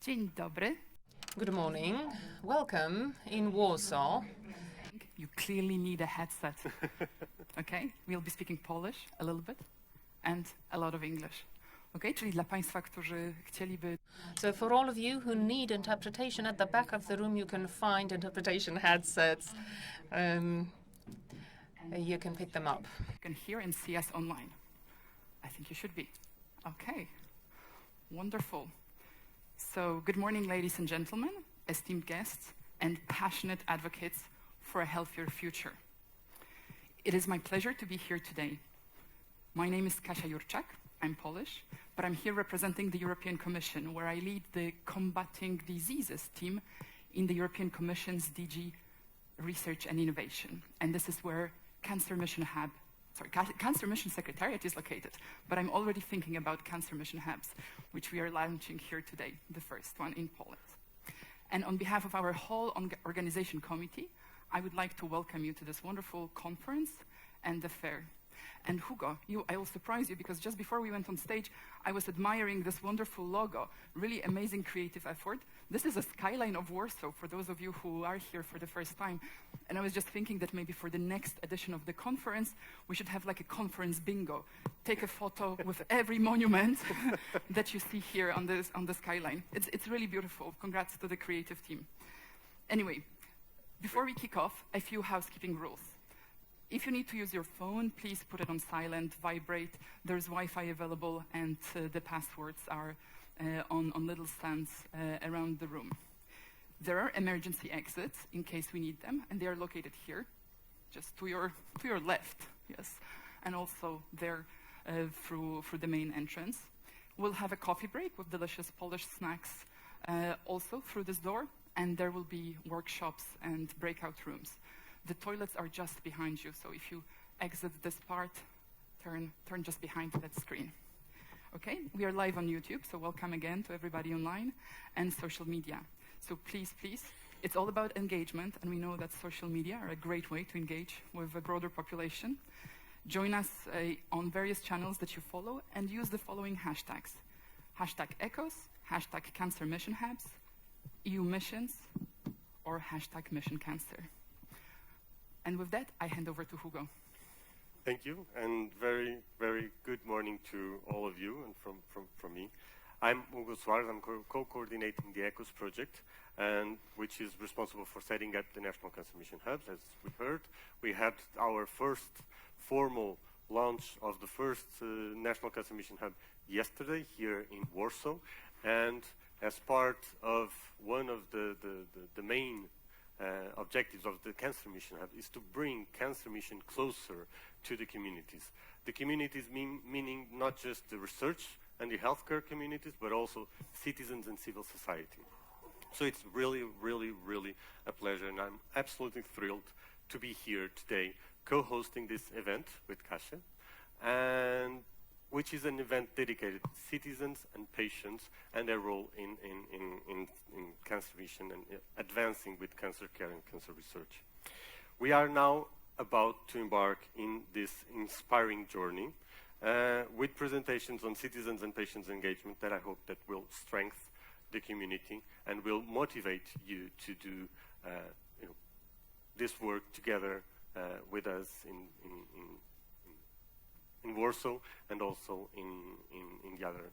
Dzień dobry. Good morning. Welcome in Warsaw. You clearly need a headset. Okay? We'll be speaking Polish a little bit and a lot of English. Okay? Czyli dla Państwa, którzy chcieliby... So for all of you who need interpretation, at the back of the room you can find interpretation headsets. You can pick them up. You can hear and see us online. I think you should be. Okay. Wonderful. So, good morning, ladies and gentlemen, esteemed guests, and passionate advocates for a healthier future. It is my pleasure to be here today. My name is Kasia Jurczak. I'm Polish, but I'm here representing the European Commission, where I lead the Combating Diseases team in the European Commission's DG Research and Innovation. And this is where Cancer Mission Secretariat is located, but I'm already thinking about Cancer Mission Hubs, which we are launching here today, the first one in Poland. And on behalf of our whole organization committee, I would like to welcome you to this wonderful conference and the fair. And Hugo, I will surprise you, because just before we went on stage, I was admiring this wonderful logo, really amazing creative effort. This is a skyline of Warsaw, for those of you who are here for the first time. And I was just thinking that maybe for the next edition of the conference, we should have like a conference bingo. Take a photo with every monument that you see here on the skyline. It's really beautiful. Congrats to the creative team. Anyway, before we kick off, a few housekeeping rules. If you need to use your phone, please put it on silent, vibrate. There's Wi-Fi available, and the passwords are on little stands around the room. There are emergency exits in case we need them, and they are located here, just to your left, yes, and also there through the main entrance. We'll have a coffee break with delicious Polish snacks also through this door, and there will be workshops and breakout rooms. The toilets are just behind you, so if you exit this part, turn just behind that screen. Okay, we are live on YouTube, so welcome again to everybody online, and social media. So please, it's all about engagement, and we know that social media are a great way to engage with a broader population. Join us on various channels that you follow, and use the following hashtags. Hashtag ECHOS, hashtag Cancer Mission Hubs, EU Missions, or hashtag Mission Cancer. And with that, I hand over to Hugo. Thank you, and very, very good morning to all of you, and from me. I'm Hugo Soares. I'm co-coordinating the ECHOS project, and which is responsible for setting up the National Cancer Mission Hubs. As we heard, we had our first formal launch of the first National Cancer Mission Hub yesterday here in Warsaw, and as part of one of the main objectives of the Cancer Mission Hub is to bring Cancer Mission closer to the communities. The communities meaning not just the research and the healthcare communities, but also citizens and civil society. So it's really, really, really a pleasure, and I'm absolutely thrilled to be here today co-hosting this event with Kasia, and which is an event dedicated to citizens and patients and their role in cancer mission and advancing with cancer care and cancer research. We are now about to embark in this inspiring journey with presentations on citizens and patients engagement that I hope that will strengthen the community and will motivate you to do this work together with us in Warsaw, and also in the other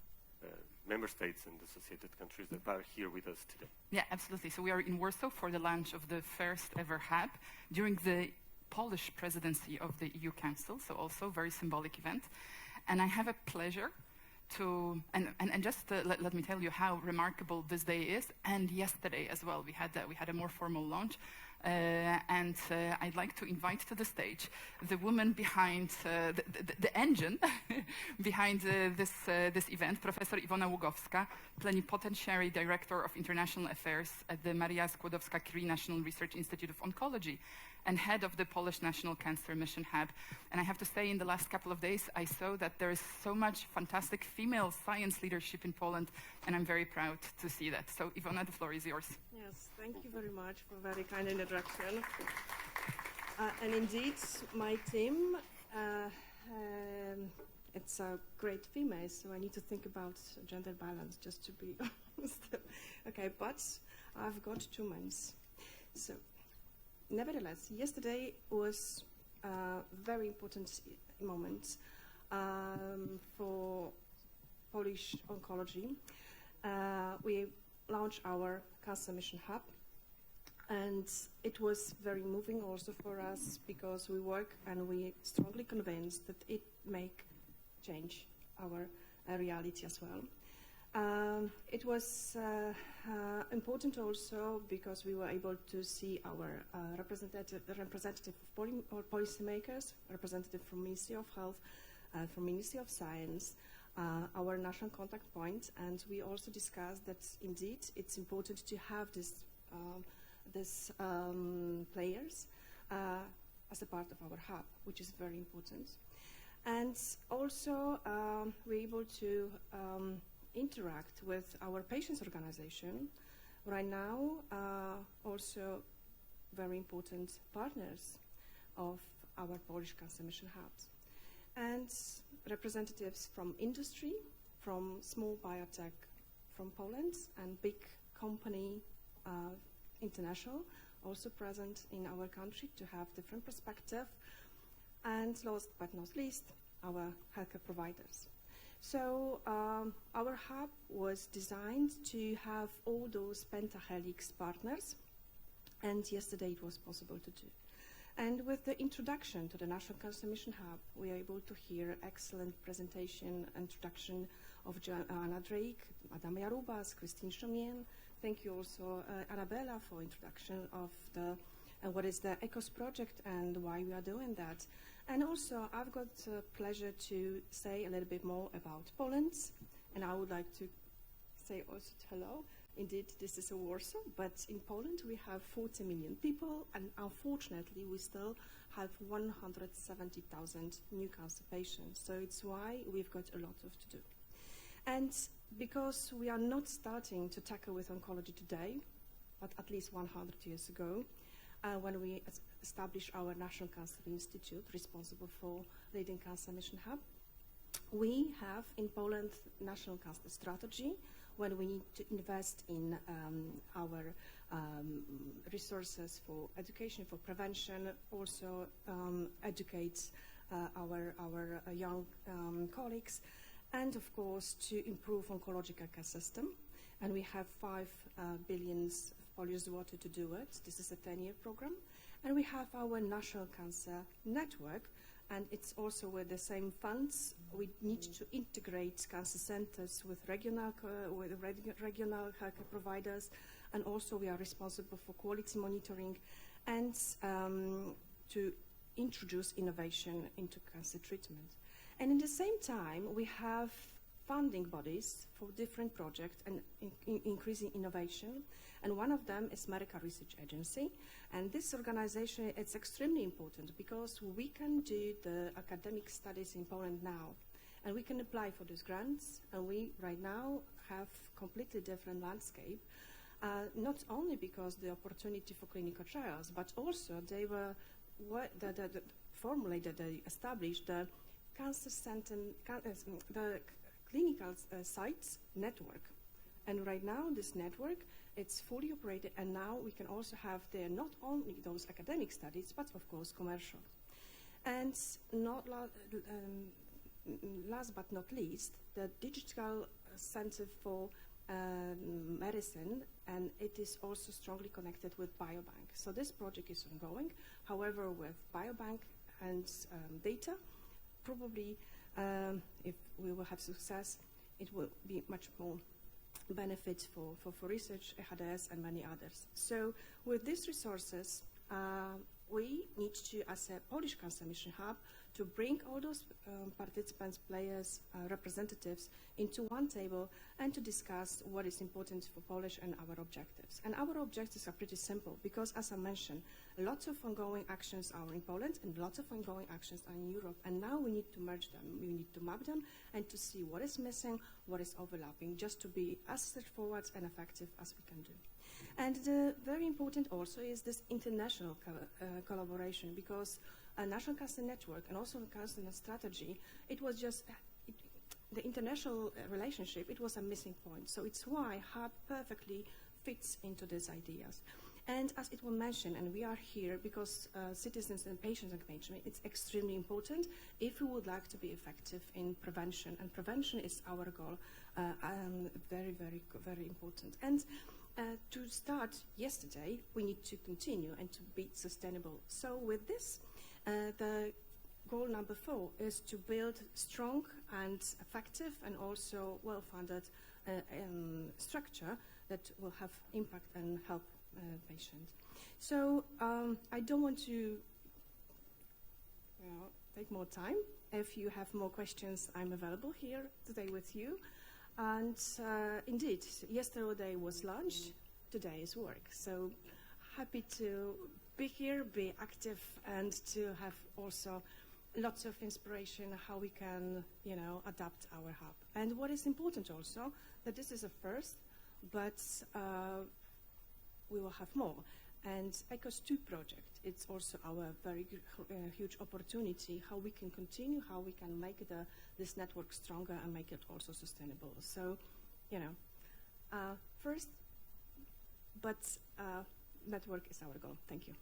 member states and associated countries that are here with us today. Yeah, absolutely. So we are in Warsaw for the launch of the first ever hub during the Polish presidency of the EU Council, so also a very symbolic event. And I have a pleasure to, and just let me tell you how remarkable this day is, and yesterday as well. We had a more formal launch. And I'd like to invite to the stage the woman behind the engine behind this event, Professor Iwona Ługowska, Plenipotentiary Director of International Affairs at the Maria Skłodowska-Curie National Research Institute of Oncology and head of the Polish National Cancer Mission Hub. And I have to say, in the last couple of days, I saw that there is so much fantastic female science leadership in Poland, and I'm very proud to see that. So, Iwona, the floor is yours. Yes, thank you very much for a very kind introduction. And indeed, my team it's a great female, so I need to think about gender balance, just to be honest. Okay, but I've got 2 months. So, nevertheless, yesterday was a very important moment for Polish oncology. We launched our Cancer Mission Hub, and it was very moving also for us because we work and we strongly convinced that it make change our reality as well. It was important also because we were able to see our representative of policymakers, representative from Ministry of Health, from Ministry of Science, our national contact point, and we also discussed that indeed it's important to have this players as a part of our hub, which is very important. And also we're able to interact with our patients organization. Right now, also very important partners of our Polish Cancer Mission hubs. And representatives from industry, from small biotech from Poland, and big company international, also present in our country to have different perspective. And last but not least, our healthcare providers. So our hub was designed to have all those pentahelix partners, and yesterday it was possible to do. And with the introduction to the National Cancer Mission Hub, we are able to hear excellent presentation, introduction of Anna Drake, Adam Jarubas, Christine Chomien. Thank you also, Arabella, for introduction of the what is the ECOS project and why we are doing that. And also, I've got the pleasure to say a little bit more about Poland, and I would like to say also hello. Indeed, this is a Warsaw, but in Poland we have 40 million people, and unfortunately we still have 170,000 new cancer patients. So it's why we've got a lot to do. And because we are not starting to tackle with oncology today, but at least 100 years ago, when we established our National Cancer Institute, responsible for leading Cancer Mission Hub, we have in Poland National Cancer Strategy, when we need to invest in our resources for education, for prevention, also educate our young colleagues, and of course to improve oncological care system. And we have 5 billion Polish zloty to do it. This is a 10-year program. And we have our National Cancer Network, and it's also with the same funds. We need to integrate cancer centers with regional healthcare providers, and also we are responsible for quality monitoring and to introduce innovation into cancer treatment. And in the same time, we have funding bodies for different projects and increasing innovation. And one of them is Medical Research Agency. And this organization is extremely important because we can do the academic studies in Poland now. And we can apply for these grants. And we right now have completely different landscape. Not only because the opportunity for clinical trials, but also they were formulated, they established the cancer center, the clinical sites network. And right now this network, it's fully operated, and now we can also have there not only those academic studies, but of course commercial. And not last but not least, the digital center for medicine, and it is also strongly connected with biobank. So this project is ongoing. However, with biobank and data, probably if we will have success, it will be much more benefit for research, EHDS, and many others. So with these resources, we need to, as a Polish Cancer Mission Hub, to bring all those participants, players, representatives into one table and to discuss what is important for Polish and our objectives. And our objectives are pretty simple because, as I mentioned, lots of ongoing actions are in Poland and lots of ongoing actions are in Europe. And now we need to merge them. We need to map them and to see what is missing, what is overlapping, just to be as straightforward and effective as we can do. And very important also is this international collaboration, because a national cancer network and also a cancer strategy, it was just the international relationship, it was a missing point. So it's why HUB perfectly fits into these ideas. And as it was mentioned, and we are here because citizens and patients engagement, it's extremely important if we would like to be effective in prevention. And prevention is our goal, very, very, very important. And to start yesterday, we need to continue and to be sustainable. So with this, the goal number 4 is to build strong and effective and also well-funded structure that will have impact and help patients. So I don't want to take more time. If you have more questions, I'm available here today with you. And indeed, yesterday was lunch, today is work. So happy to be here, be active, and to have also lots of inspiration how we can, adapt our hub. And what is important also, that this is a first, but we will have more. And ECOS 2 project, it's also our very huge opportunity, how we can continue, how we can make this network stronger and make it also sustainable. So, first, but network is our goal. Thank you.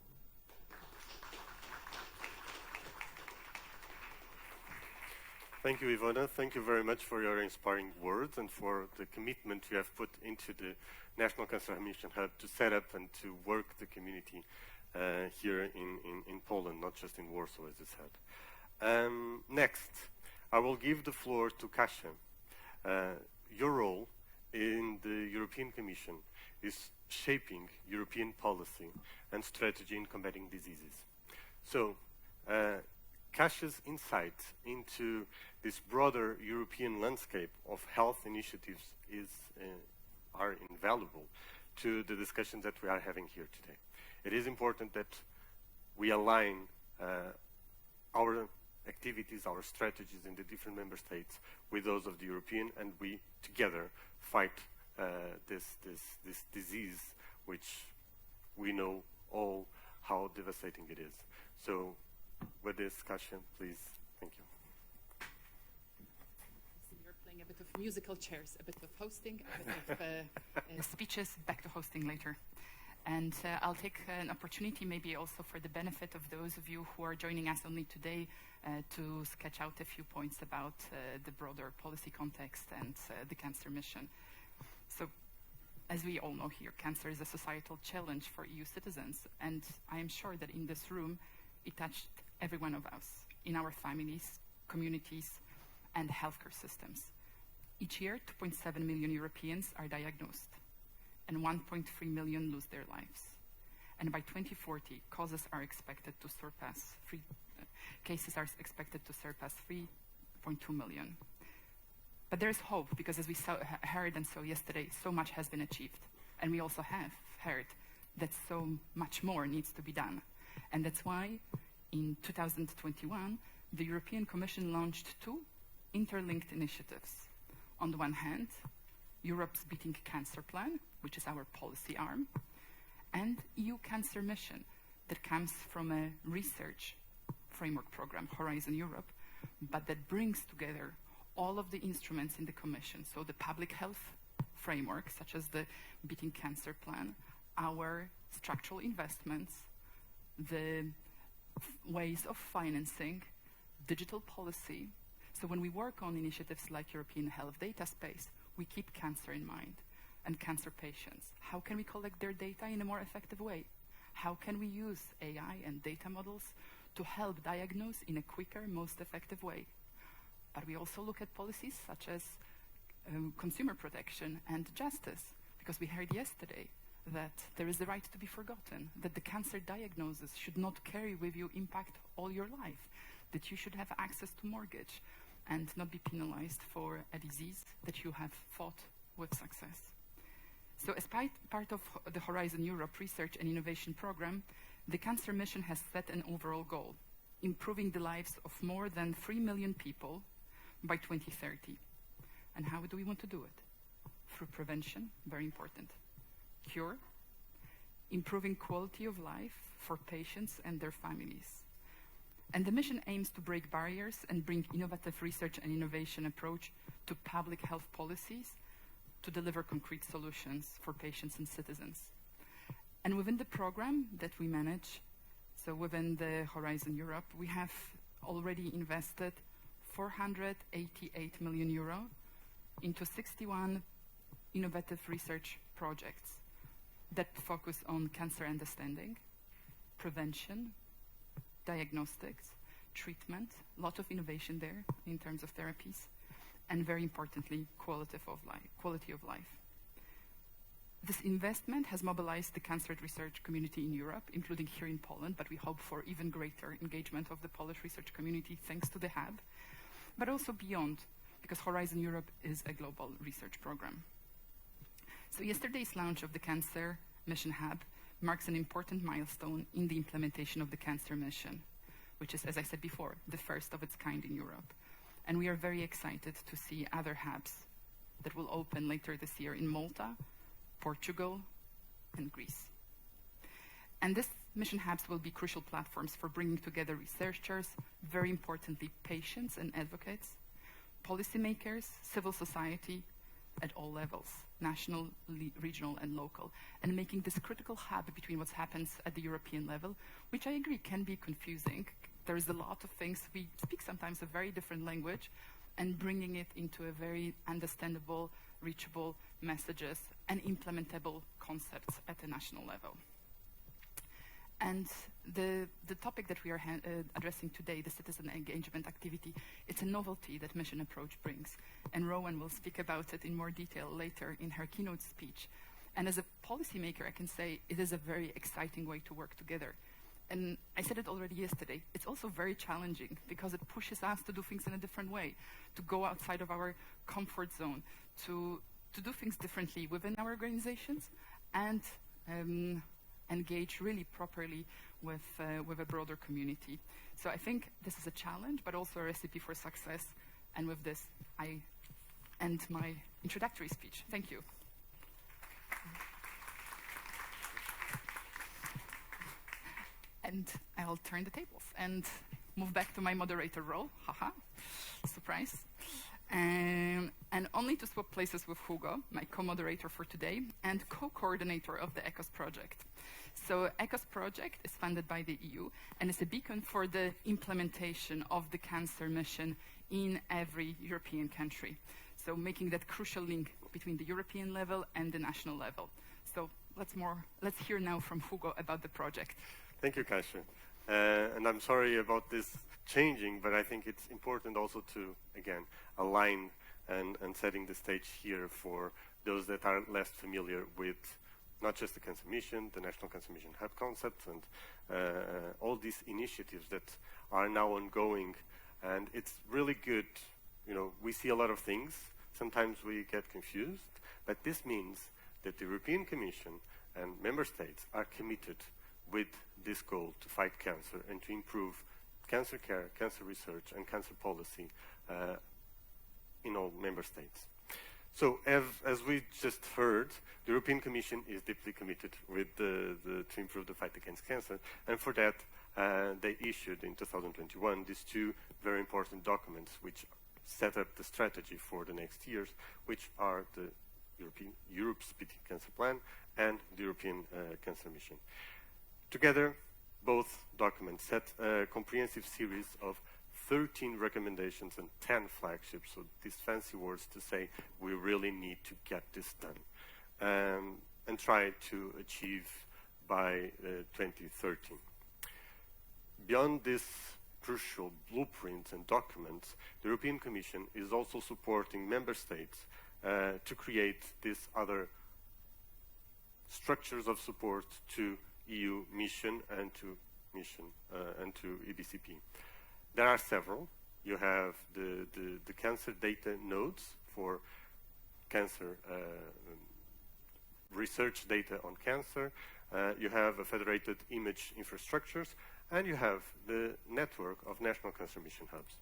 Thank you, Ivona. Thank you very much for your inspiring words and for the commitment you have put into the National Cancer Mission Hub to set up and to work the community here in Poland, not just in Warsaw, as you said. Next, I will give the floor to Kasia. Your role in the European Commission is shaping European policy and strategy in combating diseases. So, Kasia's insight into this broader European landscape of health initiatives are invaluable to the discussion that we are having here today. It is important that we align our activities, our strategies in the different member states with those of the European, and we together fight this disease, which we know all how devastating it is. So, with this, Kasia, please, thank you. So you're playing a bit of musical chairs, a bit of hosting, a bit of speeches, back to hosting later. And I'll take an opportunity maybe also for the benefit of those of you who are joining us only today to sketch out a few points about the broader policy context and the cancer mission. So, as we all know here, cancer is a societal challenge for EU citizens, and I am sure that in this room, it touched every one of us in our families, communities, and healthcare systems. Each year, 2.7 million Europeans are diagnosed, and 1.3 million lose their lives. And by 2040, cases are expected to surpass 3.2 million. But there is hope, because as we heard and saw yesterday, so much has been achieved. And we also have heard that so much more needs to be done. And that's why in 2021, the European Commission launched 2 interlinked initiatives. On the one hand, Europe's Beating Cancer Plan, which is our policy arm, and EU Cancer Mission, that comes from a research framework program, Horizon Europe, but that brings together all of the instruments in the Commission, so the public health framework, such as the Beating Cancer Plan, our structural investments, the ways of financing, digital policy. So when we work on initiatives like European Health Data Space, we keep cancer in mind and cancer patients. How can we collect their data in a more effective way? How can we use AI and data models to help diagnose in a quicker, most effective way? But we also look at policies such as consumer protection and justice, because we heard yesterday that there is the right to be forgotten, that the cancer diagnosis should not carry with you impact all your life, that you should have access to mortgage and not be penalized for a disease that you have fought with success. So as part of the Horizon Europe Research and Innovation Program, the Cancer Mission has set an overall goal, improving the lives of more than 3 million people by 2030. And how do we want to do it? Through prevention, very important. Cure, improving quality of life for patients and their families, And the mission aims to break barriers and bring innovative research and innovation approach to public health policies to deliver concrete solutions for patients and citizens. And within the program that we manage, so within the Horizon Europe, we have already invested 488 million euro into 61 innovative research projects that focus on cancer understanding, prevention, diagnostics, treatment, a lot of innovation there in terms of therapies, and very importantly, quality of life. This investment has mobilized the cancer research community in Europe, including here in Poland, but we hope for even greater engagement of the Polish research community thanks to the hub, but also beyond, because Horizon Europe is a global research program. So yesterday's launch of the Cancer Mission Hub marks an important milestone in the implementation of the Cancer Mission, which is, as I said before, the first of its kind in Europe. And we are very excited to see other hubs that will open later this year in Malta, Portugal, and Greece. And these mission hubs will be crucial platforms for bringing together researchers, very importantly, patients and advocates, policymakers, civil society at all levels, national, regional, and local, and making this critical hub between what happens at the European level, which I agree can be confusing. There is a lot of things, we speak sometimes a very different language, and bringing it into a very understandable, reachable messages and implementable concepts at the national level. And the topic that we are addressing today, the citizen engagement activity, it's a novelty that mission approach brings. And Rowan will speak about it in more detail later in her keynote speech. And as a policymaker, I can say it is a very exciting way to work together. And I said it already yesterday, it's also very challenging because it pushes us to do things in a different way, to go outside of our comfort zone, to do things differently within our organizations and engage really properly with a broader community. So I think this is a challenge, but also a recipe for success. And with this, I end my introductory speech. Thank you. And I'll turn the tables and move back to my moderator role. Haha, surprise. And only to swap places with Hugo, my co-moderator for today, and co-coordinator of the ECOS project. So ECOS project is funded by the EU and is a beacon for the implementation of the cancer mission in every European country. So making that crucial link between the European level and the national level. So let's hear now from Hugo about the project. Thank you, Kasia. And I'm sorry about this changing, but I think it's important also to, again, align and setting the stage here for those that are less familiar with not just the Cancer Mission, the National Cancer Mission Hub concept, and all these initiatives that are now ongoing. And it's really good. You know, we see a lot of things. Sometimes we get confused, but this means that the European Commission and member states are committed with this goal to fight cancer and to improve cancer care, cancer research, and cancer policy in all member states. So, as we just heard, the European Commission is deeply committed with to improve the fight against cancer, and for that, they issued in 2021 these two very important documents which set up the strategy for the next years, which are the Europe's Beating Cancer Plan and the European Cancer Mission. Together, both documents set a comprehensive series of 13 recommendations and 10 flagships, so these fancy words to say we really need to get this done and try to achieve by 2030. Beyond this crucial blueprints and documents, the European Commission is also supporting member states to create these other structures of support to EU mission and to EBCP. There are several. You have the cancer data nodes for cancer research data on cancer. You have a federated image infrastructures, and you have the network of national cancer mission hubs.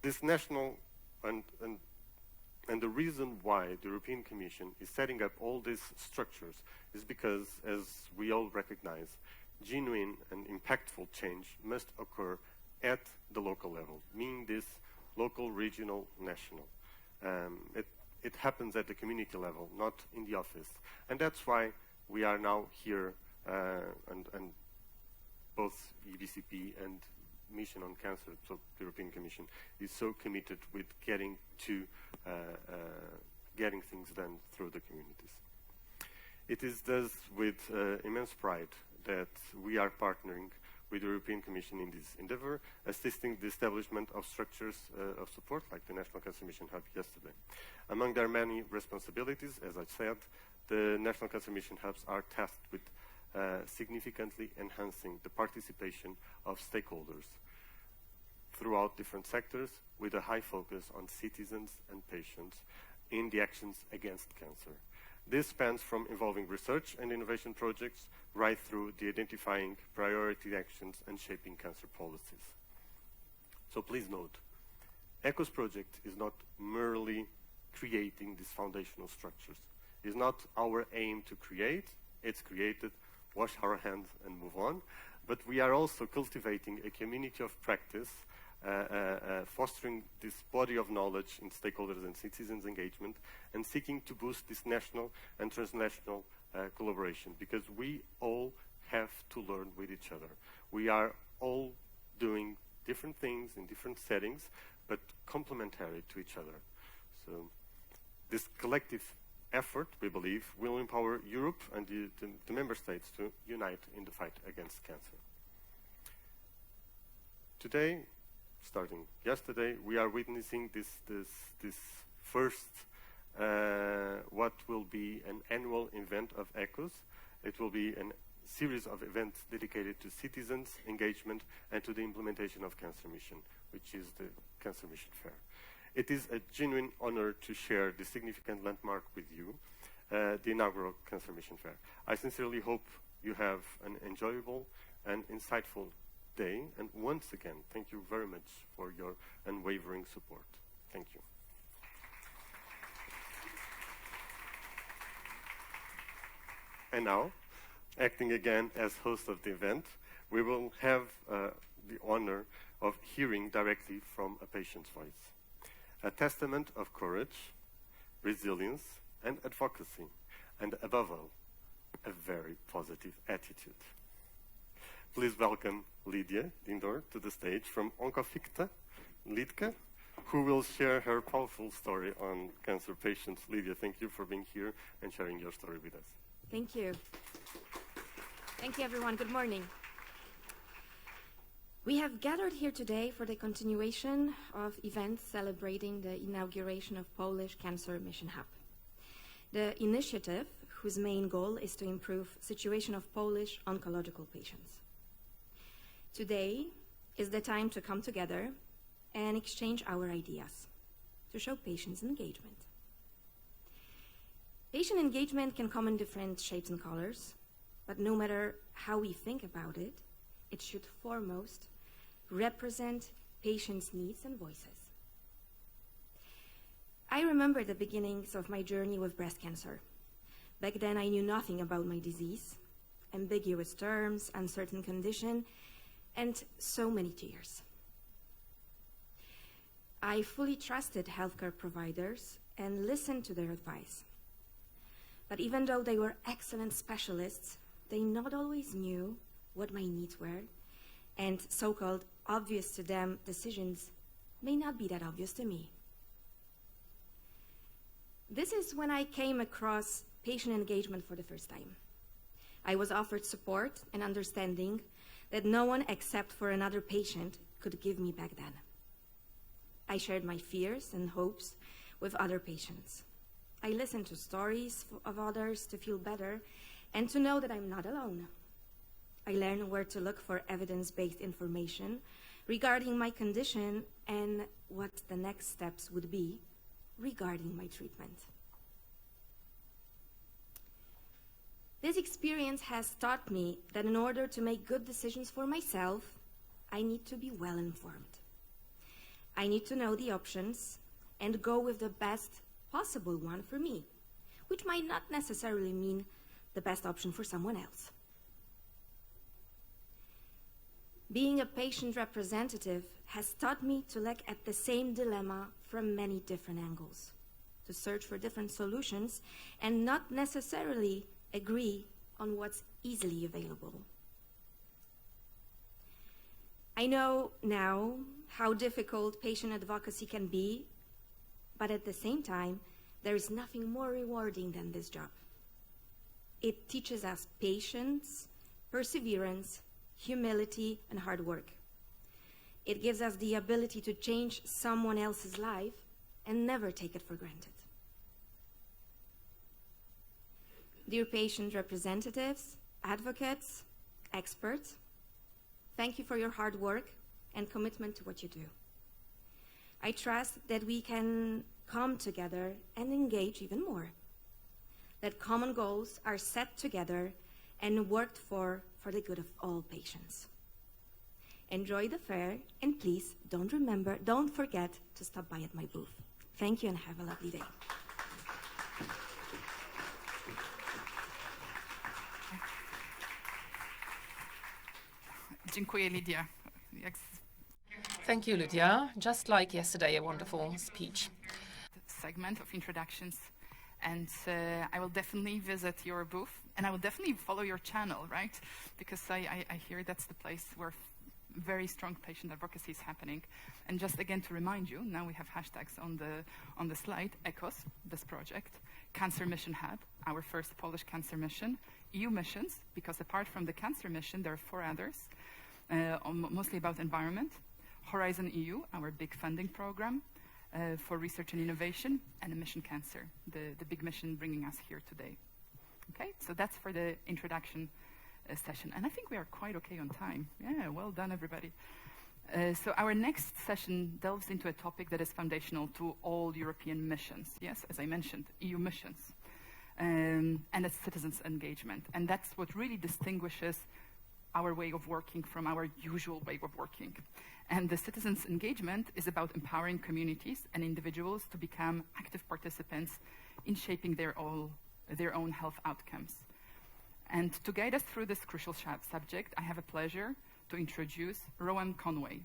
This national and the reason why the European Commission is setting up all these structures is because, as we all recognize, genuine and impactful change must occur at the local level, meaning this local, regional, national. It happens at the community level, not in the office. And that's why we are now here, and both EBCP and Mission on Cancer, so the European Commission, is so committed with getting things done through the communities. It is thus with immense pride that we are partnering with the European Commission in this endeavor, assisting the establishment of structures of support, like the National Cancer Mission Hub yesterday. Among their many responsibilities, as I said, the National Cancer Mission Hubs are tasked with significantly enhancing the participation of stakeholders throughout different sectors, with a high focus on citizens and patients in the actions against cancer. This spans from involving research and innovation projects right through the identifying priority actions and shaping cancer policies. So please note, ECHO's project is not merely creating these foundational structures. It's not our aim to create, it's created, wash our hands and move on, but we are also cultivating a community of practice, fostering this body of knowledge in stakeholders and citizens engagement, and seeking to boost this national and transnational collaboration, because we all have to learn with each other. We are all doing different things in different settings, but complementary to each other. So this collective effort, we believe, will empower Europe and the member states to unite in the fight against cancer. Today, starting yesterday, we are witnessing this first, what will be an annual event of ECHOS. It will be a series of events dedicated to citizens' engagement and to the implementation of Cancer Mission, which is the Cancer Mission Fair. It is a genuine honor to share this significant landmark with you, the inaugural Cancer Mission Fair. I sincerely hope you have an enjoyable and insightful day, and once again, thank you very much for your unwavering support. Thank you. And now, acting again as host of the event, we will have the honor of hearing directly from a patient's voice. A testament of courage, resilience, and advocacy, and above all, a very positive attitude. Please welcome Lydia Dindor to the stage from Onkofikta, Lidke, who will share her powerful story on cancer patients. Lydia, thank you for being here and sharing your story with us. Thank you. Thank you, everyone. Good morning. We have gathered here today for the continuation of events celebrating the inauguration of Polish Cancer Mission Hub. The initiative, whose main goal is to improve the situation of Polish oncological patients. Today is the time to come together and exchange our ideas, to show patients' engagement. Patient engagement can come in different shapes and colors, but no matter how we think about it, it should foremost represent patients' needs and voices. I remember the beginnings of my journey with breast cancer. Back then, I knew nothing about my disease, ambiguous terms, uncertain condition, and so many tears. I fully trusted healthcare providers and listened to their advice. But even though they were excellent specialists, they not always knew what my needs were, and so-called obvious to them decisions may not be that obvious to me. This is when I came across patient engagement for the first time. I was offered support and understanding that no one except for another patient could give me back then. I shared my fears and hopes with other patients. I listened to stories of others to feel better and to know that I'm not alone. I learned where to look for evidence-based information regarding my condition and what the next steps would be regarding my treatment. This experience has taught me that in order to make good decisions for myself, I need to be well informed. I need to know the options and go with the best possible one for me, which might not necessarily mean the best option for someone else. Being a patient representative has taught me to look at the same dilemma from many different angles, to search for different solutions and not necessarily agree on what's easily available. I know now how difficult patient advocacy can be, but at the same time, there is nothing more rewarding than this job. It teaches us patience, perseverance, humility, and hard work. It gives us the ability to change someone else's life and never take it for granted. Dear patient representatives, advocates, experts, thank you for your hard work and commitment to what you do. I trust that we can come together and engage even more, that common goals are set together and worked for the good of all patients. Enjoy the fair, and please don't forget to stop by at my booth. Thank you and have a lovely day. Dziękuję, Lydia. Thank you, Lydia. Just like yesterday, a wonderful speech. Segment of introductions, and I will definitely visit your booth, and I will definitely follow your channel, right? Because I hear that's the place where very strong patient advocacy is happening. And just again to remind you, now we have hashtags on the slide: ECOS, this project, Cancer Mission Hub, our first Polish cancer mission, EU missions, because apart from the cancer mission, there are 4 others, mostly about environment, Horizon EU, our big funding program for research and innovation, and a Mission Cancer, the big mission bringing us here today. Okay, so that's for the introduction session. And I think we are quite okay on time. Yeah, well done, everybody. So our next session delves into a topic that is foundational to all European missions. Yes, as I mentioned, EU missions. And it's citizens' engagement. And that's what really distinguishes our way of working from our usual way of working. And the citizens' engagement is about empowering communities and individuals to become active participants in shaping their own health outcomes. And to guide us through this crucial subject, I have a pleasure to introduce Rowan Conway.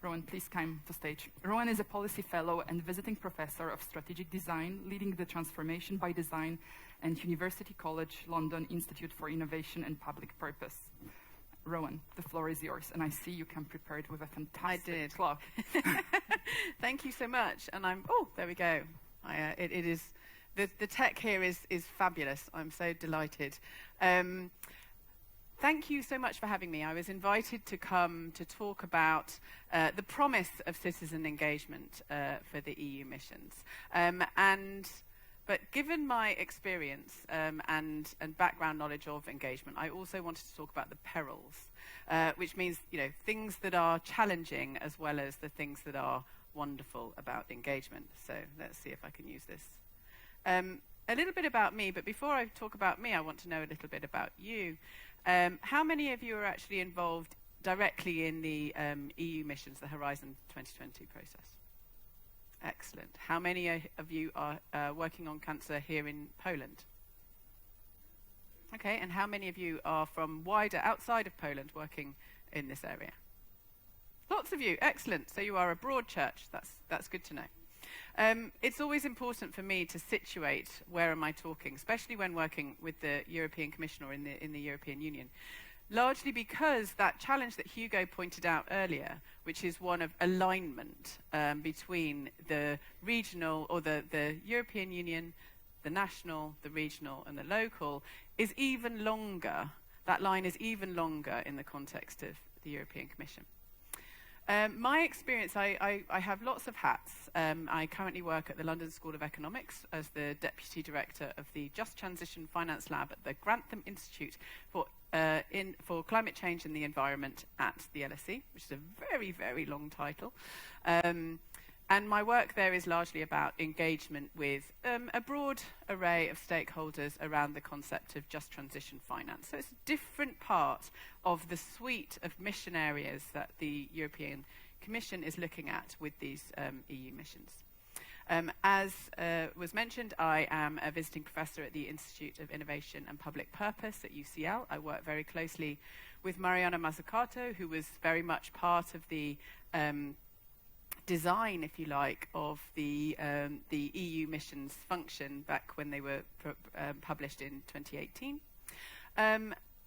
Rowan, please come to stage. Rowan is a policy fellow and visiting professor of strategic design, leading the Transformation by Design and University College London Institute for Innovation and Public Purpose. Rowan, the floor is yours, and I see you come prepared with a fantastic clock. Thank you so much, and there we go. It is, the tech here is fabulous. I'm so delighted. Thank you so much for having me. I was invited to come to talk about the promise of citizen engagement for the EU missions. But given my experience and background knowledge of engagement, I also wanted to talk about the perils, which means things that are challenging as well as the things that are wonderful about engagement. So let's see if I can use this. A little bit about me, but before I talk about me, I want to know a little bit about you. How many of you are actually involved directly in the EU missions, the Horizon 2020 process? Excellent. How many of you are working on cancer here in Poland? Okay, and how many of you are from wider outside of Poland working in this area? Lots of you. Excellent. So you are a broad church. That's good to know. It's always important for me to situate where am I talking, especially when working with the European Commission or in the European Union. Largely because that challenge that Hugo pointed out earlier, which is one of alignment between the regional or the European Union, the national, the regional and the local, is even longer. That line is even longer in the context of the European Commission. My experience, I have lots of hats. I currently work at the London School of Economics as the Deputy Director of the Just Transition Finance Lab at the Grantham Institute for Climate Change and the Environment at the LSE, which is a very, very long title. And my work there is largely about engagement with a broad array of stakeholders around the concept of just transition finance. So it's a different part of the suite of mission areas that the European Commission is looking at with these EU missions. As was mentioned, I am a visiting professor at the Institute of Innovation and Public Purpose at UCL. I work very closely with Mariana Mazzucato, who was very much part of the design, if you like, of the EU missions function back when they were published in 2018.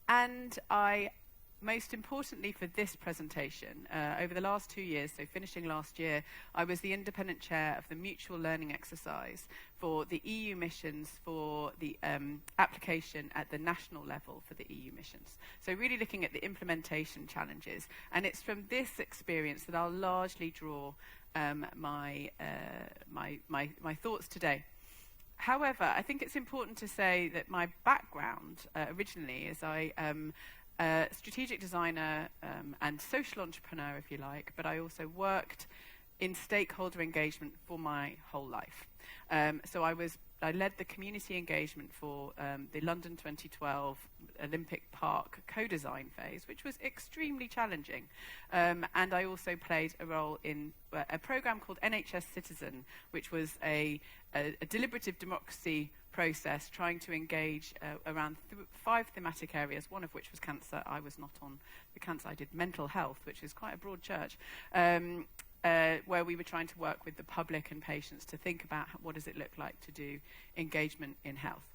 And I, most importantly for this presentation, over the last 2 years, so finishing last year, I was the independent chair of the mutual learning exercise for the EU missions for the application at the national level for the EU missions. So really looking at the implementation challenges. And it's from this experience that I'll largely draw my thoughts today. However, I think it's important to say that my background originally is I a strategic designer and social entrepreneur, if you like, but I also worked in stakeholder engagement for my whole life. So I led the community engagement for the London 2012 Olympic Park co-design phase, which was extremely challenging. And I also played a role in a program called NHS Citizen, which was a deliberative democracy process trying to engage around 5 thematic areas, one of which was cancer. I was not on the cancer. I did mental health, which is quite a broad church, where we were trying to work with the public and patients to think about what does it look like to do engagement in health.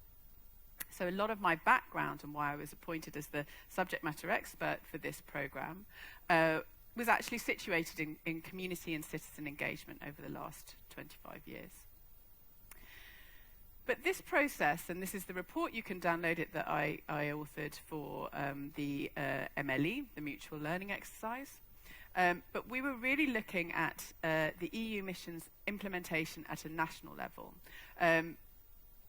So a lot of my background and why I was appointed as the subject matter expert for this program was actually situated in community and citizen engagement over the last 25 years. But this process, and this is the report, you can download it, that I authored for the MLE, the Mutual Learning Exercise. But we were really looking at the EU missions implementation at a national level.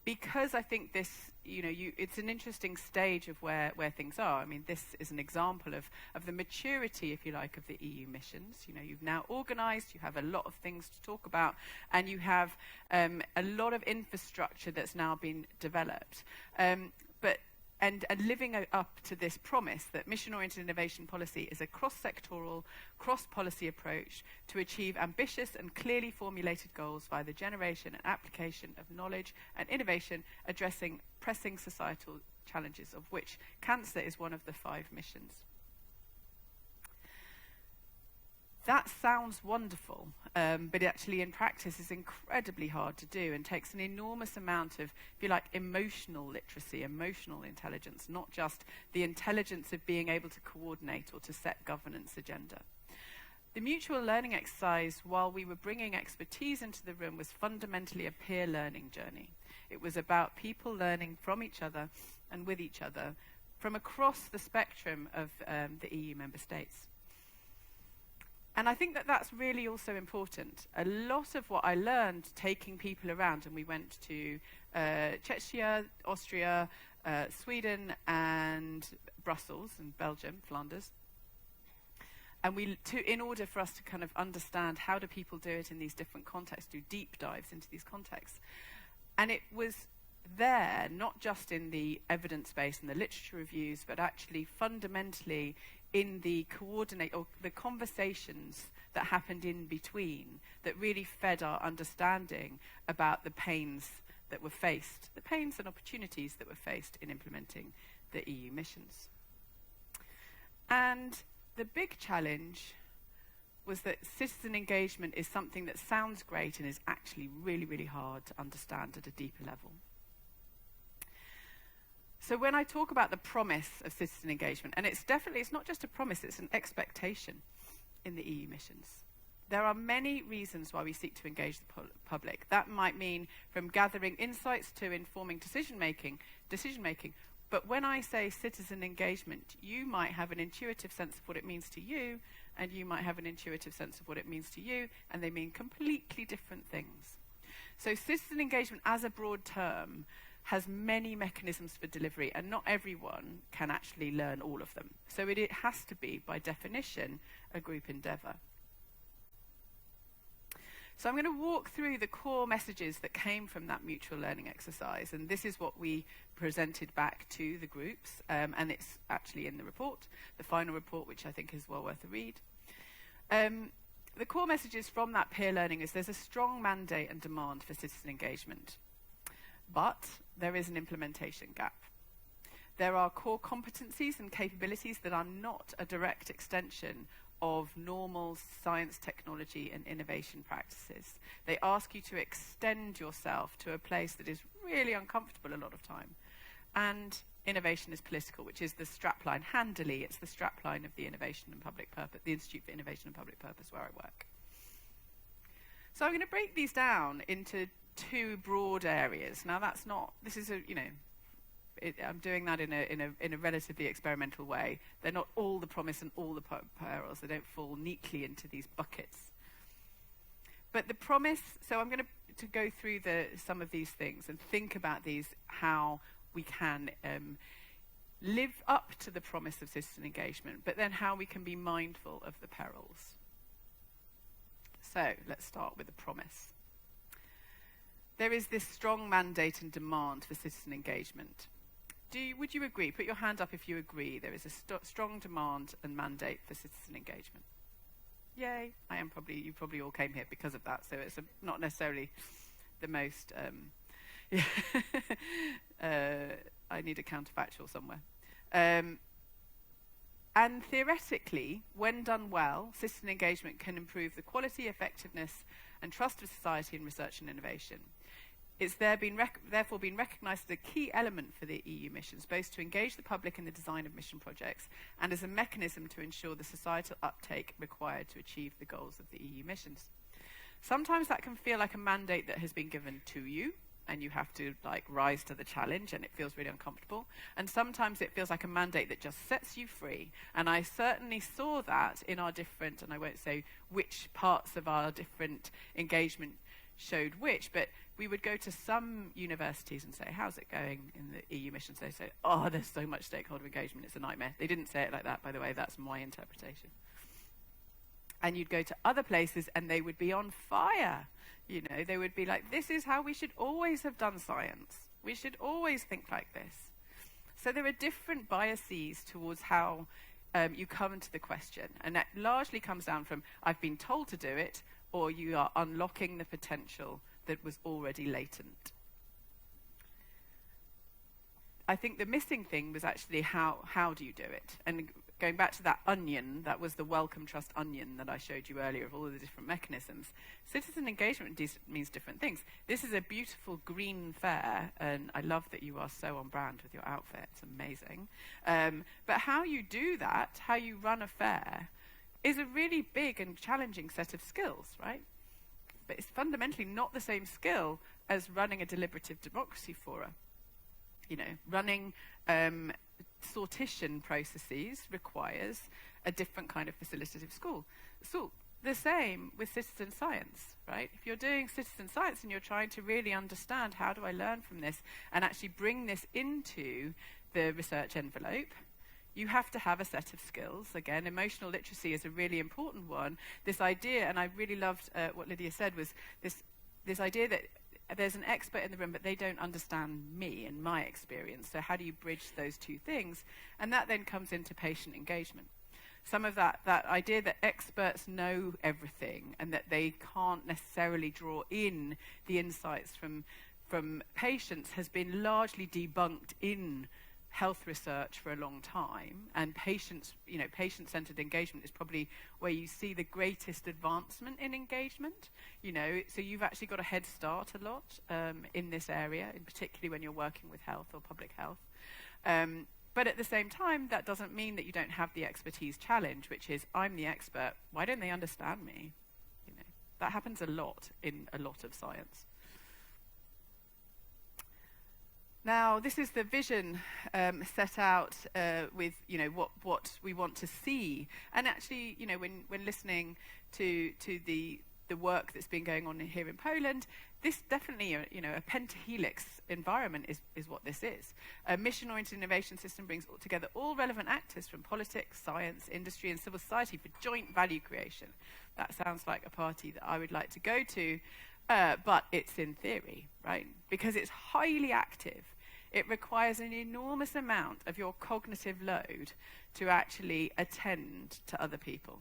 Because I think this, it's an interesting stage of where things are. I mean, this is an example of the maturity, if you like, of the EU missions. You've now organised, you have a lot of things to talk about, and you have a lot of infrastructure that's now been developed. And living up to this promise that mission-oriented innovation policy is a cross-sectoral, cross-policy approach to achieve ambitious and clearly formulated goals via the generation and application of knowledge and innovation addressing pressing societal challenges, of which cancer is one of the 5 missions. That sounds wonderful, but actually in practice is incredibly hard to do and takes an enormous amount of, if you like, emotional literacy, emotional intelligence, not just the intelligence of being able to coordinate or to set governance agenda. The mutual learning exercise, while we were bringing expertise into the room, was fundamentally a peer learning journey. It was about people learning from each other and with each other from across the spectrum of the EU member states. And I think that that's really also important. A lot of what I learned taking people around, and we went to Czechia, Austria, Sweden, and Brussels, and Belgium, Flanders. And in order for us to kind of understand how do people do it in these different contexts, do deep dives into these contexts. And it was there, not just in the evidence base and the literature reviews, but actually fundamentally in the the conversations that happened in between that really fed our understanding about the pains that were faced, the pains and opportunities that were faced in implementing the EU missions. And the big challenge was that citizen engagement is something that sounds great and is actually really, really hard to understand at a deeper level. So when I talk about the promise of citizen engagement, and it's not just a promise, it's an expectation in the EU missions. There are many reasons why we seek to engage the public. That might mean from gathering insights to informing decision-making. But when I say citizen engagement, you might have an intuitive sense of what it means to you, and you might have an intuitive sense of what it means to you, and they mean completely different things. So citizen engagement as a broad term has many mechanisms for delivery, and not everyone can actually learn all of them. So it has to be, by definition, a group endeavour. So I'm going to walk through the core messages that came from that mutual learning exercise, and this is what we presented back to the groups, and it's actually in the report, the final report, which I think is well worth a read. The core messages from that peer learning is there's a strong mandate and demand for citizen engagement, but there is an implementation gap. There are core competencies and capabilities that are not a direct extension of normal science, technology, and innovation practices. They ask you to extend yourself to a place that is really uncomfortable a lot of time. And innovation is political, which is the strapline. Handily, it's the strapline of the Innovation and Public Purpose, the Institute for Innovation and Public Purpose, where I work. So I'm going to break these down into two broad areas. Now, that's not. This is a, I'm doing that in a relatively experimental way. They're not all the promise and all the perils. They don't fall neatly into these buckets. But the promise. So I'm going to go through some of these things and think about these, how we can live up to the promise of citizen engagement, but then how we can be mindful of the perils. So let's start with the promise. There is this strong mandate and demand for citizen engagement. Would you agree? Put your hand up if you agree. There is a strong demand and mandate for citizen engagement. Yay! You probably all came here because of that, so it's not necessarily the most. I need a counterfactual somewhere. And theoretically, when done well, citizen engagement can improve the quality, effectiveness, and trust of society in research and innovation. It's therefore been recognised as a key element for the EU missions, both to engage the public in the design of mission projects and as a mechanism to ensure the societal uptake required to achieve the goals of the EU missions. Sometimes that can feel like a mandate that has been given to you, and you have to rise to the challenge, and it feels really uncomfortable. And sometimes it feels like a mandate that just sets you free. And I certainly saw that in our different, and I won't say which parts of our different engagement showed which, but we would go to some universities and say, how's it going in the EU missions? They say, oh, there's so much stakeholder engagement, it's a nightmare. They didn't say it like that, by the way, that's my interpretation. And you'd go to other places and they would be on fire. They would be like, this is how we should always have done science. We should always think like this. So there are different biases towards how you come to the question. And that largely comes down from, I've been told to do it, or you are unlocking the potential that was already latent. I think the missing thing was actually how do you do it? And going back to that onion, that was the welcome trust onion that I showed you earlier of all of the different mechanisms. Citizen engagement means different things. This is a beautiful green fair, and I love that you are so on brand with your outfit. It's amazing. But how you do that, how you run a fair, is a really big and challenging set of skills, right? But it's fundamentally not the same skill as running a deliberative democracy forum. Running sortition processes requires a different kind of facilitative skill. So the same with citizen science, right? If you're doing citizen science and you're trying to really understand how do I learn from this and actually bring this into the research envelope, you have to have a set of skills. Again, emotional literacy is a really important one. This idea, and I really loved what Lydia said, was this idea that there's an expert in the room, but they don't understand me and my experience. So how do you bridge those two things? And that then comes into patient engagement. Some of that idea that experts know everything and that they can't necessarily draw in the insights from patients has been largely debunked in health research for a long time, and patient-centered engagement is probably where you see the greatest advancement in engagement. So you've actually got a head start a lot in this area, and particularly when you're working with health or public health. But at the same time, that doesn't mean that you don't have the expertise challenge, which is, I'm the expert, why don't they understand me? That happens a lot in a lot of science. Now, this is the vision set out with, what we want to see. And actually, when listening to the work that's been going on here in Poland, this definitely, a pentahelix environment is what this is. A mission-oriented innovation system brings together all relevant actors from politics, science, industry, and civil society for joint value creation. That sounds like a party that I would like to go to. But it's in theory, right? Because it's highly active. It requires an enormous amount of your cognitive load to actually attend to other people.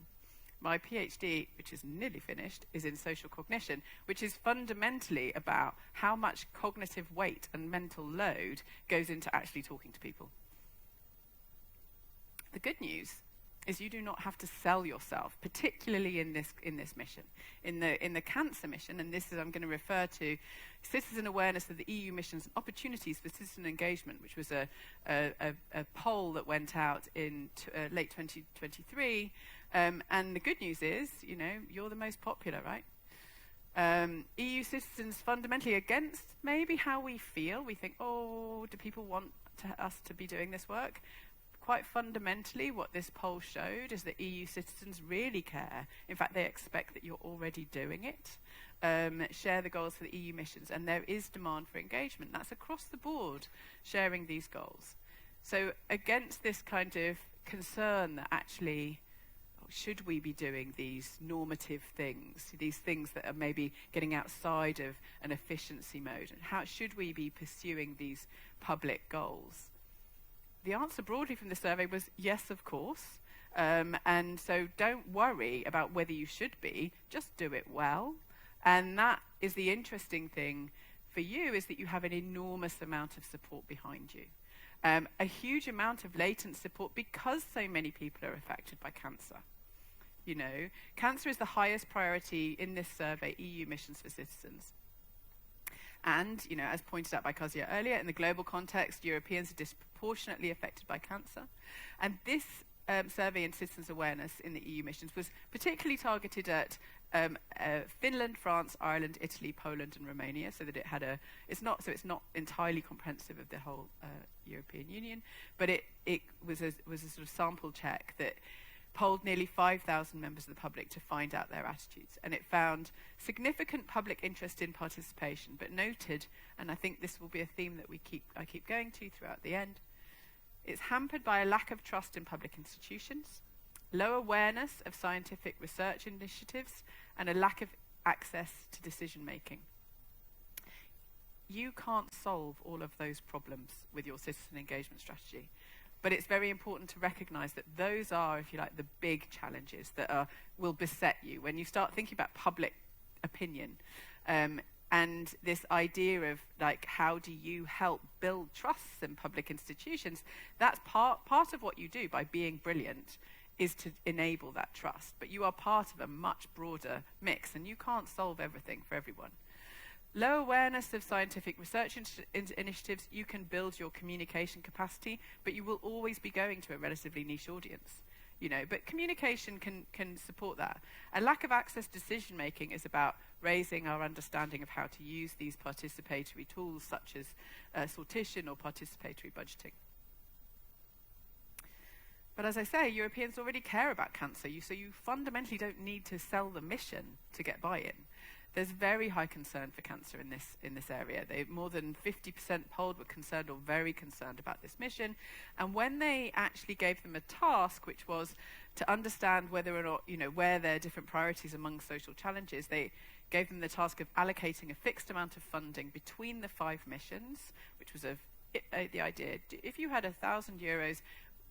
My PhD, which is nearly finished, is in social cognition, which is fundamentally about how much cognitive weight and mental load goes into actually talking to people. The good news is you do not have to sell yourself, particularly in this mission. In the cancer mission, and this is, I'm going to refer to citizen awareness of the EU missions and opportunities for citizen engagement, which was a poll that went out in late 2023. And the good news is, you know, you're the most popular, right? EU citizens fundamentally against maybe how we feel. We think, oh, do people want us to be doing this work? Quite fundamentally, what this poll showed is that EU citizens really care. In fact, they expect that you're already doing it. Share the goals for the EU missions, and there is demand for engagement. That's across the board, sharing these goals. So against this kind of concern that actually, should we be doing these normative things, these things that are maybe getting outside of an efficiency mode, and how should we be pursuing these public goals? The answer broadly from the survey was yes, of course. And so don't worry about whether you should be, just do it well. And that is the interesting thing for you, is that you have an enormous amount of support behind you. A huge amount of latent support because so many people are affected by cancer. You know, cancer is the highest priority in this survey, EU missions for citizens. And, you know, as pointed out by Kozia earlier, in the global context, Europeans are disproportionately affected by cancer. And this survey in citizens' awareness in the EU missions was particularly targeted at Finland, France, Ireland, Italy, Poland, and Romania, so that it had it's not entirely comprehensive of the whole European Union, but it was a sort of sample check that polled nearly 5,000 members of the public to find out their attitudes. And it found significant public interest in participation, but noted, and I think this will be a theme that I keep going to throughout the end, it's hampered by a lack of trust in public institutions, low awareness of scientific research initiatives, and a lack of access to decision making. You can't solve all of those problems with your citizen engagement strategy. But it's very important to recognize that those are, if you like, the big challenges that will beset you when you start thinking about public opinion. And this idea of, like, how do you help build trusts in public institutions? That's part of what you do by being brilliant, is to enable that trust. But you are part of a much broader mix, and you can't solve everything for everyone. Low awareness of scientific research initiatives, you can build your communication capacity, but you will always be going to a relatively niche audience, you know, but communication can support that. A lack of access to decision making is about raising our understanding of how to use these participatory tools such as sortition or participatory budgeting. But as I say, Europeans already care about cancer, so you fundamentally don't need to sell the mission to get buy-in. There's very high concern for cancer in this area. More than 50% polled were concerned or very concerned about this mission. And when they actually gave them a task, which was to understand whether or not, you know, where there are different priorities among social challenges, they gave them the task of allocating a fixed amount of funding between the 5 missions, which was the idea. If you had €1,000,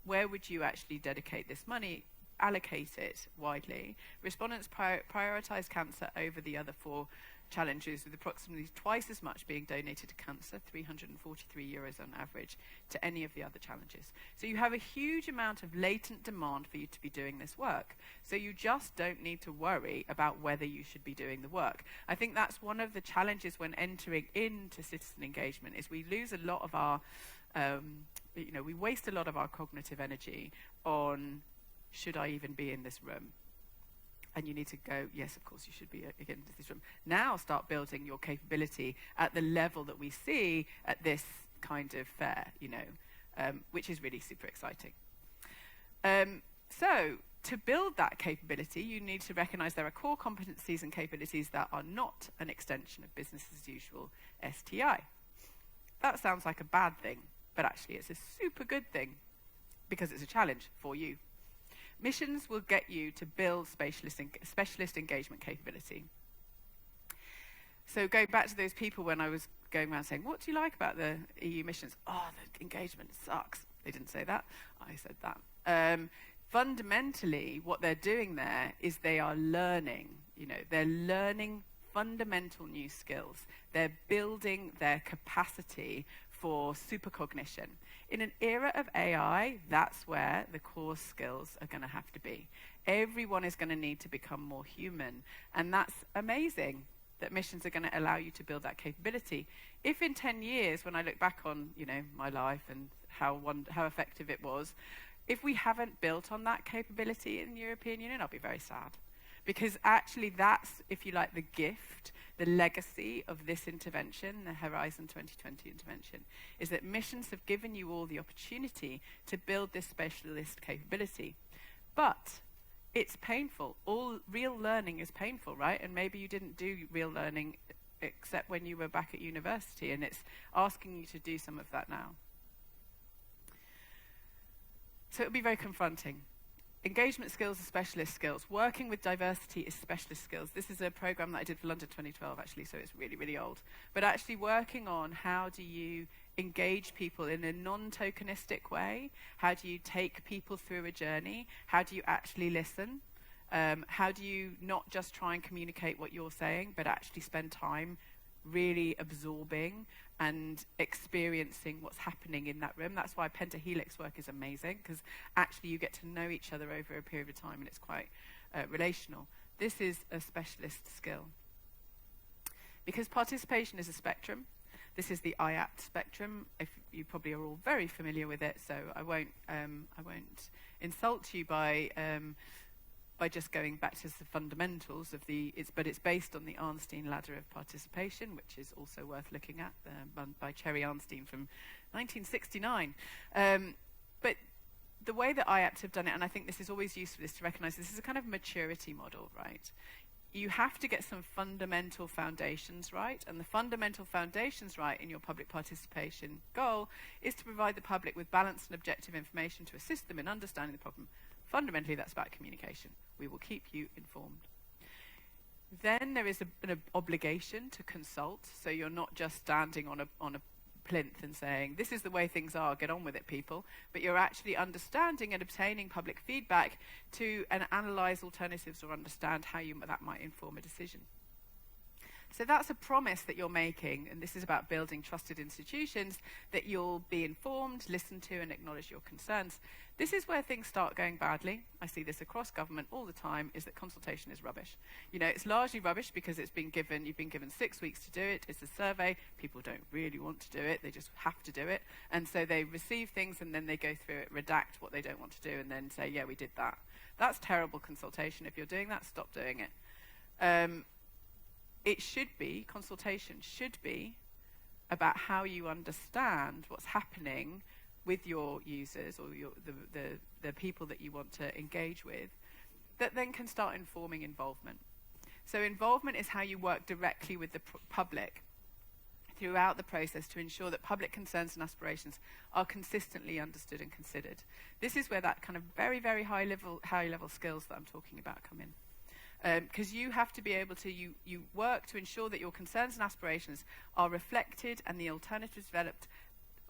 where would you actually dedicate this money? Allocate it widely. Respondents prioritise cancer over the other 4 challenges, with approximately twice as much being donated to cancer, €343 on average, to any of the other challenges. So you have a huge amount of latent demand for you to be doing this work. So you just don't need to worry about whether you should be doing the work. I think that's one of the challenges when entering into citizen engagement, is we lose a lot of our, we waste a lot of our cognitive energy on, should I even be in this room? And you need to go, yes, of course you should be in this room. Now start building your capability at the level that we see at this kind of fair, which is really super exciting. So to build that capability, you need to recognize there are core competencies and capabilities that are not an extension of business as usual STI. That sounds like a bad thing, but actually it's a super good thing because it's a challenge for you. Missions will get you to build specialist engagement capability. So going back to those people when I was going around saying, what do you like about the EU missions? Oh, the engagement sucks. They didn't say that. I said that. Fundamentally, what they're doing there is they are learning. They're learning fundamental new skills. They're building their capacity for supercognition. In an era of AI, that's where the core skills are going to have to be. Everyone is going to need to become more human, and that's amazing that missions are going to allow you to build that capability. If in 10 years, when I look back on, my life and how effective it was, if we haven't built on that capability in the European Union, I'll be very sad. Because actually that's, if you like, the gift, the legacy of this intervention, the Horizon 2020 intervention, is that missions have given you all the opportunity to build this specialist capability. But it's painful. All real learning is painful, right? And maybe you didn't do real learning except when you were back at university, and it's asking you to do some of that now. So it'll be very confronting. Engagement skills are specialist skills. Working with diversity is specialist skills. This is a program that I did for London 2012, actually, so it's really, really old. But actually working on how do you engage people in a non-tokenistic way? How do you take people through a journey? How do you actually listen? How do you not just try and communicate what you're saying, but actually spend time really absorbing and experiencing what's happening in that room? That's why pentahelix work is amazing, because actually you get to know each other over a period of time, and it's quite relational. This is a specialist skill. Because participation is a spectrum. This is the IAPT spectrum. If you probably are all very familiar with it, so I won't insult you by just going back to the fundamentals of but it's based on the Arnstein ladder of participation, which is also worth looking at, by Cherry Arnstein from 1969. But the way that IAPT have done it, and I think this is always useful, is to recognize this is a kind of maturity model, right? You have to get some fundamental foundations right, and the fundamental foundations right in your public participation goal is to provide the public with balanced and objective information to assist them in understanding the problem. Fundamentally, that's about communication. We will keep you informed. Then there is an obligation to consult, so you're not just standing on a plinth and saying, this is the way things are, get on with it, people, but you're actually understanding and obtaining public feedback to analyze alternatives or understand how that might inform a decision. So that's a promise that you're making, and this is about building trusted institutions, that you'll be informed, listen to, and acknowledge your concerns. This is where things start going badly. I see this across government all the time, is that consultation is rubbish. It's largely rubbish because you've been given 6 weeks to do it. It's a survey. People don't really want to do it. They just have to do it. And so they receive things and then they go through it, redact what they don't want to do, and then say, yeah, we did that. That's terrible consultation. If you're doing that, stop doing it. Consultation should be about how you understand what's happening with your users or the people that you want to engage with, that then can start informing involvement. So involvement is how you work directly with the public throughout the process to ensure that public concerns and aspirations are consistently understood and considered. This is where that kind of very, very high level skills that I'm talking about come in. Because you have to be able to, you work to ensure that your concerns and aspirations are reflected and the alternatives developed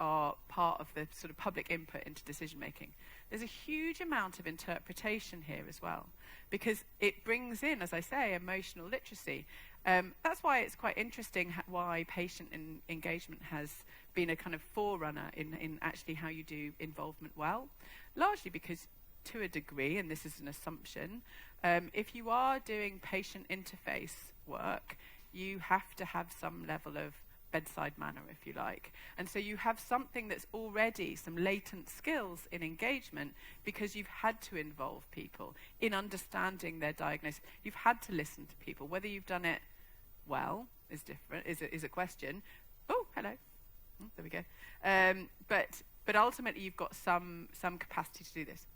are part of the sort of public input into decision making. There's a huge amount of interpretation here as well, because it brings in, as I say, emotional literacy. That's why it's quite interesting why patient engagement has been a kind of forerunner in actually how you do involvement well, largely because to a degree, and this is an assumption, if you are doing patient interface work, you have to have some level of bedside manner, if you like. And so you have something that's already some latent skills in engagement because you've had to involve people in understanding their diagnosis. You've had to listen to people. Whether you've done it well is different, is a question. Oh, hello. There we go. But ultimately, you've got some capacity to do this.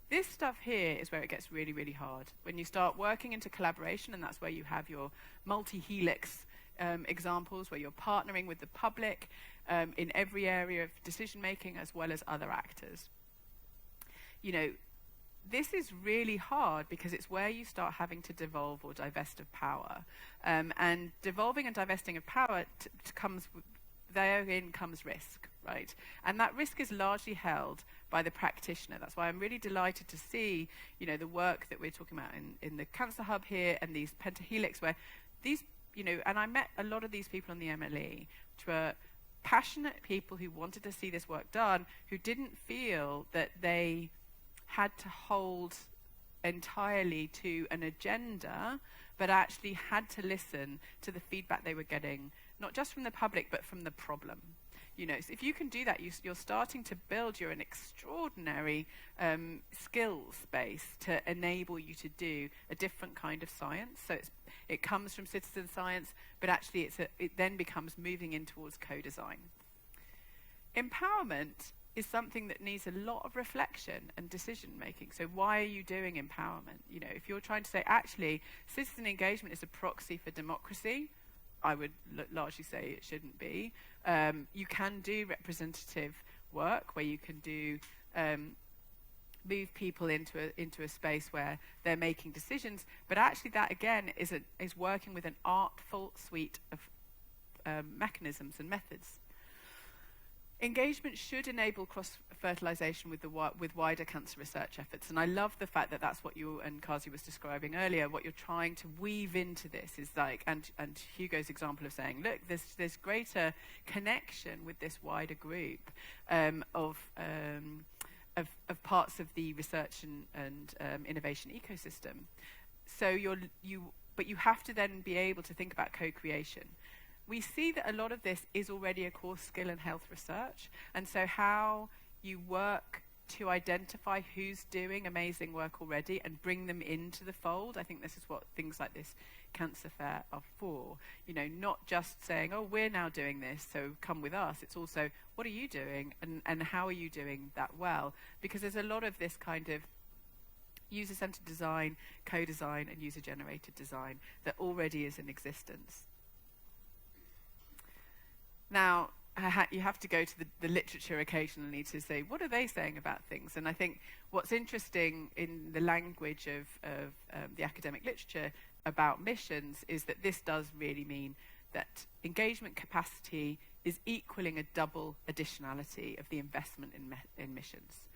This stuff here is where it gets really, really hard. When you start working into collaboration, and that's where you have your multi-helix examples, where you're partnering with the public in every area of decision-making as well as other actors. This is really hard because it's where you start having to devolve or divest of power. And devolving and divesting of power therein comes risk, right? And that risk is largely held by the practitioner. That's why I'm really delighted to see, the work that we're talking about in the Cancer Hub here and these pentahelix, where these, and I met a lot of these people on the MLE, which were passionate people who wanted to see this work done, who didn't feel that they had to hold entirely to an agenda, but actually had to listen to the feedback they were getting, not just from the public, but from the problem. You know, so if you can do that, you're starting to build an extraordinary skills base to enable you to do a different kind of science. So it comes from citizen science, but actually it then becomes moving in towards co-design. Empowerment is something that needs a lot of reflection and decision making. So why are you doing empowerment? You know, if you're trying to say, actually, citizen engagement is a proxy for democracy, I would largely say it shouldn't be. You can do representative work where you can do move people into a space where they're making decisions, but actually that again is working with an artful suite of mechanisms and methods. Engagement should enable cross-fertilization with wider cancer research efforts, and I love the fact that that's what you and Kazi was describing earlier. What you're trying to weave into this is like, and Hugo's example of saying, look, there's greater connection with this wider group of parts of the research and innovation ecosystem. So but you have to then be able to think about co-creation. We see that a lot of this is already a core skill in health research, and so how you work to identify who's doing amazing work already and bring them into the fold. I think this is what things like this cancer fair are for. You know, not just saying, oh, we're now doing this, so come with us. It's also, what are you doing, and how are you doing that well? Because there's a lot of this kind of user-centered design, co-design, and user-generated design that already is in existence. Now, you have to go to the literature occasionally to say, what are they saying about things? And I think what's interesting in the language of the academic literature about missions is that this does really mean that engagement capacity is equaling a double additionality of the investment in missions.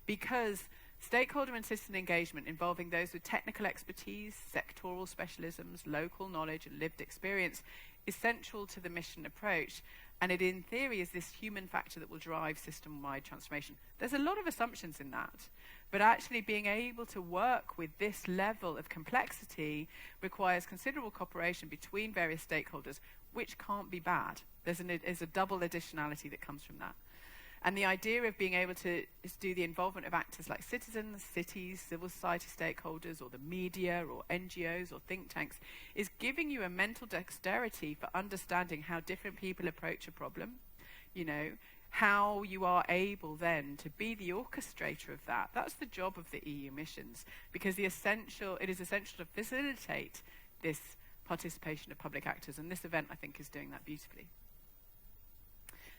Because stakeholder and citizen engagement involving those with technical expertise, sectoral specialisms, local knowledge, and lived experience is central to the mission approach. And it, in theory, is this human factor that will drive system-wide transformation. There's a lot of assumptions in that, but actually being able to work with this level of complexity requires considerable cooperation between various stakeholders, which can't be bad. There's a double additionality that comes from that. And the idea of being able to do the involvement of actors like citizens, cities, civil society stakeholders, or the media, or NGOs, or think tanks, is giving you a mental dexterity for understanding how different people approach a problem, you know, how you are able then to be the orchestrator of that. That's the job of the EU missions, because it is essential to facilitate this participation of public actors, and this event, I think, is doing that beautifully.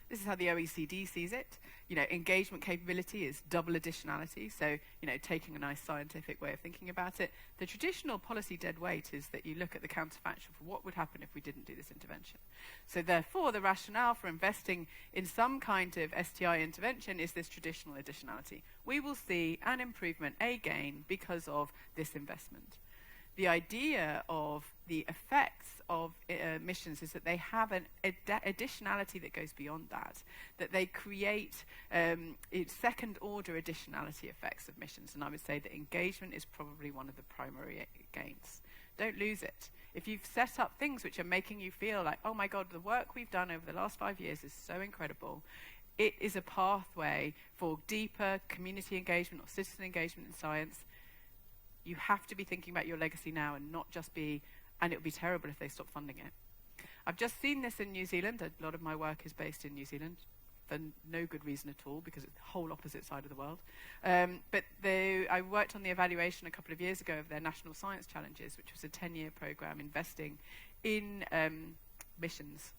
This is how the OECD sees it. You know, engagement capability is double additionality. So, you know, taking a nice scientific way of thinking about it. The traditional policy dead weight is that you look at the counterfactual for what would happen if we didn't do this intervention. So therefore, the rationale for investing in some kind of STI intervention is this traditional additionality. We will see an improvement, a gain, because of this investment. The idea of the effects of missions is that they have an additionality that goes beyond that they create second-order additionality effects of missions. And I would say that engagement is probably one of the primary gains. Don't lose it. If you've set up things which are making you feel like, oh my God, the work we've done over the last 5 years is so incredible, it is a pathway for deeper community engagement or citizen engagement in science. You have to be thinking about your legacy now and not just be, and it would be terrible if they stop funding it. I've just seen this in New Zealand. A lot of my work is based in New Zealand for no good reason at all, because it's the whole opposite side of the world. But I worked on the evaluation a couple of years ago of their National Science Challenges, which was a 10-year program investing in missions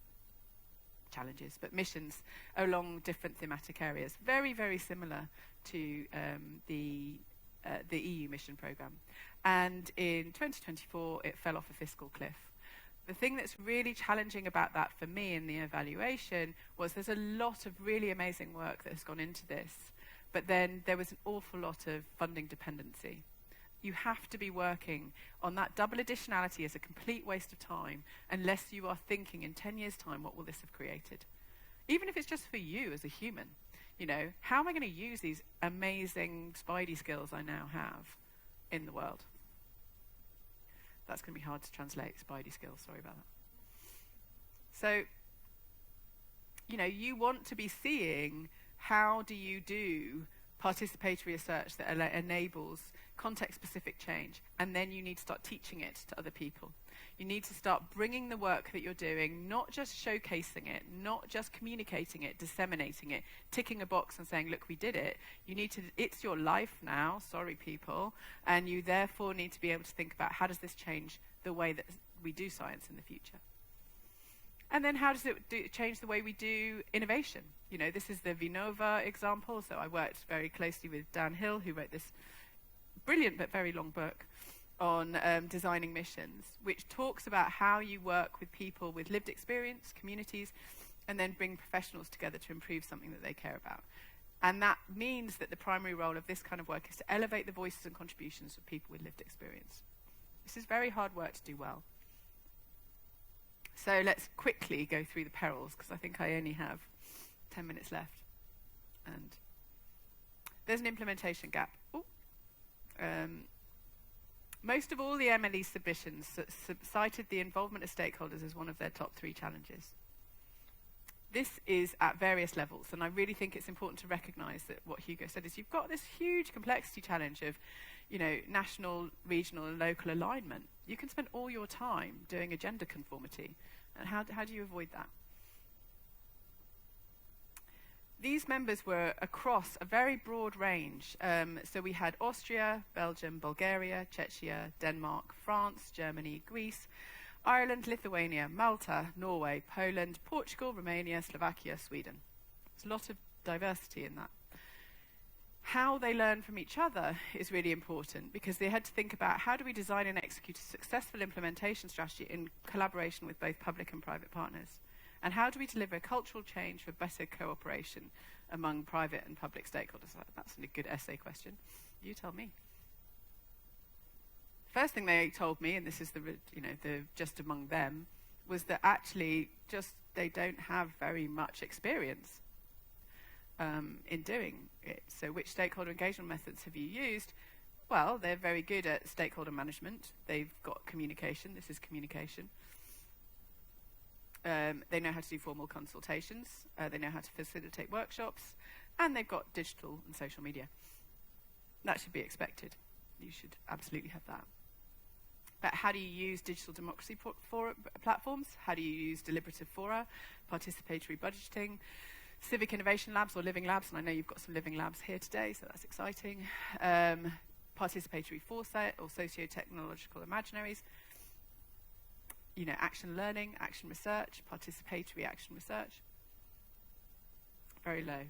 challenges, but missions along different thematic areas. Very, very similar to the EU mission program. And in 2024, it fell off a fiscal cliff. The thing that's really challenging about that for me in the evaluation was there's a lot of really amazing work that has gone into this, but then there was an awful lot of funding dependency. You have to be working on that double additionality as a complete waste of time unless you are thinking in 10 years' time, what will this have created? even if it's just for you as a human. You know, how am I going to use these amazing spidey skills I now have in the world? That's going to be hard to translate, spidey skills, sorry about that. So, you know, you want to be seeing how do you do participatory research that enables context-specific change, and then you need to start teaching it to other people. You need to start bringing the work that you're doing, not just showcasing it, not just communicating it, disseminating it, ticking a box and saying, look, we did it. You need to, it's your life now, sorry people, and you therefore need to be able to think about how does this change the way that we do science in the future. And then how does it change the way we do innovation? You know, this is the Vinova example. So I worked very closely with Dan Hill, who wrote this brilliant but very long book on designing missions, which talks about how you work with people with lived experience, communities, and then bring professionals together to improve something that they care about. And that means that the primary role of this kind of work is to elevate the voices and contributions of people with lived experience. This is very hard work to do well. So let's quickly go through the perils, because I think I only have 10 minutes left. And there's an implementation gap. Most of all the MLE submissions cited the involvement of stakeholders as one of their top 3 challenges. This is at various levels, and I really think it's important to recognise that what Hugo said is you've got this huge complexity challenge of, you know, national, regional and local alignment. You can spend all your time doing agenda conformity, and how do you avoid that? These members were across a very broad range. So we had Austria, Belgium, Bulgaria, Czechia, Denmark, France, Germany, Greece, Ireland, Lithuania, Malta, Norway, Poland, Portugal, Romania, Slovakia, Sweden. There's a lot of diversity in that. How they learn from each other is really important, because they had to think about how do we design and execute a successful implementation strategy in collaboration with both public and private partners. And how do we deliver cultural change for better cooperation among private and public stakeholders? That's a good essay question. You tell me. First thing they told me, and this is the just among them, was that actually just they don't have very much experience in doing it. So which stakeholder engagement methods have you used? Well, they're very good at stakeholder management. They've got communication. This is communication. They know how to do formal consultations, they know how to facilitate workshops, and they've got digital and social media. That should be expected. You should absolutely have that. But how do you use digital democracy platforms? How do you use deliberative fora, participatory budgeting, civic innovation labs or living labs? And I know you've got some living labs here today, so that's exciting. Participatory foresight or socio-technological imaginaries. You know, action learning, action research, participatory action research. Very low.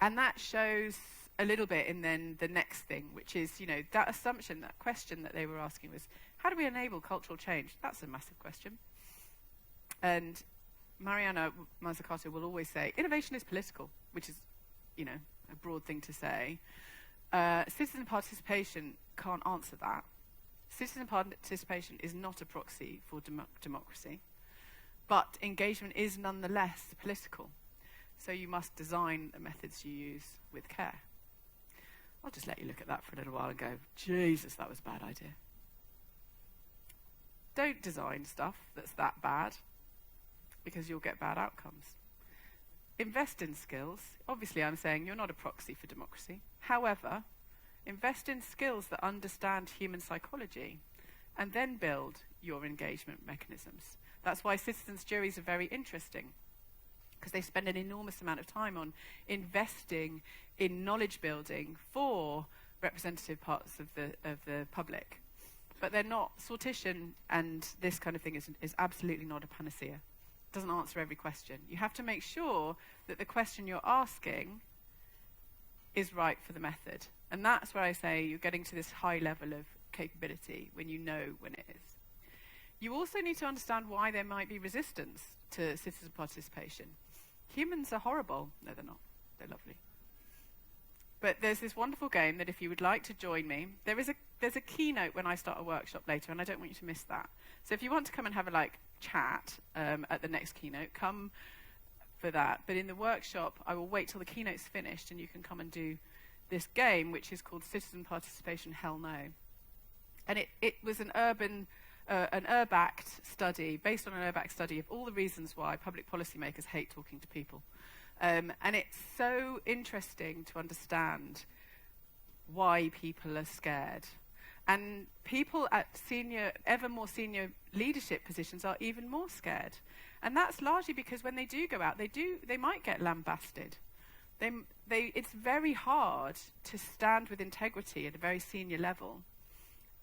And that shows a little bit in then the next thing, which is, you know, that assumption, that question that they were asking was, how do we enable cultural change? That's a massive question. And Mariana Mazzucato will always say, innovation is political, which is, you know, a broad thing to say. Citizen participation can't answer that. Citizen participation is not a proxy for democracy, but engagement is nonetheless political. So you must design the methods you use with care. I'll just let you look at that for a little while and go, Jesus, that was a bad idea. Don't design stuff that's that bad, because you'll get bad outcomes. Invest in skills. Obviously, I'm saying you're not a proxy for democracy. However, invest in skills that understand human psychology, and then build your engagement mechanisms. That's why citizens' juries are very interesting, because they spend an enormous amount of time on investing in knowledge building for representative parts of the public. But they're not, sortition and this kind of thing is absolutely not a panacea. It doesn't answer every question. You have to make sure that the question you're asking is right for the method. And that's where I say you're getting to this high level of capability when you know when it is. You also need to understand why there might be resistance to citizen participation. Humans are horrible. No, they're not. They're lovely. But there's this wonderful game that if you would like to join me, there's a keynote when I start a workshop later, and I don't want you to miss that. So if you want to come and have a chat at the next keynote. Come for that. But in the workshop, I will wait till the keynote's finished and you can come and do this game, which is called Citizen Participation Hell No. And it was an URBACT study, based on an URBACT study of all the reasons why public policymakers hate talking to people. And it's so interesting to understand why people are scared. And people at ever more senior leadership positions are even more scared. And that's largely because when they do go out, they might get lambasted. It's very hard to stand with integrity at a very senior level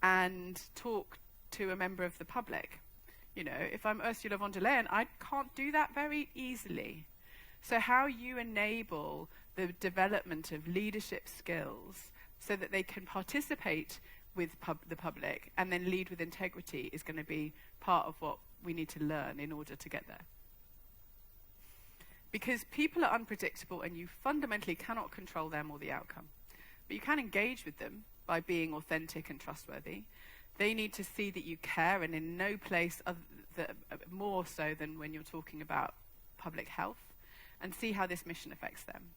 and talk to a member of the public. You know, if I'm Ursula von der Leyen, I can't do that very easily. So how you enable the development of leadership skills so that they can participate with the public and then lead with integrity is going to be part of what we need to learn in order to get there. Because people are unpredictable and you fundamentally cannot control them or the outcome. But you can engage with them by being authentic and trustworthy. They need to see that you care, and in no place more so than when you're talking about public health, and see how this mission affects them.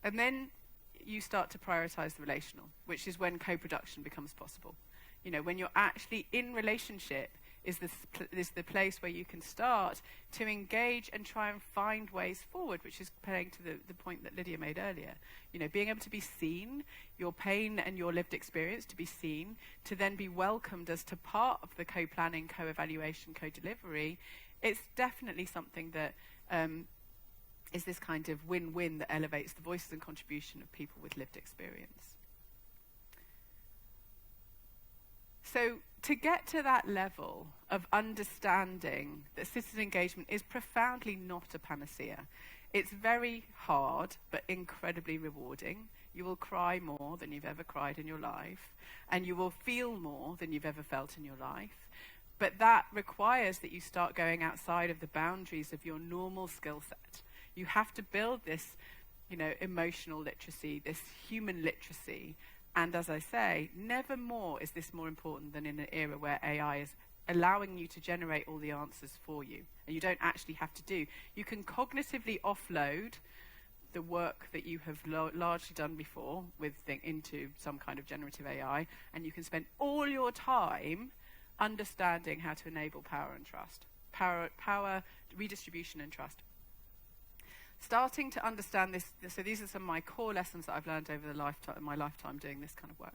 And then you start to prioritize the relational, which is when co-production becomes possible. You know, when you're actually in relationship is the place where you can start to engage and try and find ways forward, which is playing to the point that Lydia made earlier. You know, being able to be seen, your pain and your lived experience to be seen, to then be welcomed as to part of the co-planning, co-evaluation, co-delivery. It's definitely something that is this kind of win-win that elevates the voices and contribution of people with lived experience. So to get to that level of understanding that citizen engagement is profoundly not a panacea, it's very hard but incredibly rewarding. You will cry more than you've ever cried in your life, and you will feel more than you've ever felt in your life. But that requires that you start going outside of the boundaries of your normal skill set. You have to build this, you know, emotional literacy, this human literacy. And as I say, never more is this more important than in an era where AI is allowing you to generate all the answers for you. And you don't actually have to do. You can cognitively offload the work that you have largely done before into some kind of generative AI, and you can spend all your time understanding how to enable power and trust. Power, redistribution and trust. Starting to understand this, so these are some of my core lessons that I've learned over my lifetime doing this kind of work.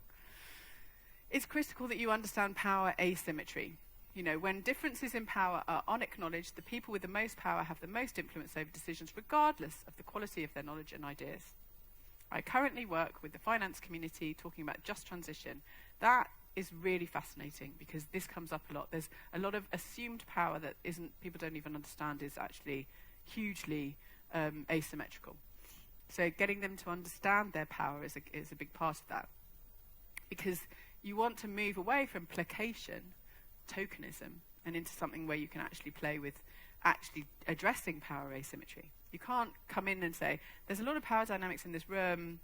It's critical that you understand power asymmetry. You know, when differences in power are unacknowledged, the people with the most power have the most influence over decisions, regardless of the quality of their knowledge and ideas. I currently work with the finance community talking about just transition. That is really fascinating because this comes up a lot. There's a lot of assumed power that people don't even understand is actually hugely asymmetrical. So getting them to understand their power is a big part of that. Because you want to move away from placation, tokenism, and into something where you can actually play with actually addressing power asymmetry. You can't come in and say, there's a lot of power dynamics in this room.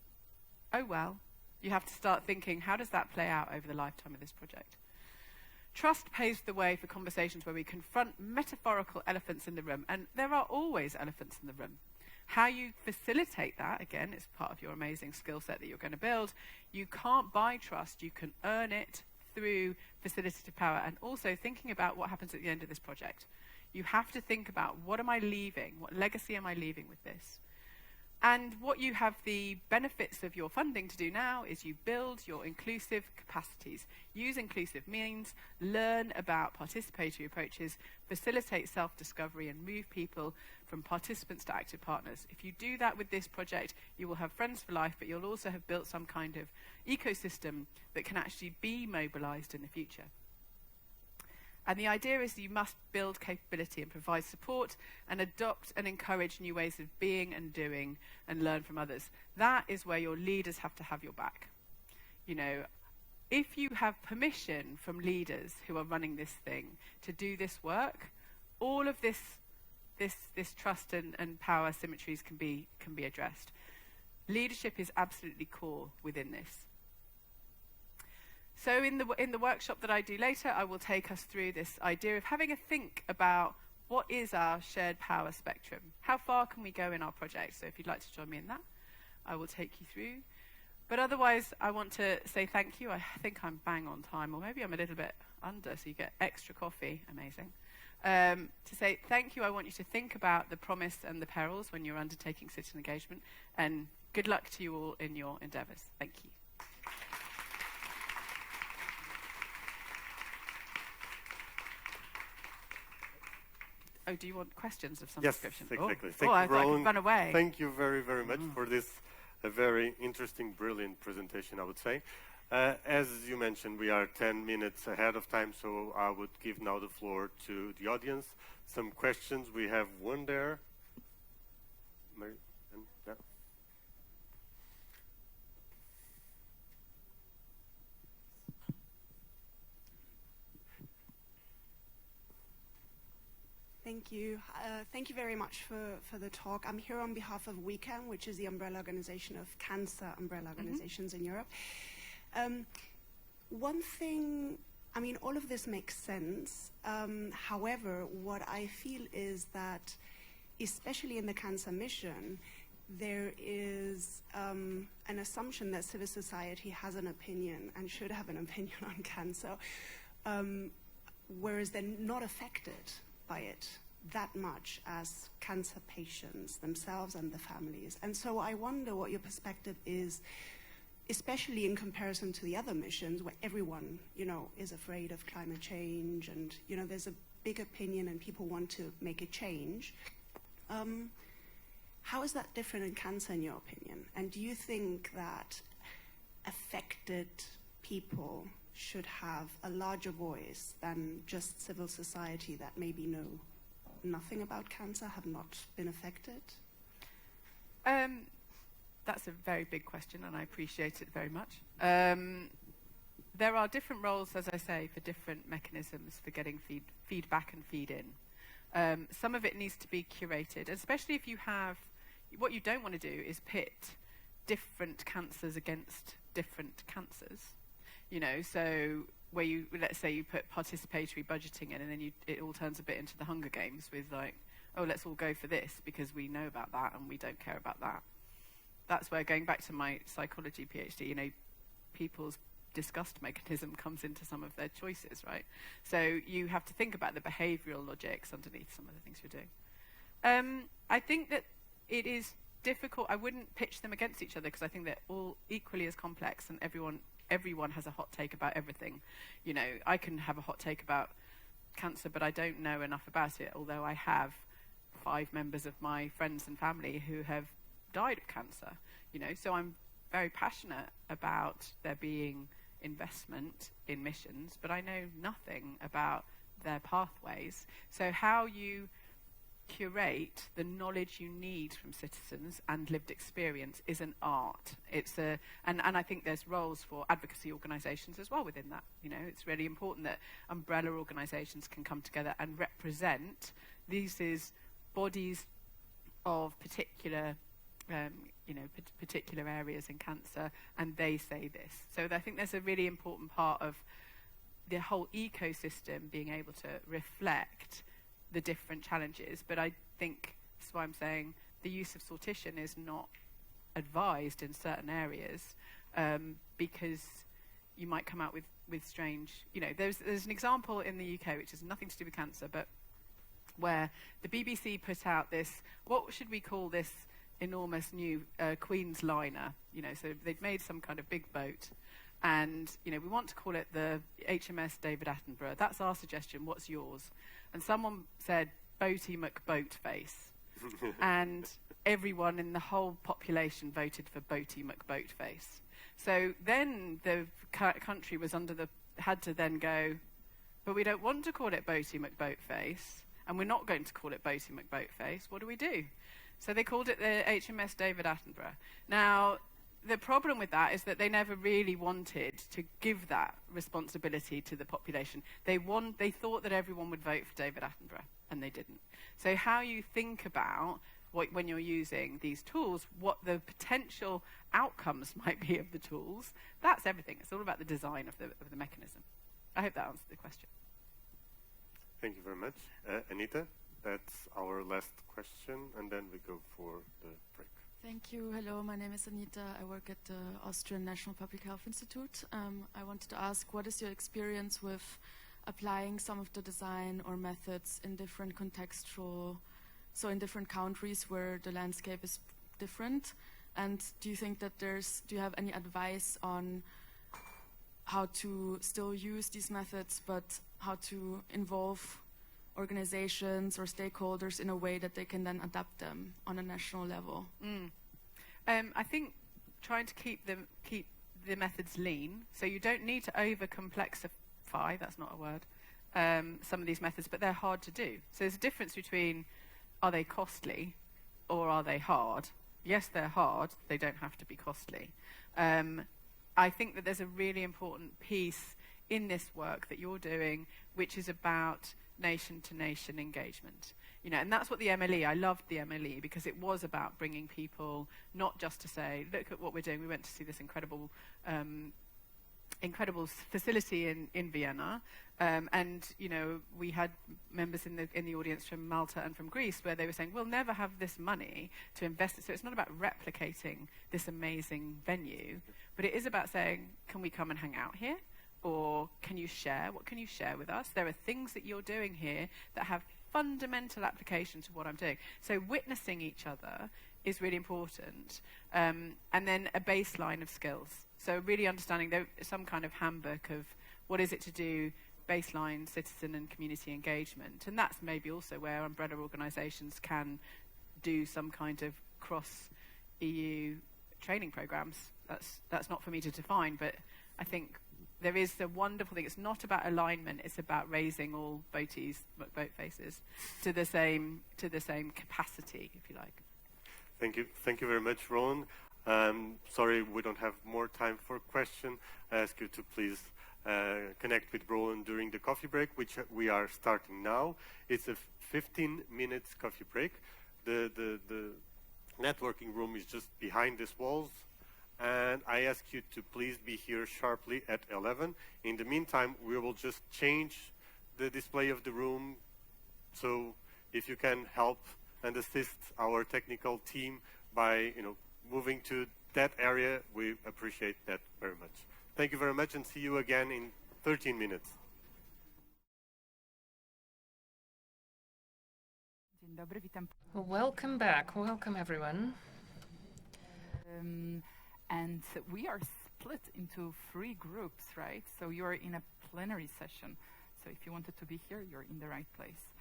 Oh well. You have to start thinking, how does that play out over the lifetime of this project? Trust paves the way for conversations where we confront metaphorical elephants in the room, and there are always elephants in the room. How you facilitate that, again, is part of your amazing skill set that you're going to build. You can't buy trust, you can earn it through facilitative power, and also thinking about what happens at the end of this project. You have to think about, what am I leaving? What legacy am I leaving with this? And what you have the benefits of your funding to do now is you build your inclusive capacities. Use inclusive means, learn about participatory approaches, facilitate self-discovery and move people from participants to active partners. If you do that with this project, you will have friends for life, but you'll also have built some kind of ecosystem that can actually be mobilized in the future. And the idea is that you must build capability and provide support and adopt and encourage new ways of being and doing and learn from others. That is where your leaders have to have your back. You know, if you have permission from leaders who are running this thing to do this work, all of this trust and power symmetries can be addressed. Leadership is absolutely core within this. So in the workshop that I do later, I will take us through this idea of having a think about what is our shared power spectrum? How far can we go in our project? So if you'd like to join me in that, I will take you through. But otherwise, I want to say thank you. I think I'm bang on time, or maybe I'm a little bit under, so you get extra coffee. Amazing. To say thank you, I want you to think about the promise and the perils when you're undertaking citizen engagement, and good luck to you all in your endeavours. Thank you. Oh, do you want questions of some description? Yes, exactly. Oh, Thank you, I thought I Roland. could run away. Thank you very, very much for this very interesting, brilliant presentation, I would say. As you mentioned, we are 10 minutes ahead of time, so I would give now the floor to the audience. Some questions. We have one there. Mary, yeah. Thank you. Thank you very much for the talk. I'm here on behalf of WeCan, which is the umbrella organization of cancer umbrella organizations in Europe. One thing, I mean, all of this makes sense. However, what I feel is that, especially in the cancer mission, there is an assumption that civil society has an opinion and should have an opinion on cancer, whereas they're not affected by it that much as cancer patients themselves and the families. And so I wonder what your perspective is, especially in comparison to the other missions where everyone, you know, is afraid of climate change and, you know, there's a big opinion and people want to make a change. How is that different in cancer, in your opinion? And do you think that affected people should have a larger voice than just civil society that maybe know nothing about cancer, have not been affected? That's a very big question, and I appreciate it very much. There are different roles, as I say, for different mechanisms for getting feedback and feed in. Some of it needs to be curated, especially if you have, what you don't want to do is pit different cancers against different cancers. You know, so where you, let's say you put participatory budgeting in and then it all turns a bit into the Hunger Games with like, oh, let's all go for this because we know about that and we don't care about that. That's where, going back to my psychology PhD, you know, people's disgust mechanism comes into some of their choices, right? So you have to think about the behavioural logics underneath some of the things you're doing. I think that it is difficult. I wouldn't pitch them against each other because I think they're all equally as complex and everyone has a hot take about everything. You know, I can have a hot take about cancer, but I don't know enough about it, although I have 5 members of my friends and family who have died of cancer, you know, so I'm very passionate about there being investment in missions, but I know nothing about their pathways. So how you curate the knowledge you need from citizens and lived experience is an art. It's a, and I think there's roles for advocacy organisations as well within that. You know, it's really important that umbrella organisations can come together and represent these is bodies of particular particular areas in cancer, and they say this. So I think there's a really important part of the whole ecosystem being able to reflect the different challenges. But I think that's why I'm saying the use of sortition is not advised in certain areas because you might come out with strange, you know, there's an example in the UK which has nothing to do with cancer, but where the BBC put out this, what should we call this enormous new Queen's liner, you know, so they'd made some kind of big boat and, you know, we want to call it the HMS David Attenborough. That's our suggestion. What's yours? And someone said Boaty McBoatface. And everyone in the whole population voted for Boaty McBoatface. So then the country was had to then go, but we don't want to call it Boaty McBoatface and we're not going to call it Boaty McBoatface. What do? So they called it the HMS David Attenborough. Now, the problem with that is that they never really wanted to give that responsibility to the population. They thought that everyone would vote for David Attenborough, and they didn't. So how you think about when you're using these tools, what the potential outcomes might be of the tools. That's everything. It's all about the design of the mechanism. I hope that answered the question. Thank you very much. Anita, that's our last question, and then we go for the break. Thank you. Hello, my name is Anita. I work at the Austrian National Public Health Institute. I wanted to ask, what is your experience with applying some of the design or methods in different contextual, so in different countries where the landscape is different? And do you think that do you have any advice on how to still use these methods, but how to involve organizations or stakeholders in a way that they can then adapt them on a national level? I think trying to keep the methods lean, so you don't need to over-complexify, that's not a word, some of these methods, but they're hard to do. So there's a difference between, are they costly or are they hard? Yes, they're hard, they don't have to be costly. I think that there's a really important piece in this work that you're doing, which is about nation-to-nation engagement. You know, and that's what the MLE, I loved the MLE because it was about bringing people, not just to say, look at what we're doing. We went to see this incredible facility in Vienna, and you know, we had members in the audience from Malta and from Greece where they were saying, we'll never have this money to invest it. So it's not about replicating this amazing venue, but it is about saying, can we come and hang out here? Or can you share? What can you share with us? There are things that you're doing here that have fundamental application to what I'm doing. So witnessing each other is really important. And then a baseline of skills. So really understanding some kind of handbook of what is it to do baseline citizen and community engagement. And that's maybe also where umbrella organisations can do some kind of cross-EU training programs. That's not for me to define, but I think there is a wonderful thing. It's not about alignment. It's about raising all boat faces to the same capacity, if you like. Thank you. Thank you very much, Roland. Sorry, we don't have more time for question. I ask you to please connect with Roland during the coffee break, which we are starting now. It's a 15 minutes coffee break. The networking room is just behind these walls. And I ask you to please be here sharply at 11. In the meantime, we will just change the display of the room. So if you can help and assist our technical team by, moving to that area, we appreciate that very much. Thank you very much, and see you again in 13 minutes. Welcome back. Welcome, everyone. And we are split into 3 groups, right? So you're in a plenary session. So if you wanted to be here, you're in the right place.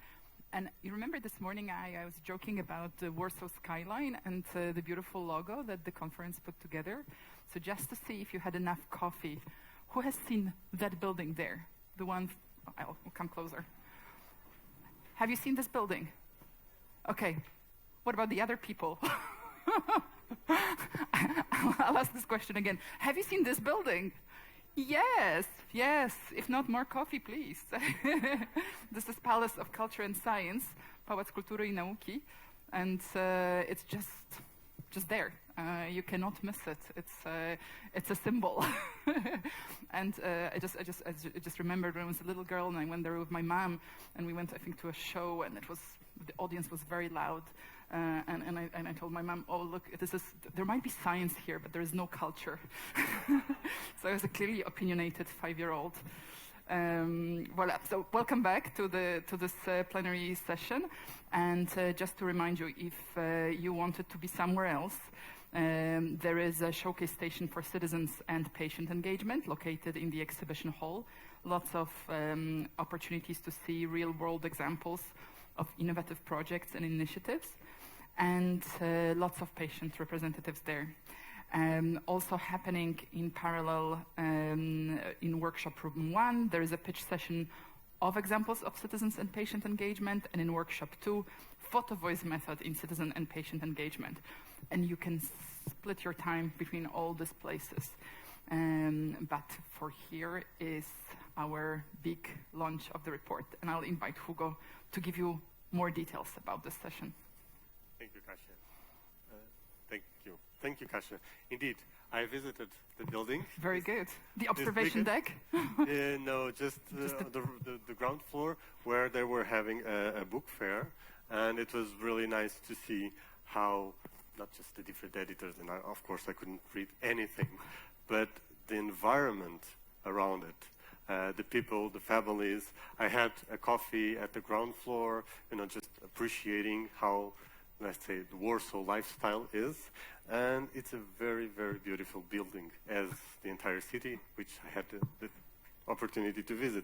And you remember this morning I was joking about the Warsaw skyline and the beautiful logo that the conference put together. So just to see if you had enough coffee, who has seen that building there? The one, I'll come closer. Have you seen this building? Okay. What about the other people? I'll ask this question again. Have you seen this building? Yes. If not, more coffee, please. This is Palace of Culture and Science, Pałac Kultury I Nauki, and it's just there. You cannot miss it. It's a symbol. And I just remembered when I was a little girl and I went there with my mom, and we went, I think, to a show, and the audience was very loud. And I told my mom, oh, look, there might be science here, but there is no culture. So I was a clearly opinionated 5-year-old. Voilà. So welcome back to this plenary session. And just to remind you, if you wanted to be somewhere else, there is a showcase station for citizens and patient engagement located in the exhibition hall. Lots of opportunities to see real-world examples of innovative projects and initiatives, and lots of patient representatives there. Also happening in parallel in workshop room 1, there is a pitch session of examples of citizens and patient engagement, and in workshop 2, photo voice method in citizen and patient engagement. And you can split your time between all these places. But for here is our big launch of the report, and I'll invite Hugo to give you more details about this session. Thank you, Kasia. Thank you, Kasia. Indeed, I visited the building. Very good. The observation deck? No, just the ground floor where they were having a book fair, and it was really nice to see how, not just the different editors, and of course I couldn't read anything, but the environment around it, the people, the families. I had a coffee at the ground floor, just appreciating how, let's say, the Warsaw lifestyle is. And it's a very, very beautiful building, as the entire city, which I had the opportunity to visit.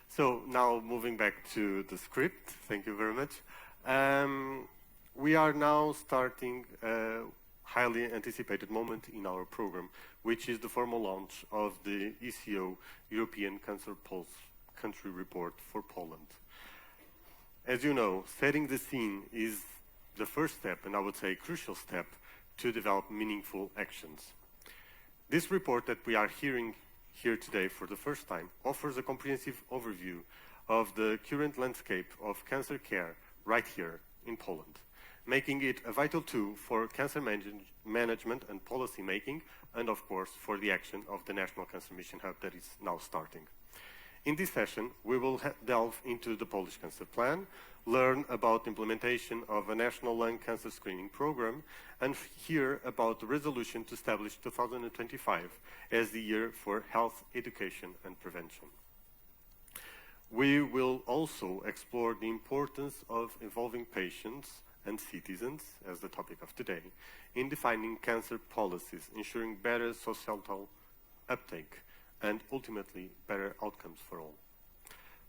So now moving back to the script, thank you very much. We are now starting a highly anticipated moment in our program, which is the formal launch of the ECO European Cancer Pulse Country Report for Poland. As you know, setting the scene is the first step, and I would say crucial step, to develop meaningful actions. This report that we are hearing here today for the first time offers a comprehensive overview of the current landscape of cancer care right here in Poland, making it a vital tool for cancer management and policy making, and of course for the action of the National Cancer Mission Hub that is now starting. In this session, we will delve into the Polish Cancer Plan, learn about the implementation of a national lung cancer screening program, and hear about the resolution to establish 2025 as the year for health, education, and prevention. We will also explore the importance of involving patients and citizens, as the topic of today, in defining cancer policies, ensuring better societal uptake, and ultimately better outcomes for all.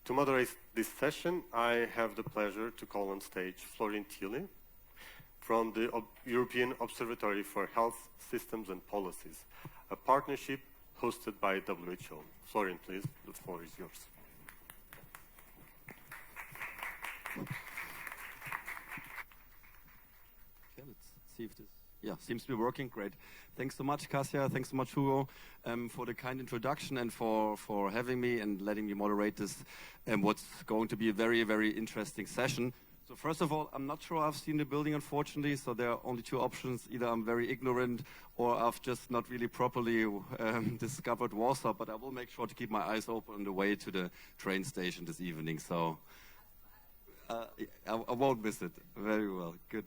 To moderate this session, I have the pleasure to call on stage Florian Thiele from the European Observatory for Health Systems and Policies, a partnership hosted by WHO. Florian, please, the floor is yours. Okay, let's see if this... Yeah, seems to be working. Great. Thanks so much, Kasia. Thanks so much, Hugo, for the kind introduction and for having me and letting me moderate this, what's going to be a very, very interesting session. So first of all, I'm not sure I've seen the building, unfortunately, so there are only two options. Either I'm very ignorant or I've just not really properly discovered Warsaw, but I will make sure to keep my eyes open on the way to the train station this evening, so I won't miss it. Very well. Good.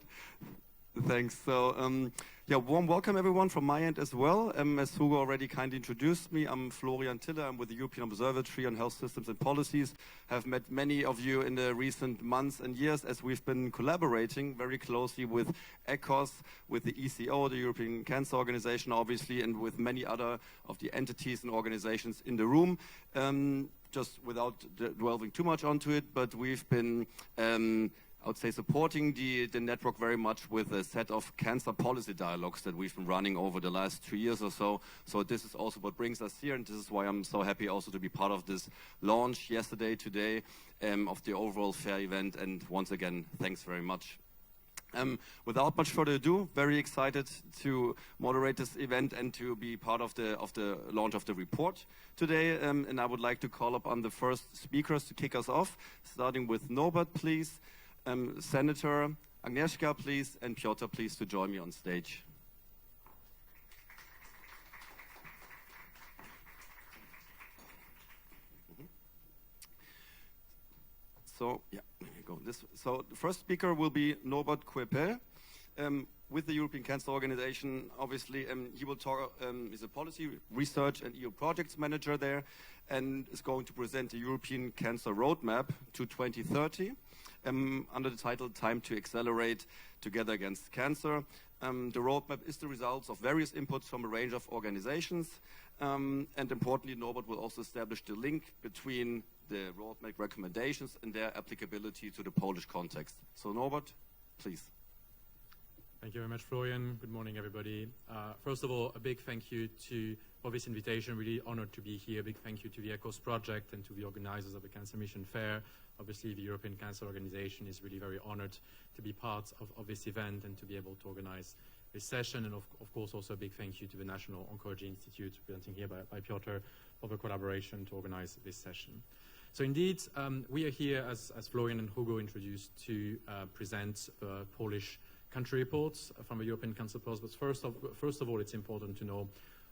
Thanks. So, yeah, warm welcome everyone from my end as well. As Hugo already kindly introduced me, I'm Florian Thiele. I'm with the European Observatory on Health Systems and Policies. Have met many of you in the recent months and years as we've been collaborating very closely with ECOS, with the ECO, the European Cancer Organization, obviously, and with many other of the entities and organizations in the room. Just without delving too much onto it, but we've been I would say supporting the network very much with a set of cancer policy dialogues that we've been running over the last 2 years or so. So this is also what brings us here, and this is why I'm so happy also to be part of this launch yesterday, today, of the overall fair event. And once again, thanks very much. Without much further ado, very excited to moderate this event and to be part of the launch of the report today. And I would like to call upon the first speakers to kick us off, starting with Norbert, please. Senator Agnieszka, please, and Piotr, please, to join me on stage. So, yeah, there you go. So the first speaker will be Norbert Kuepel, with the European Cancer Organization. Obviously, he will talk, he's a policy research and EU projects manager there, and is going to present the European Cancer Roadmap to 2030. Under the title Time to Accelerate Together Against Cancer. The roadmap is the results of various inputs from a range of organizations. And importantly, Norbert will also establish the link between the roadmap recommendations and their applicability to the Polish context. So Norbert, please. Thank you very much, Florian. Good morning, everybody. First of all, a big thank you for this invitation. Really honored to be here. A big thank you to the ECOS project and to the organizers of the Cancer Mission Fair. Obviously, the European Cancer Organization is really very honored to be part of this event and to be able to organize this session. And of course, also a big thank you to the National Oncology Institute, presenting here by Piotr, for the collaboration to organize this session. So indeed, we are here, as Florian and Hugo introduced, to present the Polish country reports from the European Cancer Pulse, but first of all, it's important to know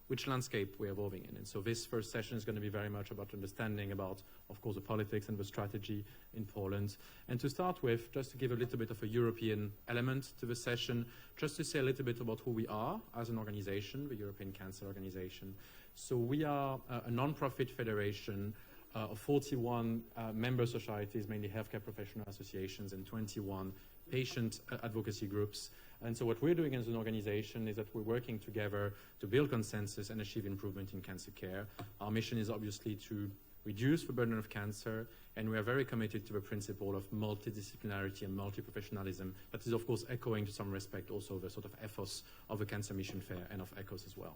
which landscape we're evolving in. And so this first session is going to be very much about understanding about, of course, the politics and the strategy in Poland. And to start with, just to give a little bit of a European element to the session, just to say a little bit about who we are as an organization, the European Cancer Organization. So we are a non-profit federation of 41 member societies, mainly healthcare professional associations, and 21 patient advocacy groups. And so what we're doing as an organization is that we're working together to build consensus and achieve improvement in cancer care. Our mission is obviously to reduce the burden of cancer, and we are very committed to the principle of multidisciplinarity and multi-professionalism. That is, of course, echoing to some respect also the sort of ethos of the Cancer Mission Fair and of ECHOS as well.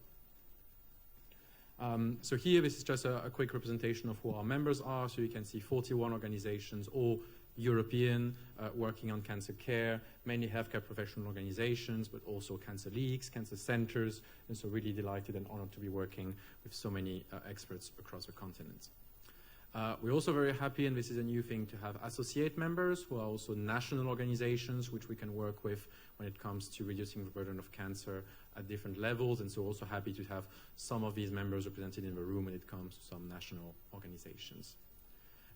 So here, this is just a quick representation of who our members are. So you can see 41 organizations, all European, working on cancer care, mainly healthcare professional organizations, but also cancer leagues, cancer centers, and so really delighted and honored to be working with so many experts across the continent. We're also very happy, and this is a new thing, to have associate members who are also national organizations which we can work with when it comes to reducing the burden of cancer at different levels, and so also happy to have some of these members represented in the room when it comes to some national organizations.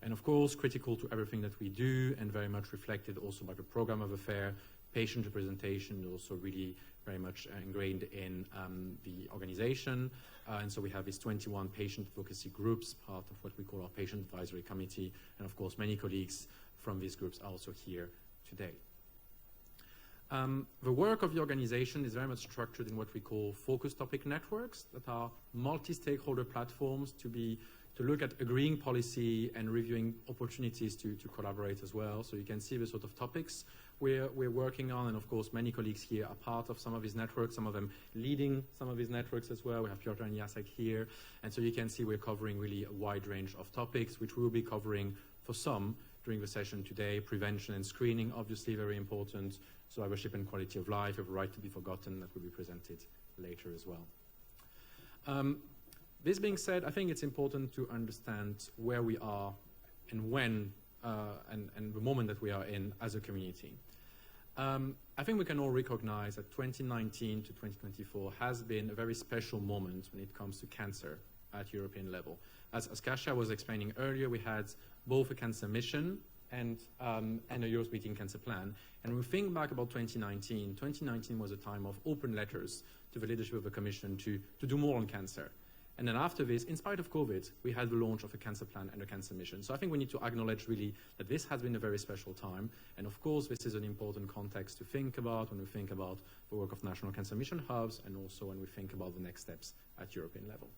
And of course, critical to everything that we do, and very much reflected also by the program of the fair, patient representation, also really very much ingrained in the organization. And so we have these 21 patient advocacy groups, part of what we call our patient advisory committee. And of course, many colleagues from these groups are also here today. The work of the organization is very much structured in what we call focus topic networks that are multi-stakeholder platforms to look at agreeing policy and reviewing opportunities to collaborate as well. So you can see the sort of topics we're working on, and of course many colleagues here are part of some of these networks, some of them leading some of these networks as well. We have Piotr and Jacek here, and so you can see we're covering really a wide range of topics, which we will be covering for some during the session today. Prevention and screening, obviously very important, survivorship and quality of life, a right to be forgotten, that will be presented later as well. This being said, I think it's important to understand where we are and when and the moment that we are in as a community. I think we can all recognize that 2019 to 2024 has been a very special moment when it comes to cancer at European level. As Kasia was explaining earlier, we had both a cancer mission and a European cancer plan. And when we think back about 2019 was a time of open letters to the leadership of the Commission to do more on cancer. And then after this, in spite of COVID, we had the launch of a cancer plan and a cancer mission. So I think we need to acknowledge really that this has been a very special time. And of course, this is an important context to think about when we think about the work of national cancer mission hubs, and also when we think about the next steps at European level.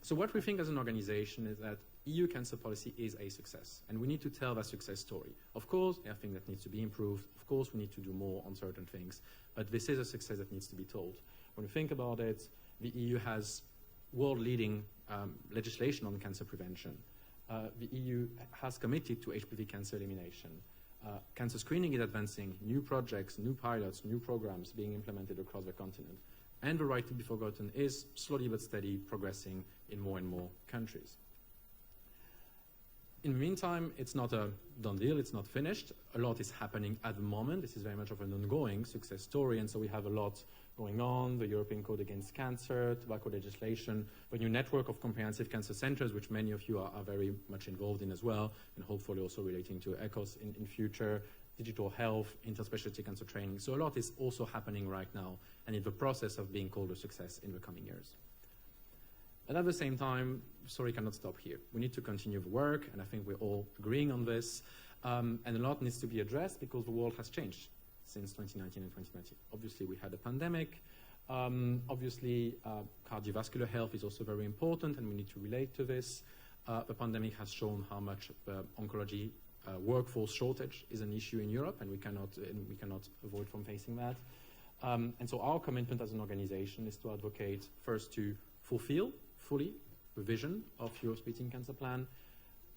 So what we think as an organization is that EU cancer policy is a success, and we need to tell that success story. Of course, I think that needs to be improved. Of course, we need to do more on certain things, but this is a success that needs to be told. When we think about it, the EU has world-leading legislation on cancer prevention. The EU has committed to HPV cancer elimination. Cancer screening is advancing, new projects, new pilots, new programs being implemented across the continent. And the right to be forgotten is slowly but steady progressing in more and more countries. In the meantime, it's not a done deal, it's not finished. A lot is happening at the moment. This is very much of an ongoing success story, and so we have a lot going on, the European Code Against Cancer, tobacco legislation, the new network of comprehensive cancer centers, which many of you are very much involved in as well, and hopefully also relating to ECHOS in future, digital health, interspecialty cancer training. So a lot is also happening right now, and in the process of being called a success in the coming years. And at the same time, story cannot stop here. We need to continue the work, and I think we're all agreeing on this, and a lot needs to be addressed because the world has changed since 2019 and 2020. Obviously, we had a pandemic. Obviously, cardiovascular health is also very important, and we need to relate to this. The pandemic has shown how much oncology workforce shortage is an issue in Europe, and we cannot avoid from facing that. And so our commitment as an organization is to advocate first to fulfill fully the vision of Europe's Beating Cancer Plan,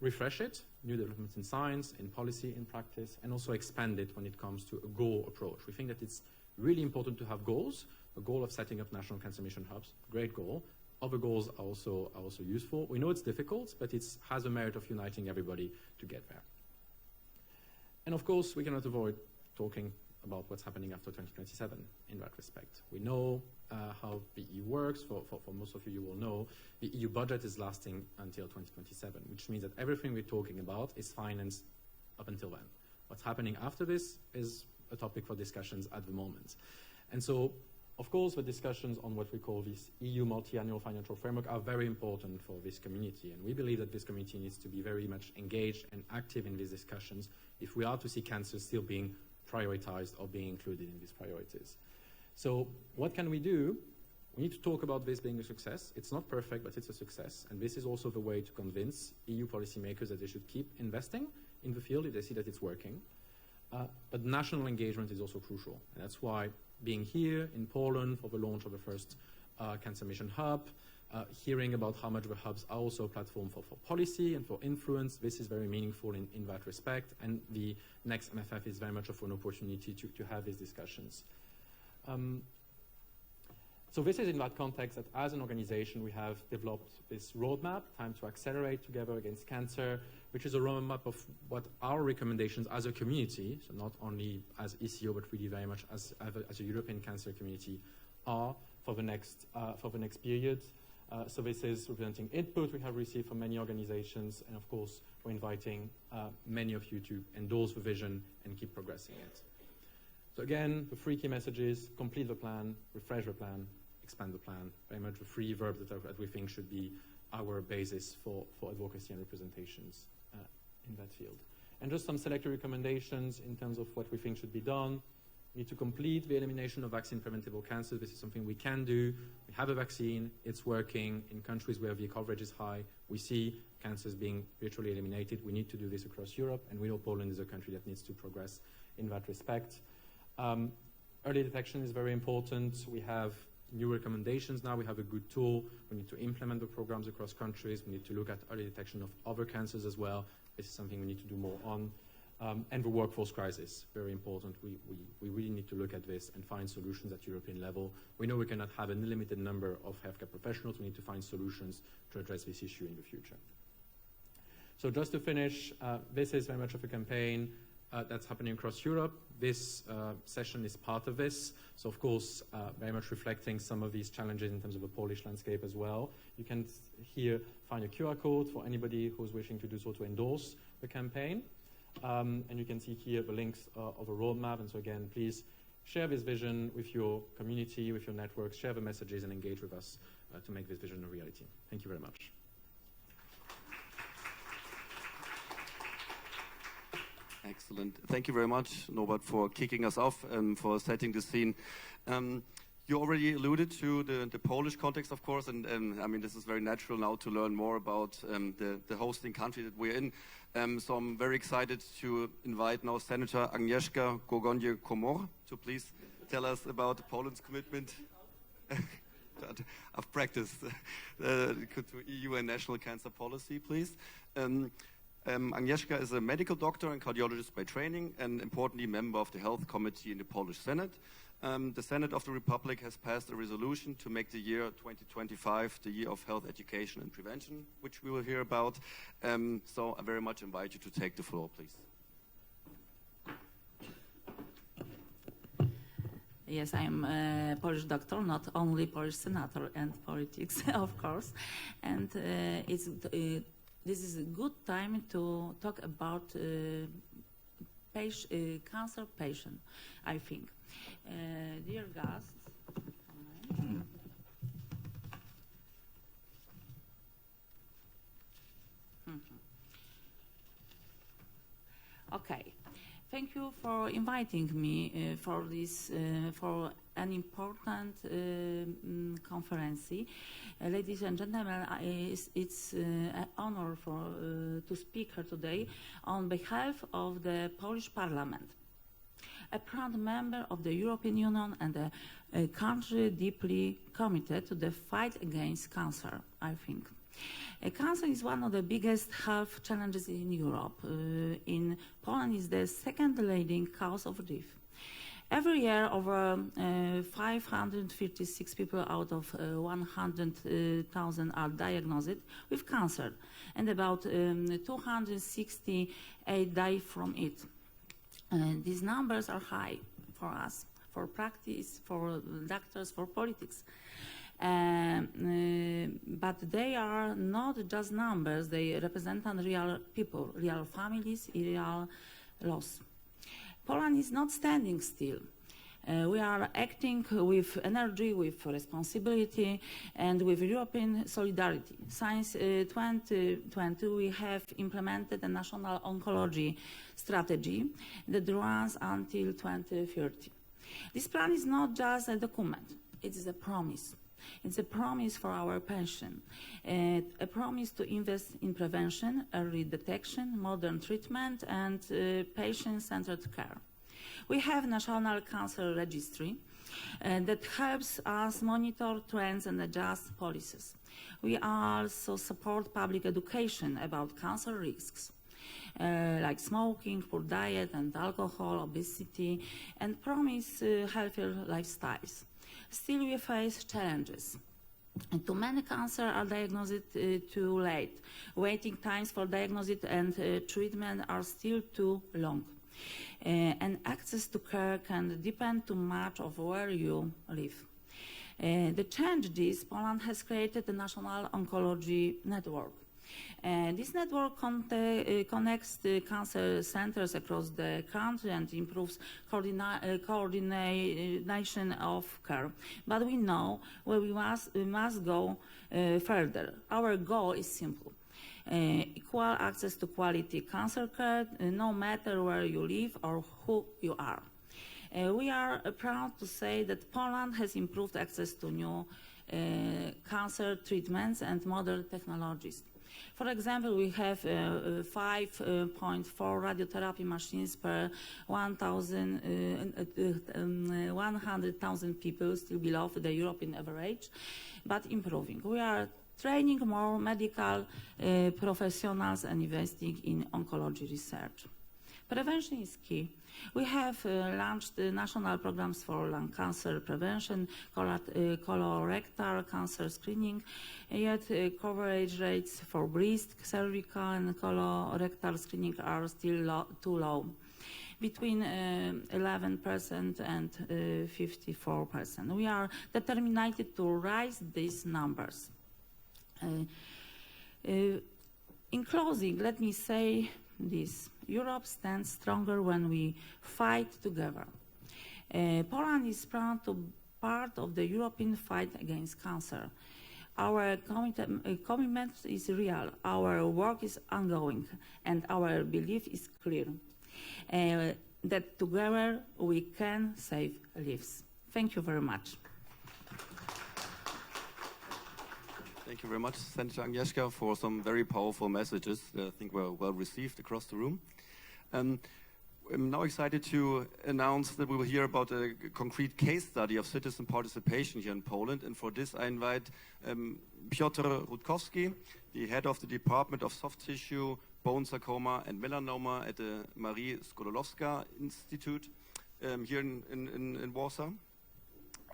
refresh it, new developments in science, in policy, in practice, and also expand it when it comes to a goal approach. We think that it's really important to have goals. A goal of setting up national cancer mission hubs, great goal. Other goals are also useful. We know it's difficult, but it has the merit of uniting everybody to get there. And of course, we cannot avoid talking about what's happening after 2027 in that respect. We know how the EU works. For most of you, you will know the EU budget is lasting until 2027, which means that everything we're talking about is financed up until then. What's happening after this is a topic for discussions at the moment. And so, of course, the discussions on what we call this EU multi-annual financial framework are very important for this community. And we believe that this community needs to be very much engaged and active in these discussions if we are to see cancer still being prioritized or being included in these priorities. So what can we do? We need to talk about this being a success. It's not perfect, but it's a success. And this is also the way to convince EU policymakers that they should keep investing in the field if they see that it's working. But national engagement is also crucial. And that's why being here in Poland for the launch of the first Cancer Mission Hub, hearing about how much the hubs are also a platform for policy and for influence, this is very meaningful in that respect. And the next MFF is very much of an opportunity to have these discussions. So this is in that context that as an organization we have developed this roadmap, Time to Accelerate Together Against Cancer, which is a roadmap of what our recommendations as a community, so not only as ECO but really very much as a European cancer community, are for the next period. So this is representing input we have received from many organizations, and of course we're inviting many of you to endorse the vision and keep progressing it. So again, the three key messages: complete the plan, refresh the plan, expand the plan. Very much the three verbs that we think should be our basis for advocacy and representations in that field. And just some selected recommendations in terms of what we think should be done. We need to complete the elimination of vaccine-preventable cancer. This is something we can do. We have a vaccine. It's working. In countries where the coverage is high, we see cancers being virtually eliminated. We need to do this across Europe, and we know Poland is a country that needs to progress in that respect. Early detection is very important. We have new recommendations now. We have a good tool. We need to implement the programs across countries. We need to look at early detection of other cancers as well. This is something we need to do more on. And the workforce crisis, very important. We really need to look at this and find solutions at European level. We know we cannot have an unlimited number of healthcare professionals. We need to find solutions to address this issue in the future. So just to finish, this is very much of a campaign that's happening across Europe. This session is part of this. So of course, very much reflecting some of these challenges in terms of the Polish landscape as well. You can here find a QR code for anybody who's wishing to do so to endorse the campaign. And you can see here the links of a roadmap. And so again, please share this vision with your community, with your networks, share the messages and engage with us to make this vision a reality. Thank you very much. Excellent. Thank you very much, Norbert, for kicking us off and for setting the scene. You already alluded to the Polish context, of course, and I mean, this is very natural now to learn more about the hosting country that we're in. So I'm very excited to invite now Senator Agnieszka Gogonje-Komor to please tell us about Poland's commitment. I've practiced to EU and national cancer policy, please. Agnieszka is a medical doctor and cardiologist by training, and importantly, member of the Health Committee in the Polish Senate. The Senate of the Republic has passed a resolution to make the year 2025 the year of health education and prevention, which we will hear about. So I very much invite you to take the floor, please. Yes, I'm a Polish doctor, not only Polish senator and politics, of course. And this is a good time to talk about cancer patient, I think. Dear guests, okay. Thank you for inviting me for this for an important conference. Ladies and gentlemen, it's an honor to speak here today on behalf of the Polish Parliament, a proud member of the European Union and a country deeply committed to the fight against cancer, I think. Cancer is one of the biggest health challenges in Europe. In Poland, it's the second leading cause of death. Every year, over 556 people out of 100,000 are diagnosed with cancer, and about 268 die from it. These numbers are high for us, for practice, for doctors, for politics. But they are not just numbers, they represent real people, real families, real loss. Poland is not standing still. We are acting with energy, with responsibility, and with European solidarity. Since 2020, we have implemented a national oncology strategy that runs until 2030. This plan is not just a document, it is a promise. It's a promise for our patient, a promise to invest in prevention, early detection, modern treatment, and patient-centered care. We have National Cancer Registry that helps us monitor trends and adjust policies. We also support public education about cancer risks, like smoking, poor diet and alcohol, obesity, and promise healthier lifestyles. Still, we face challenges. Too many cancers are diagnosed too late. Waiting times for diagnosis and treatment are still too long. And access to care can depend too much of where you live. To change this, Poland has created a national oncology network. This network connects the cancer centers across the country and improves coordination of care. But we know where we must go further. Our goal is simple. Equal access to quality cancer care, no matter where you live or who you are. We are proud to say that Poland has improved access to new cancer treatments and modern technologies. For example, we have 5.4 radiotherapy machines per 100,000 people, still below the European average, but improving. We are training more medical professionals and investing in oncology research. Prevention is key. We have launched national programs for lung cancer prevention, colorectal cancer screening, yet coverage rates for breast, cervical, and colorectal screening are still too low, between 11% and 54%. We are determined to raise these numbers. In closing, let me say this. Europe stands stronger when we fight together. Poland is proud to be part of the European fight against cancer. Our commitment is real, our work is ongoing, and our belief is clear, that together we can save lives. Thank you very much. Thank you very much, Senator Agnieszka, for some very powerful messages that I think were well received across the room. I'm now excited to announce that we will hear about a concrete case study of citizen participation here in Poland. And for this, I invite Piotr Rutkowski, the head of the Department of Soft Tissue, Bone Sarcoma and Melanoma at the Marii Sklodowska Institute here in Warsaw.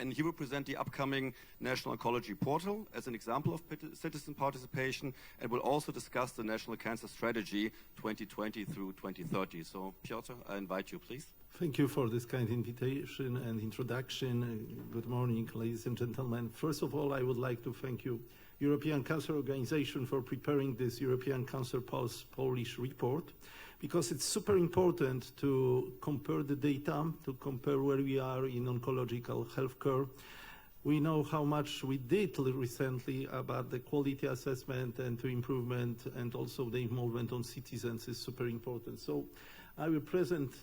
And he will present the upcoming National Oncology Portal as an example of citizen participation, and will also discuss the National Cancer Strategy 2020 through 2030. So, Piotr, I invite you, please. Thank you for this kind invitation and introduction. Good morning, ladies and gentlemen. First of all, I would like to thank you, European Cancer Organization, for preparing this European Cancer Pulse Polish report, because it's super important to compare the data, to compare where we are in oncological healthcare. We know how much we did recently about the quality assessment and to improvement, and also the involvement on citizens is super important. So I will present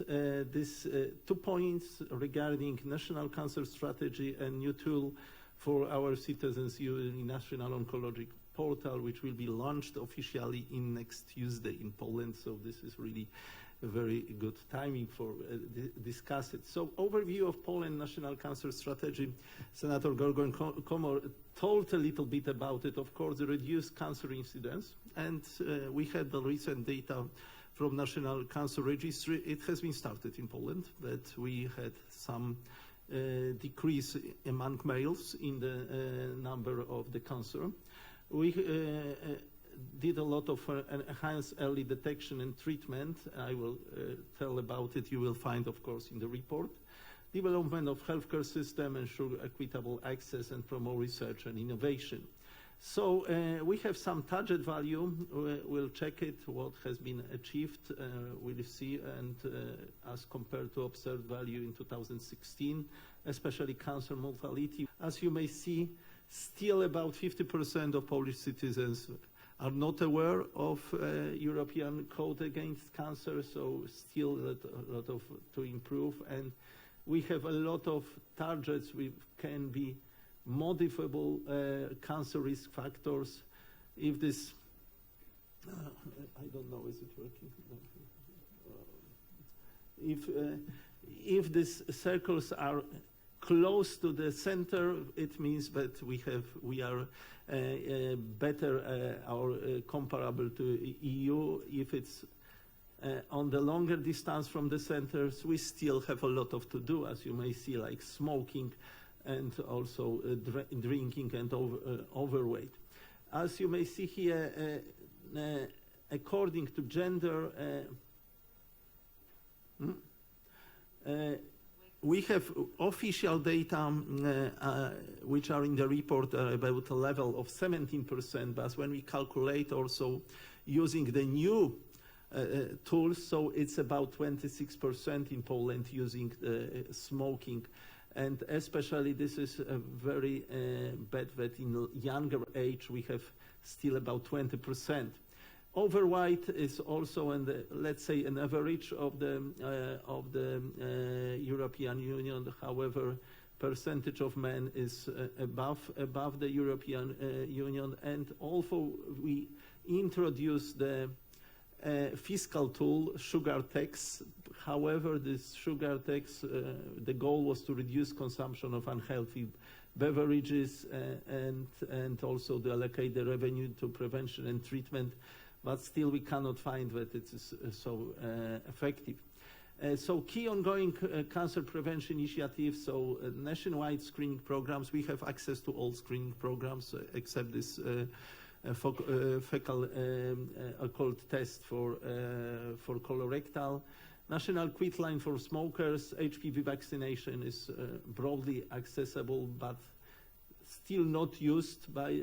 these 2 points regarding National Cancer Strategy and new tool for our citizens using National Oncology Portal, which will be launched officially in next Tuesday in Poland. So this is really a very good timing for discuss it. So overview of Poland National Cancer Strategy. Senator Gorgon Komor told a little bit about it. Of course, the reduced cancer incidence, and we had the recent data from National Cancer Registry. It has been started in Poland, that we had some decrease among males in the number of the cancer. We did a lot of enhanced early detection and treatment. I will tell about it. You will find, of course, in the report. development of healthcare system, ensure equitable access, and promote research and innovation. So we have some target value. We'll check it, what has been achieved, we'll see, and as compared to observed value in 2016, especially cancer mortality. As you may see, still about 50% of Polish citizens are not aware of European Code Against Cancer, so still a lot of to improve. And we have a lot of targets which can be modifiable cancer risk factors. If this, I don't know, is it working? If these circles are close to the center, it means that we are better or comparable to EU. If it's on the longer distance from the centers, we still have a lot to do, as you may see, like smoking and also drinking and overweight. As you may see here, according to gender, we have official data which are in the report about a level of 17%, but when we calculate also using the new tools, so it's about 26% in Poland using smoking. And especially this is very bad that in younger age we have still about 20%. Overweight is also, let's say, an average of the European Union. However, percentage of men is above the European Union. And also we introduced the fiscal tool, sugar tax. However, this sugar tax, the goal was to reduce consumption of unhealthy beverages and also to allocate the revenue to prevention and treatment. But still we cannot find that it is so effective. So key ongoing cancer prevention initiatives, so nationwide screening programs. We have access to all screening programs except this fecal occult test for colorectal. National quit line for smokers. HPV vaccination is broadly accessible, but still not used by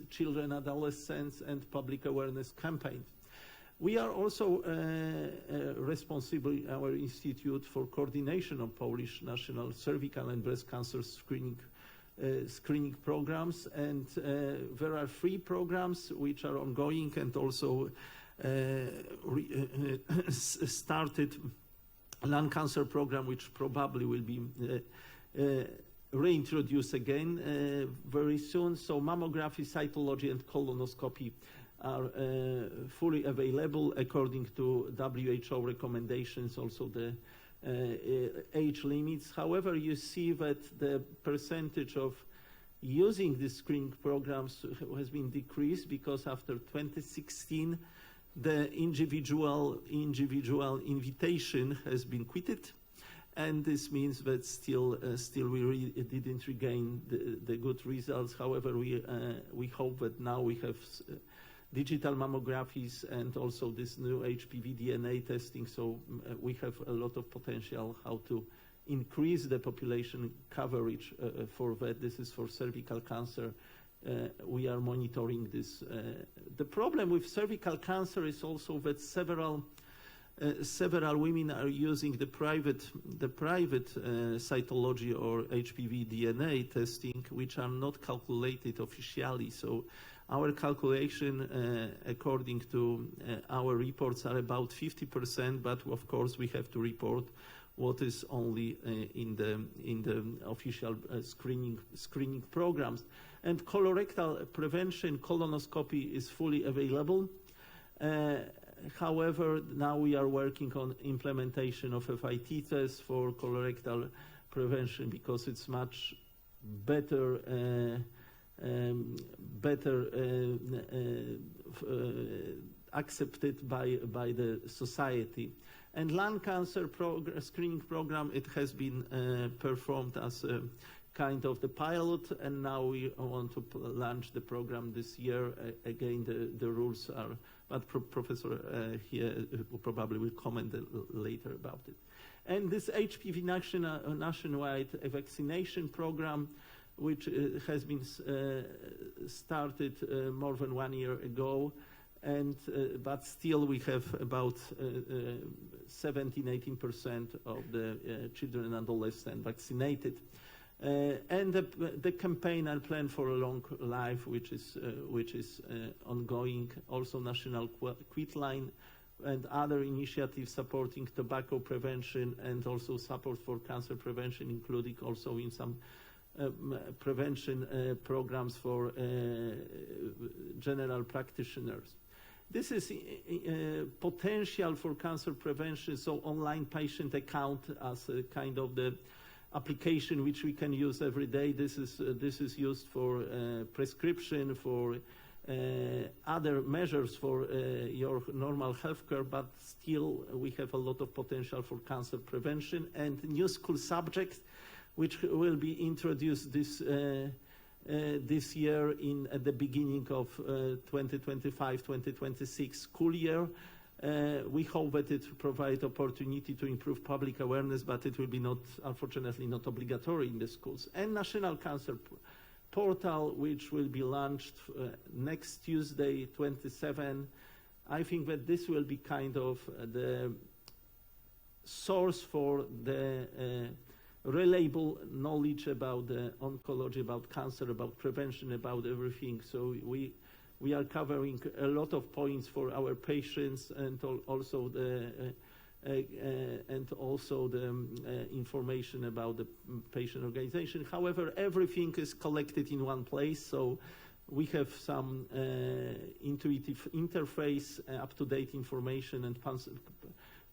children, adolescents, and public awareness campaigns. We are also responsible, our institute, for coordination of Polish national cervical and breast cancer screening programs, and there are 3 programs which are ongoing and also started lung cancer program, which probably will be reintroduced again very soon. So mammography, cytology, and colonoscopy are fully available according to WHO recommendations, also the age limits. However, you see that the percentage of using these screening programs has been decreased because after 2016 the individual invitation has been quitted, and this means that still we didn't regain the good results. However, we hope that now we have digital mammographies and also this new HPV DNA testing, so we have a lot of potential how to increase the population coverage for that. This is for cervical cancer. We are monitoring this. The problem with cervical cancer is also that several women are using the private cytology or HPV DNA testing, which are not calculated officially. So our calculation, according to our reports, are about 50%, but of course we have to report what is only in the official screening programs. And colorectal prevention, colonoscopy is fully available. However, now we are working on implementation of FIT tests for colorectal prevention because it's much better accepted by the society. And lung cancer screening program, it has been performed as a kind of the pilot, and now we want to launch the program this year. Again, the rules are, but Professor here probably will comment later about it. And this HPV nationwide vaccination program, which has been started more than 1 year ago, and but still we have about 17–18% of the children and adolescents vaccinated. And the campaign and plan for a long life, which is ongoing, also national quit line and other initiatives supporting tobacco prevention and also support for cancer prevention, including also in some prevention programs for general practitioners. This is potential for cancer prevention, so online patient account as a kind of the application which we can use every day. This is used for prescription, for other measures for your normal healthcare, but still we have a lot of potential for cancer prevention. And new school subjects, which will be introduced this year at the beginning of 2025-2026 school year. We hope that it will provide opportunity to improve public awareness, but it will be unfortunately not obligatory in the schools. And National Cancer Portal, which will be launched next Tuesday, 27. I think that this will be kind of the source for the reliable knowledge about the oncology, about cancer, about prevention, about everything. So we are covering a lot of points for our patients, and also the information about the patient organization. However, everything is collected in one place, so we have some intuitive interface, up-to-date information, and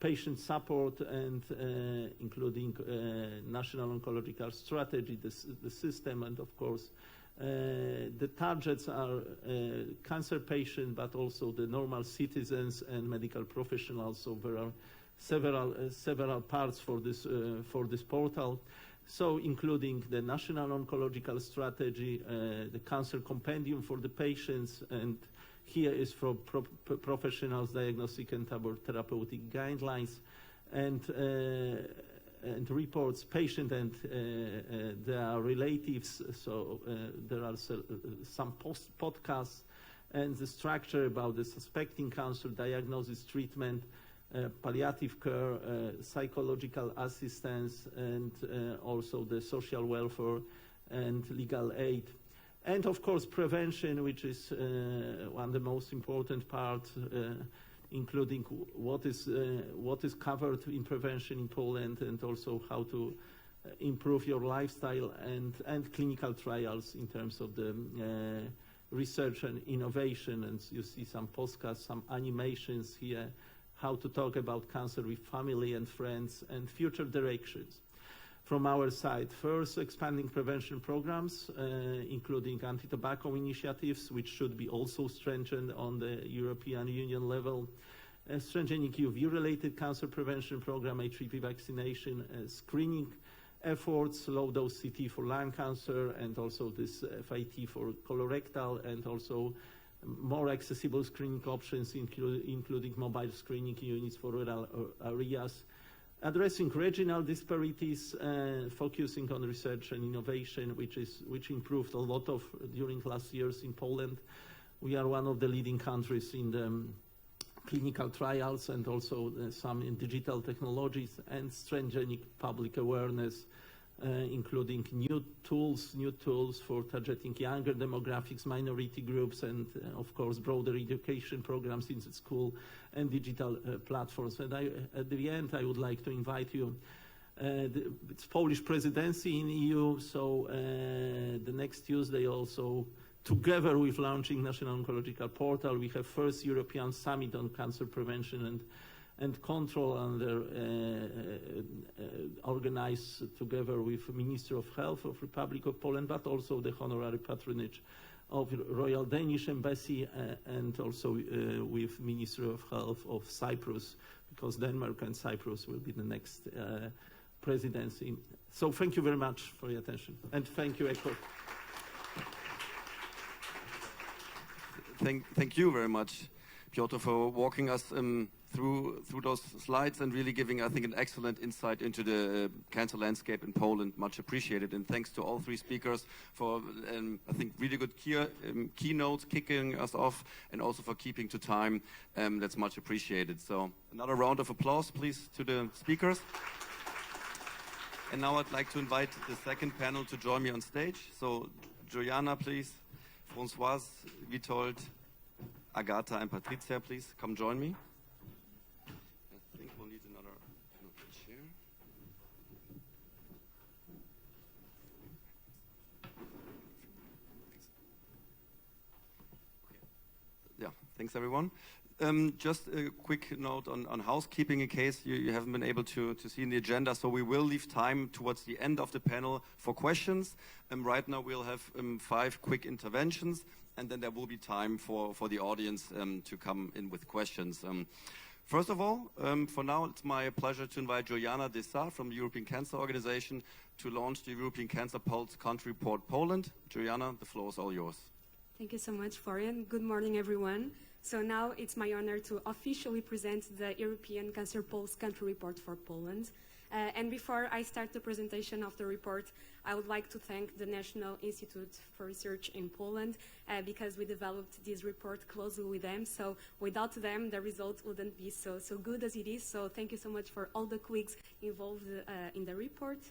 patient support, and including national oncological strategy, the system, and of course the targets are cancer patients, but also the normal citizens and medical professionals. So there are several parts for this portal. So including the national oncological strategy, the cancer compendium for the patients, and here is for professionals, diagnostic and therapeutic guidelines, and reports, patient and their relatives. So there are some podcasts, and the structure about the suspecting cancer, diagnosis, treatment, palliative care, psychological assistance, and also the social welfare and legal aid. And of course prevention, which is one of the most important parts, including what is covered in prevention in Poland, and also how to improve your lifestyle, and clinical trials in terms of the research and innovation. And you see some podcasts, some animations here, how to talk about cancer with family and friends, and future directions. From our side, first, expanding prevention programs, including anti-tobacco initiatives, which should be also strengthened on the European Union level, strengthening UV-related cancer prevention program, HPV vaccination, screening efforts, low-dose CT for lung cancer, and also this FIT for colorectal, and also more accessible screening options, including mobile screening units for rural areas, addressing regional disparities, focusing on research and innovation, which improved a lot during last years in Poland. We are one of the leading countries in the clinical trials, and also some in digital technologies, and strengthening public awareness, including new tools for targeting younger demographics, minority groups, and of course broader education programs in the school and digital platforms. And at the end, I would like to invite you. It's Polish presidency in EU, so the next Tuesday also, together with launching National Oncological Portal, we have first European Summit on Cancer Prevention and Control, organized together with Ministry of Health of Republic of Poland, but also the honorary patronage of Royal Danish Embassy, and also with Ministry of Health of Cyprus, because Denmark and Cyprus will be the next presidency. So thank you very much for your attention, and thank you, ECHO. Thank you very much, Piotr, for walking us through those slides and really giving, I think, an excellent insight into the cancer landscape in Poland. Much appreciated. And thanks to all three speakers for, I think, really good keynotes, kicking us off, and also for keeping to time. That's much appreciated. So another round of applause, please, to the speakers. And now I'd like to invite the second panel to join me on stage. So Juliana, please. Françoise, Witold, Agatha, and Patricia, please come join me. I think we'll need another chair. Yeah, thanks everyone. Just a quick note on housekeeping in case you haven't been able to see in the agenda. So we will leave time towards the end of the panel for questions. Right now we'll have 5 quick interventions, and then there will be time for the audience to come in with questions. First of all, for now, it's my pleasure to invite Juliana Dessart from the European Cancer Organization to launch the European Cancer Pulse Country Report Poland. Juliana, the floor is all yours. Thank you so much, Florian. Good morning, everyone. So now it's my honor to officially present the European Cancer Pulse Country Report for Poland. And before I start the presentation of the report, I would like to thank the National Institute for Research in Poland because we developed this report closely with them. So without them, the result wouldn't be so good as it is. So thank you so much for all the colleagues involved in the report.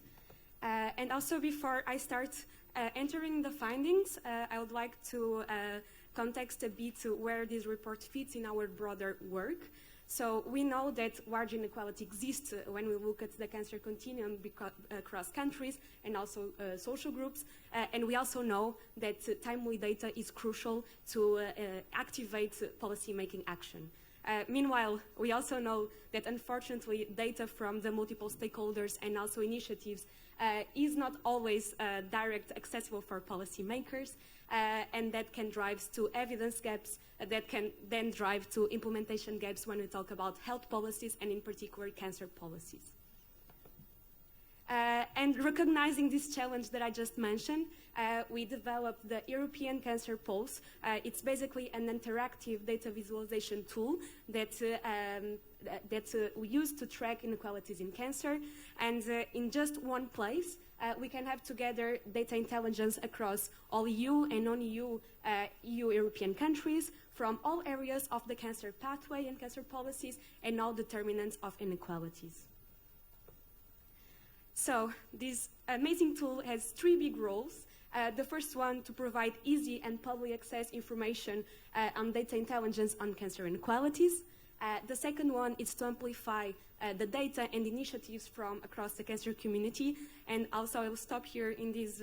And also before I start entering the findings, I would like to context a bit where this report fits in our broader work. So we know that large inequality exists when we look at the cancer continuum across countries and also social groups. And we also know that timely data is crucial to activate policy-making action. Meanwhile, we also know that unfortunately data from the multiple stakeholders and also initiatives is not always direct accessible for policymakers, and that can drive to evidence gaps that can then drive to implementation gaps when we talk about health policies and in particular cancer policies. And recognizing this challenge that I just mentioned, we developed the European Cancer Pulse. It's basically an interactive data visualization tool that we use to track inequalities in cancer. And in just one place, we can have together data intelligence across all EU and non-EU European countries from all areas of the cancer pathway and cancer policies and all determinants of inequalities. So this amazing tool has 3 big roles. The first one, to provide easy and public access information on data intelligence on cancer inequalities. The second one is to amplify the data and initiatives from across the cancer community. And also I will stop here in this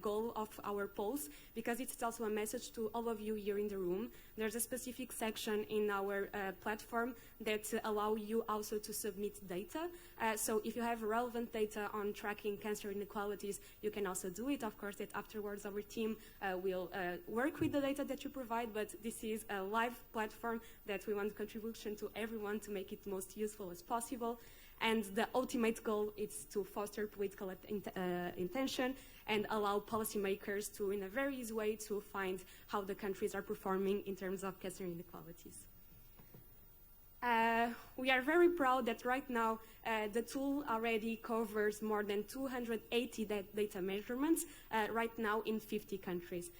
goal of our pulse because it's also a message to all of you here in the room. There's a specific section in our platform that allow you also to submit data. So if you have relevant data on tracking cancer inequalities, you can also do it. Of course, that afterwards our team will work with the data that you provide, but this is a live platform that we want contribution to everyone to make it most useful as possible. And the ultimate goal is to foster political intention and allow policymakers to, in a very easy way, to find how the countries are performing in terms of cancer inequalities. We are very proud that right now the tool already covers more than 280 data measurements right now in 50 countries.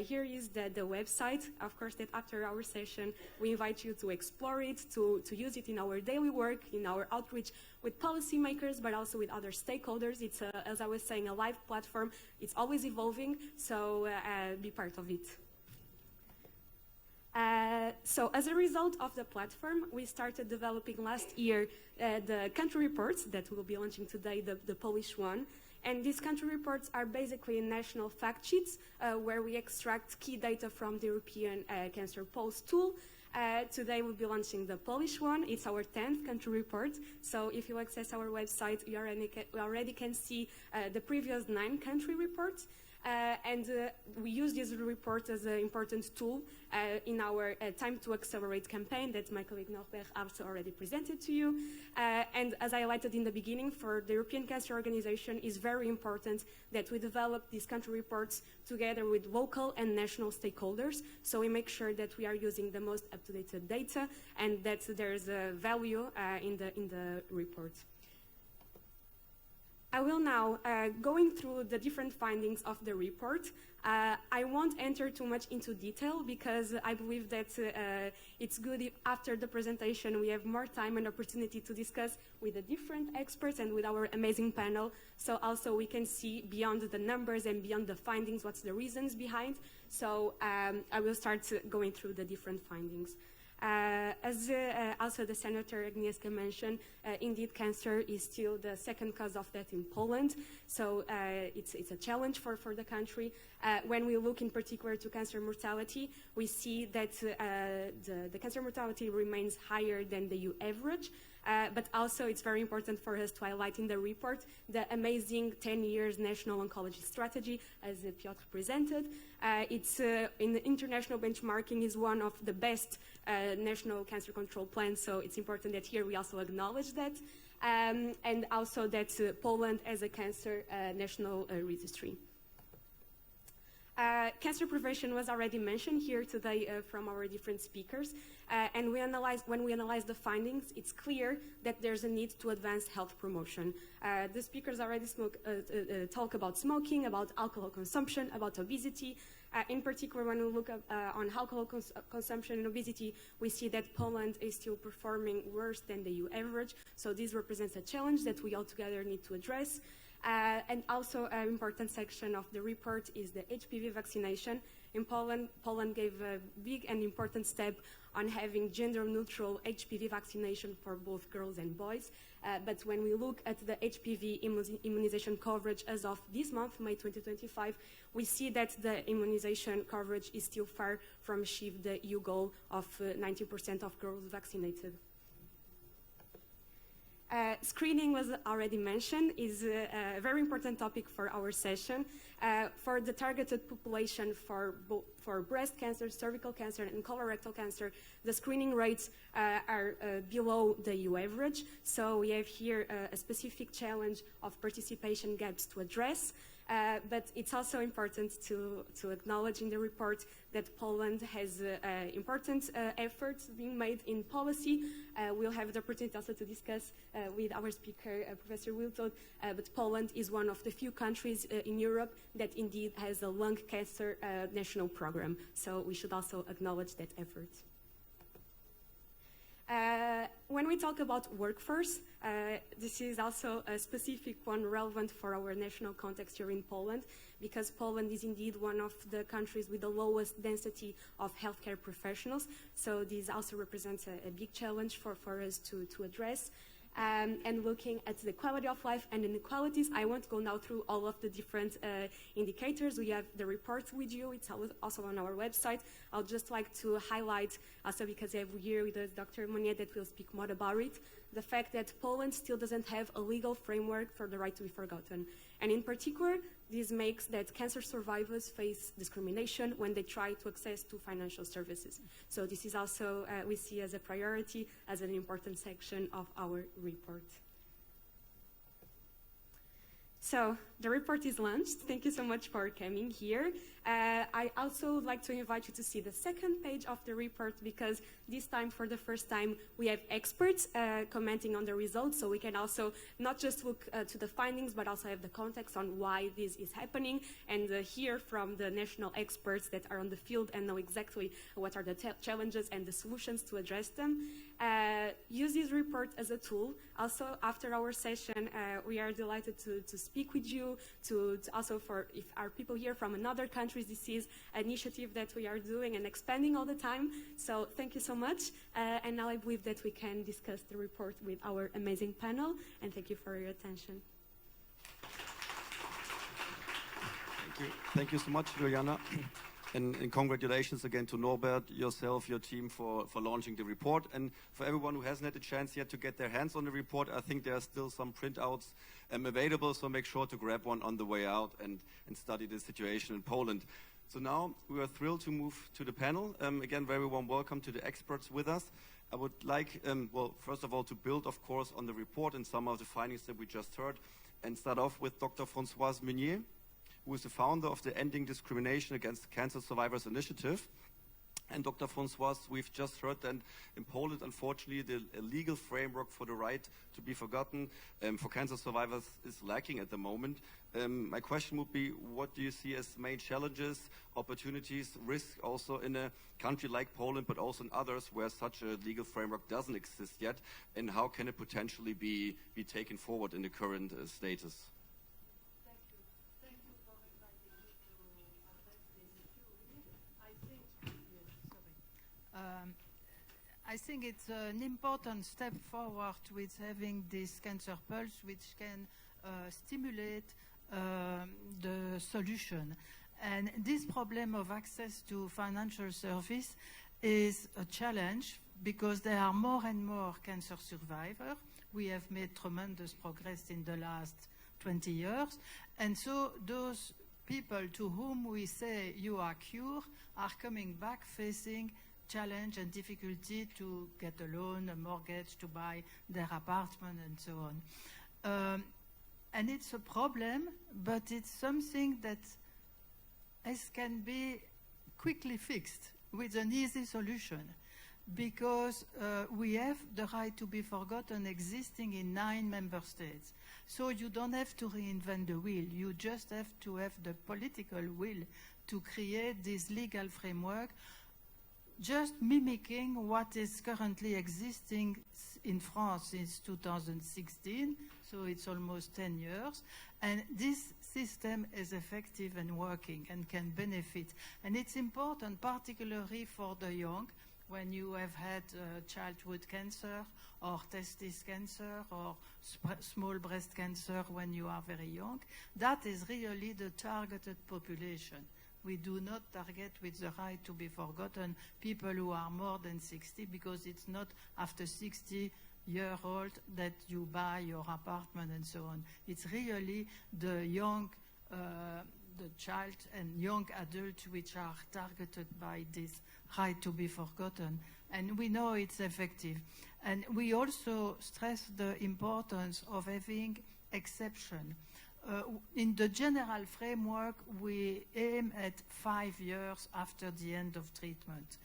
Here is the website. Of course, that after our session, we invite you to explore it, to use it in our daily work, in our outreach with policymakers, but also with other stakeholders. It's, as I was saying, a live platform. It's always evolving, so be part of it. So as a result of the platform, we started developing last year the country reports that we'll be launching today, the Polish one. And these country reports are basically national fact sheets where we extract key data from the European Cancer Pulse tool. Today we'll be launching the Polish one. It's our 10th country report. So if you access our website, you already can see the previous 9 country reports. and we use this report as an important tool in our Time to Accelerate campaign that my colleague Norbert also already presented to you. And as I highlighted in the beginning, for the European Cancer Organization, it's very important that we develop these country reports together with local and national stakeholders, so we make sure that we are using the most up-to-date data and that there's a value in the report. I will now, going through the different findings of the report, I won't enter too much into detail because I believe that it's good if after the presentation we have more time and opportunity to discuss with the different experts and with our amazing panel, so also we can see beyond the numbers and beyond the findings what's the reasons behind. So I will start going through the different findings. As also the Senator Agnieszka mentioned, indeed cancer is still the second cause of death in Poland, so it's a challenge for the country. When we look in particular to cancer mortality, we see that the cancer mortality remains higher than the EU average, but also it's very important for us to highlight in the report the amazing 10 years national oncology strategy as Piotr presented. It's in the international benchmarking is one of the best national cancer control plans, so it's important that here we also acknowledge that, and also that Poland has a cancer national registry. Cancer prevention was already mentioned here today from our different speakers, and when we analyze the findings, it's clear that there's a need to advance health promotion. The speakers already talk about smoking, about alcohol consumption, about obesity. In particular, when we look on alcohol consumption and obesity, we see that Poland is still performing worse than the EU average, so this represents a challenge that we all together need to address. And also an important section of the report is the HPV vaccination. In Poland, Poland gave a big and important step on having gender-neutral HPV vaccination for both girls and boys. But when we look at the HPV immunization coverage as of this month, May 2025, we see that the immunization coverage is still far from achieving the EU goal of 90% of girls vaccinated. Screening was already mentioned, is a very important topic for our session. For the targeted population for breast cancer, cervical cancer, and colorectal cancer, the screening rates are below the EU average. So we have here a specific challenge of participation gaps to address. But it's also important to acknowledge in the report that Poland has important efforts being made in policy. We'll have the opportunity also to discuss with our speaker, Professor Wiltord, but Poland is one of the few countries in Europe that indeed has a lung cancer national program. So we should also acknowledge that effort. When we talk about workforce, this is also a specific one relevant for our national context here in Poland, because Poland is indeed one of the countries with the lowest density of healthcare professionals. So this also represents a big challenge for us to address. And looking at the quality of life and inequalities, I won't go now through all of the different indicators. We have the report with you. It's also on our website. I'll just like to highlight, also because I have here with us Dr. Monier that will speak more about it, the fact that Poland still doesn't have a legal framework for the right to be forgotten. And in particular, this makes that cancer survivors face discrimination when they try to access to financial services. So this is also, we see as a priority, as an important section of our report. So the report is launched. Thank you so much for coming here. I also would like to invite you to see the second page of the report, because this time, for the first time, we have experts commenting on the results, so we can also not just look to the findings, but also have the context on why this is happening, and hear from the national experts that are on the field and know exactly what are the challenges and the solutions to address them. Use this report as a tool. Also, after our session, we are delighted to speak with you, to also for if our people here from another countries, this is an initiative that we are doing and expanding all the time. So thank you so much. And now I believe that we can discuss the report with our amazing panel. And thank you for your attention. Thank you. Thank you so much, Juliana. And congratulations again to Norbert, yourself, your team for launching the report. And for everyone who hasn't had a chance yet to get their hands on the report, I think there are still some printouts available, so make sure to grab one on the way out and study the situation in Poland. So now we are thrilled to move to the panel. Again, very warm welcome to the experts with us. I would like, well, first of all, to build, of course, on the report and some of the findings that we just heard, and start off with Dr. Françoise Meunier, who is the founder of the Ending Discrimination Against Cancer Survivors Initiative. And Dr. Françoise, we've just heard that in Poland, unfortunately, the legal framework for the right to be forgotten for cancer survivors is lacking at the moment. My question would be, what do you see as main challenges, opportunities, risks also in a country like Poland, but also in others where such a legal framework doesn't exist yet, and how can it potentially be taken forward in the current status? I think it's an important step forward with having this cancer pulse, which can stimulate the solution. And this problem of access to financial service is a challenge because there are more and more cancer survivors. We have made tremendous progress in the last 20 years. And so those people to whom we say you are cured are coming back facing challenge and difficulty to get a loan, a mortgage, to buy their apartment, and so on. And it's a problem, but it's something that can be quickly fixed with an easy solution, because we have the right to be forgotten existing in 9 member states. So you don't have to reinvent the wheel. You just have to have the political will to create this legal framework, just mimicking what is currently existing in France since 2016, so it's almost 10 years. And this system is effective and working and can benefit. And it's important, particularly for the young, when you have had childhood cancer or testis cancer or small breast cancer when you are very young. That is really the targeted population. We do not target with the right to be forgotten people who are more than 60, because it's not after 60-year-old that you buy your apartment and so on. It's really the young, the child and young adults which are targeted by this right to be forgotten. And we know it's effective. And we also stress the importance of having exception. In the general framework, we aim at 5 years after the end of treatment.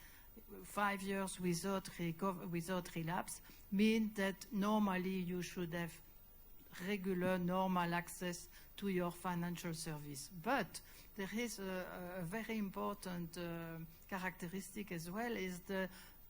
5 years without relapse mean that normally you should have regular, normal access to your financial service. But there is a very important characteristic as well, is the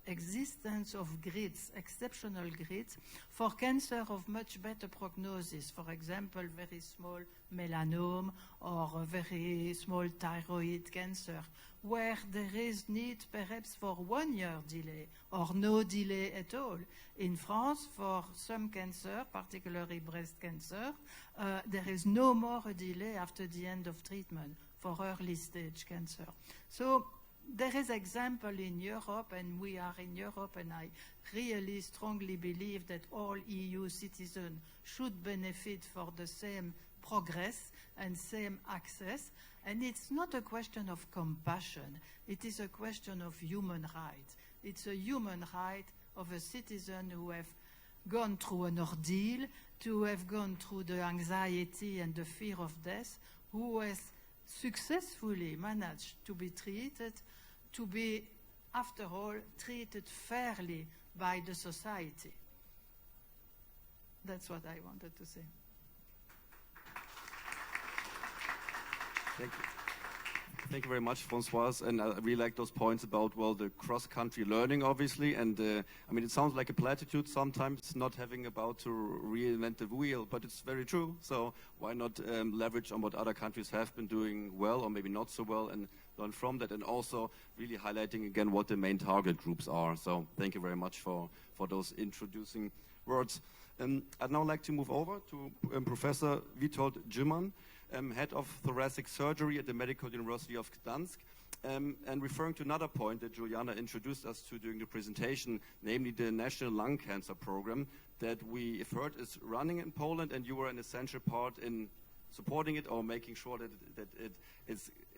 existence of grids, exceptional grids, for cancer of much better prognosis. For example, very small melanoma or a very small thyroid cancer, where there is need perhaps for 1 year delay or no delay at all. In France, for some cancer, particularly breast cancer, there is no more a delay after the end of treatment for early stage cancer. So there is example in Europe, and we are in Europe, and I really strongly believe that all EU citizens should benefit for the same progress and same access. And it's not a question of compassion. It is a question of human rights. It's a human right of a citizen who have gone through an ordeal, to have gone through the anxiety and the fear of death, who has successfully managed to be treated, to be, after all, treated fairly by the society. That's what I wanted to say. Thank you. Thank you very much, Françoise. And I really like those points about, well, the cross-country learning, obviously. And I mean, it sounds like a platitude sometimes, not having about to reinvent the wheel, but it's very true. So why not leverage on what other countries have been doing well, or maybe not so well, and learn from that, and also really highlighting again what the main target groups are. So thank you very much for those introducing words. I'd now like to move over to Professor Witold Gyman. head of thoracic surgery at the Medical University of Gdansk. And referring to another point that Juliana introduced us to during the presentation, namely the National Lung Cancer Program that we've heard is running in Poland, and you were an essential part in supporting it or making sure that it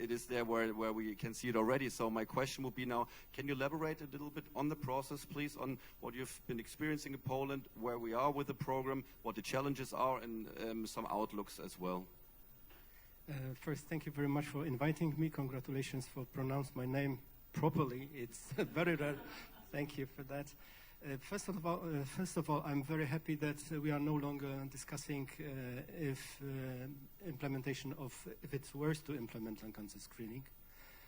is there where we can see it already. So my question would be now, can you elaborate a little bit on the process, please, on what you've been experiencing in Poland, where we are with the program, what the challenges are, and some outlooks as well? First, thank you very much for inviting me. Congratulations for pronouncing my name properly. It's very rare. Thank you for that. First of all, I'm very happy that we are no longer discussing if it's worse to implement lung cancer screening,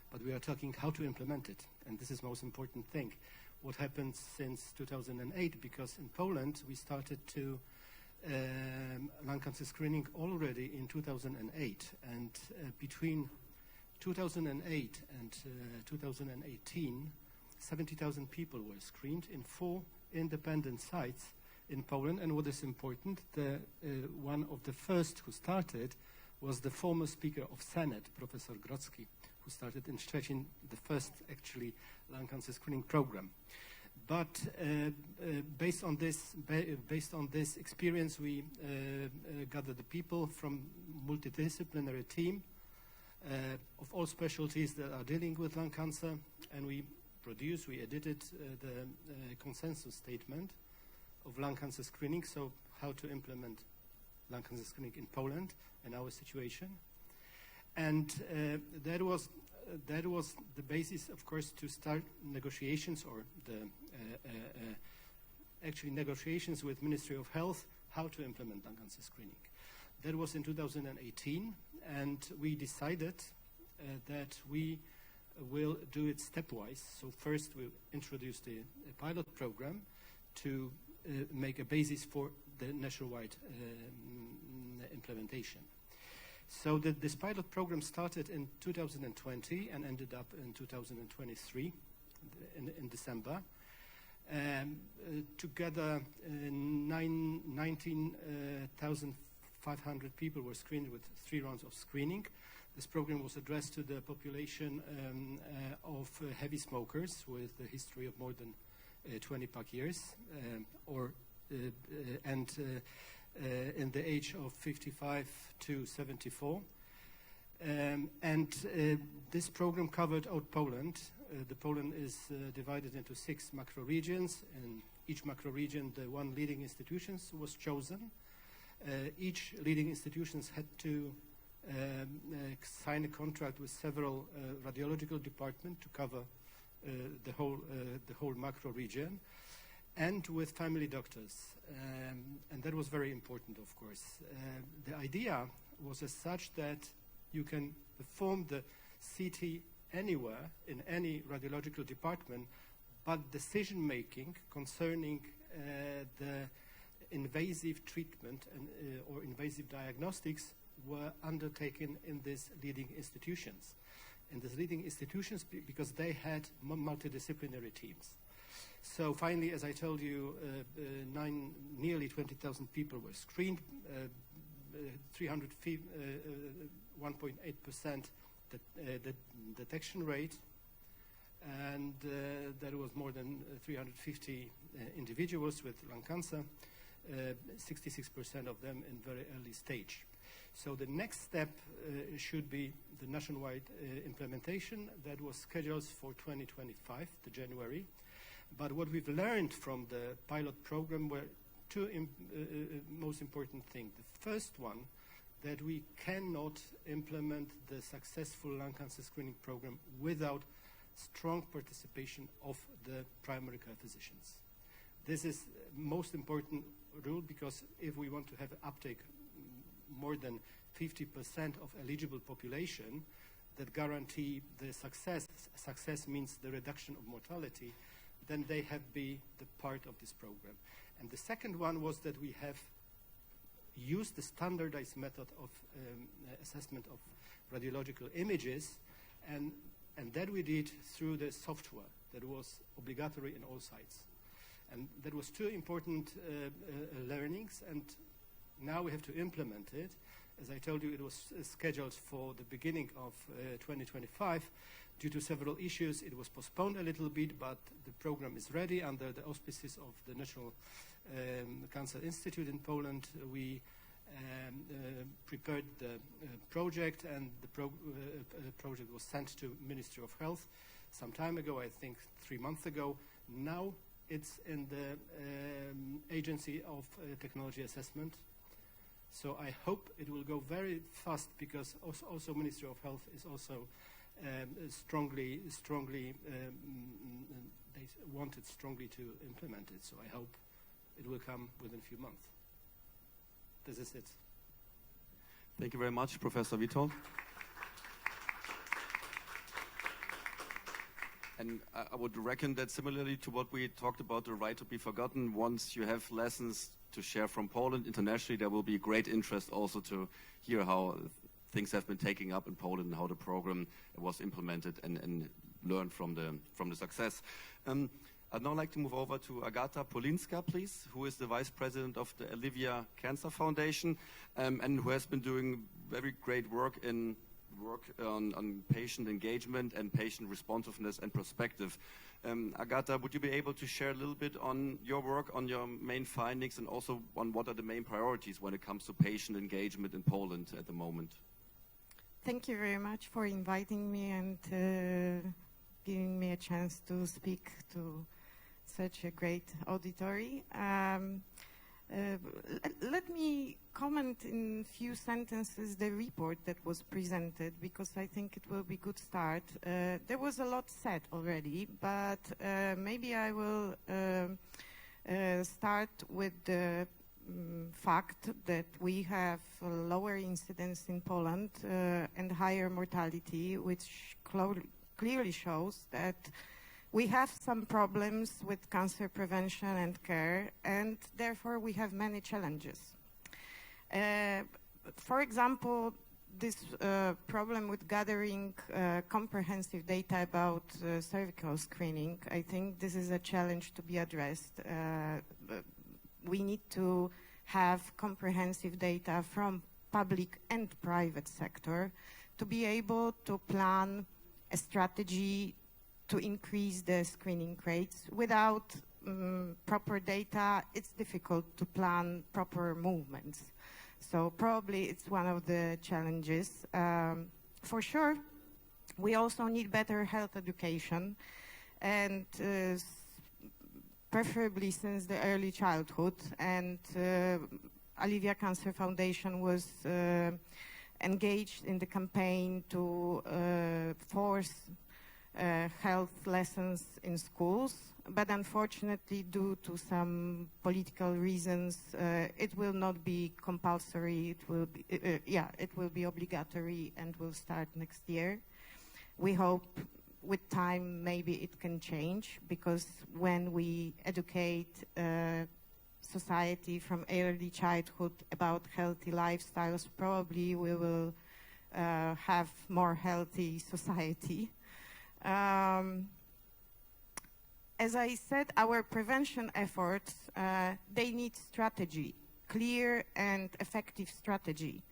but we are talking how to implement it, and this is the most important thing. What happened since 2008? Because in Poland we started to lung cancer screening already in 2008, and between 2008 and 2018, 70,000 people were screened in 4 independent sites in Poland. And what is important, one of the first who started was the former Speaker of Senate, Professor Grodzki, who started in Szczecin the first actually lung cancer screening program. But based on this experience, we gathered the people from multidisciplinary team of all specialties that are dealing with lung cancer, and we edited the consensus statement of lung cancer screening, so how to implement lung cancer screening in Poland in our situation. And that was the basis, of course, to start negotiations, or actually negotiations with Ministry of Health, how to implement lung cancer screening. That was in 2018, and we decided that we will do it stepwise. So first we'll introduce the pilot program to make a basis for the nationwide implementation. So this pilot program started in 2020 and ended up in 2023 in December. Together 19,500 people were screened with 3 rounds of screening. This program was addressed to the population of heavy smokers with a history of more than 20 years, and in the age of 55 to 74. This program covered out Poland. The Poland is divided into 6 macro regions. In each macro region, the 1 leading institution was chosen. Each leading institutions had to sign a contract with several radiological departments to cover the whole macro region, and with family doctors, and that was very important, of course. The idea was as such that you can perform the CT anywhere in any radiological department, but decision-making concerning the invasive treatment or invasive diagnostics were undertaken in these leading institutions. In these leading institutions, because they had multidisciplinary teams. So finally, as I told you, nearly 20,000 people were screened, 1.8% the detection rate, and there was more than 350 individuals with lung cancer, 66% of them in very early stage. So the next step should be the nationwide implementation that was scheduled for 2025, the January. But what we've learned from the pilot program were 2 most important things. The first one, that we cannot implement the successful lung cancer screening program without strong participation of the primary care physicians. This is most important rule, because if we want to have uptake more than 50% of eligible population that guarantee the success means the reduction of mortality, then they have be the part of this program. And the second one was that we have used the standardized method of assessment of radiological images, and that we did through the software that was obligatory in all sites. And that was 2 important learnings, and now we have to implement it. As I told you, it was scheduled for the beginning of 2025. Due to several issues, it was postponed a little bit, but the program is ready under the auspices of the National Cancer Institute in Poland. We prepared the project, and the project was sent to Ministry of Health some time ago, I think 3 months ago. Now it's in the Agency of Technology Assessment. So I hope it will go very fast, because also Ministry of Health is also strongly they wanted strongly to implement it. So I hope it will come within a few months. This is it. Thank you very much, Professor Witold. And I would reckon that similarly to what we talked about, the right to be forgotten, once you have lessons to share from Poland internationally, there will be great interest also to hear how things have been taken up in Poland and how the program was implemented, and learn from the success. I'd now like to move over to Agata Polinska, please, who is the Vice President of the Olivia Cancer Foundation, and who has been doing very great work on patient engagement and patient responsiveness and perspective. Agata, would you be able to share a little bit on your work, on your main findings, and also on what are the main priorities when it comes to patient engagement in Poland at the moment? Thank you very much for inviting me and giving me a chance to speak to such a great auditory. Let me comment in few sentences the report that was presented, because I think it will be a good start. There was a lot said already, but maybe I will start with the fact that we have a lower incidence in Poland and higher mortality, which clearly shows that we have some problems with cancer prevention and care, and therefore we have many challenges. For example, this problem with gathering comprehensive data about cervical screening, I think this is a challenge to be addressed. We need to have comprehensive data from public and private sector to be able to plan a strategy to increase the screening rates. Without proper data, it's difficult to plan proper movements. So probably it's one of the challenges. For sure, we also need better health education, and preferably since the early childhood. And Olivia Cancer Foundation was engaged in the campaign to force health lessons in schools, but unfortunately, due to some political reasons, it will not be compulsory. It will be, it will be obligatory and will start next year. We hope with time maybe it can change, because when we educate society from early childhood about healthy lifestyles, probably we will have more healthy society. As I said, our prevention efforts, they need strategy, clear and effective strategy,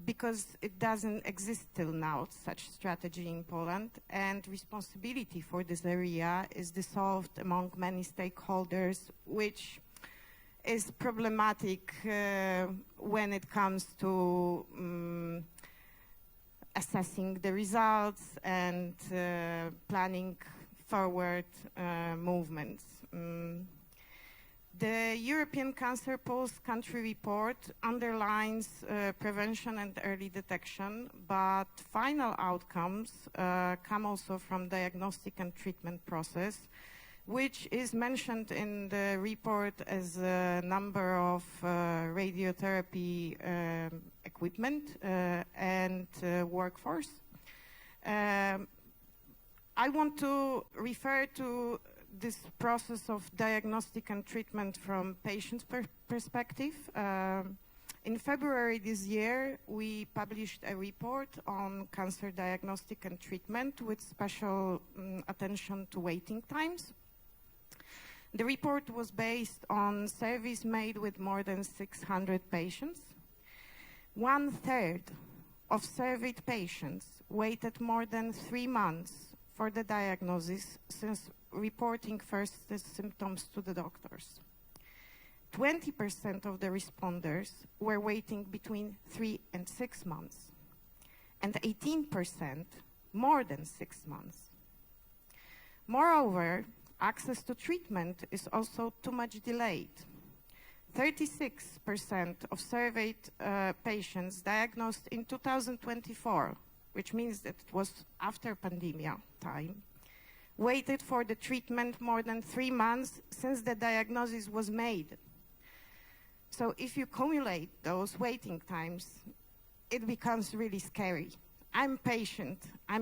because it doesn't exist till now, such strategy in Poland, and responsibility for this area is dissolved among many stakeholders, which is problematic when it comes to assessing the results and planning forward movements. The European Cancer Pulse country report underlines prevention and early detection, but final outcomes come also from diagnostic and treatment process, which is mentioned in the report as a number of radiotherapy equipment and workforce. I want to refer to this process of diagnostic and treatment from patient's perspective. In February this year, we published a report on cancer diagnostic and treatment with special attention to waiting times. The report was based on surveys made with more than 600 patients. 1/3 of surveyed patients waited more than 3 months for the diagnosis since reporting first the symptoms to the doctors. 20% of the responders were waiting between 3 and 6 months, and 18% more than 6 months. Moreover, access to treatment is also too much delayed. 36% of surveyed patients diagnosed in 2024, which means that it was after pandemic time, waited for the treatment more than 3 months since the diagnosis was made. So if you cumulate those waiting times, it becomes really scary. I'm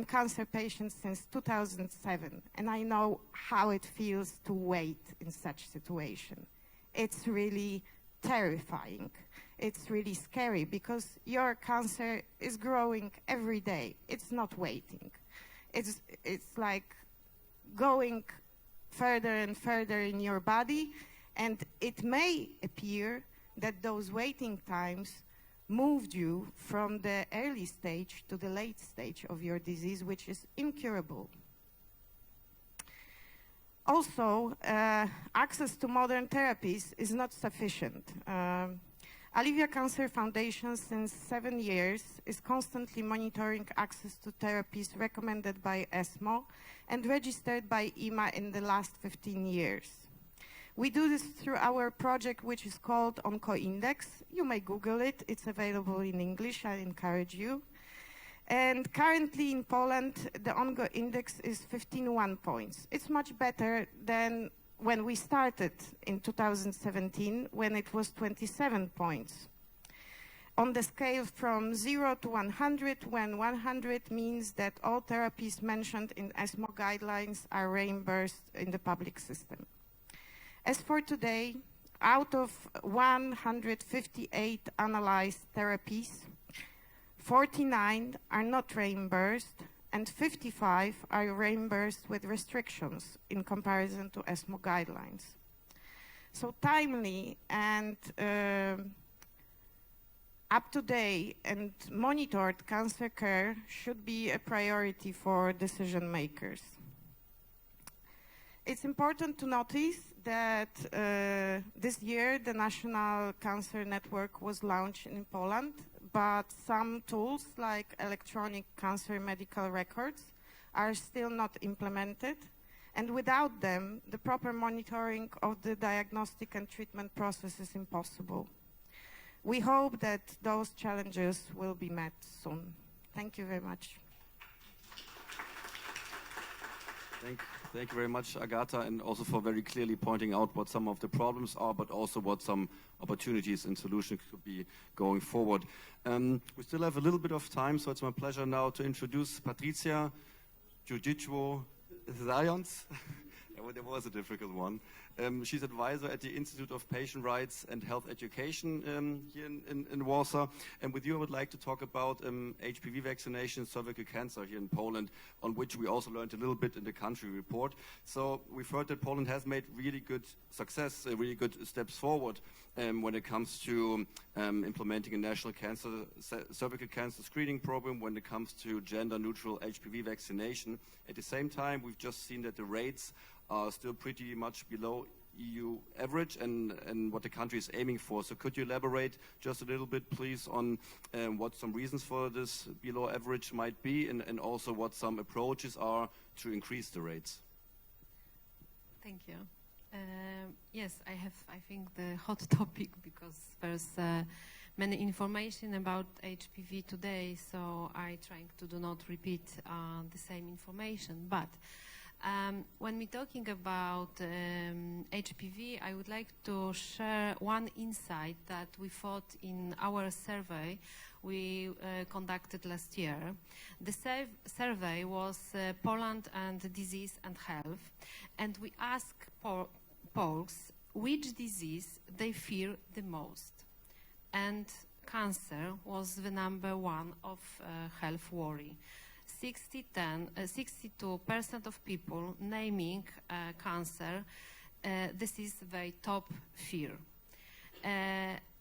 cancer patient since 2007, and I know how it feels to wait in such situation. It's really terrifying. It's really scary because your cancer is growing every day. It's not waiting. It's like going further and further in your body, and it may appear that those waiting times moved you from the early stage to the late stage of your disease, which is incurable. Also, access to modern therapies is not sufficient. Alivia Cancer Foundation, since 7 years, is constantly monitoring access to therapies recommended by ESMO and registered by EMA in the last 15 years. We do this through our project, which is called OncoIndex. You may Google it. It's available in English. I encourage you. And currently in Poland, the OncoIndex is 15 points. It's much better than when we started in 2017, when it was 27 points. On the scale from 0 to 100, when 100 means that all therapies mentioned in ESMO guidelines are reimbursed in the public system. As for today, out of 158 analyzed therapies, 49 are not reimbursed and 55 are reimbursed with restrictions in comparison to ESMO guidelines. So timely and up-to-date and monitored cancer care should be a priority for decision makers. It's important to notice that this year the National Cancer Network was launched in Poland, but some tools like electronic cancer medical records are still not implemented, and without them, the proper monitoring of the diagnostic and treatment process is impossible. We hope that those challenges will be met soon. Thank you very much. Thank you very much, Agata, and also for very clearly pointing out what some of the problems are, but also what some opportunities and solutions could be going forward. We still have a little bit of time, so it's my pleasure now to introduce Patricia Giudicio-Zayons. There was a difficult one. She's advisor at the Institute of Patient Rights and Health Education here in Warsaw. And with you, I would like to talk about HPV vaccination, cervical cancer here in Poland, on which we also learned a little bit in the country report. So we've heard that Poland has made really good success, really good steps forward when it comes to implementing a national cervical cancer screening program, when it comes to gender-neutral HPV vaccination. At the same time, we've just seen that the rates are still pretty much below EU average and what the country is aiming for. So could you elaborate just a little bit, please, on what some reasons for this below average might be, and also what some approaches are to increase the rates? Thank you. Yes, I think, the hot topic, because there's many information about HPV today, so I try to do not repeat the same information. But when we're talking about HPV, I would like to share one insight that we thought in our survey we conducted last year. The survey was Poland and Disease and Health, and we asked Poles which disease they fear the most. And cancer was the #1 of health worry. 62% of people naming cancer, this is their top fear.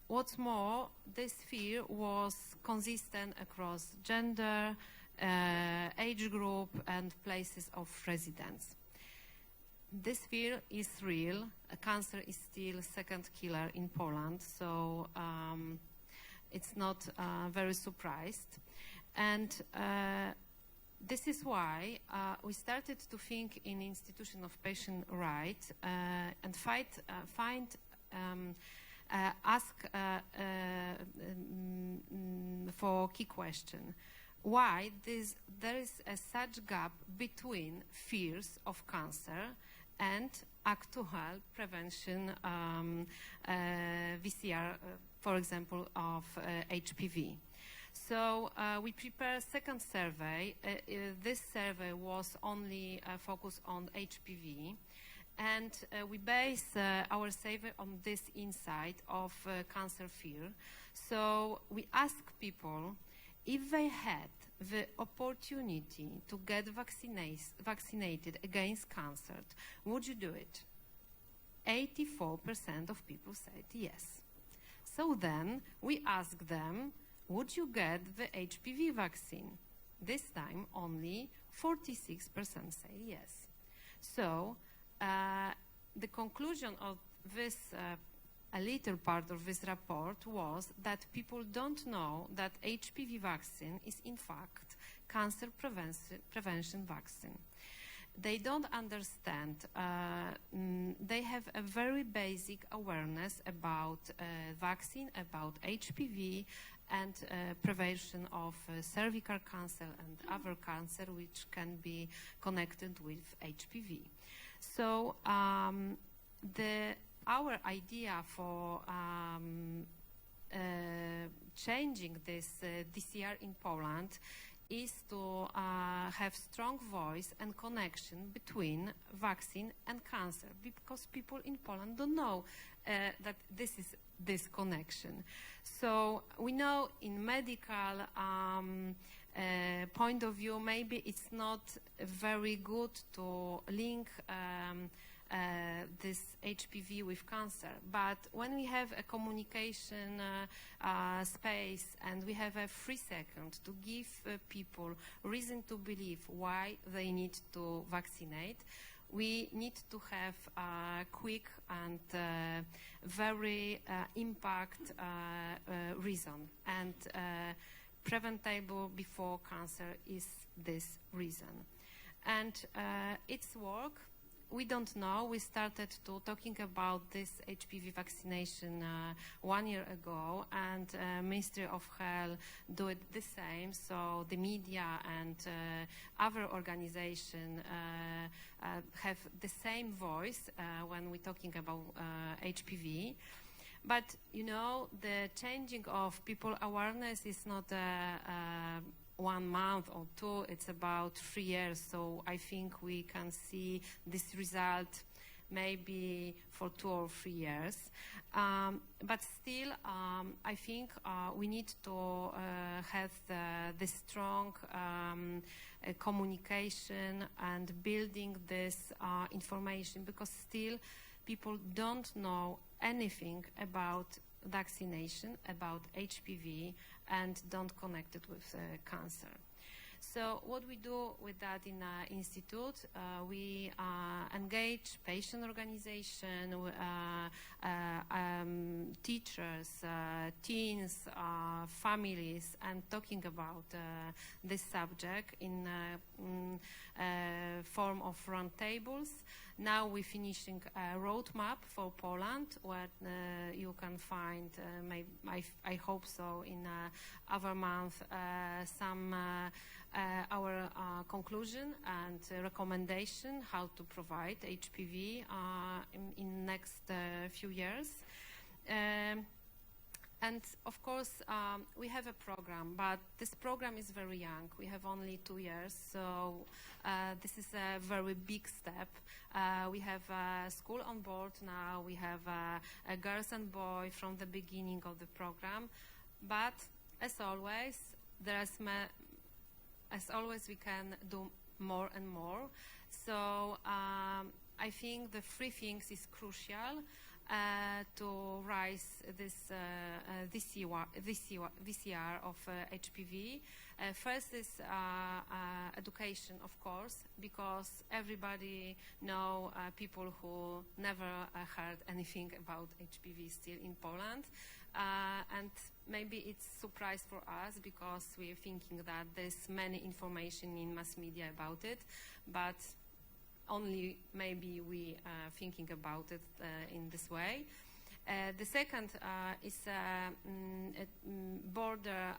what's more, this fear was consistent across gender, age group, and places of residence. This fear is real. Cancer is still second killer in Poland, so it's not very surprised. And this is why we started to think in institution of patient rights and ask for key question. Why there is such gap between fears of cancer and actual prevention, VCR, for example, of HPV. So we prepared a second survey. This survey was only focused on HPV, and we base our survey on this insight of cancer fear. So we asked people if they had the opportunity to get vaccinated against cancer, would you do it? 84% of people said yes. So then we asked them, would you get the HPV vaccine? This time only 46% say yes. So the conclusion of this a little part of this report was that people don't know that HPV vaccine is in fact cancer prevention vaccine. They don't understand, they have a very basic awareness about vaccine, about HPV, and prevention of cervical cancer and other cancer which can be connected with HPV. So our idea for changing this DCR in Poland is to have strong voice and connection between vaccine and cancer, because people in Poland don't know that this is this connection. So we know in medical point of view, maybe it's not very good to link this HPV with cancer, but when we have a communication space and we have a 3 seconds to give people reason to believe why they need to vaccinate, we need to have a quick and very impact reason, and preventable before cancer is this reason. And its work, we don't know. We started to talking about this HPV vaccination 1 year ago, and Ministry of Health do it the same. So the media and other organizations have the same voice when we're talking about HPV. But, you know, the changing of people awareness is not 1 month or 2, it's about 3 years. So I think we can see this result maybe for 2 or 3 years. But still, I think we need to have the strong communication and building this information, because still people don't know anything about vaccination, about HPV, and don't connect it with cancer. So what we do with that in our institute, we engage patient organization, teachers, teens, families, and talking about this subject in form of roundtables. Now we're finishing a roadmap for Poland, where you can find, I hope so, in other month, some our conclusion and recommendation how to provide HPV in next few years. And of course, we have a program, but this program is very young. We have only 2 years, so this is a very big step. We have a school on board now. We have a girls and boys from the beginning of the program. But as always, we can do more and more. So I think the 3 things is crucial. to raise this VCR of HPV. First is education, of course, because everybody know people who never heard anything about HPV still in Poland. And maybe it's a surprise for us because we're thinking that there's many information in mass media about it, but only maybe we are thinking about it in this way. The second is border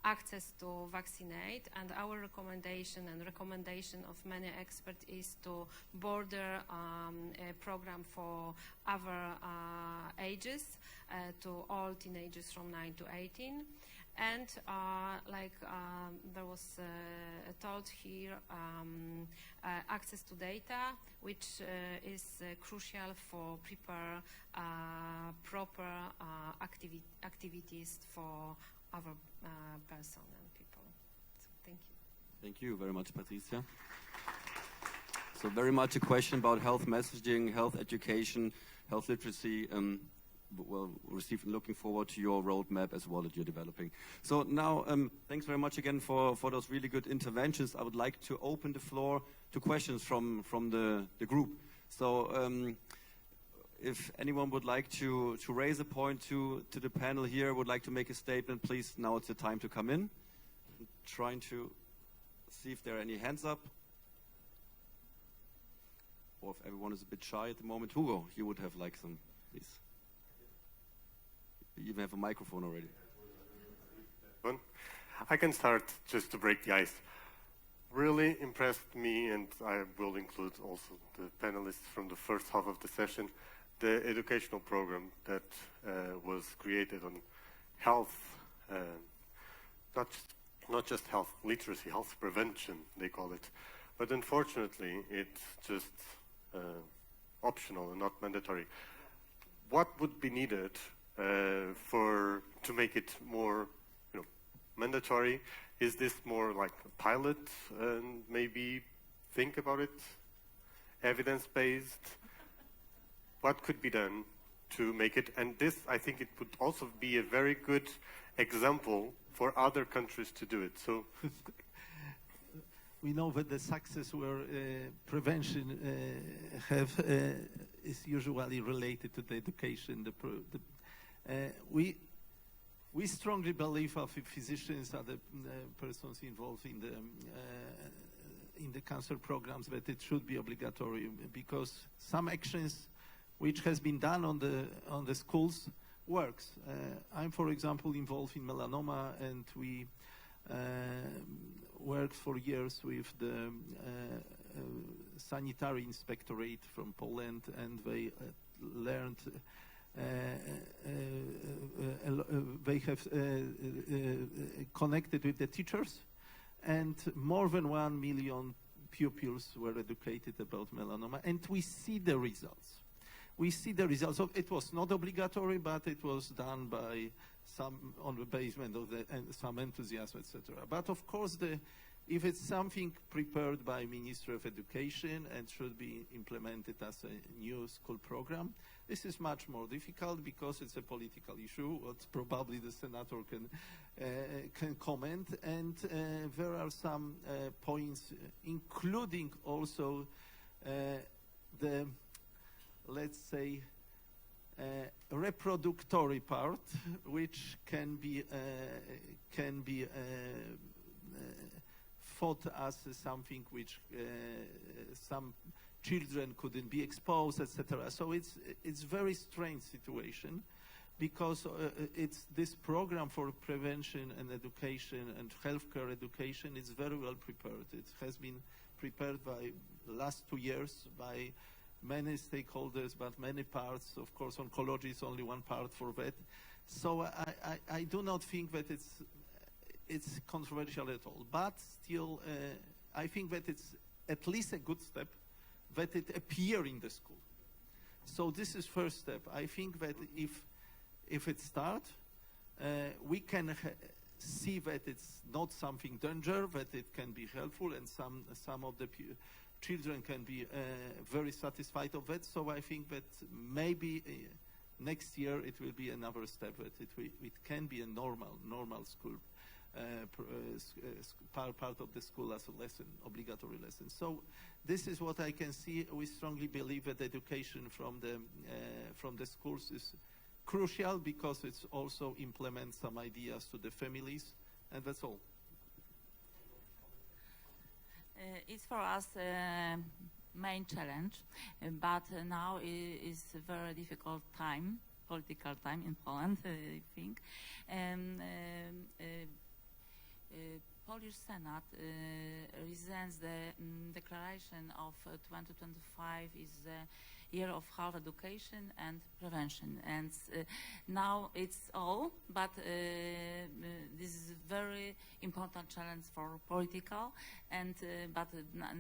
access to vaccinate, and our recommendation and recommendation of many experts is to border a program for other ages to all teenagers from 9 to 18. And there was told here, access to data, which is crucial for prepare proper activities for other person and people. So thank you. Thank you very much, Patricia. So very much a question about health messaging, health education, health literacy. Well, looking forward to your roadmap as well that you're developing. So now, thanks very much again for those really good interventions. I would like to open the floor to questions from the group. So if anyone would like to raise a point to the panel here, would like to make a statement, please, now it's the time to come in. I'm trying to see if there are any hands up. Or if everyone is a bit shy at the moment. Hugo, you would have like some, please. You even have a microphone already. I can start just to break the ice. Really impressed me, and I will include also the panelists from the first half of the session, the educational program that was created on health, not just health literacy, health prevention, they call it. But unfortunately, it's just optional and not mandatory. What would be needed to make it more, mandatory? Is this more like a pilot and maybe think about it, evidence-based? What could be done to make it? And this, I think it would also be a very good example for other countries to do it. So we know that the success where prevention is usually related to the education. We strongly believe of physicians are the persons involved in the cancer programs that it should be obligatory, because some actions which has been done on the schools works. I'm, for example, involved in melanoma, and we worked for years with the sanitary inspectorate from Poland, and they learned. They have connected with the teachers, and more than 1 million pupils were educated about melanoma, and we see the results. So it was not obligatory, but it was done by some on the basement of some enthusiasm, etc. But of course, if it's something prepared by Ministry of Education and should be implemented as a new school program, this is much more difficult because it's a political issue, what probably the senator can comment. And there are some points, including also the, let's say, reproductory part, which can be thought as something which some children couldn't be exposed, etc. So it's very strange situation, because it's this program for prevention and education and healthcare education is very well prepared. It has been prepared by last 2 years by many stakeholders, but many parts. Of course, oncology is only one part for that. So I do not think that it's controversial at all. But still, I think that it's at least a good step that it appear in the school. So this is first step. I think that if it starts, we can see that it's not something danger, that it can be helpful, and some of the children can be very satisfied of it. So I think that maybe next year it will be another step, that it can be a normal school part of the school as a lesson, obligatory lesson. So this is what I can see. We strongly believe that education from the schools is crucial, because it also implements some ideas to the families, and that's all. It's for us main challenge, but now is a very difficult time, political time in Poland, I think. Polish Senate presents the declaration of 2025 is the year of health education and prevention, and now it's all, but this is a very important challenge for political, and but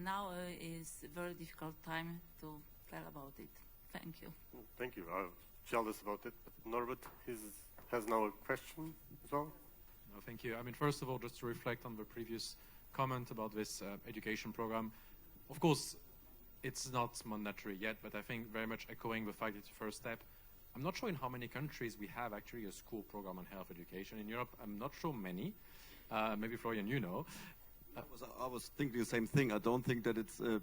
now is a very difficult time to tell about it. Thank you. Thank you. I'm jealous about it, but Norbert has now a question as well. No, thank you. I mean, first of all, just to reflect on the previous comment about this education program, of course, it's not mandatory yet, but I think very much echoing the fact it's the first step. I'm not sure in how many countries we have actually a school program on health education. In Europe, I'm not sure many. Maybe Florian, you know. I was thinking the same thing. I don't think that it's a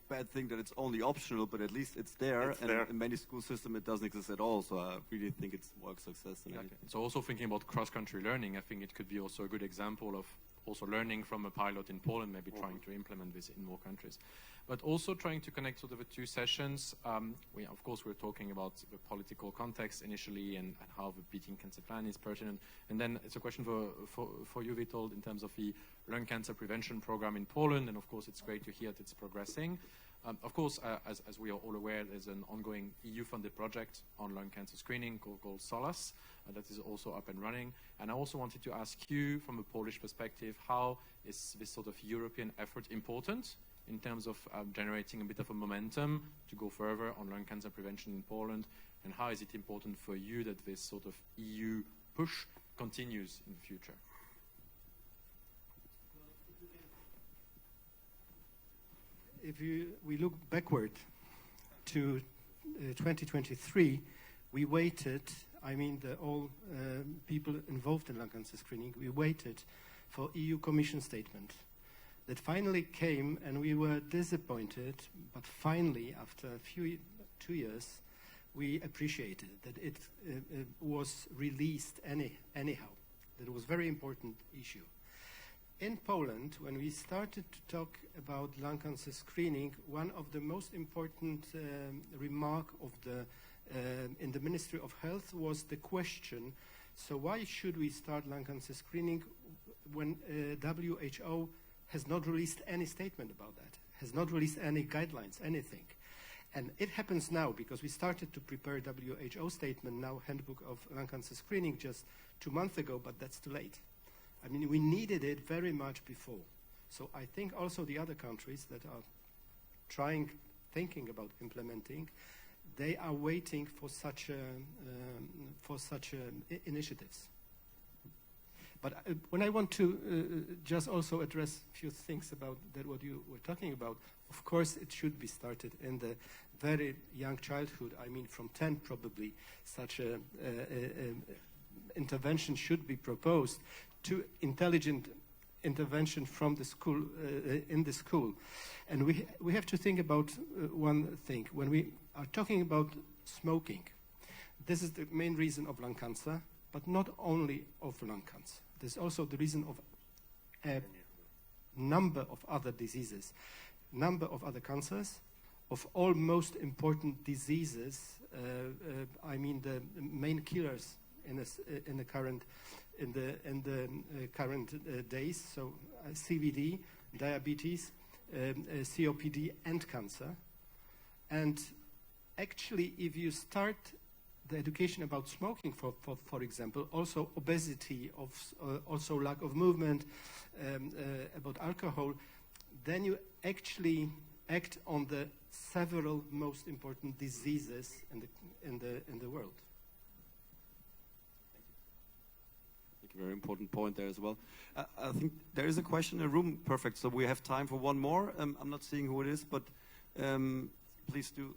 bad thing that it's only optional, but at least it's there. It's there. In many school systems, it doesn't exist at all. So I really think it's more success than anything. So also thinking about cross-country learning, I think it could be also a good example of also learning from a pilot in Poland, maybe trying to implement this in more countries. But also trying to connect sort of the two sessions. Of course, we're talking about the political context initially and how the Beating Cancer Plan is pertinent. And then it's a question for you, Witold, in terms of the lung cancer prevention program in Poland. And of course, it's great to hear that it's progressing. Of course, as we are all aware, there's an ongoing EU-funded project on lung cancer screening called SOLAS that is also up and running. And I also wanted to ask you, from a Polish perspective, how is this sort of European effort important in terms of generating a bit of a momentum to go further on lung cancer prevention in Poland? And how is it important for you that this sort of EU push continues in the future? If we look backward to 2023, we waited, I mean all people involved in lung cancer screening, we waited for EU Commission statement that finally came, and we were disappointed, but finally, after 2 years, we appreciated that it was released anyhow. That was a very important issue. In Poland, when we started to talk about lung cancer screening, one of the most important remark of in the Ministry of Health was the question, so why should we start lung cancer screening when WHO has not released any statement about that, has not released any guidelines, anything. And it happens now, because we started to prepare WHO statement, now Handbook of Lung Cancer Screening, just 2 months ago, but that's too late. I mean, we needed it very much before. So I think also the other countries that are thinking about implementing, they are waiting for such initiatives. But when I want to just also address a few things about that, what you were talking about, of course it should be started in the very young childhood. I mean, from 10 probably, such a intervention should be proposed, to intelligent intervention from the school, in the school. And we have to think about one thing. When we are talking about smoking, this is the main reason of lung cancer, but not only of lung cancer. There's also the reason of a number of other diseases, number of other cancers, of all most important diseases. I mean, the main killers in the current days. So CVD, diabetes, COPD, and cancer. And actually, if you start the education about smoking, for example, also obesity, also lack of movement, about alcohol, then you actually act on the several most important diseases in the world. Very important point there as well. I think there is a question in the room. Perfect. So we have time for one more. I'm not seeing who it is, but please do.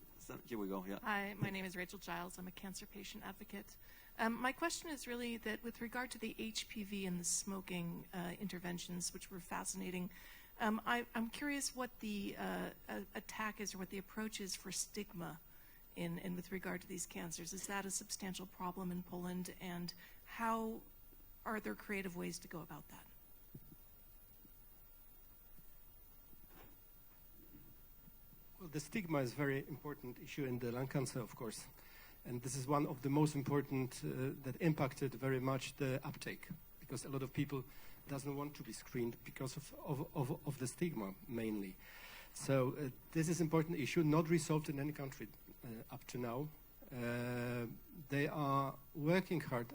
Here we go. Yeah. Hi, my name is Rachel Giles. I'm a cancer patient advocate. My question is really that with regard to the HPV and the smoking interventions, which were fascinating, I'm curious what the attack is or what the approach is for stigma in with regard to these cancers. Is that a substantial problem in Poland, and how are there creative ways to go about that? Well, the stigma is a very important issue in the lung cancer, of course. And this is one of the most important that impacted very much the uptake, because a lot of people doesn't want to be screened because of the stigma, mainly. So this is an important issue, not resolved in any country up to now. They are working hard,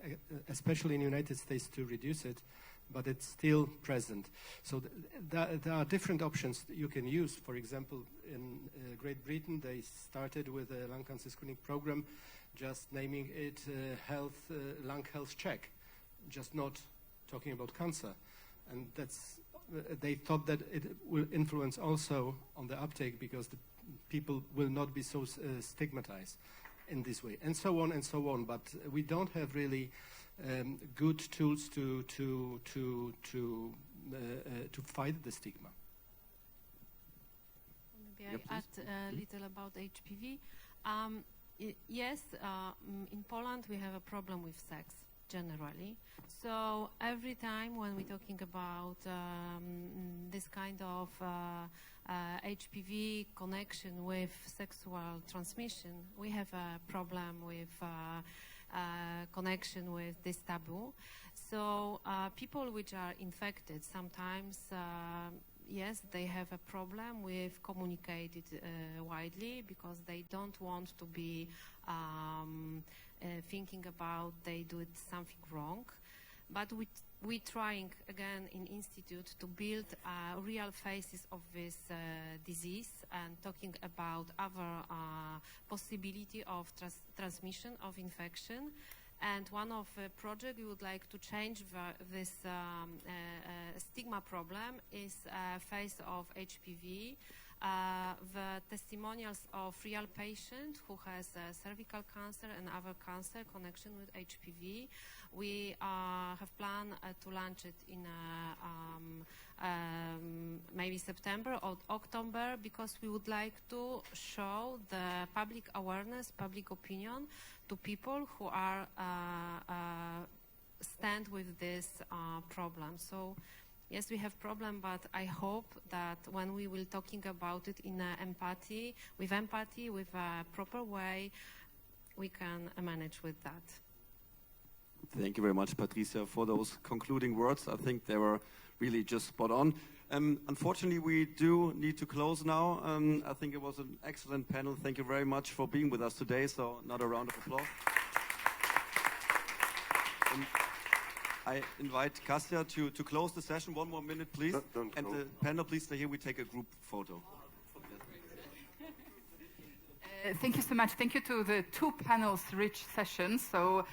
especially in the United States, to reduce it, but it's still present. So there are different options that you can use. For example, in Great Britain, they started with a lung cancer screening program, just naming it lung health check, just not talking about cancer. And they thought that it will influence also on the uptake, because the people will not be so stigmatized in this way, and so on and so on. But we don't have really good tools to fight the stigma. Maybe I add a little about HPV. Yes, in Poland we have a problem with sex generally. So every time when we're talking about this kind of HPV connection with sexual transmission, we have a problem with connection with this taboo. So people which are infected sometimes, yes, they have a problem with communicated widely, because they don't want to be thinking about they do something wrong. But we're trying again in Institute to build real faces of this disease and talking about other possibility of transmission of infection. And one of the projects we would like to change this stigma problem is face of HPV. The testimonials of real patient who has cervical cancer and other cancer connection with HPV. We have planned to launch it in maybe September or October, because we would like to show the public awareness, public opinion to people who are stand with this problem. So yes, we have problem, but I hope that when we will talking about it in empathy, with a proper way, we can manage with that. Thank you very much, Patricia, for those concluding words. I think they were really just spot on. Unfortunately, we do need to close now. I think it was an excellent panel. Thank you very much for being with us today. So another round of applause. I invite Kasia to close the session. One more minute, please. And the panel, please stay here. We take a group photo. Thank you so much. Thank you to the two panels, rich sessions, so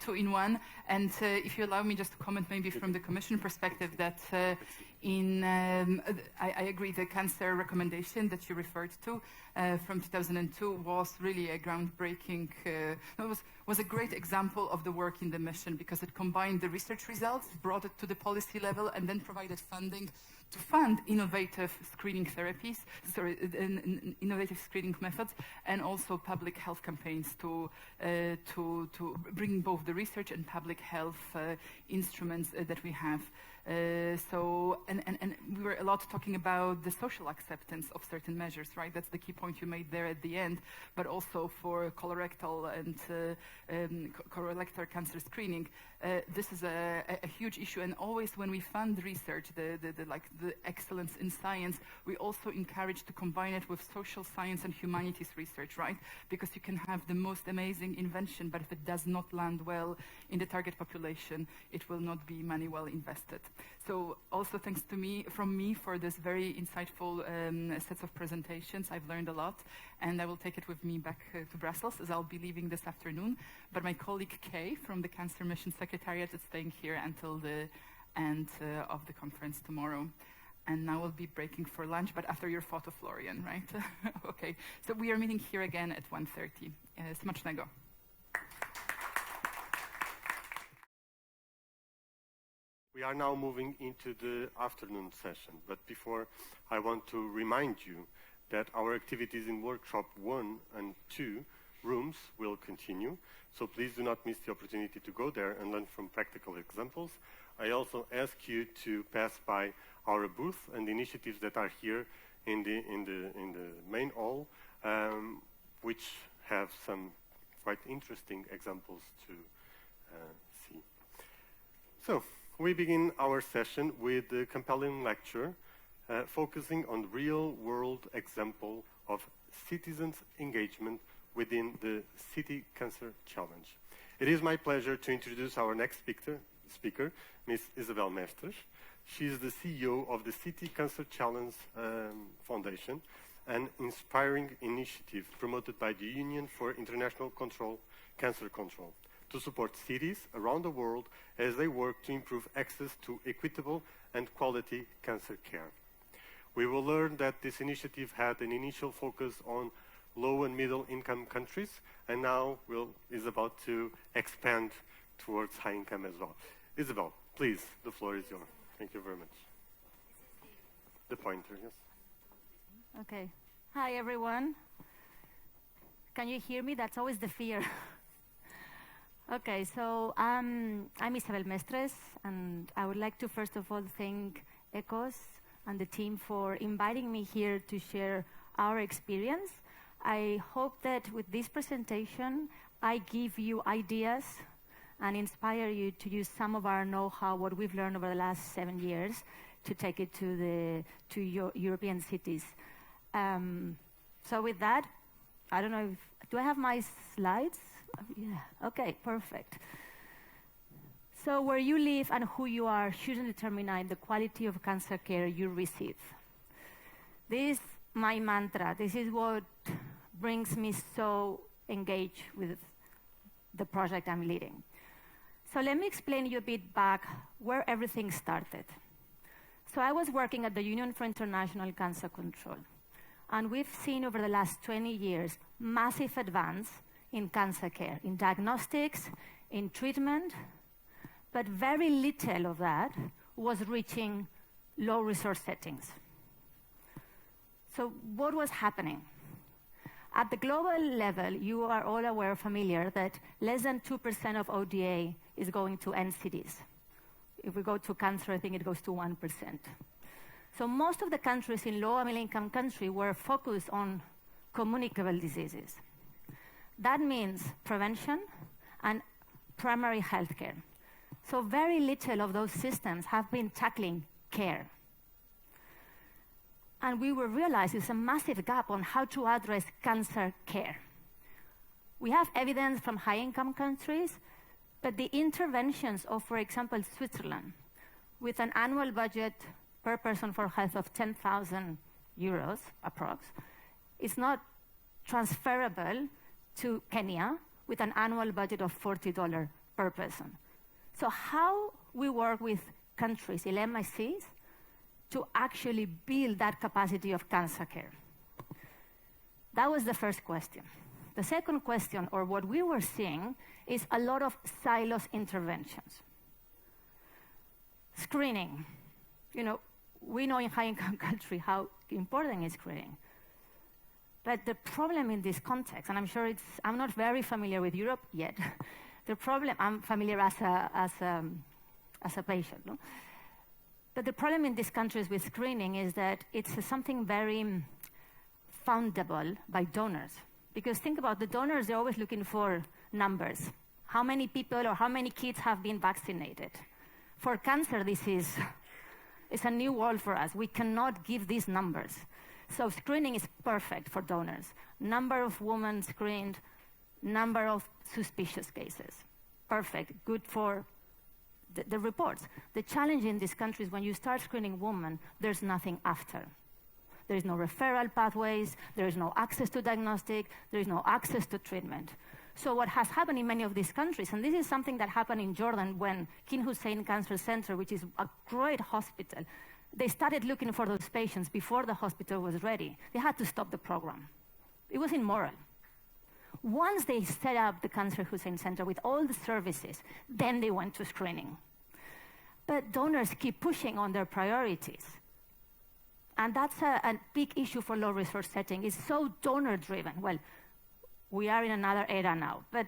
two in one. And if you allow me just to comment maybe from the Commission perspective that I agree the cancer recommendation that you referred to from 2002 was really a groundbreaking, was a great example of the work in the mission, because it combined the research results, brought it to the policy level, and then provided funding to fund innovative screening therapies, innovative screening methods, and also public health campaigns to bring both the research and public health instruments that we have. So we were a lot talking about the social acceptance of certain measures, right? That's the key point you made there at the end, but also for colorectal and colorectal cancer screening. This is a huge issue, and always when we fund research, the excellence in science, we also encourage to combine it with social science and humanities research, right? Because you can have the most amazing invention, but if it does not land well in the target population, it will not be money well invested. So also thanks from me for this very insightful sets of presentations. I've learned a lot, and I will take it with me back to Brussels, as I'll be leaving this afternoon. But my colleague Kay from the Cancer Mission Secretariat is staying here until the end of the conference tomorrow. And now we'll be breaking for lunch, but after your photo, Florian, right? Okay, so we are meeting here again at 1:30. Smacznego. We are now moving into the afternoon session, but before, I want to remind you that our activities in workshop 1 and 2 rooms will continue, so please do not miss the opportunity to go there and learn from practical examples. I also ask you to pass by our booth and the initiatives that are here in the main hall, which have some quite interesting examples to see. So, we begin our session with a compelling lecture focusing on real-world example of citizens' engagement within the City Cancer Challenge. It is my pleasure to introduce our next speaker, Ms. Isabel Mestres. She is the CEO of the City Cancer Challenge Foundation, an inspiring initiative promoted by the Union for International Cancer Control, to support cities around the world as they work to improve access to equitable and quality cancer care. We will learn that this initiative had an initial focus on low and middle income countries, and now is about to expand towards high income as well. Isabel, please, the floor is yours. Thank you very much. The pointer, yes. Okay. Hi, everyone. Can you hear me? That's always the fear. Okay, so I'm Isabel Mestres, and I would like to first of all thank ECOS and the team for inviting me here to share our experience. I hope that with this presentation, I give you ideas and inspire you to use some of our know-how, what we've learned over the last 7 years, to take it to European cities. So with that, I don't know do I have my slides? Yeah, okay, perfect. So where you live and who you are shouldn't determine the quality of cancer care you receive. This is my mantra. This is what brings me so engaged with the project I'm leading. So let me explain you a bit back where everything started. So I was working at the Union for International Cancer Control, and we've seen over the last 20 years massive advance in cancer care, in diagnostics, in treatment, but very little of that was reaching low resource settings. So what was happening? At the global level, you are all familiar that less than 2% of ODA is going to NCDs. If we go to cancer, I think it goes to 1%. So most of the countries in low and middle income countries were focused on communicable diseases. That means prevention and primary health care. So very little of those systems have been tackling care. And we will realize there's a massive gap on how to address cancer care. We have evidence from high-income countries, but the interventions of, for example, Switzerland, with an annual budget per person for health of 10,000 euros, approx, is not transferable to Kenya with an annual budget of $40 per person. So how we work with countries, LMICs, to actually build that capacity of cancer care? That was the first question. The second question, or what we were seeing, is a lot of silos interventions. Screening. You know, we know in high-income country how important is screening. But the problem in this context, and I'm sure I'm not very familiar with Europe yet. The problem, I'm familiar as a patient, no? But the problem in these countries with screening is that it's something very foundable by donors. Because think about the donors, they're always looking for numbers. How many people or how many kids have been vaccinated? For cancer, this is a new world for us. We cannot give these numbers. So screening is perfect for donors. Number of women screened, number of suspicious cases. Perfect, good for the reports. The challenge in this country is when you start screening women, there's nothing after. There is no referral pathways, there is no access to diagnostic, there is no access to treatment. So what has happened in many of these countries, and this is something that happened in Jordan when King Hussein Cancer Center, which is a great hospital, they started looking for those patients before the hospital was ready. They had to stop the program. It was immoral. Once they set up the Cancer Hussein Center with all the services, then they went to screening. But donors keep pushing on their priorities. And that's a big issue for low resource setting. It's so donor-driven. Well, we are in another era now, but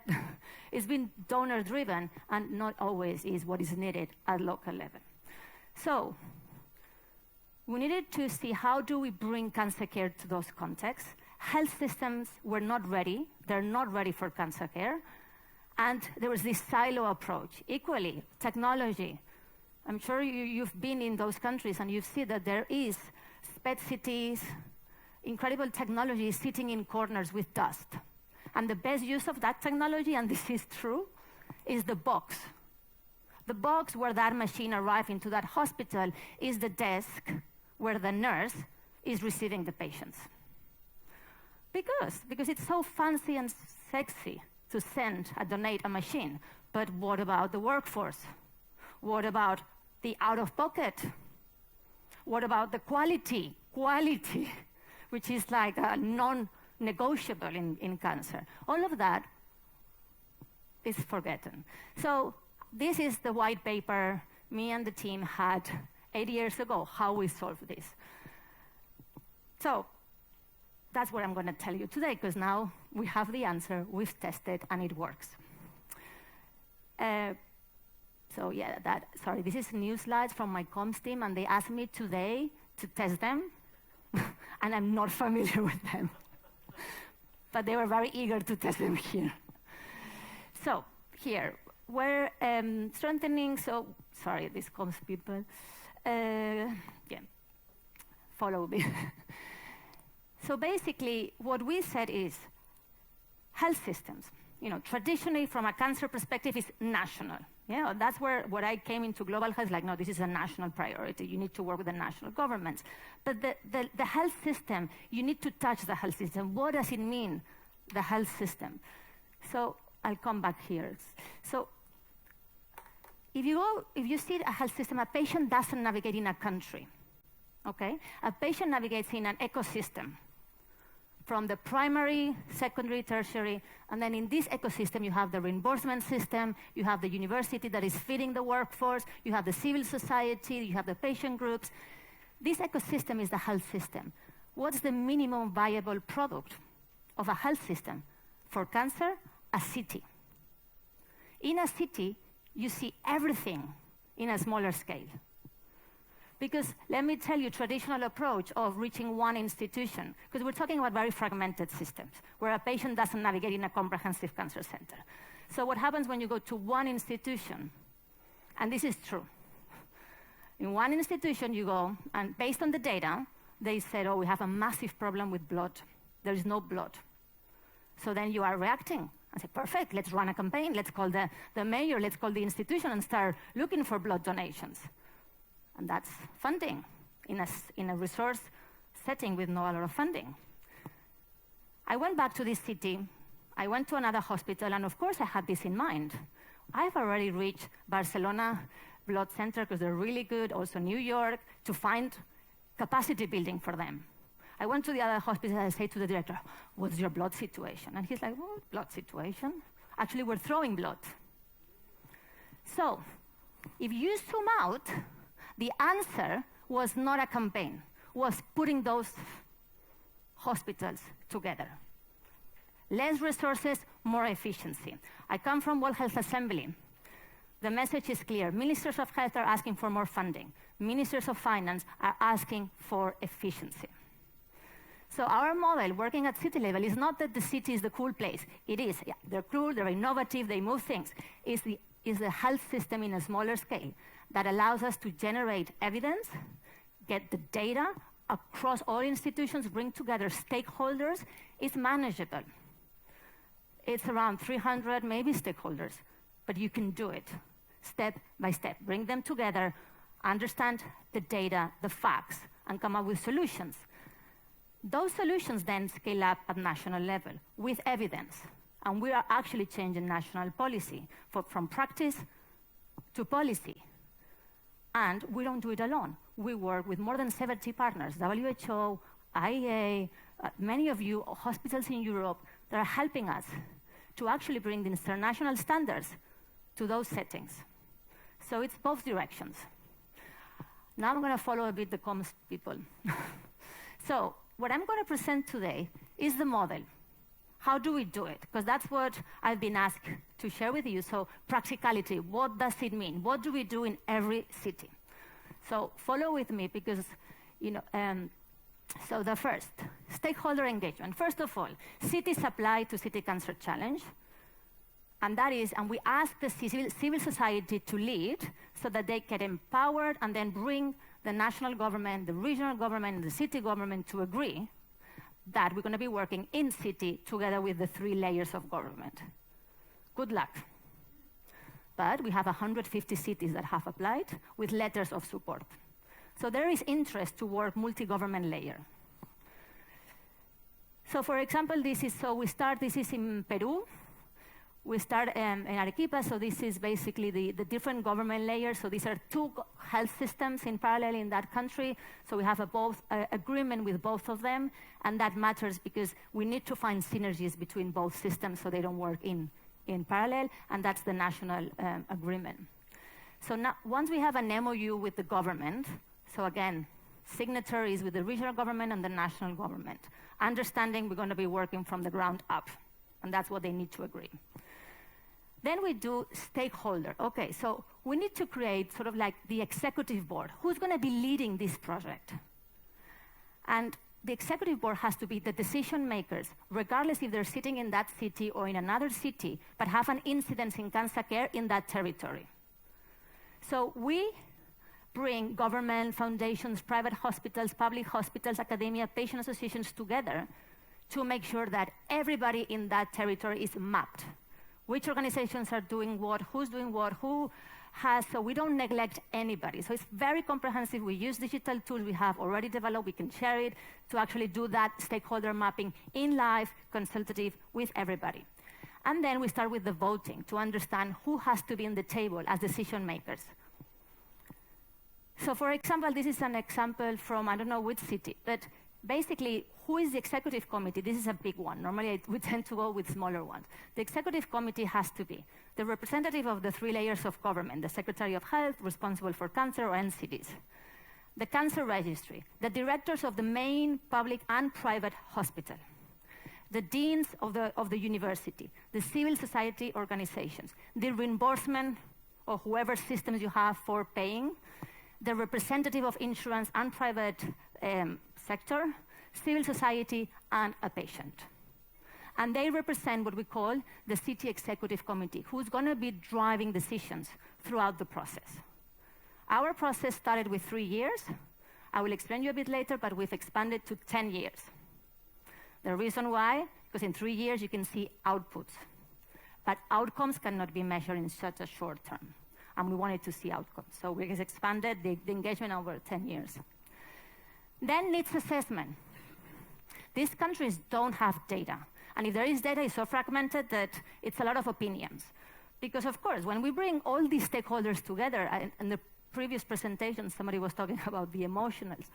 it's been donor-driven and not always is what is needed at local level. So we needed to see how do we bring cancer care to those contexts. Health systems were not ready. They're not ready for cancer care. And there was this silo approach. Equally, technology. I'm sure you've been in those countries and you've seen that there is SPET cities, incredible technology sitting in corners with dust. And the best use of that technology, and this is true, is the box. The box where that machine arrives into that hospital is the desk where the nurse is receiving the patients. Because it's so fancy and sexy to donate a machine. But what about the workforce? What about the out-of-pocket? What about the quality, which is like a non-negotiable in cancer? All of that is forgotten. So this is the white paper me and the team had 8 years ago, how we solve this. So that's what I'm going to tell you today, because now we have the answer, we've tested, and it works. So yeah, sorry, this is new slides from my comms team, and they asked me today to test them, and I'm not familiar with them. But they were very eager to test them here. So here, we're strengthening, so, sorry, these comms people. Yeah, follow me. So basically, what we said is health systems, traditionally from a cancer perspective is national. Yeah, that's where I came into global health, like, no, this is a national priority. You need to work with the national governments. But the health system, you need to touch the health system. What does it mean, the health system? So I'll come back here. So if you see a health system, a patient doesn't navigate in a country, okay? A patient navigates in an ecosystem, from the primary, secondary, tertiary, and then in this ecosystem you have the reimbursement system, you have the university that is feeding the workforce, you have the civil society, you have the patient groups. This ecosystem is the health system. What's the minimum viable product of a health system? For cancer, a city. In a city, you see everything in a smaller scale. Because let me tell you, traditional approach of reaching one institution, because we're talking about very fragmented systems, where a patient doesn't navigate in a comprehensive cancer center. So what happens when you go to one institution, and this is true. In one institution you go, and based on the data, they said, oh, we have a massive problem with blood. There is no blood. So then you are reacting. I say, perfect, let's run a campaign. Let's call the mayor, let's call the institution and start looking for blood donations. And that's funding in a resource setting with no other funding. I went back to this city. I went to another hospital, and of course I had this in mind. I've already reached Barcelona Blood Center because they're really good, also New York, to find capacity building for them. I went to the other hospital and I said to the director, what's your blood situation? And he's like, well, blood situation? Actually, we're throwing blood. So if you zoom out, the answer was not a campaign, was putting those hospitals together. Less resources, more efficiency. I come from World Health Assembly. The message is clear. Ministers of health are asking for more funding. Ministers of finance are asking for efficiency. So our model, working at city level, is not that the city is the cool place. It is. Yeah, they're cool, they're innovative, they move things. It's the health system in a smaller scale that allows us to generate evidence, get the data across all institutions, bring together stakeholders. It's manageable. It's around 300 maybe stakeholders, but you can do it. step by step, bring them together, understand the data, the facts, and come up with solutions. Those solutions then scale up at national level with evidence. And we are actually changing national policy from practice to policy. And we don't do it alone. We work with more than 70 partners, WHO, IEA, many of you, hospitals in Europe, that are helping us to actually bring the international standards to those settings. So it's both directions. Now I'm going to follow a bit the comms people. So what I'm going to present today is the model. How do we do it? Because that's what I've been asked to share with you. So practicality, what does it mean? What do we do in every city? So follow with me because, so the first, stakeholder engagement. First of all, cities apply to City Cancer Challenge. And that is, and we ask the civil society to lead so that they get empowered and then bring the national government, the regional government, and the city government to agree that we're going to be working in city together with the 3 layers of government. Good luck. But we have 150 cities that have applied with letters of support. So there is interest to work multi-government layer. So for example, this is in Peru. We start in Arequipa, so this is basically the different government layers. So these are 2 health systems in parallel in that country. So we have agreement with both of them, and that matters because we need to find synergies between both systems so they don't work in parallel, and that's the national agreement. So now, once we have an MOU with the government, so again, signatories with the regional government and the national government, understanding we're going to be working from the ground up, and that's what they need to agree. Then we do stakeholder. Okay, so we need to create sort of like the executive board. Who's going to be leading this project? And the executive board has to be the decision makers, regardless if they're sitting in that city or in another city, but have an incidence in cancer care in that territory. So we bring government, foundations, private hospitals, public hospitals, academia, patient associations together to make sure that everybody in that territory is mapped. Which organizations are doing what, who's doing what, who has, so we don't neglect anybody. So it's very comprehensive. We use digital tools we have already developed. We can share it to actually do that stakeholder mapping in live, consultative with everybody. And then we start with the voting to understand who has to be in the table as decision makers. So for example, this is an example from, I don't know which city, but basically, who is the executive committee? This is a big one. Normally, we tend to go with smaller ones. The executive committee has to be the representative of the 3 layers of government, the Secretary of Health, responsible for cancer, or NCDs, the cancer registry, the directors of the main public and private hospital, the deans of the university, the civil society organizations, the reimbursement or whoever systems you have for paying, the representative of insurance and private sector, civil society, and a patient. And they represent what we call the City Executive Committee, who's going to be driving decisions throughout the process. Our process started with 3 years. I will explain you a bit later, but we've expanded to 10 years. The reason why, because in 3 years you can see outputs. But outcomes cannot be measured in such a short term. And we wanted to see outcomes. So we expanded the engagement over 10 years. Then needs assessment. These countries don't have data. And if there is data, it's so fragmented that it's a lot of opinions. Because of course, when we bring all these stakeholders together, in the previous presentation, somebody was talking about the emotionals.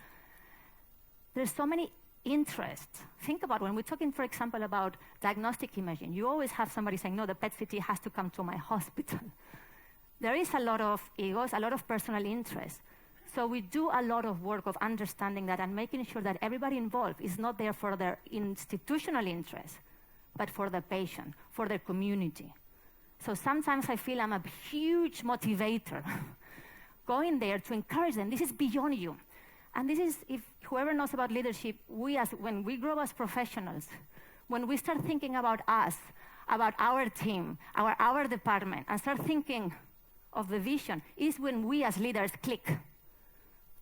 There's so many interests. Think about when we're talking, for example, about diagnostic imaging. You always have somebody saying, no, the PET-CT has to come to my hospital. There is a lot of egos, a lot of personal interest. So we do a lot of work of understanding that and making sure that everybody involved is not there for their institutional interest, but for the patient, for their community. So sometimes I feel I'm a huge motivator going there to encourage them. This is beyond you. And this is, if whoever knows about leadership, when we grow as professionals, when we start thinking about us, about our team, our department, and start thinking of the vision, is when we as leaders click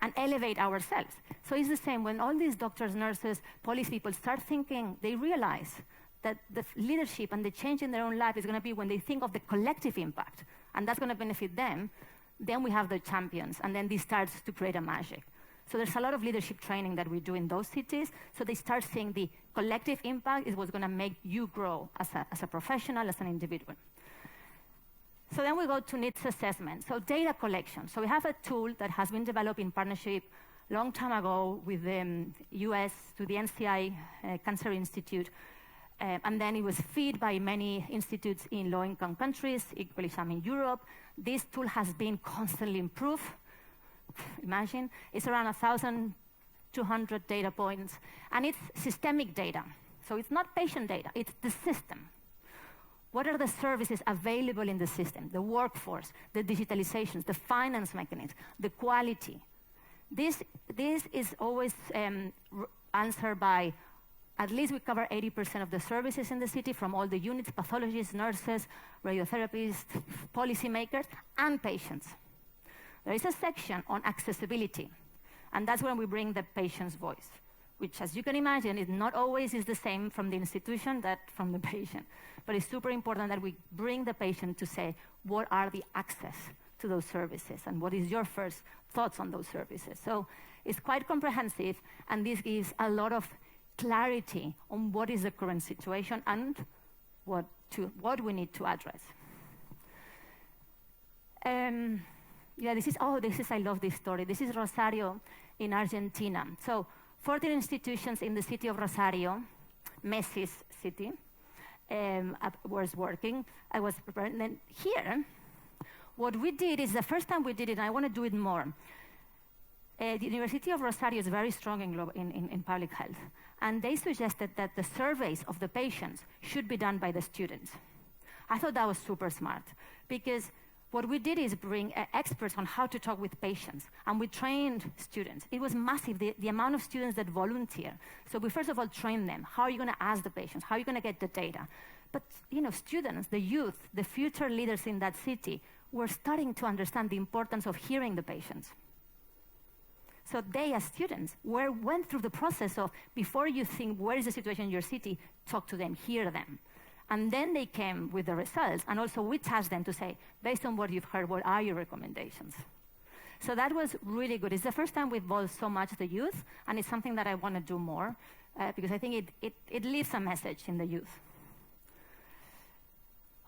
and elevate ourselves. So it's the same when all these doctors, nurses, police people start thinking, they realize that the leadership and the change in their own life is going to be when they think of the collective impact. and that's going to benefit them, then we have the champions, and then this starts to create a magic. So there's a lot of leadership training that we do in those cities, so they start seeing the collective impact is what's going to make you grow as a professional, as an individual. So then we go to needs assessment. So data collection. So we have a tool that has been developed in partnership a long time ago with the US, to the NCI Cancer Institute, and then it was fed by many institutes in low-income countries, equally some in Europe. This tool has been constantly improved. Imagine, it's around 1,200 data points, and it's systemic data. So it's not patient data, it's the system. What are the services available in the system? The workforce, the digitalizations, the finance mechanisms, the quality. This is always answered by, at least we cover 80% of the services in the city from all the units, pathologists, nurses, radiotherapists, policymakers, and patients. There is a section on accessibility, and that's when we bring the patient's voice, which, as you can imagine, is not always is the same from the institution that from the patient. But it's super important that we bring the patient to say, what are the access to those services, and what is your first thoughts on those services? So it's quite comprehensive, and this gives a lot of clarity on what is the current situation and what we need to address. Yeah, I love this story. This is Rosario in Argentina. So 14 institutions in the city of Rosario, Messi's city, was working. I was prepared. And then here, what we did is the first time we did it, and I want to do it more. The University of Rosario is very strong in public health, and they suggested that the surveys of the patients should be done by the students. I thought that was super smart, because what we did is bring experts on how to talk with patients, and we trained students. It was massive, the amount of students that volunteer. So we first of all trained them. How are you going to ask the patients? How are you going to get the data? But students, the youth, the future leaders in that city were starting to understand the importance of hearing the patients. So they, as students, went through the process of, before you think, where is the situation in your city, talk to them, hear them. And then they came with the results, and also we tasked them to say, based on what you've heard, what are your recommendations? So that was really good. It's the first time we've involved so much the youth, and it's something that I want to do more, because I think it leaves a message in the youth.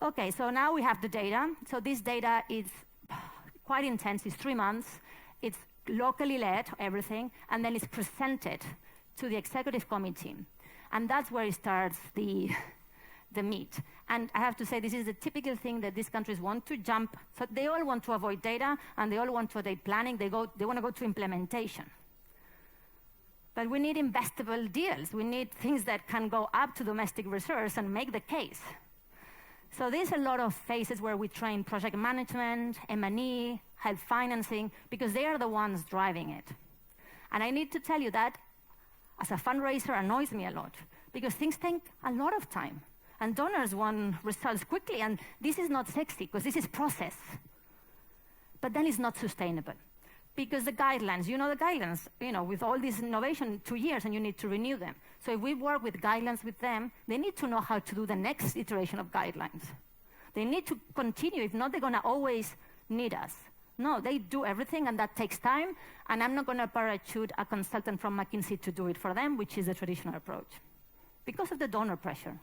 Okay, so now we have the data. So this data is quite intense. It's 3 months. It's locally led, everything, and then it's presented to the executive committee. And that's where it starts the meat. And I have to say, this is the typical thing that these countries want to jump. So they all want to avoid data, and they all want to avoid planning. They want to go to implementation. But we need investable deals. We need things that can go up to domestic research and make the case. So there's a lot of phases where we train project management, M&E, health financing, because they are the ones driving it. And I need to tell you that, as a fundraiser, annoys me a lot, because things take a lot of time. And donors want results quickly, and this is not sexy, because this is process. But then it's not sustainable. Because the guidelines, the guidelines, with all this innovation, 2 years, and you need to renew them. So if we work with guidelines with them, they need to know how to do the next iteration of guidelines. They need to continue. If not, they're going to always need us. No, they do everything, and that takes time, and I'm not going to parachute a consultant from McKinsey to do it for them, which is the traditional approach, because of the donor pressure.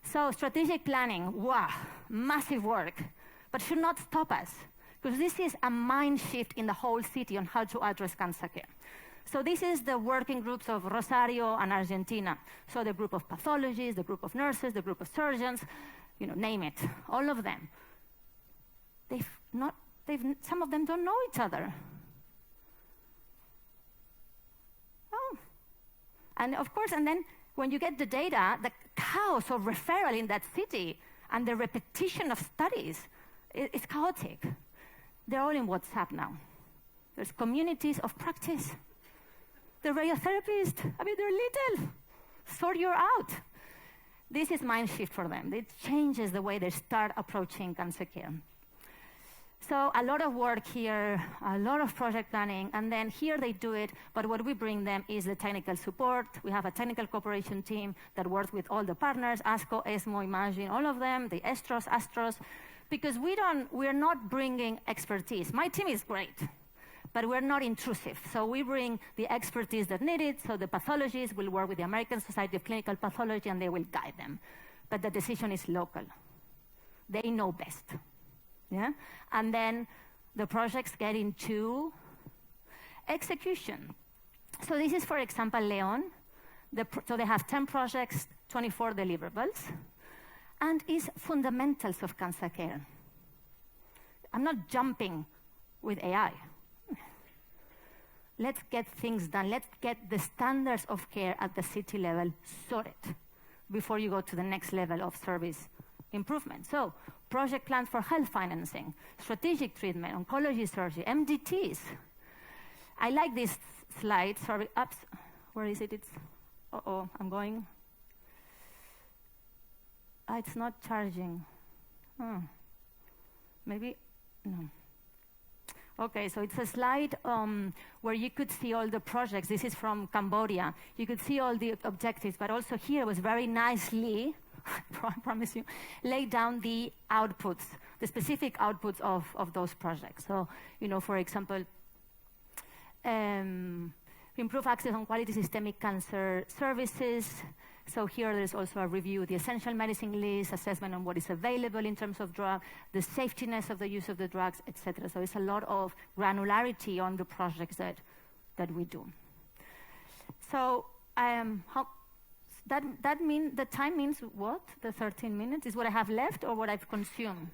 So strategic planning, wow, massive work, but should not stop us, because this is a mind shift in the whole city on how to address cancer care. So this is the working groups of Rosario and Argentina. So the group of pathologists, the group of nurses, the group of surgeons, name it, all of them. Some of them don't know each other. Oh. And of course, and then when you get the data, the chaos of referral in that city and the repetition of studies, it's chaotic. They're all in WhatsApp now. There's communities of practice. The radiotherapists, they're little. Sort you out. This is mind shift for them. It changes the way they start approaching cancer care. So a lot of work here, a lot of project planning, and then here they do it, but what we bring them is the technical support. We have a technical cooperation team that works with all the partners, ASCO, ESMO, Imagine, all of them, the Astros, because we're not bringing expertise. My team is great, but we're not intrusive. So we bring the expertise that needed, so the pathologists will work with the American Society of Clinical Pathology and they will guide them. But the decision is local. They know best. Yeah? And then the projects get into execution. So this is, for example, Leon. So they have 10 projects, 24 deliverables, and is fundamentals of cancer care. I'm not jumping with AI. Let's get things done. Let's get the standards of care at the city level sorted before you go to the next level of service improvement. So, project plans for health financing, strategic treatment, oncology surgery, MDTs. I like this slide. Sorry, ups. Where is it? It's, I'm going. It's not charging. Maybe, no. Okay, so it's a slide where you could see all the projects. This is from Cambodia. You could see all the objectives, but also here was very nicely, I promise you, laid down the outputs, the specific outputs of those projects. So, you know, for example, improve access on quality systemic cancer services. So here there's also a review of the essential medicine list, assessment on what is available in terms of drug, the safetiness of the use of the drugs, etc. So it's a lot of granularity on the projects that we do. So that means the time means what? The 13 minutes is what I have left or what I've consumed?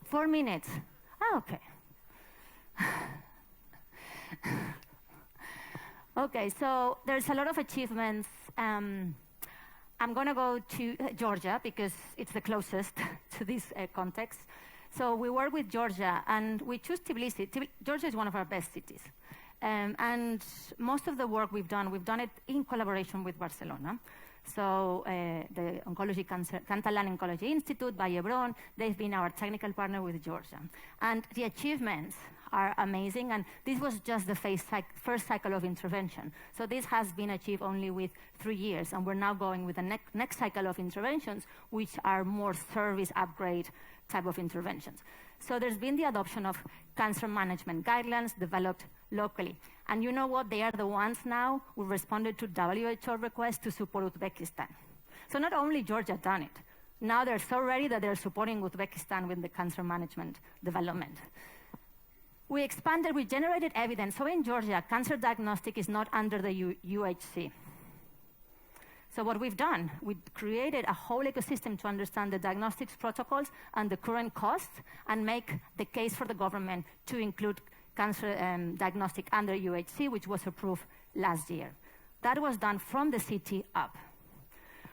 Four minutes. Ah, okay. Okay, so there's a lot of achievements. I'm going to go to Georgia because it's the closest to this context. So we work with Georgia, and we choose Tbilisi. Georgia is one of our best cities. And most of the work we've done it in collaboration with Barcelona. So the Catalan Oncology Institute, Vall d'Hebron, they've been our technical partner with Georgia. And the achievements are amazing, and this was just the first cycle of intervention. So this has been achieved only with 3 years, and we're now going with the next cycle of interventions, which are more service upgrade type of interventions. So there's been the adoption of cancer management guidelines developed locally. And you know what? They are the ones now who responded to WHO requests to support Uzbekistan. So not only Georgia done it, now they're so ready that they're supporting Uzbekistan with the cancer management development. We expanded, we generated evidence. So in Georgia, cancer diagnostic is not under the UHC. So what we've done, we created a whole ecosystem to understand the diagnostics protocols and the current costs and make the case for the government to include cancer diagnostic under UHC, which was approved last year. That was done from the city up.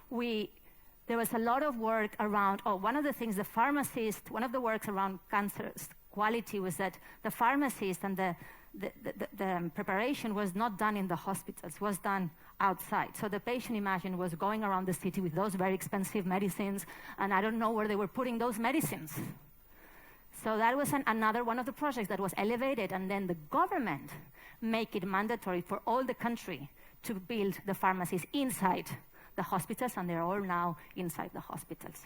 There was a lot of work around, one of the things the pharmacist, one of the works around cancer quality was that the pharmacist and the preparation was not done in the hospitals, was done outside. So the patient, imagine, was going around the city with those very expensive medicines, and I don't know where they were putting those medicines. So that was another one of the projects that was elevated, and then the government make it mandatory for all the country to build the pharmacies inside the hospitals, and they're all now inside the hospitals.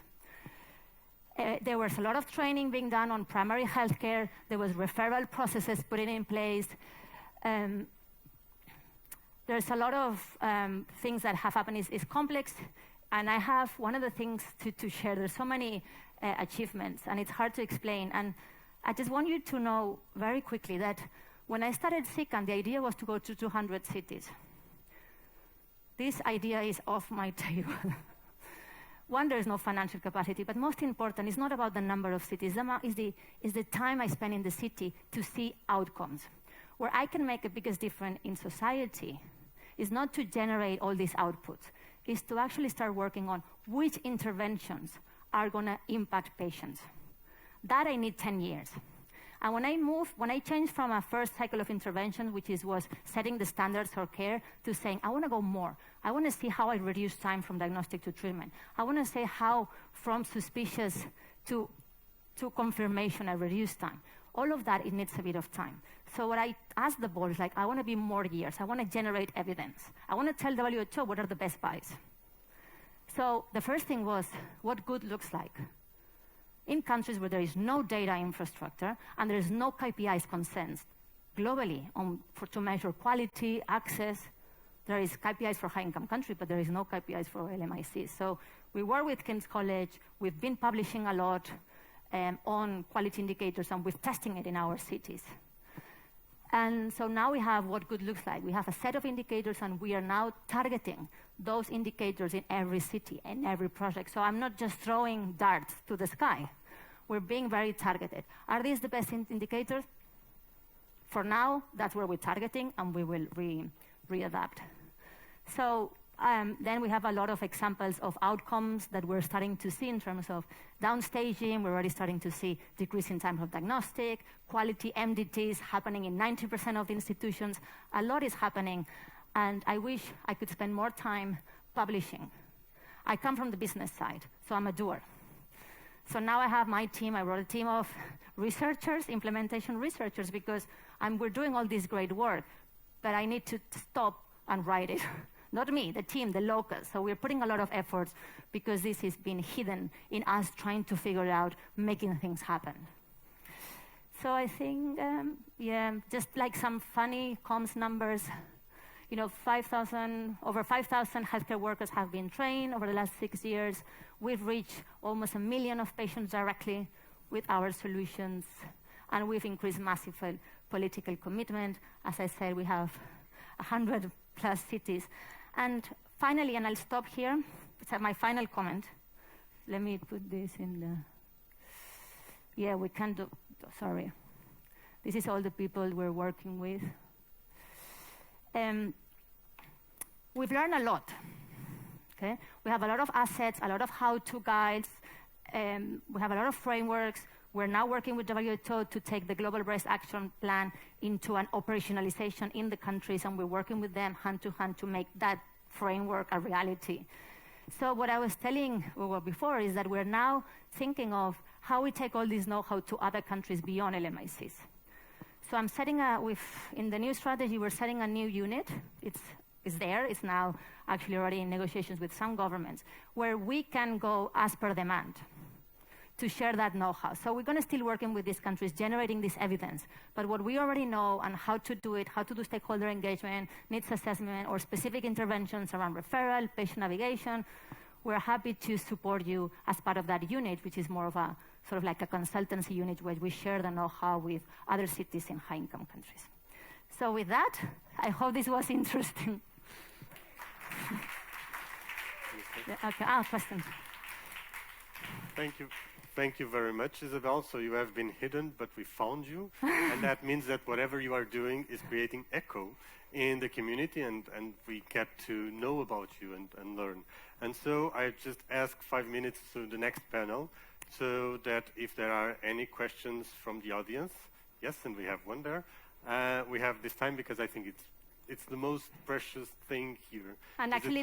There was a lot of training being done on primary health care. There was referral processes put in place. There's a lot of things that have happened. It's complex, and I have one of the things to share. There's so many achievements, and it's hard to explain. And I just want you to know very quickly that when I started SICAN, the idea was to go to 200 cities. This idea is off my table. One, there is no financial capacity, but most important, it's not about the number of cities. It's the time I spend in the city to see outcomes. Where I can make the biggest difference in society is not to generate all these outputs, is to actually start working on which interventions are going to impact patients. That I need 10 years. And when I changed from a first cycle of intervention, which was setting the standards for care, to saying, I want to go more. I want to see how I reduce time from diagnostic to treatment. I want to say how from suspicious to confirmation I reduce time. All of that, it needs a bit of time. So what I asked the board is I want to be more years. I want to generate evidence. I want to tell WHO what are the best buys. So the first thing was what good looks like. In countries where there is no data infrastructure and there is no KPIs consensus globally to measure quality, access, there is KPIs for high-income countries, but there is no KPIs for LMICs. So we work with King's College. We've been publishing a lot on quality indicators, and we're testing it in our cities. And so now we have what good looks like. We have a set of indicators, and we are now targeting those indicators in every city, in every project. So I'm not just throwing darts to the sky. We're being very targeted. Are these the best indicators? For now, that's where we're targeting, and we will readapt. So then we have a lot of examples of outcomes that we're starting to see in terms of downstaging. We're already starting to see decrease in time of diagnostic, quality MDTs happening in 90% of the institutions. A lot is happening, and I wish I could spend more time publishing. I come from the business side, so I'm a doer. So now I have my team. I wrote a team of researchers, implementation researchers, because we're doing all this great work, but I need to stop and write it. Not me, the team, the locals. So we're putting a lot of efforts because this has been hidden in us trying to figure it out, making things happen. So I think, just like some funny comms numbers, over 5,000 healthcare workers have been trained over the last 6 years. We've reached almost 1 million of patients directly with our solutions, and we've increased massive political commitment. As I said, we have 100+ cities. And finally, and I'll stop here, it's my final comment. Let me put this in the... we can do... Sorry. This is all the people we're working with. We've learned a lot. Okay? We have a lot of assets, a lot of how-to guides. We have a lot of frameworks. We're now working with WHO to take the Global Breast Action Plan into an operationalization in the countries, and we're working with them hand to hand to make that framework a reality. So what I was telling before is that we're now thinking of how we take all this know-how to other countries beyond LMICs. So I'm setting in the new strategy, we're setting a new unit. It's there. It's now actually already in negotiations with some governments, where we can go as per demand to share that know-how. So we're going to still working with these countries, generating this evidence. But what we already know and how to do it, how to do stakeholder engagement, needs assessment, or specific interventions around referral, patient navigation, we're happy to support you as part of that unit, which is more of a sort of like a consultancy unit where we share the know-how with other cities in high-income countries. So with that, I hope this was interesting. Okay, questions. Thank you. Thank you very much, Isabel. So you have been hidden, but we found you. And that means that whatever you are doing is creating echo in the community, and we get to know about you and learn. And so I just ask 5 minutes to the next panel, so that if there are any questions from the audience, yes, and we have one there. We have this time because I think it's the most precious thing here. And actually,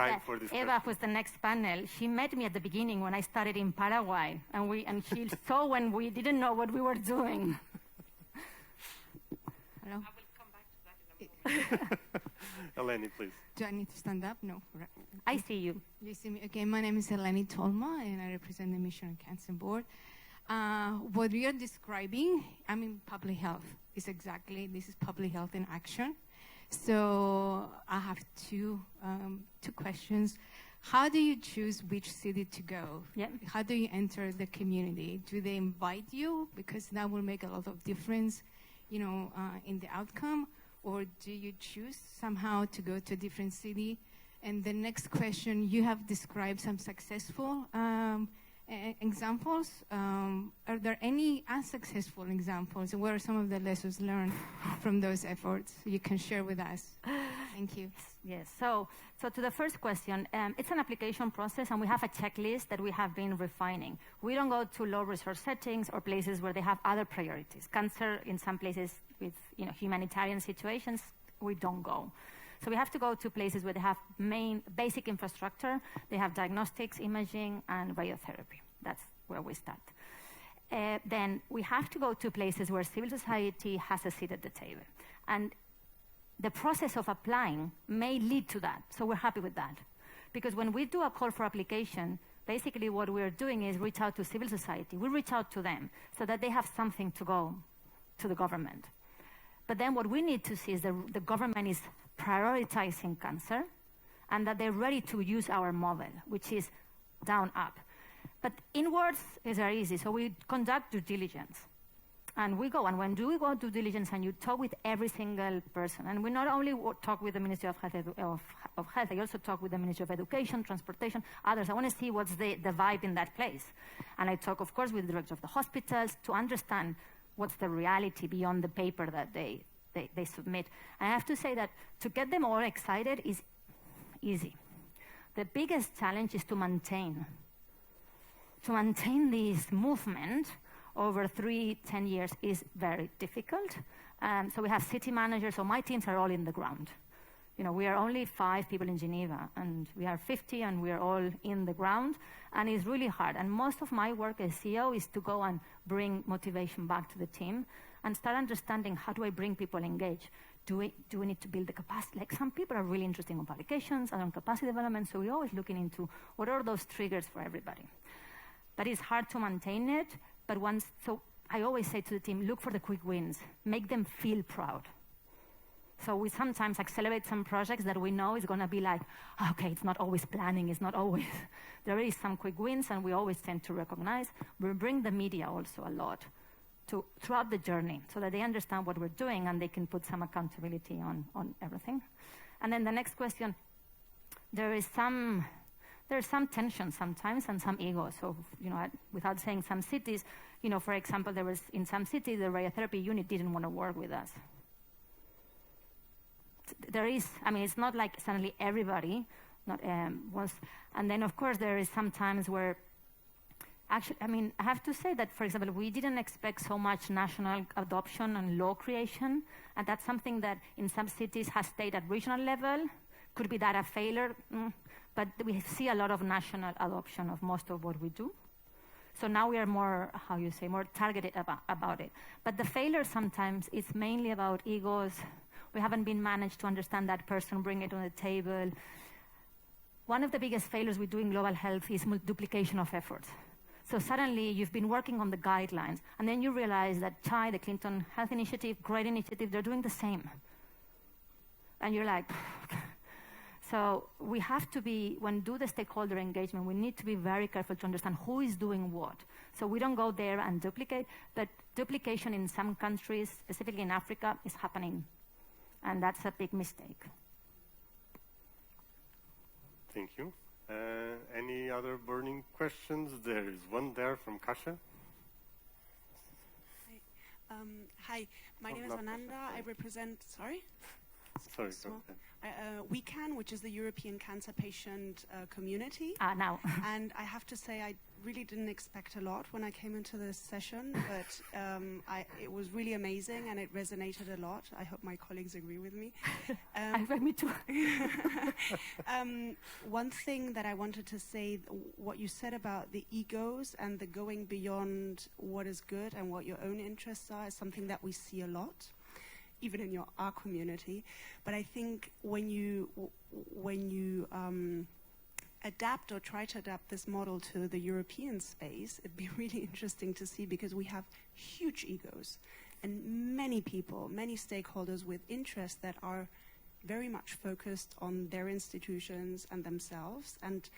Eva, who's the next panel, she met me at the beginning when I started in Paraguay, and she saw when we didn't know what we were doing. Hello. I will come back to that in a moment. Eleni, please. Do I need to stand up? No. I see you. You see me? Okay, my name is Eleni Tolma, and I represent the Mission and Cancer Board. What we are describing, public health. This is public health in action. So I have two questions. How do you choose which city to go? Yeah. How do you enter the community? Do they invite you? Because that will make a lot of difference, in the outcome. Or do you choose somehow to go to a different city? And the next question, you have described some successful examples. Are there any unsuccessful examples? And what are some of the lessons learned from those efforts you can share with us? Thank you. Yes. So to the first question, it's an application process, and we have a checklist that we have been refining. We don't go to low resource settings or places where they have other priorities. Cancer, in some places with humanitarian situations, we don't go. So we have to go to places where they have basic infrastructure, they have diagnostics, imaging, and radiotherapy. That's where we start. Then we have to go to places where civil society has a seat at the table. And the process of applying may lead to that, so we're happy with that. Because when we do a call for application, basically what we're doing is reach out to civil society. We reach out to them so that they have something to go to the government. But then what we need to see is that the government is prioritizing cancer and that they're ready to use our model, which is down up. But inwards is very easy. So we conduct due diligence. And we go, and when do we go due diligence and you talk with every single person, and we not only talk with the Ministry of Health, I also talk with the Ministry of Education, Transportation, others. I want to see what's the vibe in that place. And I talk, of course, with the director of the hospitals to understand what's the reality beyond the paper that they submit. And I have to say that to get them all excited is easy. The biggest challenge is to maintain this movement over 3-10 years is very difficult. So we have city managers, so my teams are all in the ground. You know, we are only 5 people in Geneva, and we are 50, and we are all in the ground, and it's really hard. And most of my work as CEO is to go and bring motivation back to the team and start understanding, how do I bring people engaged? Do we need to build the capacity? Like, some people are really interested in publications and on capacity development, so we're always looking into what are those triggers for everybody. But it's hard to maintain it. But so I always say to the team, look for the quick wins. Make them feel proud. So we sometimes accelerate some projects that we know is going to be like, okay, it's not always planning, it's not always. There is some quick wins, and we always tend to recognize. We bring the media also a lot throughout the journey so that they understand what we're doing and they can put some accountability on everything. And then the next question, there's some tension sometimes and some ego. So, you know, without saying some cities, you know, for example, there was in some cities, the radiotherapy unit didn't want to work with us. There is, I mean, it's not like suddenly everybody was, and then of course there is some times where, actually, I mean, I have to say that, for example, we didn't expect so much national adoption and law creation, and that's something that in some cities has stayed at regional level. Could be that a failure? But we see a lot of national adoption of most of what we do. So now we are more, more targeted about it. But the failure sometimes is mainly about egos. We haven't been managed to understand that person, bring it on the table. One of the biggest failures we do in global health is duplication of efforts. So suddenly you've been working on the guidelines, and then you realize that CHI, the Clinton Health Initiative, great initiative, they're doing the same. And you're like, so we have to be, when do the stakeholder engagement, we need to be very careful to understand who is doing what. So we don't go there and duplicate, but duplication in some countries, specifically in Africa, is happening. And that's a big mistake. Thank you. Any other burning questions? There is one there from Kasia. Hi, my name is Ananda. I represent, sorry, go ahead. We Can, which is the European cancer patient community. Now. And I have to say, I really didn't expect a lot when I came into this session, but it was really amazing and it resonated a lot. I hope my colleagues agree with me. Me too. One thing that I wanted to say, what you said about the egos and the going beyond what is good and what your own interests are, is something that we see a lot, even in our community. But I think when you adapt or try to adapt this model to the European space, it'd be really interesting to see, because we have huge egos and many people, many stakeholders with interests that are very much focused on their institutions and themselves. And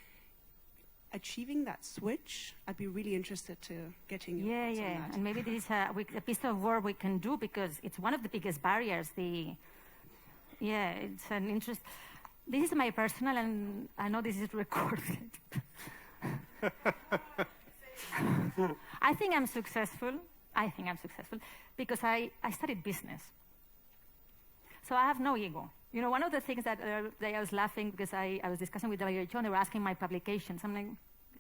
achieving that switch, I'd be really interested to getting your thoughts on that. And maybe this is a piece of work we can do, because it's one of the biggest barriers. It's an interest. This is my personal, and I know this is recorded. I think I'm successful because I studied business. So I have no ego. You know, one of the things that I was laughing because I was discussing with WHO, and they were asking my publications. I'm like,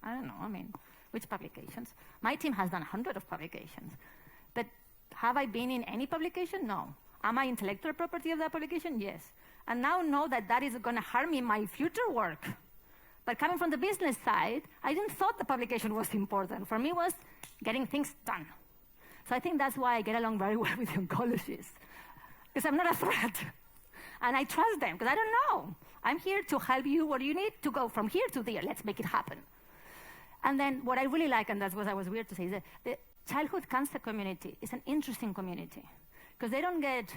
I don't know, I mean, which publications? My team has done 100 of publications. But have I been in any publication? No. Am I intellectual property of that publication? Yes. And now know that that is going to harm me in my future work. But coming from the business side, I didn't thought the publication was important. For me, it was getting things done. So I think that's why I get along very well with oncologists, because I'm not a threat. And I trust them, because I don't know. I'm here to help you what you need to go from here to there. Let's make it happen. And then what I really like, and that's what I was weird to say, is that the childhood cancer community is an interesting community, because they don't get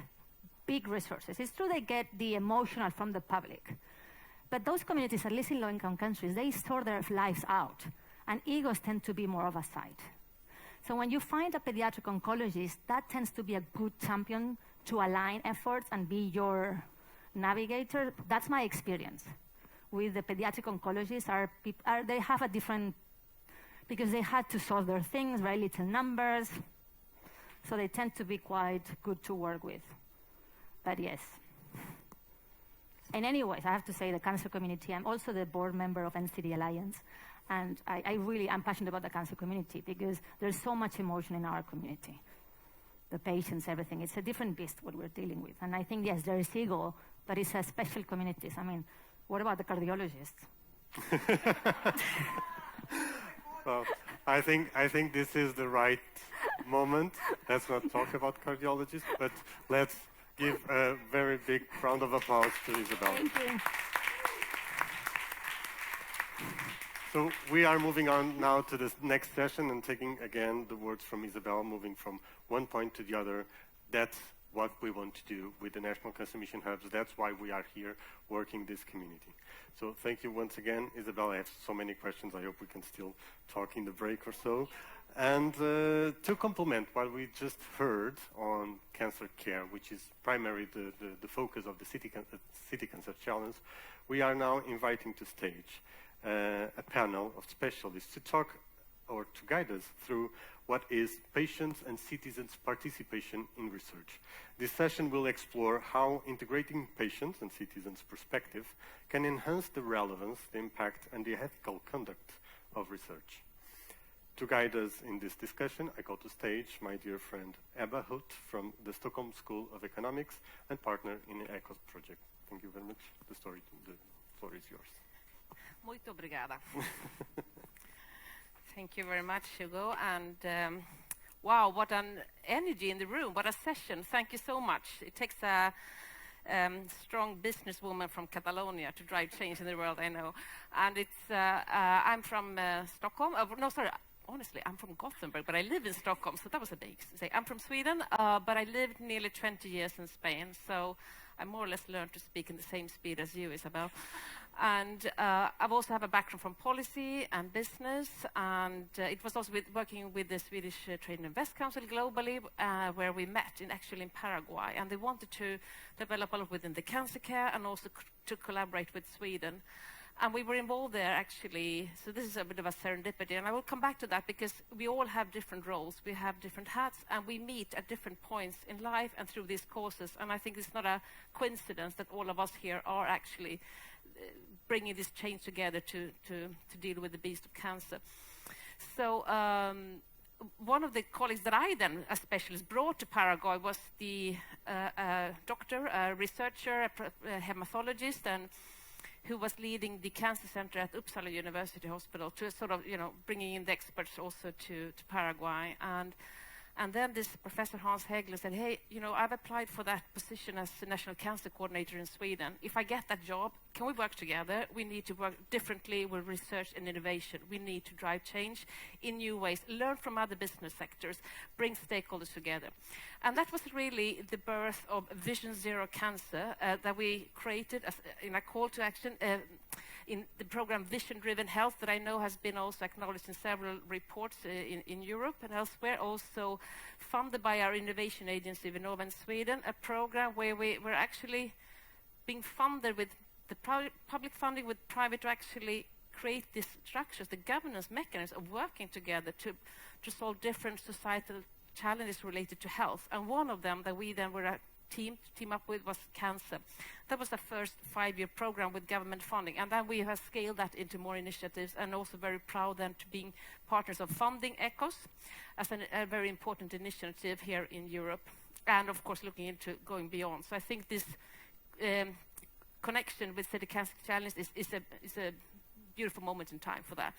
big resources. It's true they get the emotional from the public. But those communities, at least in low-income countries, they sort their lives out. And egos tend to be more of a side. So when you find a pediatric oncologist, that tends to be a good champion to align efforts and be your navigator. That's my experience with the pediatric oncologists. They have a different, because they had to solve their things, very little numbers. So they tend to be quite good to work with. But yes. And anyways, I have to say the cancer community, I'm also the board member of NCD Alliance. And I'm passionate about the cancer community because there's so much emotion in our community. The patients, everything. It's a different beast what we're dealing with. And I think, yes, there is ego, but it's a special communities. I mean, what about the cardiologists? Well, I think this is the right moment. Let's not talk about cardiologists, but let's give a very big round of applause to Isabel. Thank you. So we are moving on now to this next session and taking again the words from Isabel, moving from one point to the other. That's what we want to do with the National Cancer Mission Hubs. That's why we are here working this community. So thank you once again, Isabel. I have so many questions. I hope we can still talk in the break or so. And to complement what we just heard on cancer care, which is primarily the focus of the City Cancer Challenge, we are now inviting to stage a panel of specialists to talk or to guide us through what is patients' and citizens' participation in research. This session will explore how integrating patients' and citizens' perspective can enhance the relevance, the impact, and the ethical conduct of research. To guide us in this discussion, I call to stage my dear friend Ebba Hutt from the Stockholm School of Economics and partner in the ECOS project. Thank you very much. The floor is yours. Muito obrigada. Thank you very much, Hugo. And wow, what an energy in the room. What a session. Thank you so much. It takes a strong businesswoman from Catalonia to drive change in the world, I know. And it's, I'm from Stockholm. Honestly, I'm from Gothenburg, but I live in Stockholm, so that was a big mistake. I'm from Sweden, but I lived nearly 20 years in Spain, so I more or less learned to speak in the same speed as you, Isabel. And I've also have a background from policy and business, and it was also working with the Swedish Trade and Invest Council globally, where we met actually in Paraguay, and they wanted to develop a lot within the cancer care and also to collaborate with Sweden. And we were involved there, actually, so this is a bit of a serendipity, and I will come back to that because we all have different roles, we have different hats, and we meet at different points in life and through these courses, and I think it's not a coincidence that all of us here are actually bringing this change together to deal with the beast of cancer. So one of the colleagues that I then, as specialist, brought to Paraguay was the doctor, a researcher, a hematologist, and who was leading the cancer center at Uppsala University Hospital to sort of, bringing in the experts also to Paraguay. And then this Professor Hans Hägler said, hey, I've applied for that position as the National Cancer Coordinator in Sweden. If I get that job, can we work together? We need to work differently with research and innovation. We need to drive change in new ways, learn from other business sectors, bring stakeholders together. And that was really the birth of Vision Zero Cancer that we created as, in a call to action in the program Vision Driven Health that I know has been also acknowledged in several reports in Europe and elsewhere, also funded by our innovation agency Vinnova in Sweden, a program where we were actually being funded with the public funding with private to actually create these structures, the governance mechanisms of working together to solve different societal challenges related to health. And one of them that we then were a team up with was cancer. That was the first 5-year program with government funding, and then we have scaled that into more initiatives, and also very proud then to being partners of funding ECOS as a very important initiative here in Europe, and of course looking into going beyond. So I think this connection with City Cancer Challenge is a beautiful moment in time for that.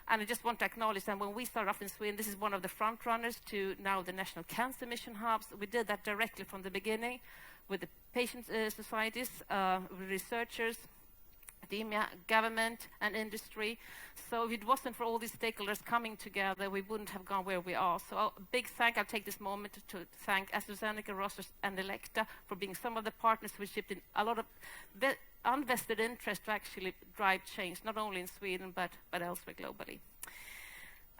And I just want to acknowledge that when we started off in Sweden, this is one of the front runners to now the National Cancer Mission hubs. We did that directly from the beginning with the patient societies, with researchers, academia, government, and industry. So if it wasn't for all these stakeholders coming together, we wouldn't have gone where we are. So a big thank. I'll take this moment to thank AstraZeneca, Roche, and Elekta for being some of the partners who shipped in a lot of unvested interest to actually drive change, not only in Sweden, but elsewhere globally.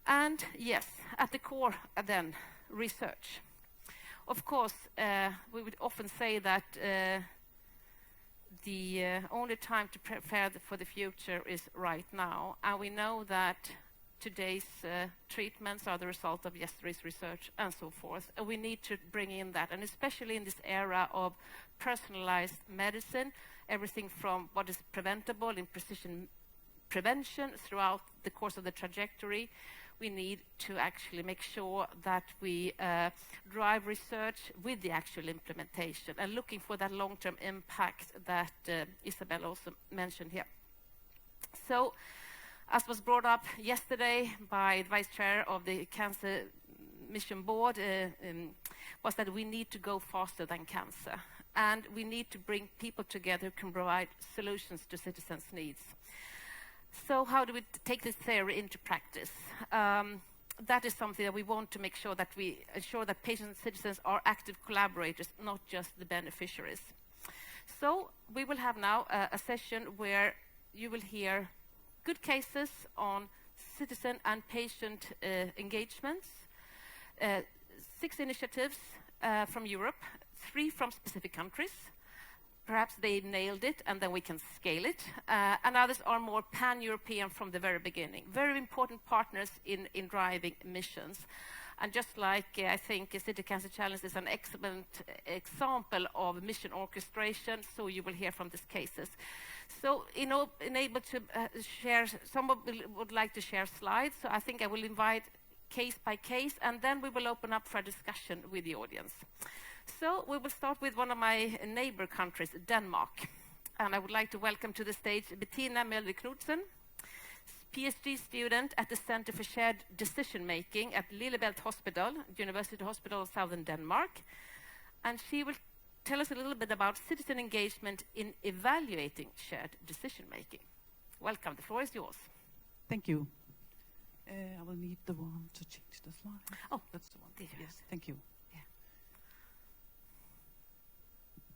And yes, at the core, then, research. Of course, we would often say that the only time to prepare for the future is right now. And we know that today's treatments are the result of yesterday's research and so forth. And we need to bring in that, and especially in this era of personalized medicine, everything from what is preventable in precision prevention throughout the course of the trajectory. We need to actually make sure that we drive research with the actual implementation and looking for that long-term impact that Isabel also mentioned here. So, as was brought up yesterday by the Vice Chair of the Cancer Mission Board, was that we need to go faster than cancer. And we need to bring people together who can provide solutions to citizens' needs. So how do we take this theory into practice? That is something that we want to make sure that we ensure that patients and citizens are active collaborators, not just the beneficiaries. So we will have now a session where you will hear good cases on citizen and patient engagements, 6 initiatives from Europe, 3 from specific countries. Perhaps they nailed it, and then we can scale it. And others are more pan-European from the very beginning. Very important partners in driving missions. And just like I think City Cancer Challenge is an excellent example of mission orchestration, so you will hear from these cases. So, able to share, someone would like to share slides, so I think I will invite case by case, and then we will open up for a discussion with the audience. So we will start with one of my neighbor countries, Denmark. And I would like to welcome to the stage Bettina Melde Knudsen, PhD student at the Center for Shared Decision Making at Lillebælt Hospital, University Hospital of Southern Denmark. And she will tell us a little bit about citizen engagement in evaluating shared decision making. Welcome, the floor is yours. Thank you. I will need the one to change the slide. Oh, that's the one. Yes, thank you.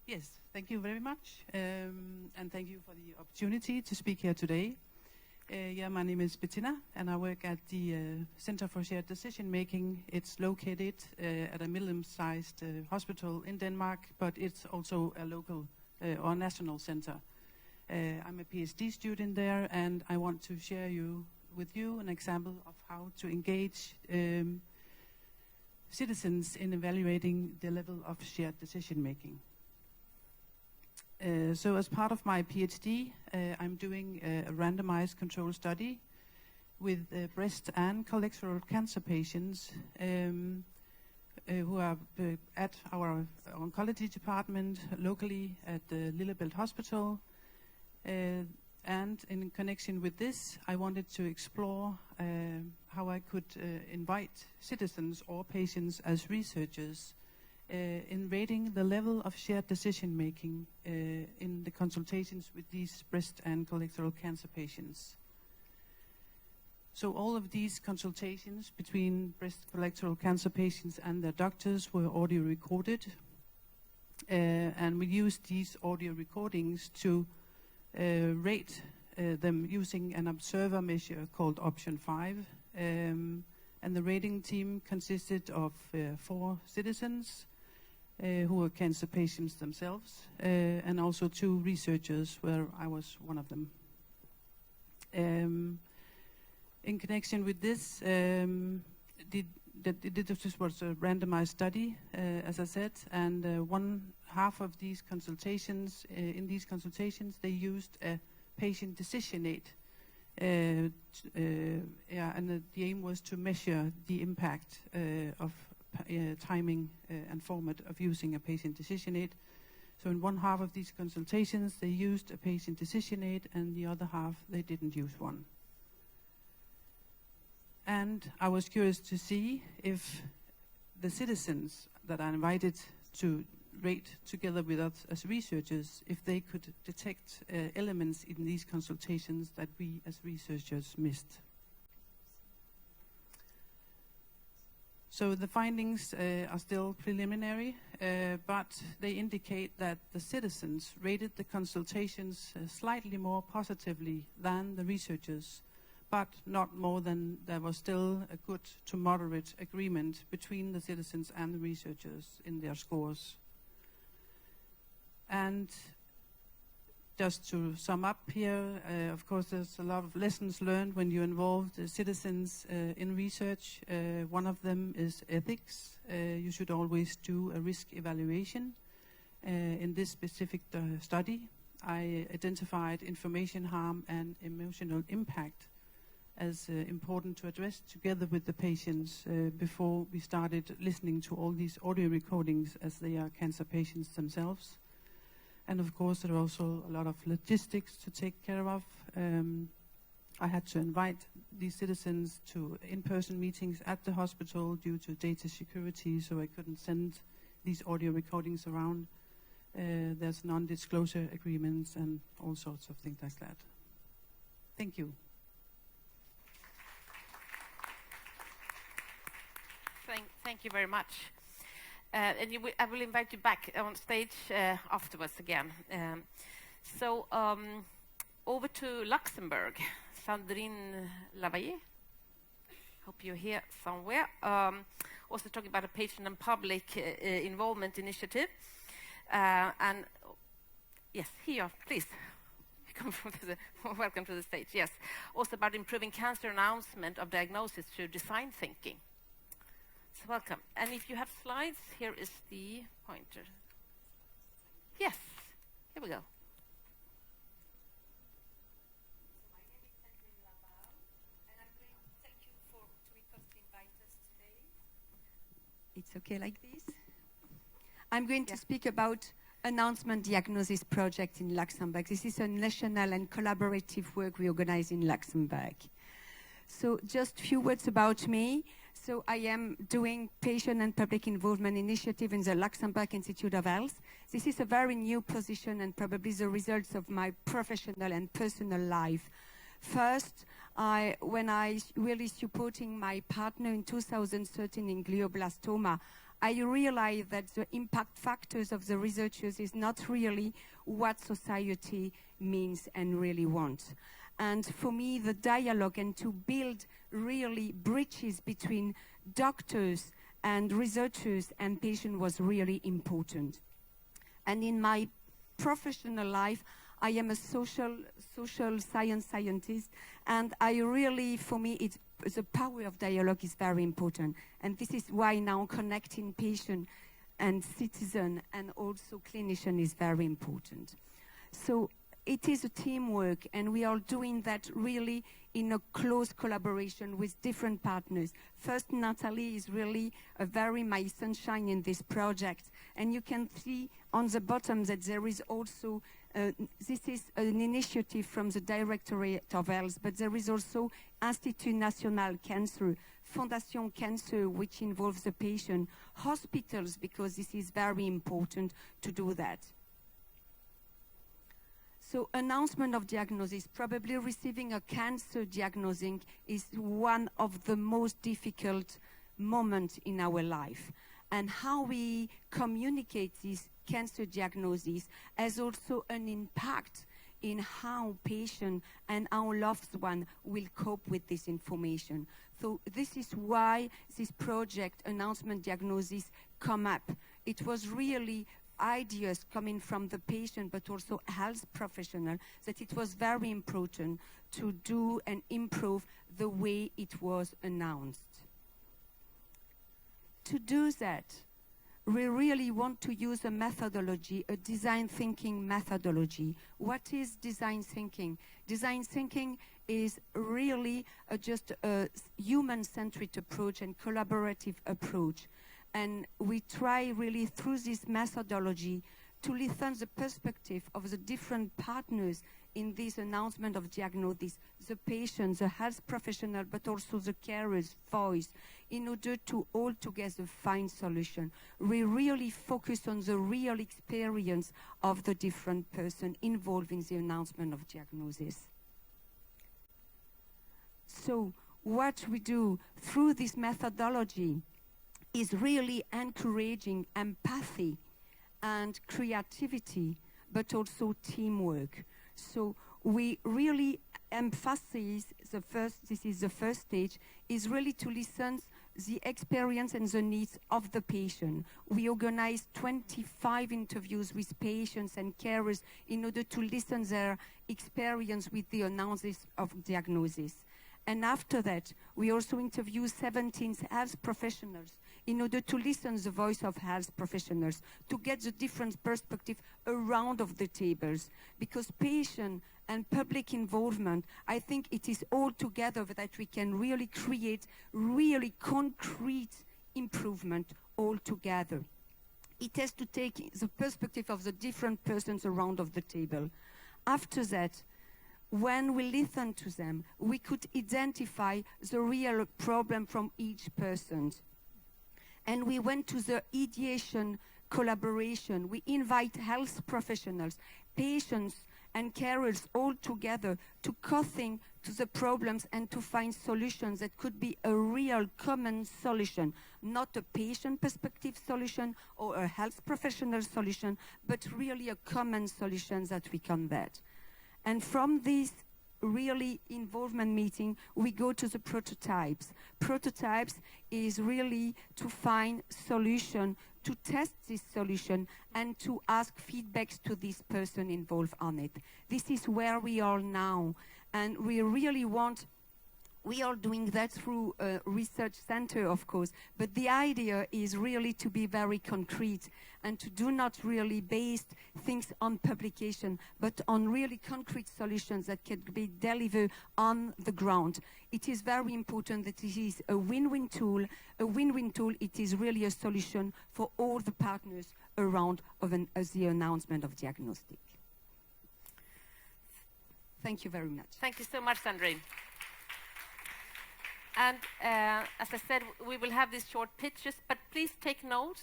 Yes, thank you very much, and thank you for the opportunity to speak here today. My name is Bettina, and I work at the Center for Shared Decision Making. It's located at a medium-sized hospital in Denmark, but it's also a local or national center. I'm a PhD student there, and I want to share with you an example of how to engage citizens in evaluating the level of shared decision making. So as part of my PhD, I'm doing a randomized control study with breast and colorectal cancer patients who are at our oncology department locally at the Lillebælt Hospital. And in connection with this, I wanted to explore how I could invite citizens or patients as researchers in rating the level of shared decision-making in the consultations with these breast and colorectal cancer patients. So all of these consultations between breast colorectal cancer patients and their doctors were audio recorded. And we used these audio recordings to rate them using an observer measure called Option 5. And the rating team consisted of 4 citizens who were cancer patients themselves, and also 2 researchers, where I was one of them. In connection with this, this was a randomized study, as I said, and one half of these consultations, in these consultations, they used a patient decision aid. And the aim was to measure the impact of timing and format of using a patient decision aid. So in one half of these consultations, they used a patient decision aid, and the other half, they didn't use one. And I was curious to see if the citizens that are invited to rate together with us as researchers, if they could detect elements in these consultations that we as researchers missed. So the findings are still preliminary, but they indicate that the citizens rated the consultations slightly more positively than the researchers, but not more than there was still a good to moderate agreement between the citizens and the researchers in their scores. And just to sum up here, of course there's a lot of lessons learned when you involve the citizens in research. One of them is ethics. You should always do a risk evaluation. In this specific study, I identified information harm and emotional impact as important to address together with the patients before we started listening to all these audio recordings, as they are cancer patients themselves. And of course, there are also a lot of logistics to take care of. I had to invite these citizens to in-person meetings at the hospital due to data security, so I couldn't send these audio recordings around. There's non-disclosure agreements and all sorts of things like that. Thank you. Thank you very much. And I will invite you back on stage afterwards again. Over to Luxembourg. Sandrine Lavalle. Hope you're here somewhere. Also talking about a patient and public involvement initiative. And yes, here, please. Welcome to the stage. Yes. Also about improving cancer announcement of diagnosis through design thinking. So welcome. And if you have slides, here is the pointer. Yes, here we go. My name is Sandrine Lavalle, and I'm going to thank you to Ecos to invite us today. It's okay like this? I'm going to speak about Announcement Diagnosis Project in Luxembourg. This is a national and collaborative work we organize in Luxembourg. So just a few words about me. So I am doing patient and public involvement initiative in the Luxembourg Institute of Health. This is a very new position and probably the results of my professional and personal life. First, when I really supporting my partner in 2013 in glioblastoma, I realized that the impact factors of the researchers is not really what society means and really wants. And for me, the dialogue and to build really bridges between doctors and researchers and patients was really important. And in my professional life, I am a social science scientist, and I really, for me, the power of dialogue is very important. And this is why now connecting patient and citizen and also clinician is very important. So it is a teamwork, and we are doing that really in a close collaboration with different partners. First, Natalie is really my sunshine in this project. And you can see on the bottom that there is also, this is an initiative from the Directorate of Health, but there is also Institut National Cancer, Fondation Cancer, which involves the patient, hospitals, because this is very important to do that. So announcement of diagnosis, probably receiving a cancer diagnosis is one of the most difficult moments in our life. And how we communicate this cancer diagnosis has also an impact in how patient and our loved one will cope with this information. So this is why this project, Announcement Diagnosis, come up. It was really ideas coming from the patient but also health professional that it was very important to do and improve the way it was announced. To do that, we really want to use a methodology, a design thinking methodology. What is design thinking? Design thinking is really just a human-centered approach and collaborative approach. And we try really through this methodology to listen the perspective of the different partners in this announcement of diagnosis, the patient, the health professional, but also the carer's voice, in order to all together find solution. We really focus on the real experience of the different person involved in the announcement of diagnosis. So what we do through this methodology is really encouraging empathy and creativity, but also teamwork. So we really emphasize this is the first stage, is really to listen the experience and the needs of the patient. We organize 25 interviews with patients and carers in order to listen their experience with the analysis of diagnosis. And after that, we also interview 17 health professionals in order to listen to the voice of health professionals, to get the different perspective around of the tables. Because patient and public involvement, I think it is all together that we can really create really concrete improvement all together. It has to take the perspective of the different persons around of the table. After that, when we listen to them, we could identify the real problem from each person. And we went to the ideation collaboration. We invite health professionals, patients, and carers all together to co-think to the problems and to find solutions that could be a real common solution, not a patient perspective solution or a health professional solution, but really a common solution that we combat. And from this really involvement meeting, we go to the prototypes. Prototypes is really to find solution, to test this solution, and to ask feedbacks to this person involved on it. This is where we are now, and we really want. We are doing that through a research center, of course, but the idea is really to be very concrete and to do not really base things on publication, but on really concrete solutions that can be delivered on the ground. It is very important that it is a win-win tool. A win-win tool, it is really a solution for all the partners around of the announcement of diagnostic. Thank you very much. Thank you so much, Sandrine. And as I said, we will have these short pitches, but please take notes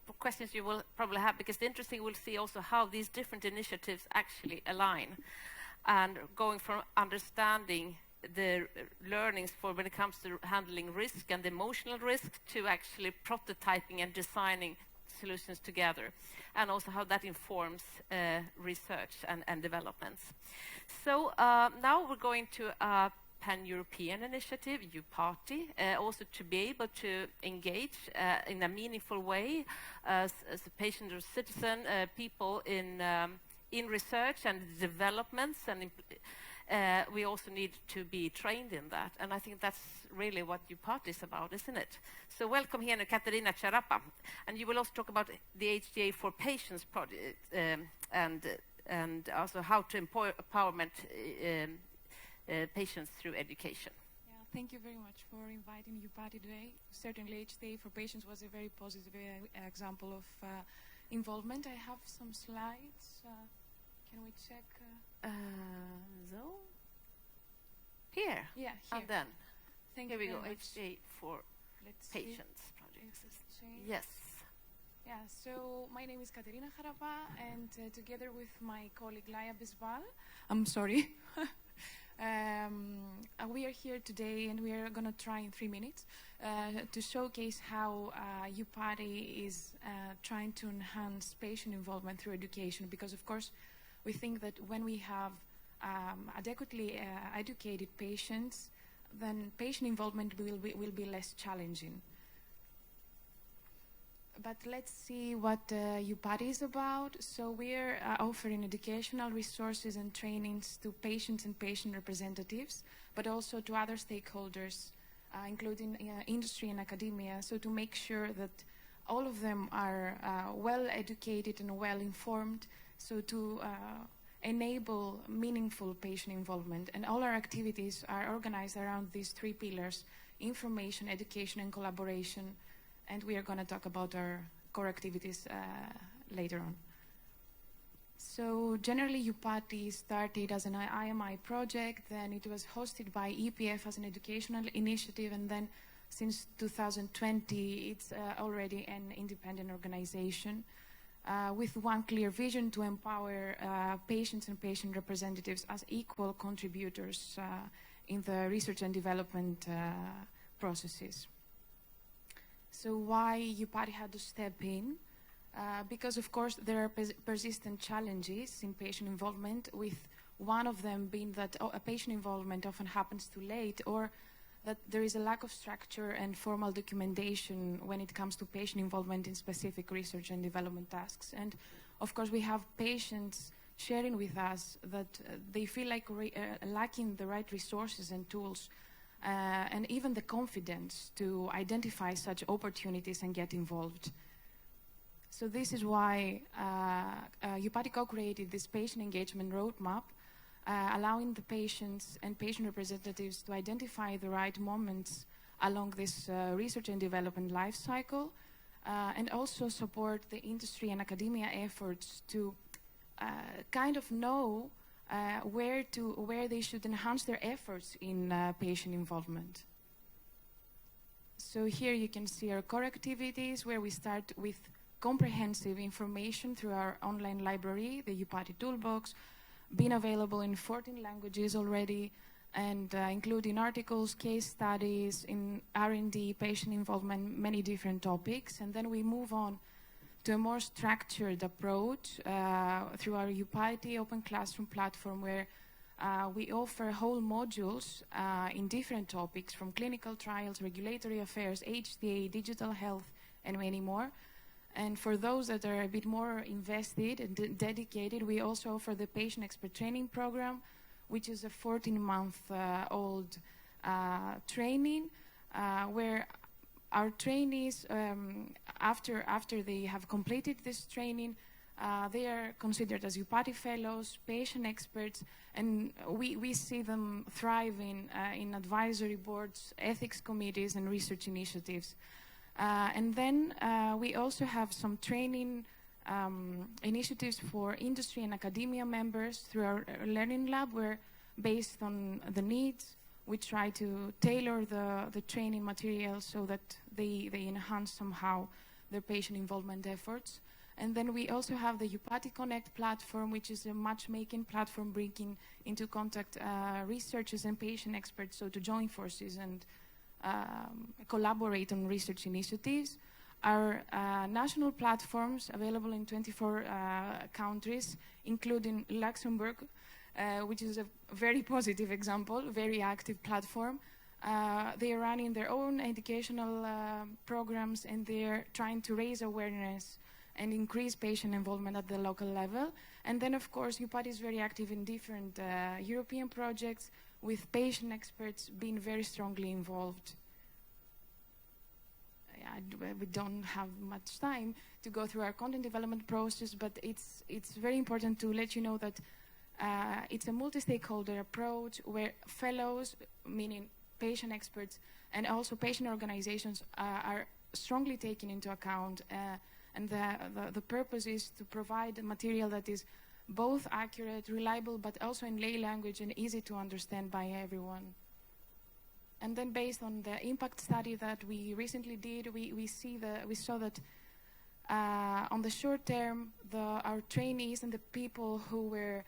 for questions you will probably have, because the interesting we'll see also how these different initiatives actually align, and going from understanding the learnings for when it comes to handling risk and emotional risk to actually prototyping and designing solutions together, and also how that informs research and developments. So now we're going to pan-European initiative, U-Party, also to be able to engage in a meaningful way as a patient or citizen, people in research and developments, and we also need to be trained in that. And I think that's really what U-Party is about, isn't it? So welcome here, Katerina Charapa. And you will also talk about the HDA for Patients project and also how to empowerment patients through education. Yeah, thank you very much for inviting U-Party today. Certainly HDA for Patients was a very positive example of involvement. I have some slides. Can we check? So? Here? Yeah, here. And then? Thank here you we go, very HDA for Patients project. Yes. Yeah, so my name is Katerina Charapa, and together with my colleague Laia Bisbal, I'm sorry, we are here today, and we are going to try in 3 minutes to showcase how U-Party is trying to enhance patient involvement through education, because of course we think that when we have adequately educated patients, then patient involvement will be less challenging. But let's see what U-Party is about. So we're offering educational resources and trainings to patients and patient representatives, but also to other stakeholders, including industry and academia, so to make sure that all of them are well educated and well informed, so to enable meaningful patient involvement. And all our activities are organized around these 3 pillars: information, education, and collaboration. And we are going to talk about our core activities later on. So generally, UPATI started as an IMI project, then it was hosted by EPF as an educational initiative, and then since 2020, it's already an independent organization with one clear vision to empower patients and patient representatives as equal contributors in the research and development processes. So why UPATI had to step in? Because, of course, there are persistent challenges in patient involvement, with one of them being that a patient involvement often happens too late, or that there is a lack of structure and formal documentation when it comes to patient involvement in specific research and development tasks. And, of course, we have patients sharing with us that they feel like lacking the right resources and tools and even the confidence to identify such opportunities and get involved. So this is why UPATI co-created this patient engagement roadmap, allowing the patients and patient representatives to identify the right moments along this research and development life cycle, and also support the industry and academia efforts to kind of know where they should enhance their efforts in patient involvement. So here you can see our core activities, where we start with comprehensive information through our online library, the UPATI Toolbox, been available in 14 languages already, and including articles, case studies, in R&D, patient involvement, many different topics. And then we move on to a more structured approach through our UPATI Open Classroom platform, where we offer whole modules in different topics, from clinical trials, regulatory affairs, HTA, digital health, and many more. And for those that are a bit more invested and dedicated, we also offer the Patient Expert Training Program, which is a 14-month-old training where our trainees, after they have completed this training, they are considered as UPATI fellows, patient experts, and we see them thriving in advisory boards, ethics committees, and research initiatives. And then we also have some training initiatives for industry and academia members through our learning lab, where, based on the needs, we try to tailor the training material so that they enhance somehow their patient involvement efforts. And then we also have the UPATI Connect platform, which is a matchmaking platform bringing into contact researchers and patient experts, so to join forces and collaborate on research initiatives. Our national platforms, available in 24 countries, including Luxembourg, which is a very positive example, very active platform. They are running their own educational programs, and they're trying to raise awareness and increase patient involvement at the local level. And then, of course, UPATI is very active in different European projects, with patient experts being very strongly involved. We don't have much time to go through our content development process, but it's very important to let you know that it's a multi-stakeholder approach, where fellows, meaning patient experts, and also patient organizations are strongly taken into account. And the purpose is to provide material that is both accurate, reliable, but also in lay language and easy to understand by everyone. And then, based on the impact study that we recently did, we saw that on the short term, our trainees and the people who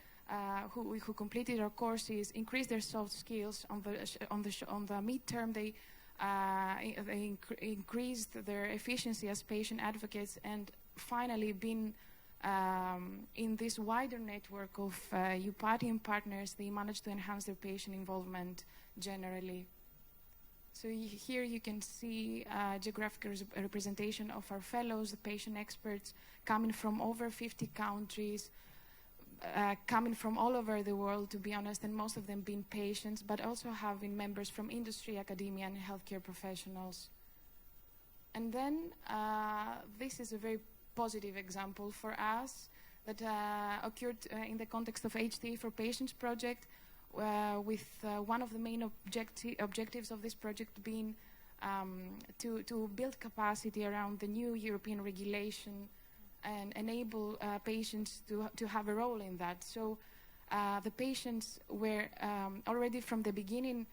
completed our courses increased their soft skills. On the midterm, they increased their efficiency as patient advocates, and finally, been in this wider network of UPATI and partners, they managed to enhance their patient involvement generally. So here you can see geographical representation of our fellows, the patient experts, coming from over 50 countries, coming from all over the world, to be honest, and most of them being patients, but also having members from industry, academia, and healthcare professionals. And then this is a very positive example for us that occurred in the context of HTA for Patients project, with one of the main objectives of this project being to build capacity around the new European regulation and enable patients to have a role in that. So the patients were already from the beginning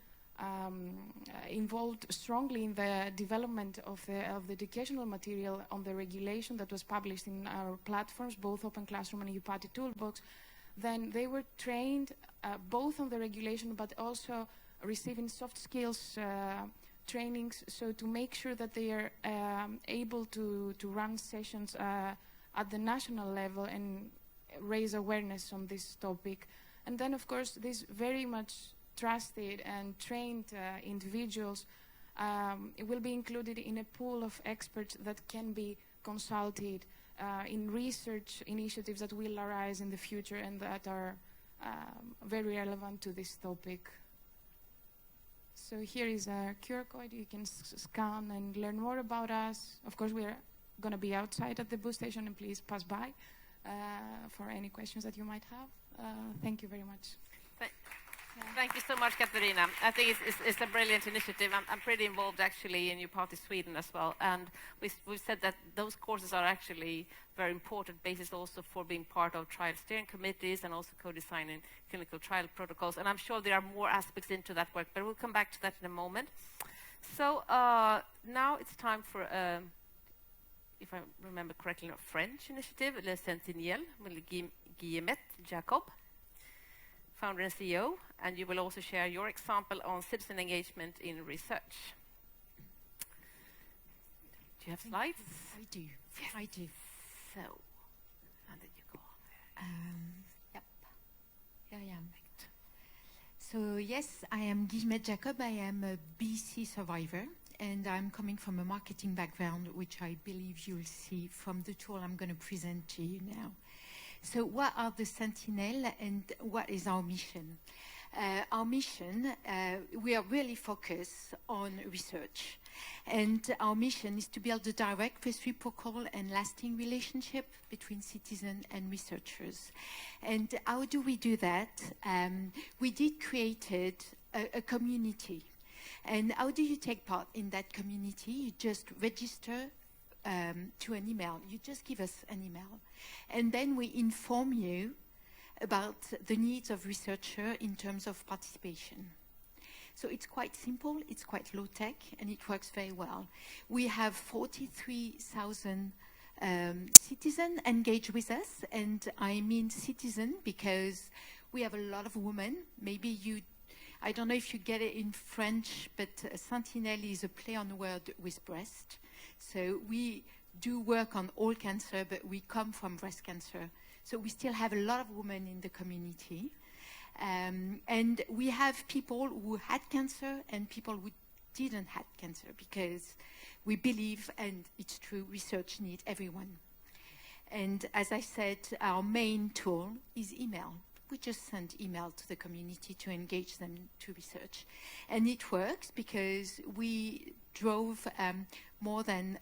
involved strongly in the development of the educational material on the regulation that was published in our platforms, both Open Classroom and UPATI Toolbox. Then they were trained both on the regulation but also receiving soft skills trainings, so to make sure that they are able to run sessions at the national level and raise awareness on this topic. And then, of course, these very much trusted and trained individuals will be included in a pool of experts that can be consulted in research initiatives that will arise in the future and that are very relevant to this topic. So here is a QR code. You can scan and learn more about us. Of course, we are going to be outside at the booth station, and please pass by for any questions that you might have. Thank you very much. Thank you so much, Katarina. I think it's a brilliant initiative. I'm pretty involved actually in UPATI Sweden as well, and we've said that those courses are actually very important basis also for being part of trial steering committees and also co-designing clinical trial protocols. And I'm sure there are more aspects into that work, but we'll come back to that in a moment. So now it's time for, if I remember correctly, a French initiative, Le Sentinelle, with Guillemette Jacob, founder and CEO, and you will also share your example on citizen engagement in research. Do you have slides? I do. Yes. I do. So, and then you go on there. Yep. Here I am. So yes, I am Guillemette Jacob. I am a BC survivor, and I'm coming from a marketing background, which I believe you'll see from the tool I'm going to present to you now. So what are the Sentinel and what is our mission? Our mission, we are really focused on research. And our mission is to build a direct, reciprocal and lasting relationship between citizens and researchers. And how do we do that? We did created a community. And how do you take part in that community? You just register to an email. You just give us an email. And then we inform you about the needs of researchers in terms of participation. So it's quite simple, it's quite low-tech, and it works very well. We have 43,000 citizens engaged with us, and I mean citizen because we have a lot of women. Maybe you, I don't know if you get it in French, but Sentinel is a play on word with breast. So we do work on all cancer, but we come from breast cancer. So we still have a lot of women in the community. And we have people who had cancer and people who didn't have cancer because we believe, and it's true, research needs everyone. And as I said, our main tool is email. We just send email to the community to engage them to research. And it works because we drove more than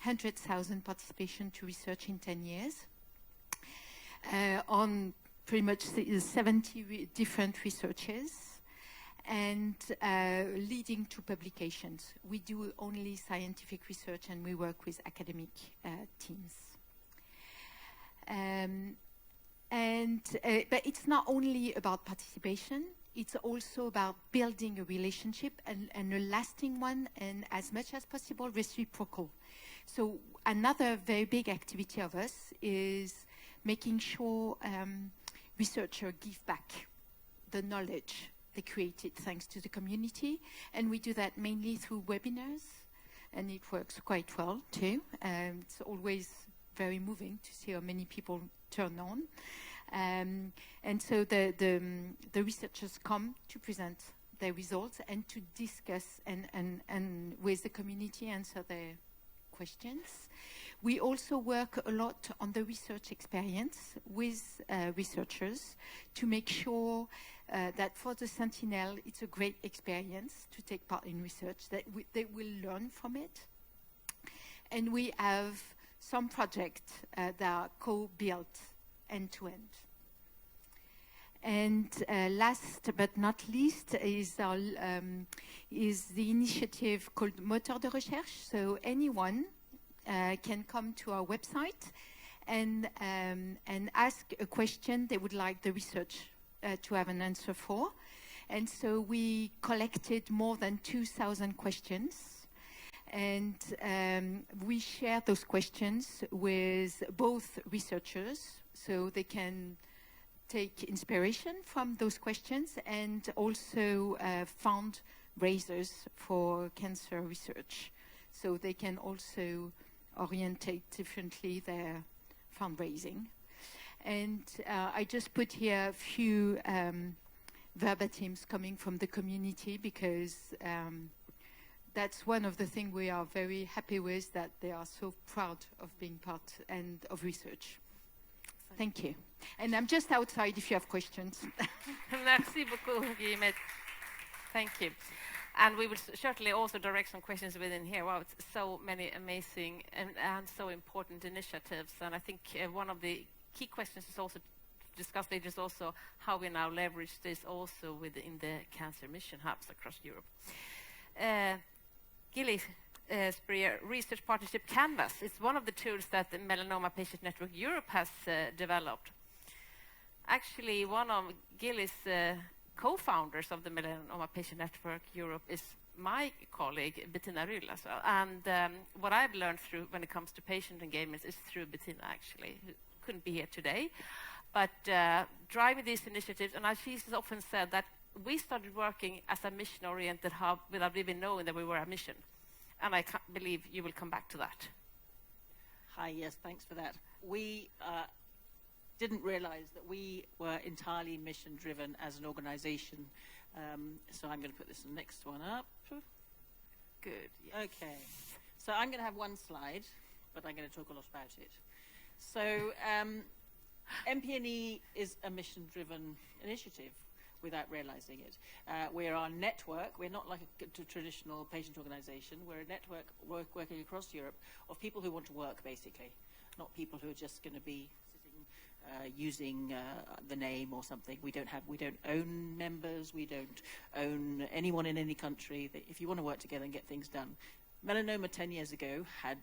100,000 participation to research in 10 years on pretty much 70 different researches and leading to publications. We do only scientific research and we work with academic teams. But it's not only about participation, it's also about building a relationship and a lasting one, and as much as possible reciprocal. So another very big activity of us is making sure researchers give back the knowledge they created thanks to the community, and we do that mainly through webinars, and it works quite well too. It's always very moving to see how many people turn on. And so the researchers come to present their results and to discuss and with the community answer their questions. We also work a lot on the research experience with researchers to make sure that for the Sentinel it's a great experience to take part in research, that they will learn from it. And we have some projects that are co-built end-to-end. And last but not least is the initiative called Moteur de Recherche. So anyone can come to our website and ask a question they would like the research to have an answer for. And so we collected more than 2,000 questions, and we share those questions with both researchers so they can take inspiration from those questions, and also fundraisers for cancer research, so they can also orientate differently their fundraising. And I just put here a few verbatims coming from the community, because that's one of the things we are very happy with, that they are so proud of being part and of research. Thank you. And I'm just outside if you have questions. Merci beaucoup, Guillemette. Thank you. And we will certainly also direct some questions within here. Wow, it's so many amazing and so important initiatives. And I think one of the key questions is also to discuss later is also how we now leverage this also within the cancer mission hubs across Europe. Gilly Spreer Research Partnership Canvas is one of the tools that the Melanoma Patient Network Europe has developed. Actually, one of Gilly's co-founders of the Melanoma Patient Network Europe is my colleague Bettina Ryll as well. And what I've learned through when it comes to patient engagement is through Bettina, actually, who couldn't be here today, but driving these initiatives. And as she's often said, that we started working as a mission-oriented hub without even knowing that we were a mission. And I can't believe you will come back to that. Hi, yes, thanks for that. We didn't realize that we were entirely mission-driven as an organization. So I'm going to put this next one up. Good. Yes. Okay. So I'm going to have one slide, but I'm going to talk a lot about it. So MPNE is a mission-driven initiative without realizing it. We're our network. We're not like a traditional patient organization. We're a network working across Europe of people who want to work, basically, not people who are just going to be sitting using the name or something. We don't own members. We don't own anyone in any country. If you want to work together and get things done. Melanoma 10 years ago had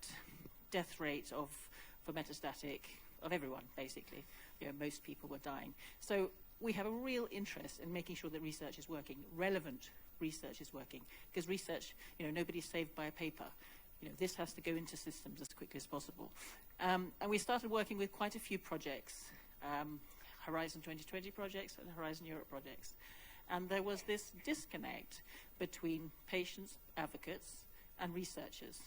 death rate for metastatic of everyone, basically. You know, most people were dying. So we have a real interest in making sure that research is working, relevant research is working, because research, you know, nobody's saved by a paper. You know, this has to go into systems as quickly as possible. And we started working with quite a few projects, Horizon 2020 projects and Horizon Europe projects. And there was this disconnect between patients, advocates, and researchers.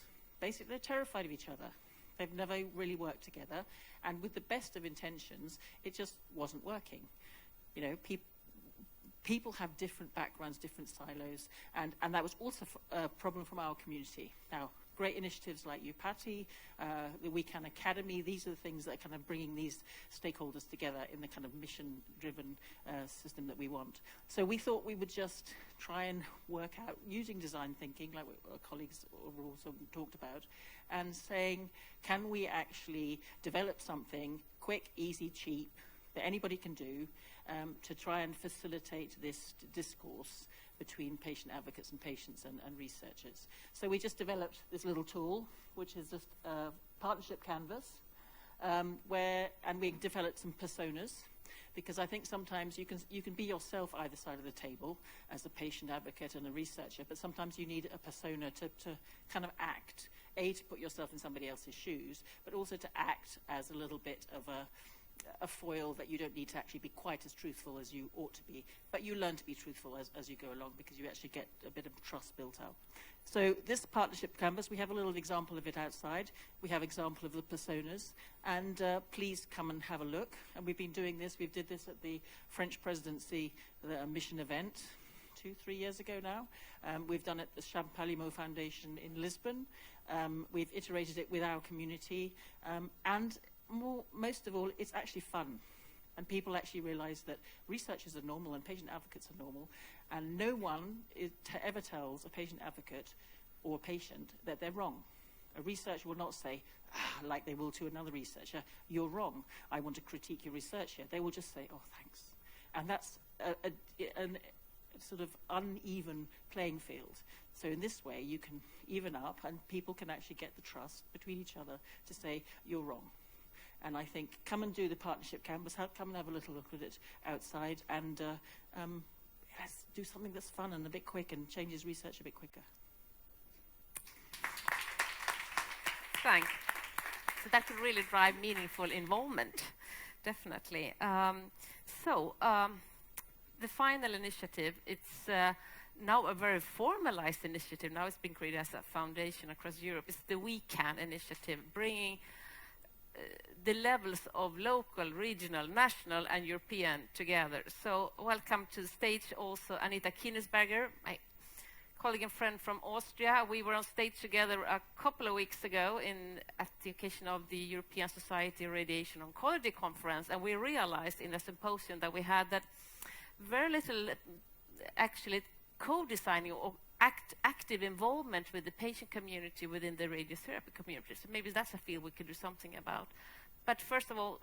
Basically, they're terrified of each other. They've never really worked together. And with the best of intentions, it just wasn't working. You know, people have different backgrounds, different silos, and that was also a problem from our community. Now, great initiatives like UPATI, the We Can Academy, these are the things that are kind of bringing these stakeholders together in the kind of mission-driven system that we want. So we thought we would just try and work out, using design thinking, like what our colleagues also talked about, and saying, can we actually develop something quick, easy, cheap, that anybody can do, to try and facilitate this discourse between patient advocates and patients and researchers. So we just developed this little tool, which is just a partnership canvas, and we developed some personas, because I think sometimes you can be yourself either side of the table as a patient advocate and a researcher, but sometimes you need a persona to kind of act, to put yourself in somebody else's shoes, but also to act as a little bit of a foil that you don't need to actually be quite as truthful as you ought to be, but you learn to be truthful as you go along, because you actually get a bit of trust built out. So this partnership canvas, we have a little example of it outside. We have example of the personas, and please come and have a look. And we've been doing this. We did this at the French presidency mission event 2-3 years ago now. We've done it at the Champalimaud Foundation in Lisbon. We've iterated it with our community, and most of all, it's actually fun. And people actually realize that researchers are normal and patient advocates are normal, and no one ever tells a patient advocate or a patient that they're wrong. A researcher will not say, like they will to another researcher, you're wrong, I want to critique your research here. They will just say, oh, thanks. And that's a sort of uneven playing field. So in this way, you can even up, and people can actually get the trust between each other to say, you're wrong. And I think come and do the partnership campus, come and have a little look at it outside, and let's do something that's fun and a bit quick and changes research a bit quicker. Thanks. So that could really drive meaningful involvement, definitely. The final initiative, it's now a very formalized initiative. Now it's been created as a foundation across Europe. It's the We Can initiative, bringing the levels of local, regional, national, and European together. So welcome to the stage also Anita Kinesberger, my colleague and friend from Austria. We were on stage together a couple of weeks ago at the occasion of the European Society of Radiation Oncology Conference, and we realized in a symposium that we had that very little actually co-designing or active involvement with the patient community within the radiotherapy community. So maybe that's a field we could do something about. But first of all,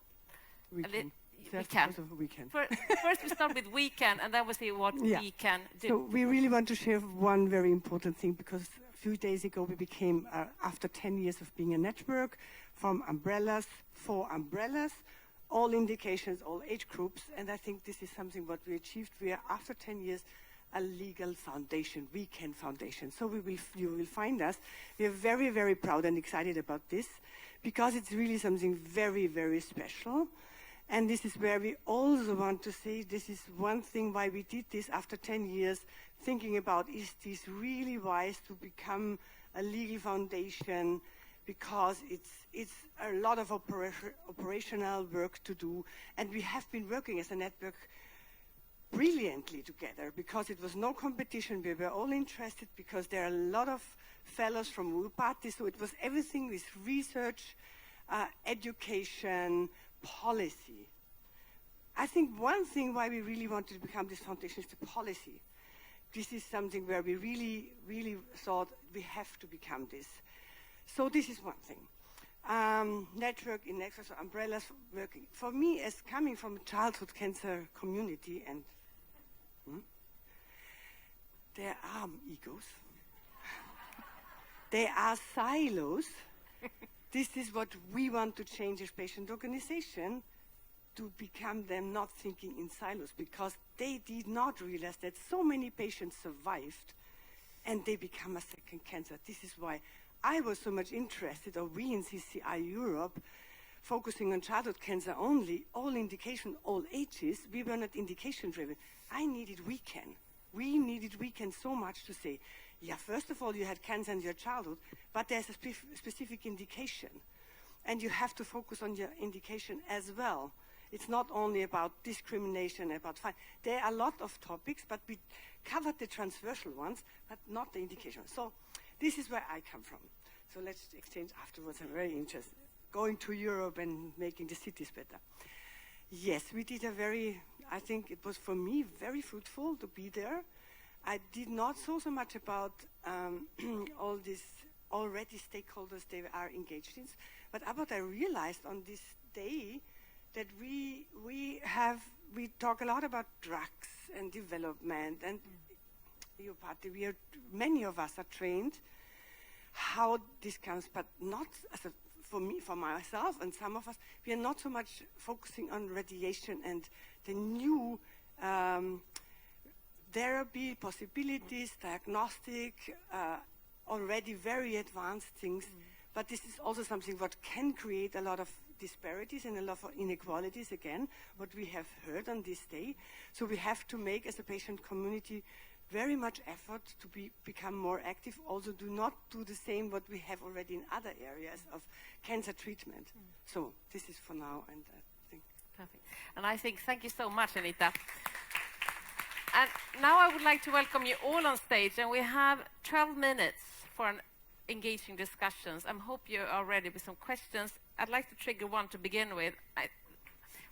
we can. First we start with We Can, and then we see what we can do. So we really want to share one very important thing, because a few days ago we became, after 10 years of being a network, from umbrellas, 4 umbrellas, all indications, all age groups, and I think this is something what we achieved. We are, after 10 years, a legal foundation, We Can Foundation. So you will find us. We are very, very proud and excited about this, because it's really something very, very special. And this is where we also want to say, this is one thing why we did this after 10 years, thinking about, is this really wise to become a legal foundation, because it's a lot of operational work to do. And we have been working as a network brilliantly together, because it was no competition. We were all interested, because there are a lot of fellows from all parties, so it was everything with research, education, policy. I think one thing why we really wanted to become this foundation is the policy. This is something where we really, really thought we have to become this. So this is one thing. Network in networks or umbrellas working. For me, as coming from a childhood cancer community, and there are egos, there are silos. This is what we want to change as patient organization, to become them not thinking in silos, because they did not realize that so many patients survived and they become a second cancer. This is why I was so much interested, or we in CCI Europe, focusing on childhood cancer only, all indication, all ages. We were not indication driven. I needed We Can. We needed We Can so much to say, yeah, first of all, you had cancer in your childhood, but there's a specific indication. And you have to focus on your indication as well. It's not only about discrimination, about fine. There are a lot of topics, but we covered the transversal ones, but not the indication. So this is where I come from. So let's exchange afterwards. I'm very interested. Going to Europe and making the cities better. Yes, we did I think it was for me very fruitful to be there. I did not so much about all these already stakeholders they are engaged in, but what I realized on this day, that we talk a lot about drugs and development, and many of us are trained how this comes, but not for myself and some of us, we are not so much focusing on radiation and the new therapy possibilities, diagnostic, already very advanced things. But this is also something what can create a lot of disparities and a lot of inequalities, again, what we have heard on this day. So we have to make, as a patient community, very much effort to become more active. Also do not do the same what we have already in other areas of cancer treatment. So this is for now, and I think. Perfect. And I think, thank you so much, Anita. And now I would like to welcome you all on stage, and we have 12 minutes for an engaging discussions. I hope you are ready with some questions. I'd like to trigger one to begin with.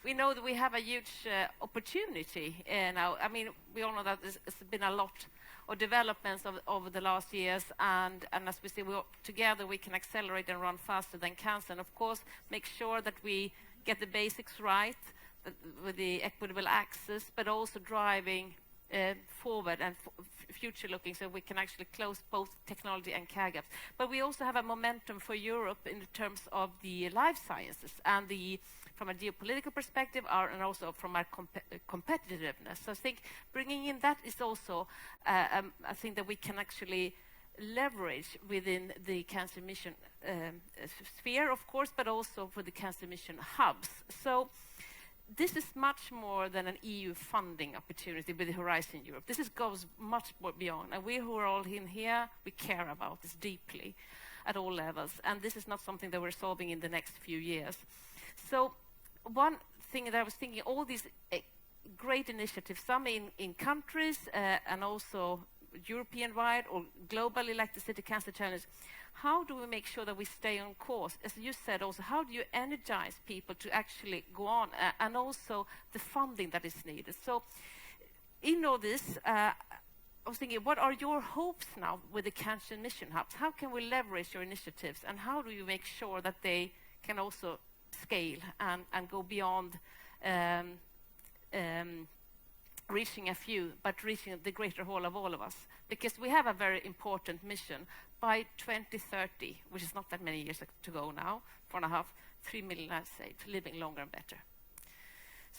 We know that we have a huge opportunity now. I mean, we all know that there's been a lot of developments over the last years, and as we see, together we can accelerate and run faster than cancer, and of course make sure that we get the basics right with the equitable access, but also driving forward and future-looking, so we can actually close both technology and care gaps. But we also have a momentum for Europe in terms of the life sciences and from a geopolitical perspective, and also from our competitiveness. So I think bringing in that is also a thing that we can actually leverage within the cancer mission sphere, of course, but also for the cancer mission hubs. So this is much more than an EU funding opportunity with the Horizon Europe. This goes much more beyond. And we who are all in here, we care about this deeply at all levels. And this is not something that we're solving in the next few years. So one thing that I was thinking, all these great initiatives, some in countries and also European-wide or globally, like the City Cancer Challenge, how do we make sure that we stay on course? As you said also, how do you energize people to actually go on, and also the funding that is needed? So in all this, I was thinking, what are your hopes now with the Cancer Mission Hubs? How can we leverage your initiatives, and how do you make sure that they can also scale and go beyond reaching a few, but reaching the greater whole of all of us? Because we have a very important mission. By 2030, which is not that many years to go now, 4.5, 3 million lives saved, living longer and better.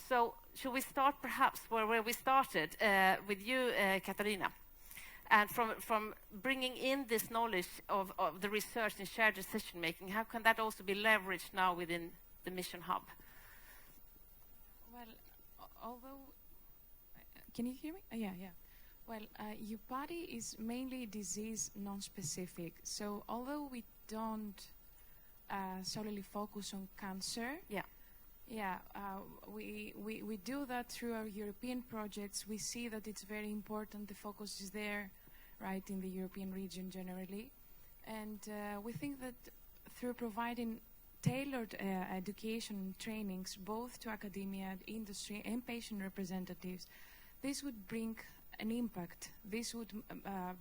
So should we start perhaps where we started, with you, Katarina? And from bringing in this knowledge of the research and shared decision-making, how can that also be leveraged now within the Mission Hub? Well, although... Can you hear me? Yeah. Well, body is mainly disease non-specific. So although we don't solely focus on cancer, we do that through our European projects. We see that it's very important. The focus is there, right, in the European region generally. And we think that through providing tailored education and trainings, both to academia, industry, and patient representatives, this would bring an impact. This would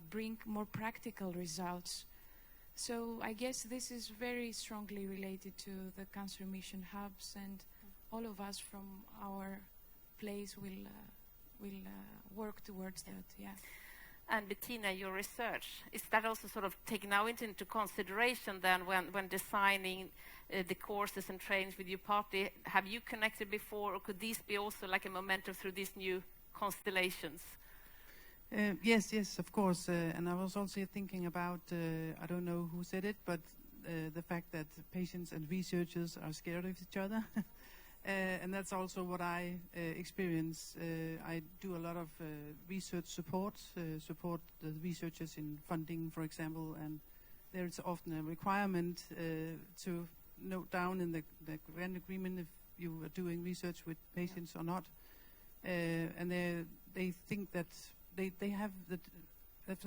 bring more practical results. So I guess this is very strongly related to the Cancer Mission Hubs, and all of us from our place will work towards that, yeah. And Bettina, your research, is that also sort of taken now into consideration then when designing the courses and trainings with your party? Have you connected before, or could these be also like a momentum through these new constellations? Yes, of course. And I was also thinking about, I don't know who said it, but the fact that patients and researchers are scared of each other. And that's also what I experience. I do a lot of research support the researchers in funding, for example, and there is often a requirement to note down in the grant agreement if you are doing research with patients or not. And they think that they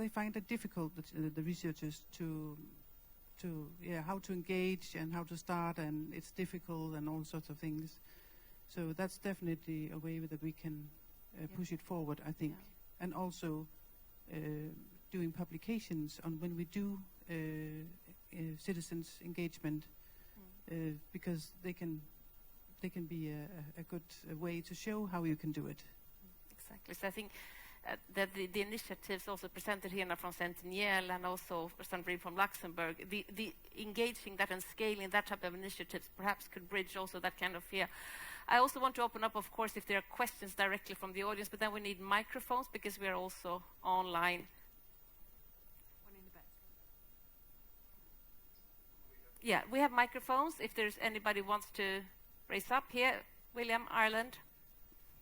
find it difficult, the researchers, to how to engage and how to start, and it's difficult and all sorts of things. So that's definitely a way that we can push it forward, I think. And also doing publications on when we do citizens engagement, because they can be a good way to show how you can do it. Exactly. So I think that the initiatives also presented here now from Centennial and also somebody from Luxembourg, the engaging that and scaling that type of initiatives perhaps could bridge also that kind of fear. I also want to open up, of course, if there are questions directly from the audience, but then we need microphones because we are also online. One in the back. Yeah, we have microphones. If there's anybody wants to raise up here. William, Ireland.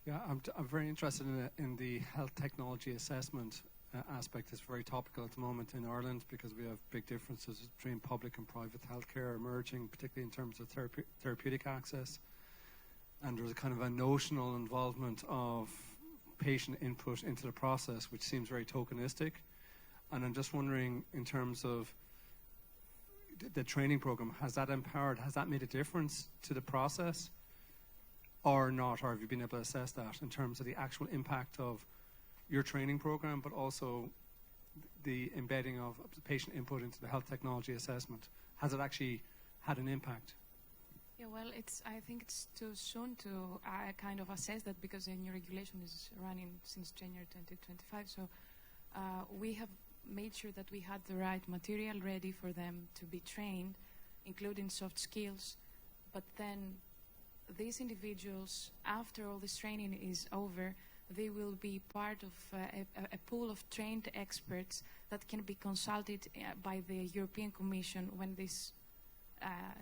Yeah, I'm very interested in the health technology assessment aspect. It's very topical at the moment in Ireland because we have big differences between public and private healthcare emerging, particularly in terms of therapeutic access. And there's a kind of a notional involvement of patient input into the process, which seems very tokenistic. And I'm just wondering, in terms of the training program, has that empowered, has that made a difference to the process? Or not, or have you been able to assess that in terms of the actual impact of your training program, but also the embedding of patient input into the health technology assessment? Has it actually had an impact? Yeah, well, I think it's too soon to kind of assess that because the new regulation is running since January 2025. So we have made sure that we had the right material ready for them to be trained, including soft skills. But then these individuals, after all this training is over, they will be part of a pool of trained experts that can be consulted by the European Commission when this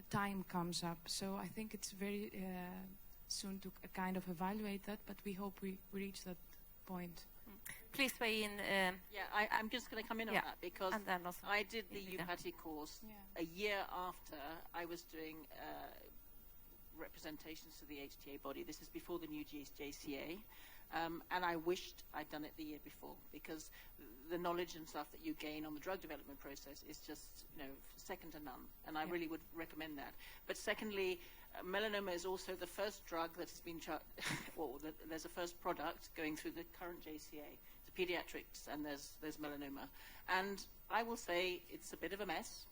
time comes up. So I think it's very soon to kind of evaluate that, but we hope we reach that point. Please weigh in. Yeah, I'm just going to come in on that because I did the UPATI course a year after I was doing representations to the HTA body. This is before the new JCA. And I wished I'd done it the year before because the knowledge and stuff that you gain on the drug development process is just, second to none. And I really would recommend that. But secondly, melanoma is also the first drug that has been, there's a first product going through the current JCA. It's pediatrics and there's melanoma. And I will say it's a bit of a mess.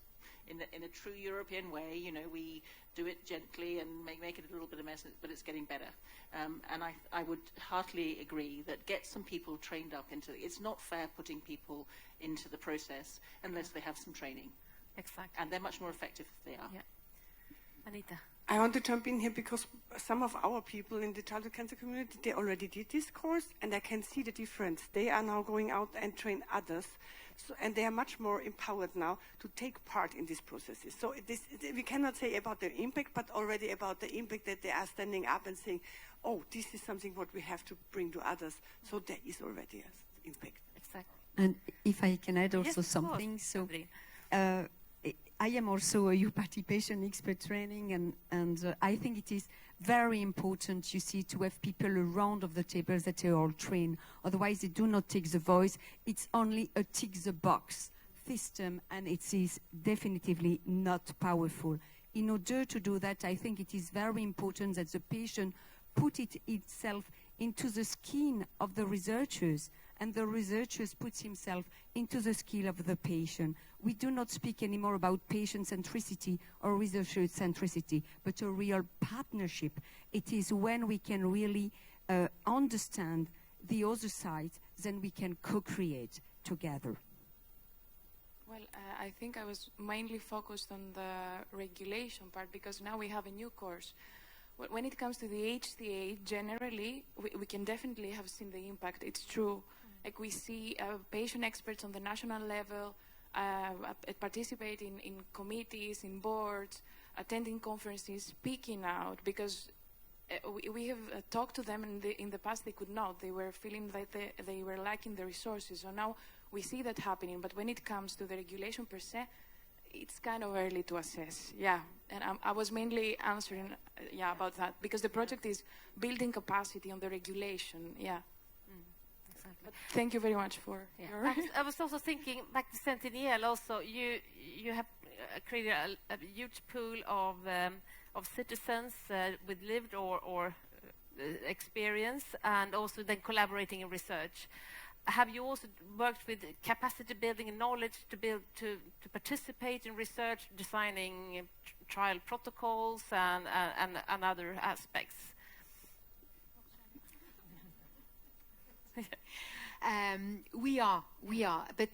In a true European way, we do it gently and make it a little bit of a mess, but it's getting better. And I would heartily agree that get some people trained up into it. It's not fair putting people into the process unless they have some training. Exactly. And they're much more effective if they are. Yeah. Anita. I want to jump in here because some of our people in the childhood cancer community, they already did this course and I can see the difference. They are now going out and train others. So, and they are much more empowered now to take part in these processes. So we cannot say about their impact, but already about the impact that they are standing up and saying, oh, this is something what we have to bring to others. So there is already an impact. Exactly. And if I can add also something, so I am also a UPATI patient expert training, and I think it is very important, you see, to have people around of the tables that are all trained. Otherwise, they do not take the voice. It's only a tick-the-box system, and it is definitively not powerful. In order to do that, I think it is very important that the patient put it itself into the skin of the researchers, and the researchers puts himself into the skin of the patient. We do not speak anymore about patient centricity or researcher centricity, but a real partnership. It is when we can really understand the other side, then we can co-create together. Well, I think I was mainly focused on the regulation part because now we have a new course. When it comes to the HTA, generally, we can definitely have seen the impact. It's true. Like we see patient experts on the national level participate in committees, in boards, attending conferences, speaking out, because we have talked to them and in the past they could not. They were feeling that they were lacking the resources. So now we see that happening. But when it comes to the regulation per se, it's kind of early to assess. Yeah, and I was mainly answering about that because the project is building capacity on the regulation. Yeah. But thank you very much for your... I was also thinking back to Sentinel also, you have created a huge pool of citizens with lived or experience and also then collaborating in research. Have you also worked with capacity building and knowledge to participate in research, designing trial protocols and other aspects? We are, but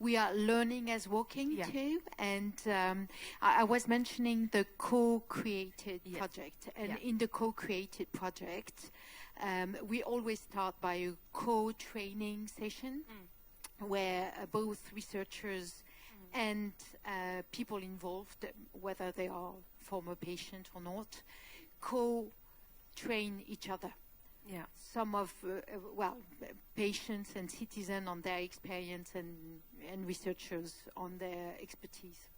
we are learning as walking too. And I was mentioning the co-created project, and in the co-created project, we always start by a co-training session where both researchers and people involved, whether they are former patients or not, co-train each other. Yeah. Some of, patients and citizens on their experience and researchers on their expertise.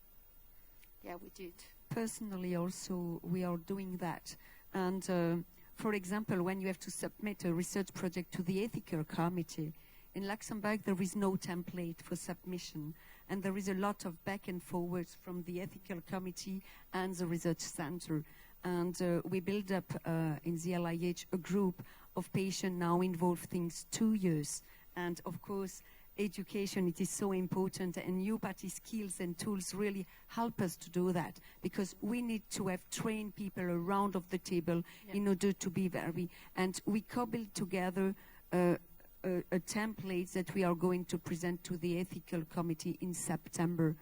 Yeah, we did. Personally also, we are doing that. And for example, when you have to submit a research project to the ethical committee, in Luxembourg there is no template for submission. And there is a lot of back and forwards from the ethical committee and the research center. And we build up in the LIH a group of patients now involved since 2 years. And of course, education, it is so important, and UPATI skills and tools really help us to do that, because we need to have trained people around of the table in order to be and we cobbled together a template that we are going to present to the ethical committee in September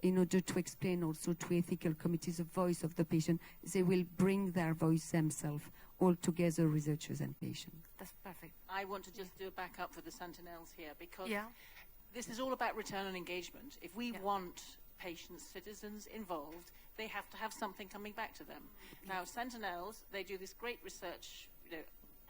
in order to explain also to ethical committees the voice of the patient. They will bring their voice themselves, all together, researchers and patients. That's perfect. I want to just do a backup for the sentinels here, because this is all about return on engagement. If we want patients, citizens involved, they have to have something coming back to them. Now, sentinels, they do this great research,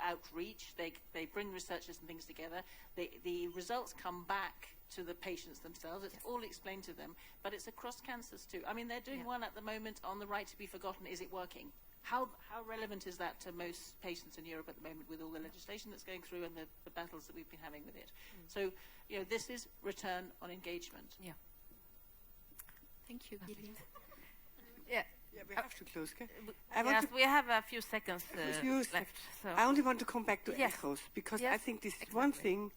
outreach. They bring researchers and things together. The results come back to the patients themselves. It's all explained to them, but it's across cancers too. I mean, they're doing one at the moment on the right to be forgotten. Is it working? How relevant is that to most patients in Europe at the moment, with all the legislation that's going through and the battles that we've been having with it? So, this is return on engagement. Yeah. Thank you, Gillian. Yeah, we have to close. Okay? Yes, we have a few seconds left. So. I only want to come back to ECHOS, because I think this is one thing,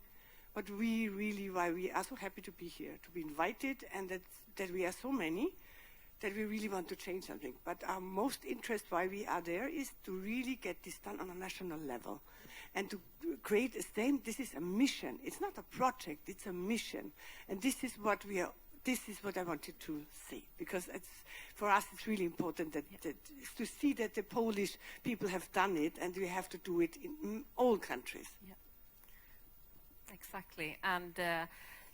but why we are so happy to be here, to be invited, and that we are so many, that we really want to change something. But our most interest why we are there is to really get this done on a national level, and to create this is a mission. It's not a project, it's a mission. And this is what I wanted to say, because for us it's really important that to see that the Polish people have done it, and we have to do it in all countries. Yeah. Exactly, and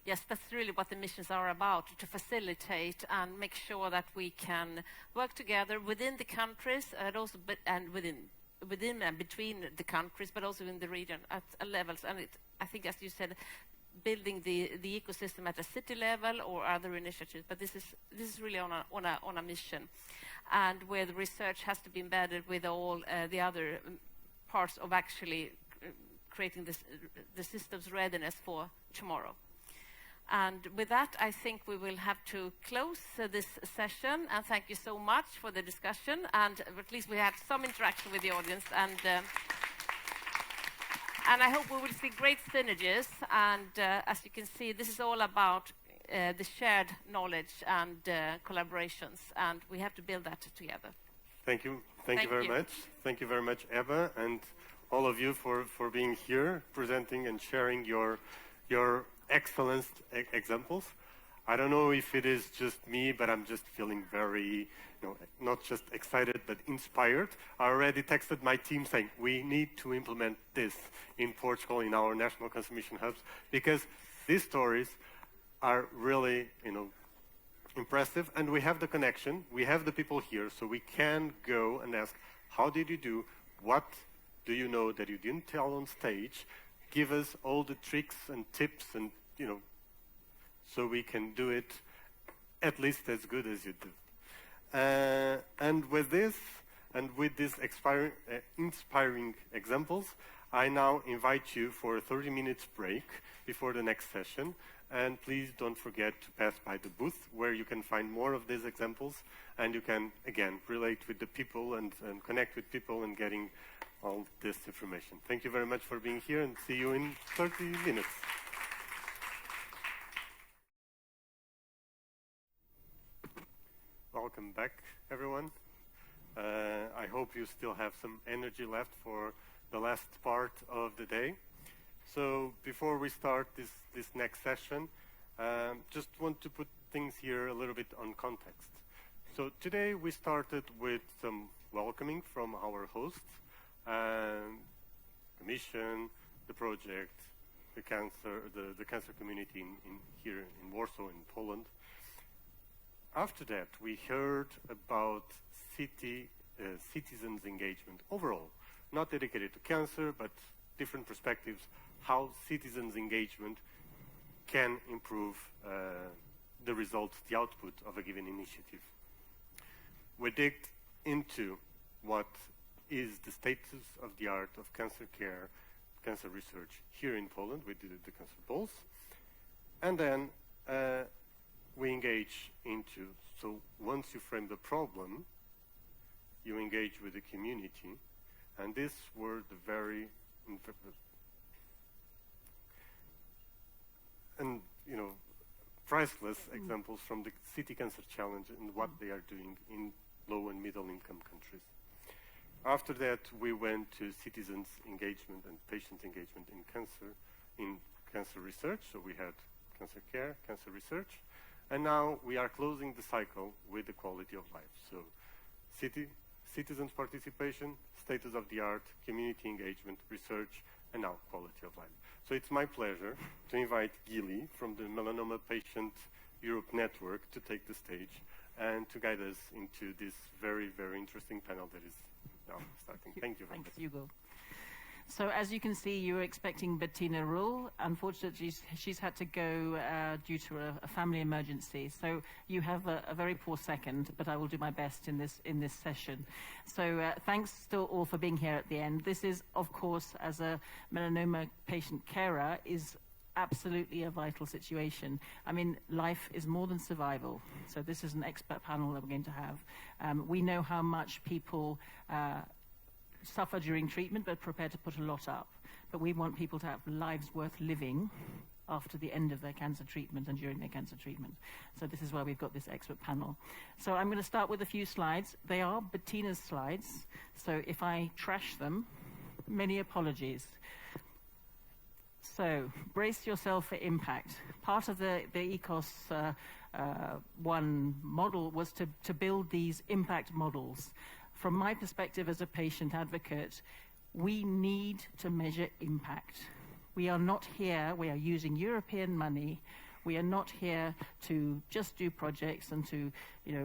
yes, that's really what the missions are about, to facilitate and make sure that we can work together within the countries, and also within and between the countries, but also in the region at levels. And I think, as you said, building the ecosystem at a city level or other initiatives. But this is really on a mission, and where the research has to be embedded with all the other parts of actually creating the system's readiness for tomorrow. And with that, I think we will have to close this session. And thank you so much for the discussion. And at least we had some interaction with the audience. And I hope we will see great synergies. And as you can see, this is all about the shared knowledge and collaborations. And we have to build that together. Thank you. Thank you very much. Thank you very much, Ebba, and all of you for being here, presenting and sharing your excellent examples. I don't know if it is just me, but I'm just feeling very, not just excited, but inspired. I already texted my team saying, we need to implement this in Portugal in our national cancer mission hubs, because these stories are really, impressive, and we have the connection, we have the people here, so we can go and ask, how did you do? What do you know that you didn't tell on stage? Give us all the tricks and tips, and so we can do it at least as good as you do. And with this, and with these inspiring examples, I now invite you for a 30-minute break before the next session. And please don't forget to pass by the booth, where you can find more of these examples, and you can, again, relate with the people and connect with people and getting all this information. Thank you very much for being here, and see you in 30 minutes. Welcome back, everyone. I hope you still have some energy left for the last part of the day. So before we start this next session, just want to put things here a little bit on context. So today we started with some welcoming from our hosts, the mission, the project, the cancer community here in Warsaw, in Poland. After that, we heard about citizens' engagement overall, not dedicated to cancer, but different perspectives, how citizens' engagement can improve the results, the output of a given initiative. We digged into what is the status of the art of cancer care, cancer research here in Poland. We did the Cancer Pulse. And then we engage into, so once you frame the problem, you engage with the community. And these were the very and priceless examples from the City Cancer Challenge and what they are doing in low and middle income countries. After that, we went to citizens engagement and patient engagement in cancer research. So we had cancer care, cancer research, and now we are closing the cycle with the quality of life. So citizens participation, status of the art, community engagement, research, and now quality of life. So it's my pleasure to invite Gili from the Melanoma Patient Europe Network to take the stage and to guide us into this very, very interesting panel that is now starting. Thank you very much. Thanks, Hugo. So as you can see, you were expecting Bettina Ruhl. Unfortunately, she's had to go due to a family emergency. So you have a very poor second, but I will do my best in this session. So thanks to all for being here at the end. This is, of course, as a melanoma patient carer, is absolutely a vital situation. I mean, life is more than survival. So this is an expert panel that we're going to have. We know how much people suffer during treatment, but prepared to put a lot up. But we want people to have lives worth living after the end of their cancer treatment and during their cancer treatment. So this is why we've got this expert panel. So I'm going to start with a few slides. They are Bettina's slides. So if I trash them, many apologies. So brace yourself for impact. Part of the ECOS one model was to build these impact models. From my perspective as a patient advocate, we need to measure impact. We are not here, we are using European money. We are not here to just do projects and to,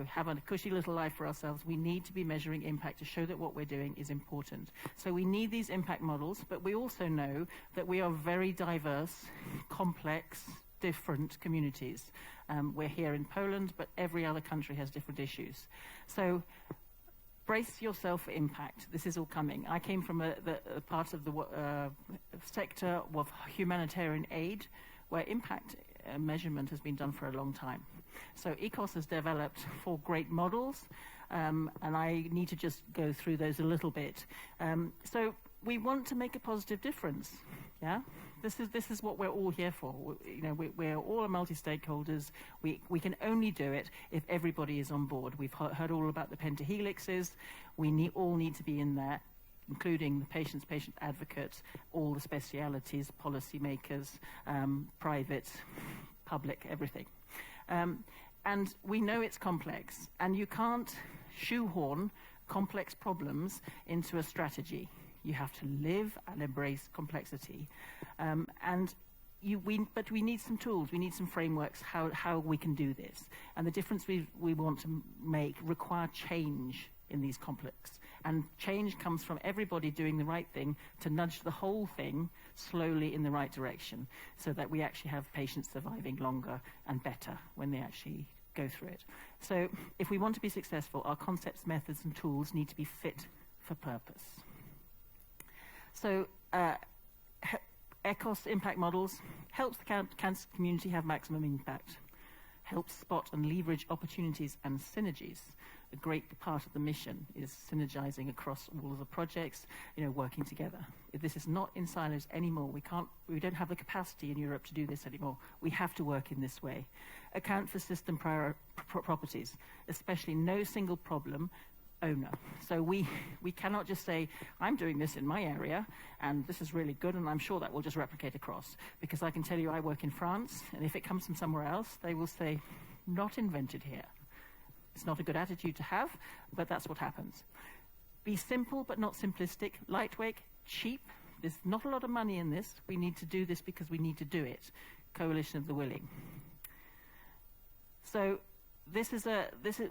have a cushy little life for ourselves. We need to be measuring impact to show that what we're doing is important. So we need these impact models, but we also know that we are very diverse, complex, different communities. We're here in Poland, but every other country has different issues. So brace yourself for impact. This is all coming. I came from a part of the sector of humanitarian aid where impact measurement has been done for a long time. So ECOS has developed 4 great models, and I need to just go through those a little bit. So we want to make a positive difference. Yeah, this is what we're all here for. We're all multi-stakeholders. We can only do it if everybody is on board. We've heard all about the pentahelixes. We all need to be in there, including the patients, patient advocates, all the specialities, policymakers, private, public, everything. And we know it's complex, and you can't shoehorn complex problems into a strategy. You have to live and embrace complexity. But we need some tools, we need some frameworks how we can do this. And the difference we want to make require change in these complex. And change comes from everybody doing the right thing to nudge the whole thing slowly in the right direction so that we actually have patients surviving longer and better when they actually go through it. So if we want to be successful, our concepts, methods, and tools need to be fit for purpose. So ECOS impact models helps the cancer community have maximum impact, helps spot and leverage opportunities and synergies. A great part of the mission is synergizing across all of the projects, working together. This is not in silos anymore. We don't have the capacity in Europe to do this anymore. We have to work in this way. Account for system properties, especially no single problem owner. So we cannot just say, I'm doing this in my area, and this is really good, and I'm sure that will just replicate across. Because I can tell you I work in France, and if it comes from somewhere else, they will say, not invented here. It's not a good attitude to have, but that's what happens. Be simple, but not simplistic, lightweight, cheap. There's not a lot of money in this. We need to do this because we need to do it. Coalition of the willing. So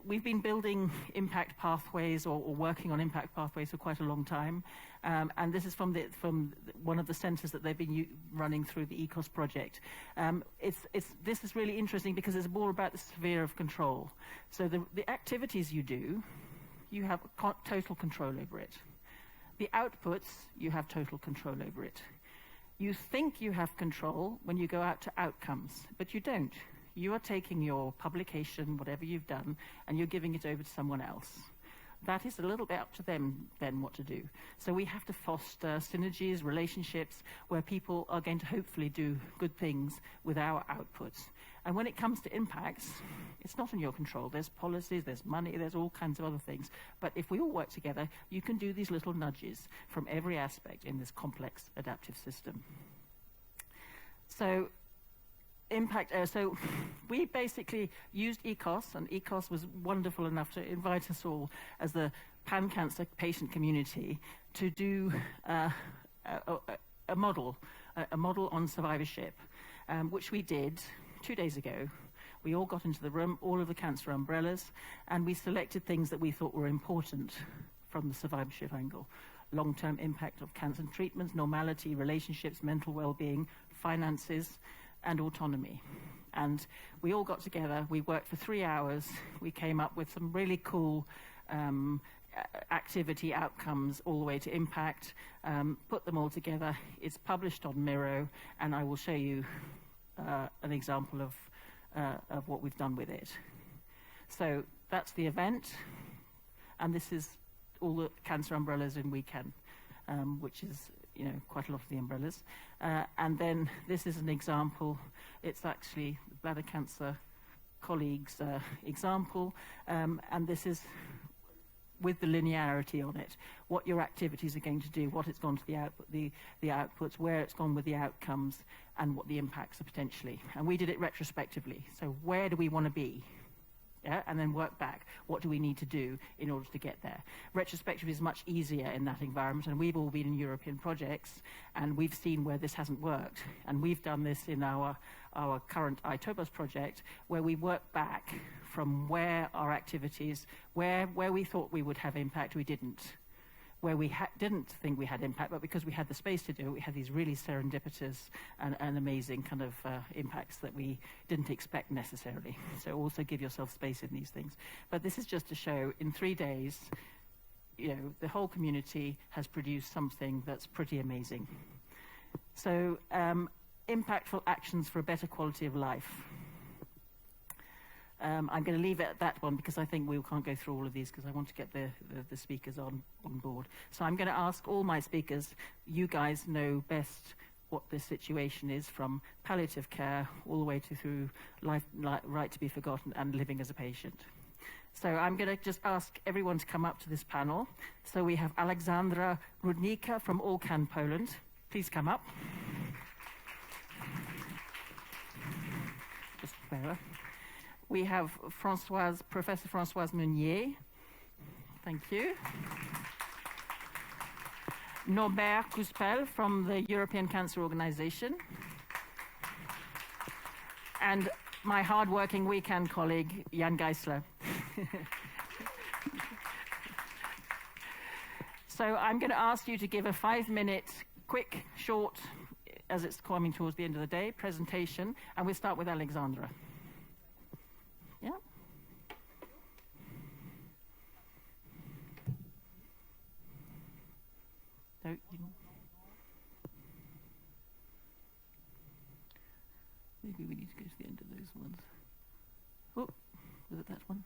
we've been building impact pathways or working on impact pathways for quite a long time, and this is from one of the centres that they've been running through the ECOS project. This is really interesting because it's more about the sphere of control. So the activities you do, you have total control over it. The outputs, you have total control over it. You think you have control when you go out to outcomes, but you don't. You are taking your publication, whatever you've done, and you're giving it over to someone else. that is a little bit up to them then what to do. So we have to foster synergies, relationships, where people are going to hopefully do good things with our outputs. And when it comes to impacts, it's not in your control. There's policies, there's money, there's all kinds of other things. But if we all work together, you can do these little nudges from every aspect in this complex adaptive system. So impact, so we basically used ECOS, and ECOS was wonderful enough to invite us all as the pan-cancer patient community to do a model on survivorship, which we did 2 days ago. We all got into the room, all of the cancer umbrellas, and we selected things that we thought were important from the survivorship angle. Long-term impact of cancer treatments, normality, relationships, mental well-being, finances, and autonomy. And we all got together, we worked for 3 hours, we came up with some really cool activity outcomes all the way to impact, put them all together. It's published on Miro, and I will show you an example of what we've done with it. So that's the event, and this is all the cancer umbrellas in WeCan, which is quite a lot of the umbrellas. And then this is an example. It's actually the bladder cancer colleagues' example, and this is with the linearity on it, what your activities are going to do, what it's gone to the outputs, where it's gone with the outcomes, and what the impacts are potentially. And we did it retrospectively. So where do we want to be? Yeah, and then work back. What do we need to do in order to get there? Retrospective is much easier in that environment, and we've all been in European projects, and we've seen where this hasn't worked. And we've done this in our current iTopos project, where we work back from where our activities, where we thought we would have impact, we didn't. Where we didn't think we had impact, but because we had the space to do it, we had these really serendipitous and amazing kind of impacts that we didn't expect necessarily. So also give yourself space in these things. But this is just to show, in 3 days, the whole community has produced something that's pretty amazing. So impactful actions for a better quality of life. I'm going to leave it at that one because I think we can't go through all of these because I want to get the speakers on board. So I'm going to ask all my speakers, you guys know best what the situation is, from palliative care all the way to through life, right to be forgotten, and living as a patient. So I'm going to just ask everyone to come up to this panel. So we have Aleksandra Rudnicka from Allcan, Poland. Please come up. Just bear. We have Professor Françoise Meunier. Thank you. Norbert Couspel from the European Cancer Organization. And my hard-working WeCan colleague, Jan Geisler. So I'm going to ask you to give a 5-minute, quick, short, as it's coming towards the end of the day, presentation. And we'll start with Aleksandra. Yeah. So maybe we need to go to the end of those ones. Oh, was it that one?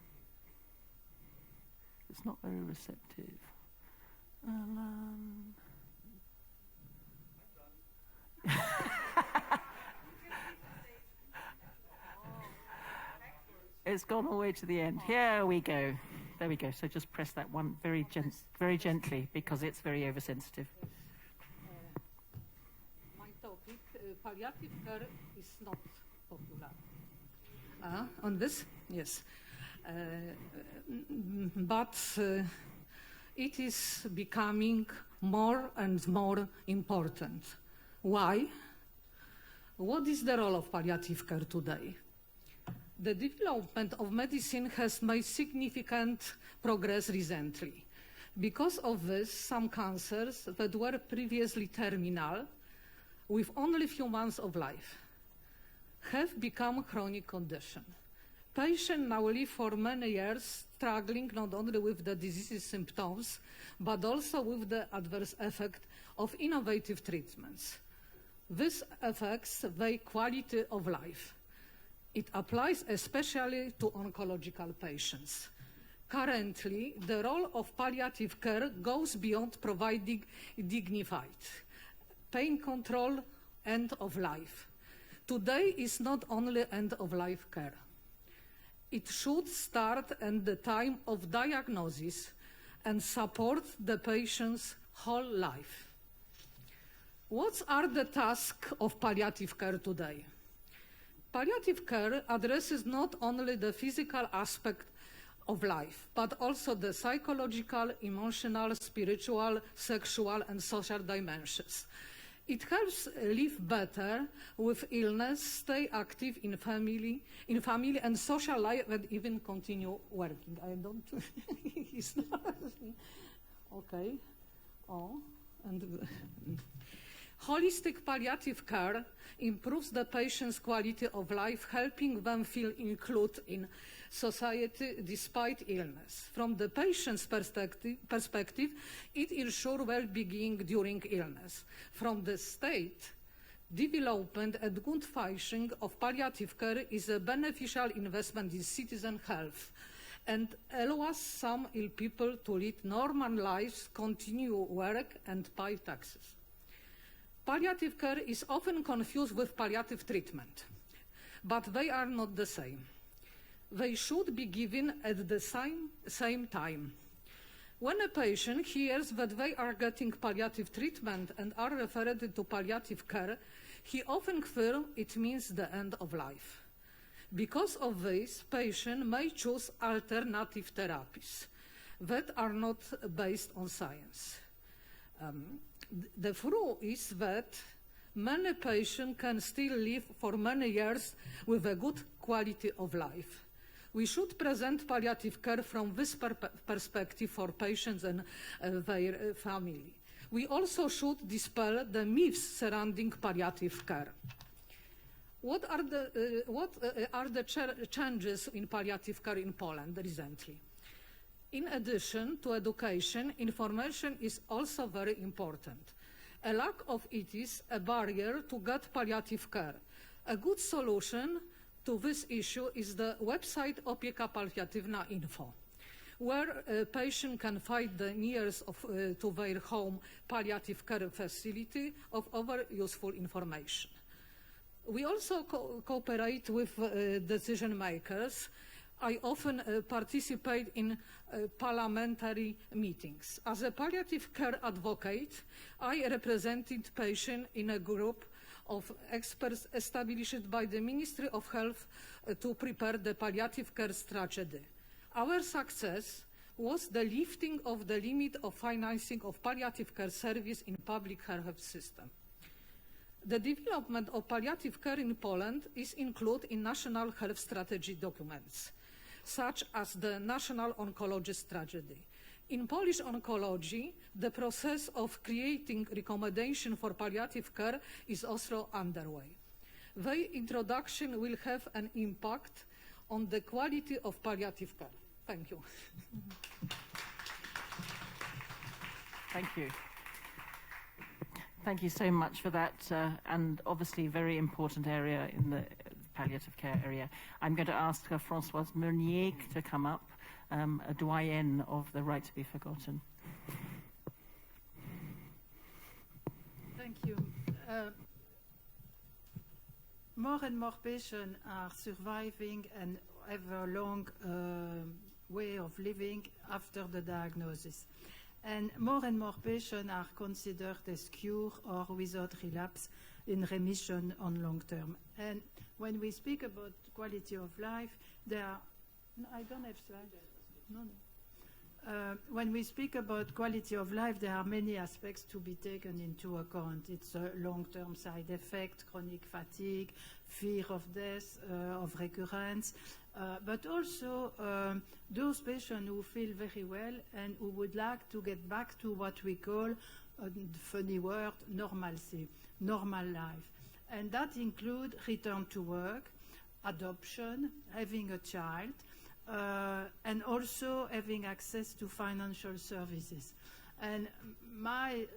It's not very receptive. It's gone all the way to the end. Here we go. There we go. So just press that one very gently because it's very oversensitive. My topic, palliative care, is not popular. On this? Yes. But it is becoming more and more important. Why? What is the role of palliative care today? The development of medicine has made significant progress recently. Because of this, some cancers that were previously terminal, with only few months of life, have become chronic condition. Patients now live for many years, struggling not only with the disease symptoms, but also with the adverse effect of innovative treatments. This affects their quality of life. It applies especially to oncological patients. Currently, the role of palliative care goes beyond providing dignified pain control, end of life. Today is not only end of life care. It should start at the time of diagnosis and support the patient's whole life. What are the tasks of palliative care today? Palliative care addresses not only the physical aspect of life, but also the psychological, emotional, spiritual, sexual, and social dimensions. It helps live better with illness, stay active in family and social life, and even continue working. I don't. It's not. Okay. Oh, and. Holistic palliative care improves the patient's quality of life, helping them feel included in society despite illness. From the patient's perspective, it ensures well-being during illness. From the state, development and good functioning of palliative care is a beneficial investment in citizen health and allows some ill people to lead normal lives, continue work, and pay taxes. Palliative care is often confused with palliative treatment, but they are not the same. They should be given at the same time. When a patient hears that they are getting palliative treatment and are referred to palliative care, he often fears it means the end of life. Because of this, patients may choose alternative therapies that are not based on science. The truth is that many patients can still live for many years with a good quality of life. We should present palliative care from this perspective for patients and their family. We also should dispel the myths surrounding palliative care. What are the changes in palliative care in Poland recently? In addition to education, information is also very important. A lack of it is a barrier to get palliative care. A good solution to this issue is the website Opieka Paliatywna Info, where a patient can find the nearest to their home palliative care facility of other useful information. We also cooperate with decision makers. I often participate in parliamentary meetings. As a palliative care advocate, I represented patients in a group of experts established by the Ministry of Health to prepare the palliative care strategy. Our success was the lifting of the limit of financing of palliative care service in public health system. The development of palliative care in Poland is included in national health strategy documents, such as the National Oncology Strategy. In Polish oncology, the process of creating recommendation for palliative care is also underway. Their introduction will have an impact on the quality of palliative care. Thank you. Thank you. Thank you so much for that, and obviously very important area in the palliative care area. I'm going to ask Françoise Meunier to come up, a doyenne of the Right to be Forgotten. Thank you. More and more patients are surviving and have a long way of living after the diagnosis. And more patients are considered as cured or without relapse in remission on long term. And when we speak about quality of life, there are, I don't have slides. No. When we speak about quality of life, there are many aspects to be taken into account. It's a long-term side effect, chronic fatigue, fear of death, of recurrence, but also those patients who feel very well and who would like to get back to what we call, funny word, normalcy, normal life. And that includes return to work, adoption, having a child, and also having access to financial services. And my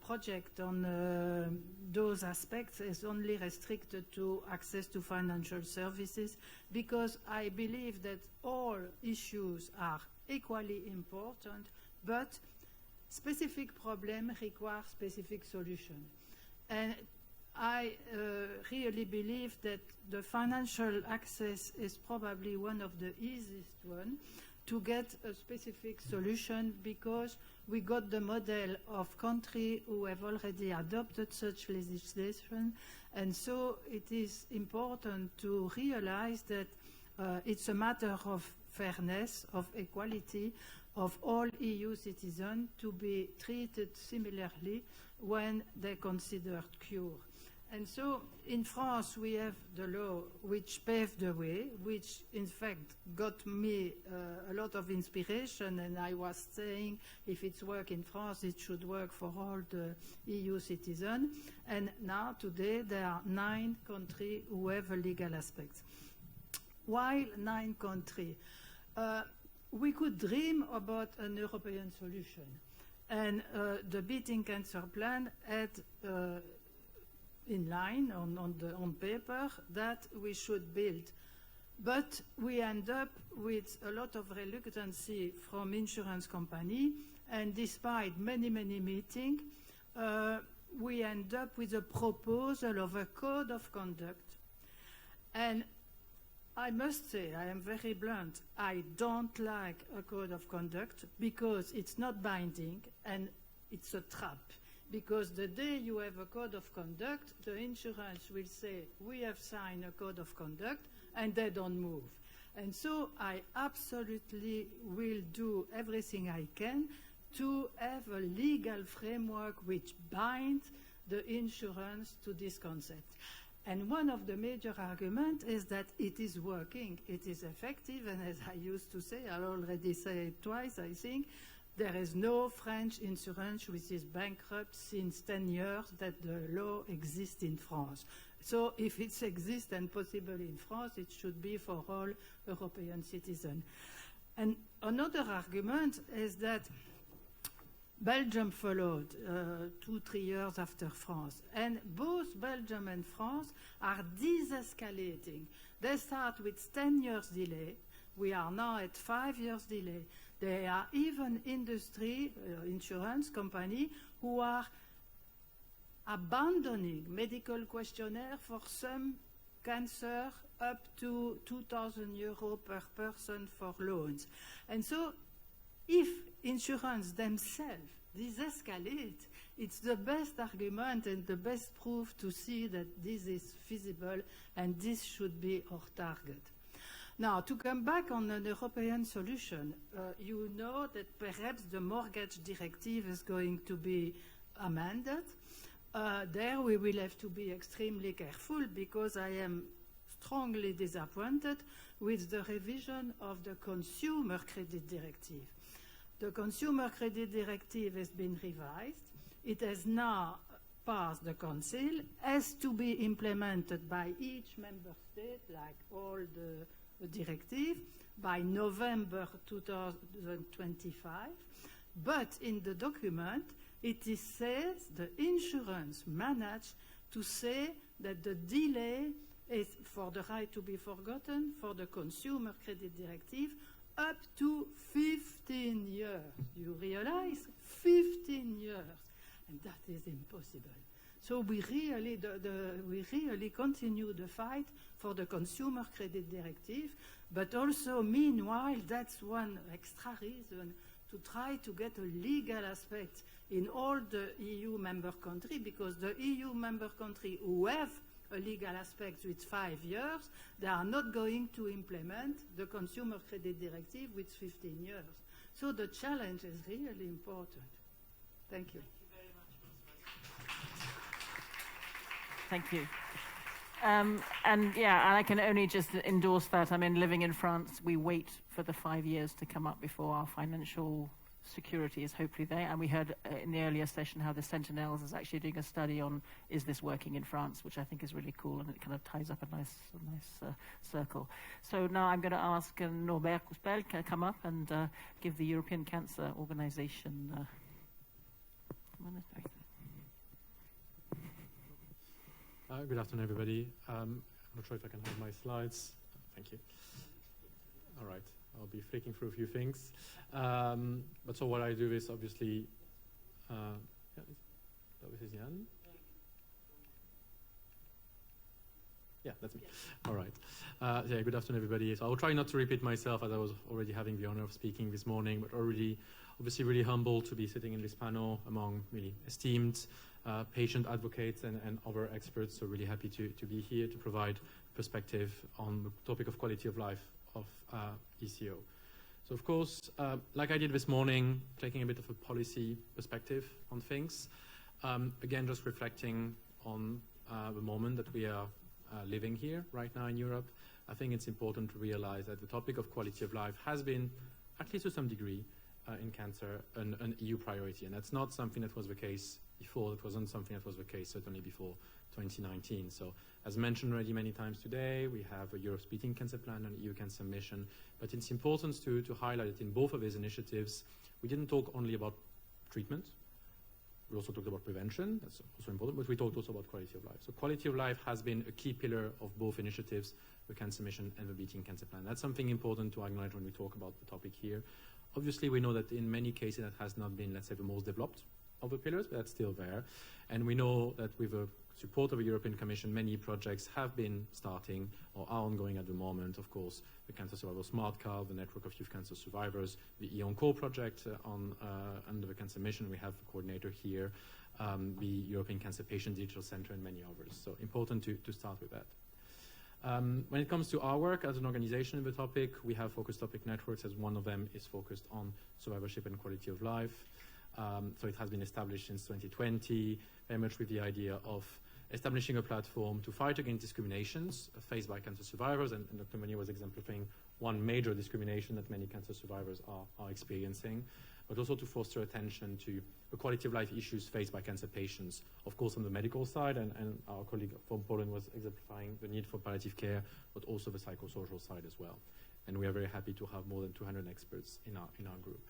project on those aspects is only restricted to access to financial services, because I believe that all issues are equally important, but specific problem require specific solution. And I really believe that the financial access is probably one of the easiest one to get a specific solution, because we got the model of countries who have already adopted such legislation. And so it is important to realize that it's a matter of fairness, of equality, of all EU citizens to be treated similarly when they're considered cure. And so in France we have the law which paved the way, which in fact got me a lot of inspiration, and I was saying if it's work in France it should work for all the EU citizens. And now today there are 9 countries who have a legal aspect. While 9 countries, we could dream about an European solution. And the Beating Cancer Plan had in line on paper that we should build. But we end up with a lot of reluctancy from insurance company, and despite many meetings, we end up with a proposal of a code of conduct. And I must say, I am very blunt, I don't like a code of conduct because it's not binding and it's a trap. Because the day you have a code of conduct, the insurance will say, we have signed a code of conduct, and they don't move. And so I absolutely will do everything I can to have a legal framework which binds the insurance to this concept. And one of the major arguments is that it is working, it is effective, and as I used to say, I'll already say it twice, I think, there is no French insurance which is bankrupt since 10 years that the law exists in France. So if it exists and possible in France, it should be for all European citizens. And another argument is that Belgium followed 2-3 years after France. And both Belgium and France are desescalating. They start with 10 years delay. We are now at 5 years delay. There are even industry, insurance company, who are abandoning medical questionnaire for some cancer up to 2,000 euros per person for loans. And so if insurance themselves desescalate, it's the best argument and the best proof to see that this is feasible and this should be our target. Now, to come back on an European solution, you know that perhaps the mortgage directive is going to be amended. There we will have to be extremely careful because I am strongly disappointed with the revision of the Consumer Credit Directive. The Consumer Credit Directive has been revised. It has now passed the Council, has to be implemented by each member state, like all the directive, by November 2025. But in the document, it is says the insurance managed to say that the delay is for the right to be forgotten for the Consumer Credit Directive up to 15 years. You realize? 15 years. And that is impossible. So we really continue the fight for the Consumer Credit Directive, but also meanwhile, that's one extra reason to try to get a legal aspect in all the EU member countries, because the EU member countries who have a legal aspect with 5 years, they are not going to implement the Consumer Credit Directive with 15 years. So the challenge is really important. Thank you. Thank you. And yeah, and I can only just endorse that. I mean, living in France, we wait for the 5 years to come up before our financial security is hopefully there. And we heard in the earlier session how the Sentinels is actually doing a study on is this working in France, which I think is really cool, and it kind of ties up a nice circle. So now I'm going to ask Norbert Couspel to come up and give the European Cancer Organization. Good afternoon, everybody. I'm not sure if I can have my slides. Thank you. All right. I'll be flicking through a few things. But so what I do is obviously, this is Jan. Yeah, that's me. All right. Yeah, good afternoon, everybody. So I'll try not to repeat myself, as I was already having the honor of speaking this morning, but obviously really humbled to be sitting in this panel among really esteemed patient advocates and other experts. So really happy to be here to provide perspective on the topic of quality of life of ECO. So of course, like I did this morning, taking a bit of a policy perspective on things. Again, just reflecting on the moment that we are living here right now in Europe. I think it's important to realize that the topic of quality of life has been, at least to some degree, in cancer, an EU priority. And that's not something that was the case before. It wasn't something that was the case certainly before 2019. So as mentioned already many times today, we have a Europe's Beating Cancer Plan and EU Cancer Mission. But it's important to highlight that in both of these initiatives, we didn't talk only about treatment. We also talked about prevention, that's also important, but we talked also about quality of life. So quality of life has been a key pillar of both initiatives, the Cancer Mission and the Beating Cancer Plan. That's something important to acknowledge when we talk about the topic here. Obviously, we know that in many cases that has not been, let's say, the most developed of the pillars, but that's still there. And we know that with the support of the European Commission, many projects have been starting or are ongoing at the moment. Of course, the Cancer Survival Smart Card, the Network of Youth Cancer Survivors, the inaugural project under the Cancer Mission. We have a coordinator here, the European Cancer Patient Digital Center, and many others. So important to start with that. When it comes to our work as an organization in the topic, we have focused topic networks, as one of them is focused on survivorship and quality of life. So it has been established since 2020, very much with the idea of establishing a platform to fight against discriminations faced by cancer survivors, and Dr. Meunier was exemplifying one major discrimination that many cancer survivors are experiencing, but also to foster attention to the quality of life issues faced by cancer patients, of course on the medical side, and our colleague from Poland was exemplifying the need for palliative care, but also the psychosocial side as well. And we are very happy to have more than 200 experts in our group.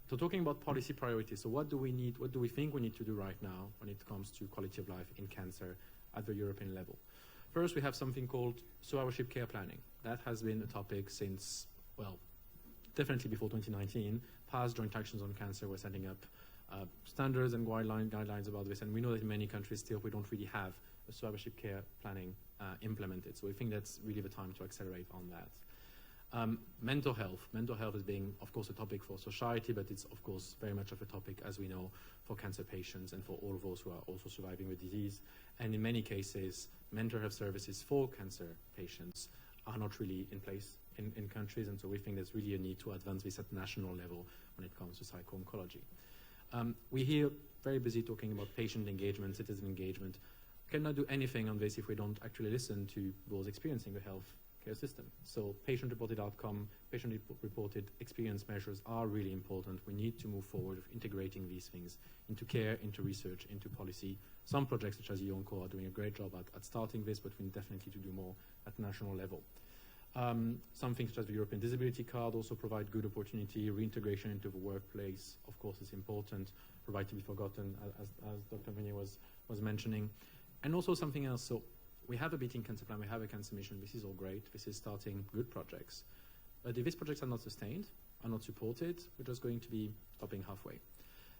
So talking about policy priorities, so what do we need, what do we think we need to do right now when it comes to quality of life in cancer at the European level? First, we have something called survivorship care planning. That has been a topic since, well, definitely before 2019. Past joint actions on cancer were setting up standards and guidelines about this, and we know that in many countries still we don't really have a survivorship care planning implemented. So we think that's really the time to accelerate on that. Mental health is being, of course, a topic for society, but it's, of course, very much of a topic, as we know, for cancer patients and for all of those who are also surviving the disease. And in many cases, mental health services for cancer patients are not really in place in countries, and so we think there's really a need to advance this at national level when it comes to psycho-oncology. We're here very busy talking about patient engagement, citizen engagement. We cannot do anything on this if we don't actually listen to those experiencing the health care system. So patient-reported outcome, patient-reported experience measures are really important. We need to move forward with integrating these things into care, into research, into policy. Some projects such as EONCO are doing a great job at starting this, but we need definitely to do more at national level. Some things such as the European Disability Card also provide good opportunity. Reintegration into the workplace, of course, is important. Right to be forgotten, as Dr. Meunier was mentioning. And also something else. So we have a Beating Cancer Plan, we have a Cancer Mission. This is all great. This is starting good projects. But if these projects are not sustained, are not supported, we're just going to be stopping halfway.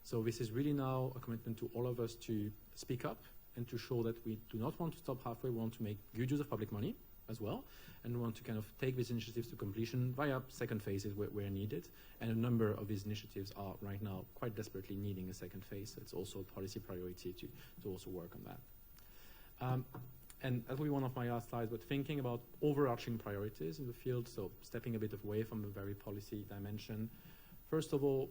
So this is really now a commitment to all of us to speak up and to show that we do not want to stop halfway. We want to make good use of public money as well, and we want to kind of take these initiatives to completion via second phases where needed. And a number of these initiatives are right now quite desperately needing a second phase. So it's also a policy priority to also work on that. And that will be one of my last slides, but thinking about overarching priorities in the field, so stepping a bit away from the very policy dimension. First of all,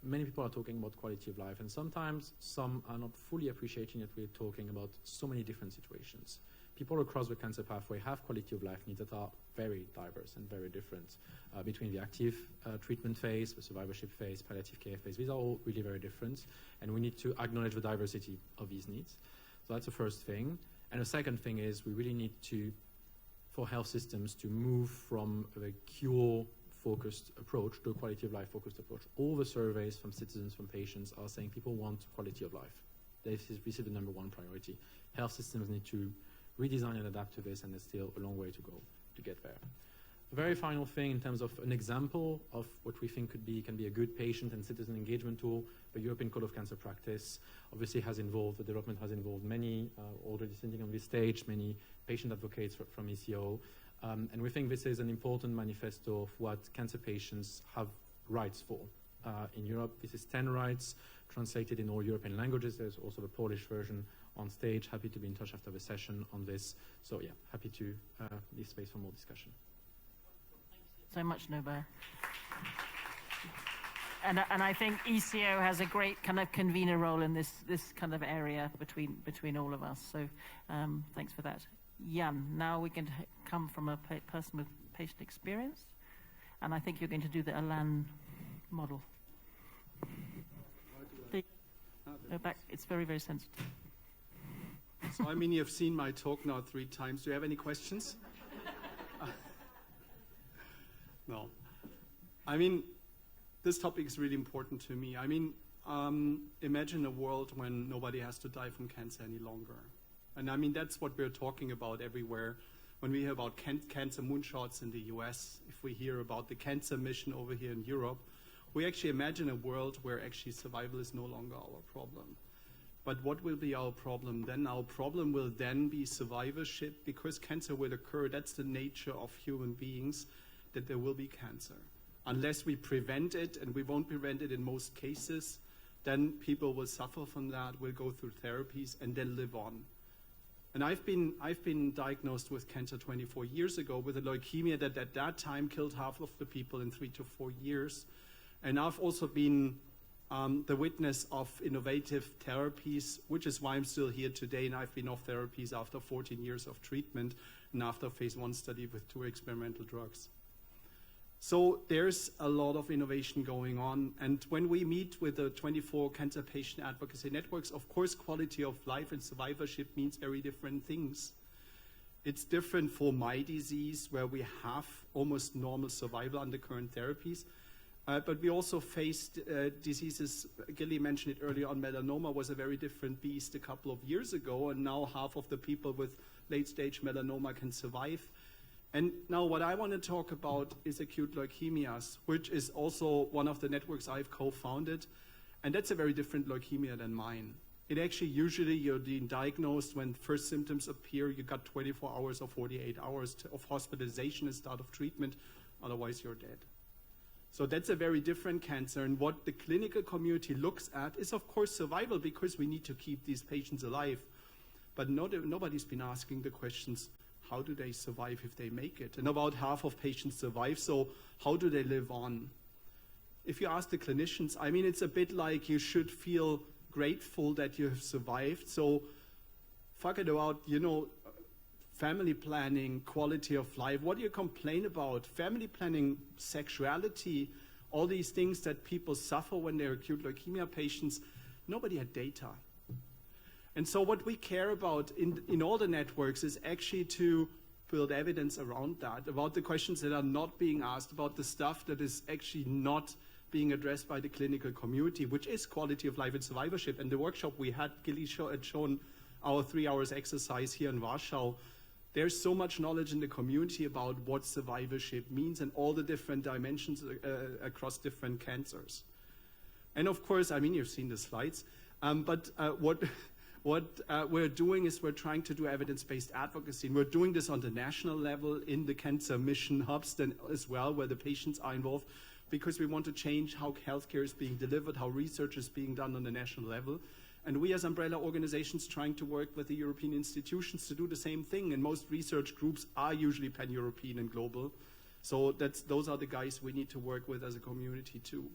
many people are talking about quality of life, and sometimes some are not fully appreciating that we're talking about so many different situations. People across the cancer pathway have quality of life needs that are very diverse and very different between the active treatment phase, the survivorship phase, palliative care phase. These are all really very different, and we need to acknowledge the diversity of these needs. So that's the first thing. And the second thing is we really need to, for health systems, to move from a cure-focused approach to a quality of life-focused approach. All the surveys from citizens, from patients, are saying people want quality of life. This is the number one priority. Health systems need to redesign and adapt to this, and there's still a long way to go to get there. A very final thing in terms of an example of what we think can be a good patient and citizen engagement tool. The European Code of Cancer Practice obviously the development has involved many already sitting on this stage, many patient advocates from ECO. And we think this is an important manifesto of what cancer patients have rights for. In Europe, this is 10 rights translated in all European languages. There's also the Polish version on stage. Happy to be in touch after the session on this. So yeah, happy to leave space for more discussion. So much, Norbert. And I think ECO has a great kind of convener role in this kind of area between all of us. So thanks for that. Jan, now we can come from a person with patient experience, and I think you're going to do the Alan model. Go back. It's very, very sensitive. So I mean, you've seen my talk now 3 times. Do you have any questions? No. I mean, this topic is really important to me. I mean, imagine a world when nobody has to die from cancer any longer. And I mean, that's what we're talking about everywhere. When we hear about cancer moonshots in the US, if we hear about the cancer mission over here in Europe, we actually imagine a world where actually survival is no longer our problem. But what will be our problem then? Our problem will then be survivorship, because cancer will occur. That's the nature of human beings, that there will be cancer. Unless we prevent it, and we won't prevent it in most cases, then people will suffer from that, will go through therapies, and then live on. And I've been diagnosed with cancer 24 years ago with a leukemia that at that time killed half of the people in 3 to 4 years. And I've also been the witness of innovative therapies, which is why I'm still here today. And I've been off therapies after 14 years of treatment and after a phase 1 study with 2 experimental drugs. So there's a lot of innovation going on. And when we meet with the 24 cancer patient advocacy networks, of course, quality of life and survivorship means very different things. It's different for my disease, where we have almost normal survival under current therapies. But we also faced diseases. Gilly mentioned it earlier on. Melanoma was a very different beast a couple of years ago, and now half of the people with late-stage melanoma can survive. And now what I want to talk about is acute leukemias, which is also one of the networks I've co-founded. And that's a very different leukemia than mine. It actually, usually you're being diagnosed when first symptoms appear. You got 24 hours or 48 hours of hospitalization and start of treatment. Otherwise, you're dead. So that's a very different cancer. And what the clinical community looks at is, of course, survival, because we need to keep these patients alive. But nobody's been asking the questions, how do they survive if they make it? And about half of patients survive, so how do they live on? If you ask the clinicians, I mean, it's a bit like you should feel grateful that you have survived. So forget about, family planning, quality of life. What do you complain about? Family planning, sexuality, all these things that people suffer when they're acute leukemia patients. Nobody had data. And so what we care about in all the networks is actually to build evidence around that, about the questions that are not being asked, about the stuff that is actually not being addressed by the clinical community, which is quality of life and survivorship. And the workshop we had, Gilly had shown our 3 hours exercise here in Warsaw. There's so much knowledge in the community about what survivorship means and all the different dimensions across different cancers. And of course, I mean, you've seen the slides, but what we're doing is we're trying to do evidence-based advocacy. And we're doing this on the national level in the cancer mission hubs then as well, where the patients are involved, because we want to change how healthcare is being delivered, how research is being done on the national level. And we as umbrella organizations trying to work with the European institutions to do the same thing. And most research groups are usually pan-European and global. So those are the guys we need to work with as a community too.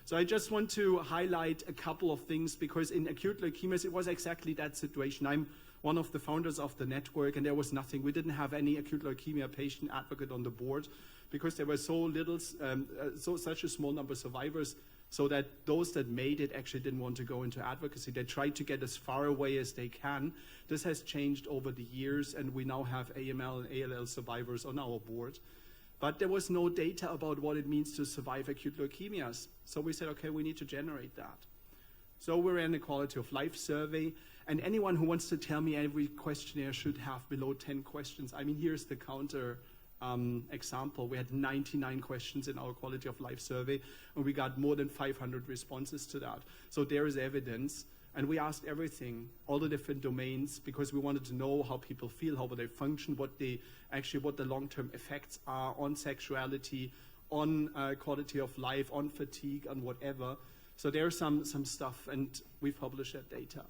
So I just want to highlight a couple of things, because in acute leukemias, it was exactly that situation. I'm one of the founders of the network, and there was nothing. We didn't have any acute leukemia patient advocate on the board, because there were so little, such a small number of survivors, so that those that made it actually didn't want to go into advocacy. They tried to get as far away as they can. This has changed over the years, and we now have AML and ALL survivors on our board. But there was no data about what it means to survive acute leukemias. So we said, okay, we need to generate that. So we ran a quality of life survey, and anyone who wants to tell me every questionnaire should have below 10 questions, I mean, here's the counter example, we had 99 questions in our quality of life survey, and we got more than 500 responses to that. So there is evidence, and we asked everything, all the different domains, because we wanted to know how people feel, how they function, what the long-term effects are on sexuality, on quality of life, on fatigue, on whatever. So there's some stuff, and we publish that data.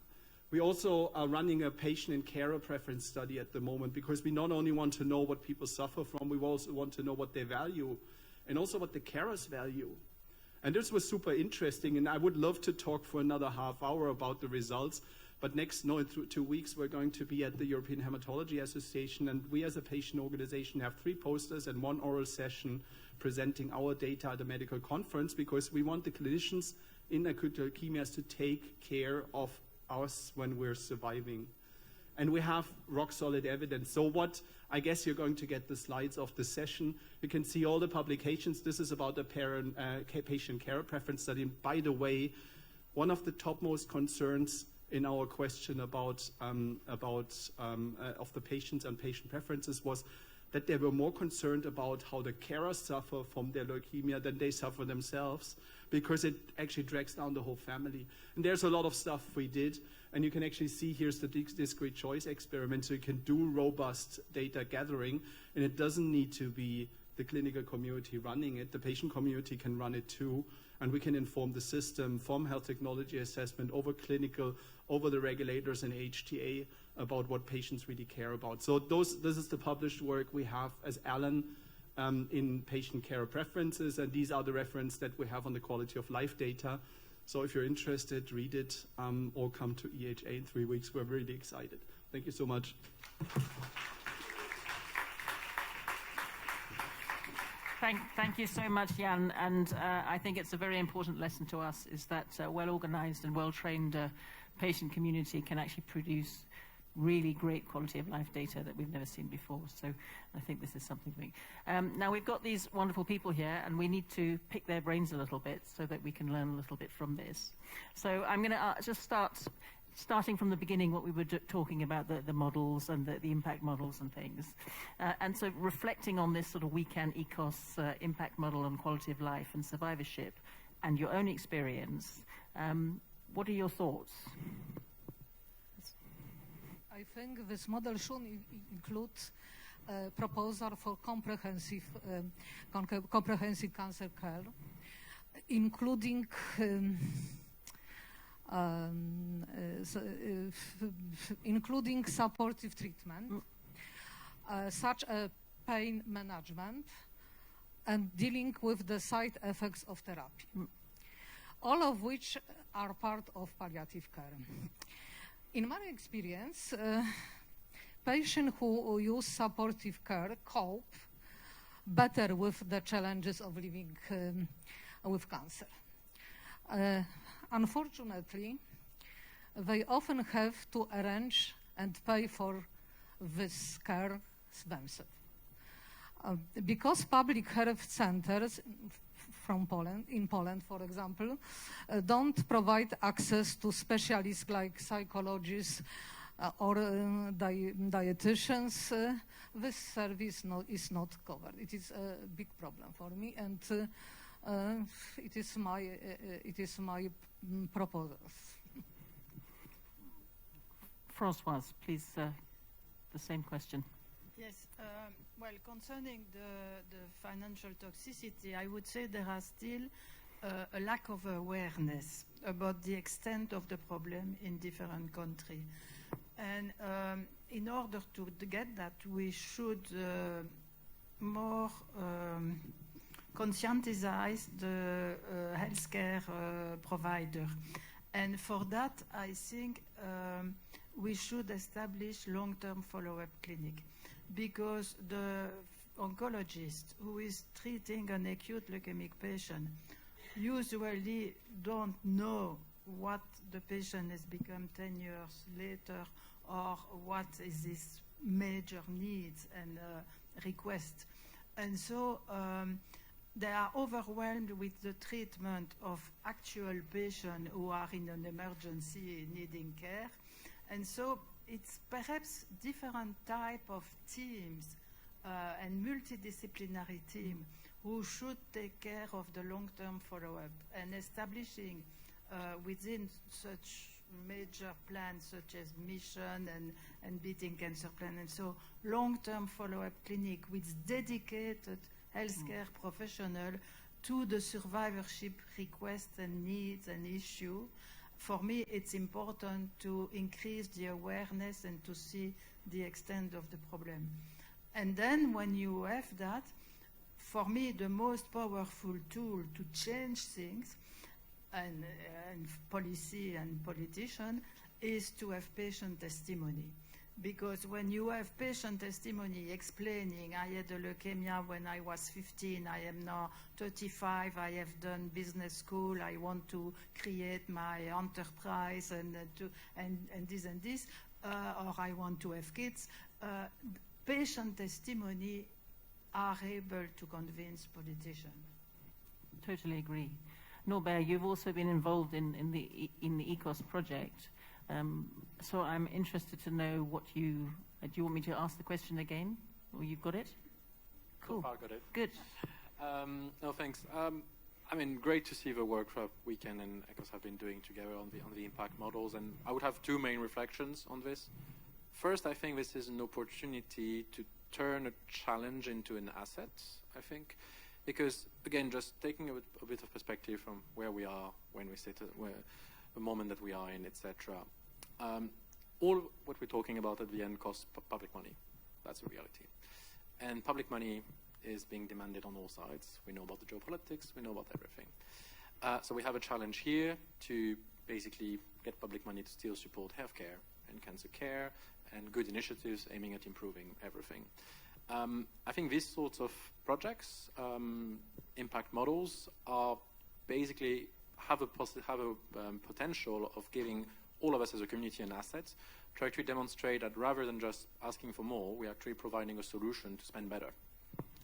We also are running a patient and carer preference study at the moment, because we not only want to know what people suffer from, we also want to know what they value and also what the carers value. And this was super interesting, and I would love to talk for another half hour about the results, but in 2 weeks we're going to be at the European Hematology Association, and we as a patient organization have 3 posters and 1 oral session presenting our data at a medical conference, because we want the clinicians in acute leukemias to take care of us when we're surviving. And we have rock solid evidence. So what, I guess you're going to get the slides of the session. You can see all the publications. This is about the patient care preference study. And by the way, one of the topmost concerns in our question of the patients and patient preferences was that they were more concerned about how the carers suffer from their leukemia than they suffer themselves, because it actually drags down the whole family. And there's a lot of stuff we did, and you can actually see here's the discrete choice experiment, so you can do robust data gathering, and it doesn't need to be the clinical community running it. The patient community can run it too, and we can inform the system from health technology assessment over clinical, over the regulators and HTA about what patients really care about. So this is the published work we have as Alan in patient care preferences, and these are the reference that we have on the quality of life data. So if you're interested, read it or come to EHA in 3 weeks. We're really excited. Thank you so much. Thank you so much, Jan. And I think it's a very important lesson to us is that well-organized and well-trained patient community can actually produce really great quality of life data that we've never seen before. So I think this is something to make. Now we've got these wonderful people here, and we need to pick their brains a little bit so that we can learn a little bit from this. So I'm going to just starting from the beginning, what we were talking about, the models and the impact models and things. And so reflecting on this sort of WeCan ECOS impact model on quality of life and survivorship and your own experience, what are your thoughts? I think this model should include a proposal for comprehensive cancer care, including including supportive treatment, such as pain management and dealing with the side effects of therapy, all of which are part of palliative care. In my experience, patients who use supportive care cope better with the challenges of living with cancer. Unfortunately, they often have to arrange and pay for this care themselves. Because public health centers in Poland, for example, don't provide access to specialists like psychologists or dietitians, this service is not covered. It is a big problem for me, and it is my proposals. Françoise, please, the same question. Yes, well, concerning the financial toxicity, I would say there are still a lack of awareness about the extent of the problem in different countries. And in order to get that, we should more conscientize the healthcare provider. And for that, I think we should establish long-term follow-up clinic, because the oncologist who is treating an acute leukemic patient usually don't know what the patient has become 10 years later, or what is his major needs and requests. And so they are overwhelmed with the treatment of actual patients who are in an emergency needing care. And so it's perhaps different type of teams and multidisciplinary team who should take care of the long-term follow-up, and establishing within such major plans such as mission and beating cancer plan, and so long-term follow-up clinic with dedicated healthcare professional to the survivorship requests and needs and issue. For me, it's important to increase the awareness and to see the extent of the problem. And then when you have that, for me, the most powerful tool to change things and policy and politician is to have patient testimony. Because when you have patient testimony explaining, I had a leukemia when I was 15, I am now 35, I have done business school, I want to create my enterprise and this, or I want to have kids, patient testimony are able to convince politicians. Totally agree. Norbert, you've also been involved in the ECOS project. So I'm interested to know what you... do you want me to ask the question again? Or you've got it? Cool. So far got it. Good. No, thanks. I mean, great to see the workshop Weekend and ECOS have been doing together on the impact models. And I would have two main reflections on this. First, I think this is an opportunity to turn a challenge into an asset, I think. Because, again, just taking a bit of perspective from where we are, when we sit, the moment that we are in, etc. All what we're talking about at the end costs public money. That's the reality. And public money is being demanded on all sides. We know about the geopolitics, we know about everything. So we have a challenge here to basically get public money to still support healthcare and cancer care and good initiatives aiming at improving everything. I think these sorts of projects, impact models, are basically have a potential of giving all of us as a community an asset to actually demonstrate that rather than just asking for more, we're actually providing a solution to spend better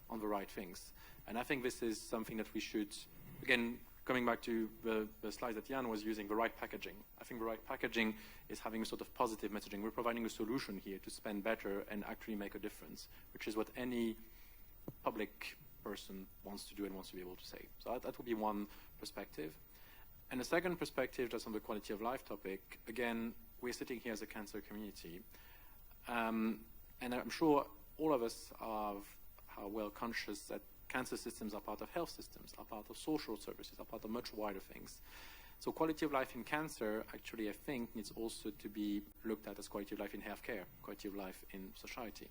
on the right things. And I think this is something that we should, again, coming back to the slide that Jan was using, the right packaging. I think the right packaging is having a sort of positive messaging. We're providing a solution here to spend better and actually make a difference, which is what any public person wants to do and wants to be able to say. So that would be one perspective. And the second perspective, just on the quality of life topic, again, we're sitting here as a cancer community. And I'm sure all of us are well conscious that cancer systems are part of health systems, are part of social services, are part of much wider things. So quality of life in cancer, actually, I think, needs also to be looked at as quality of life in healthcare, quality of life in society.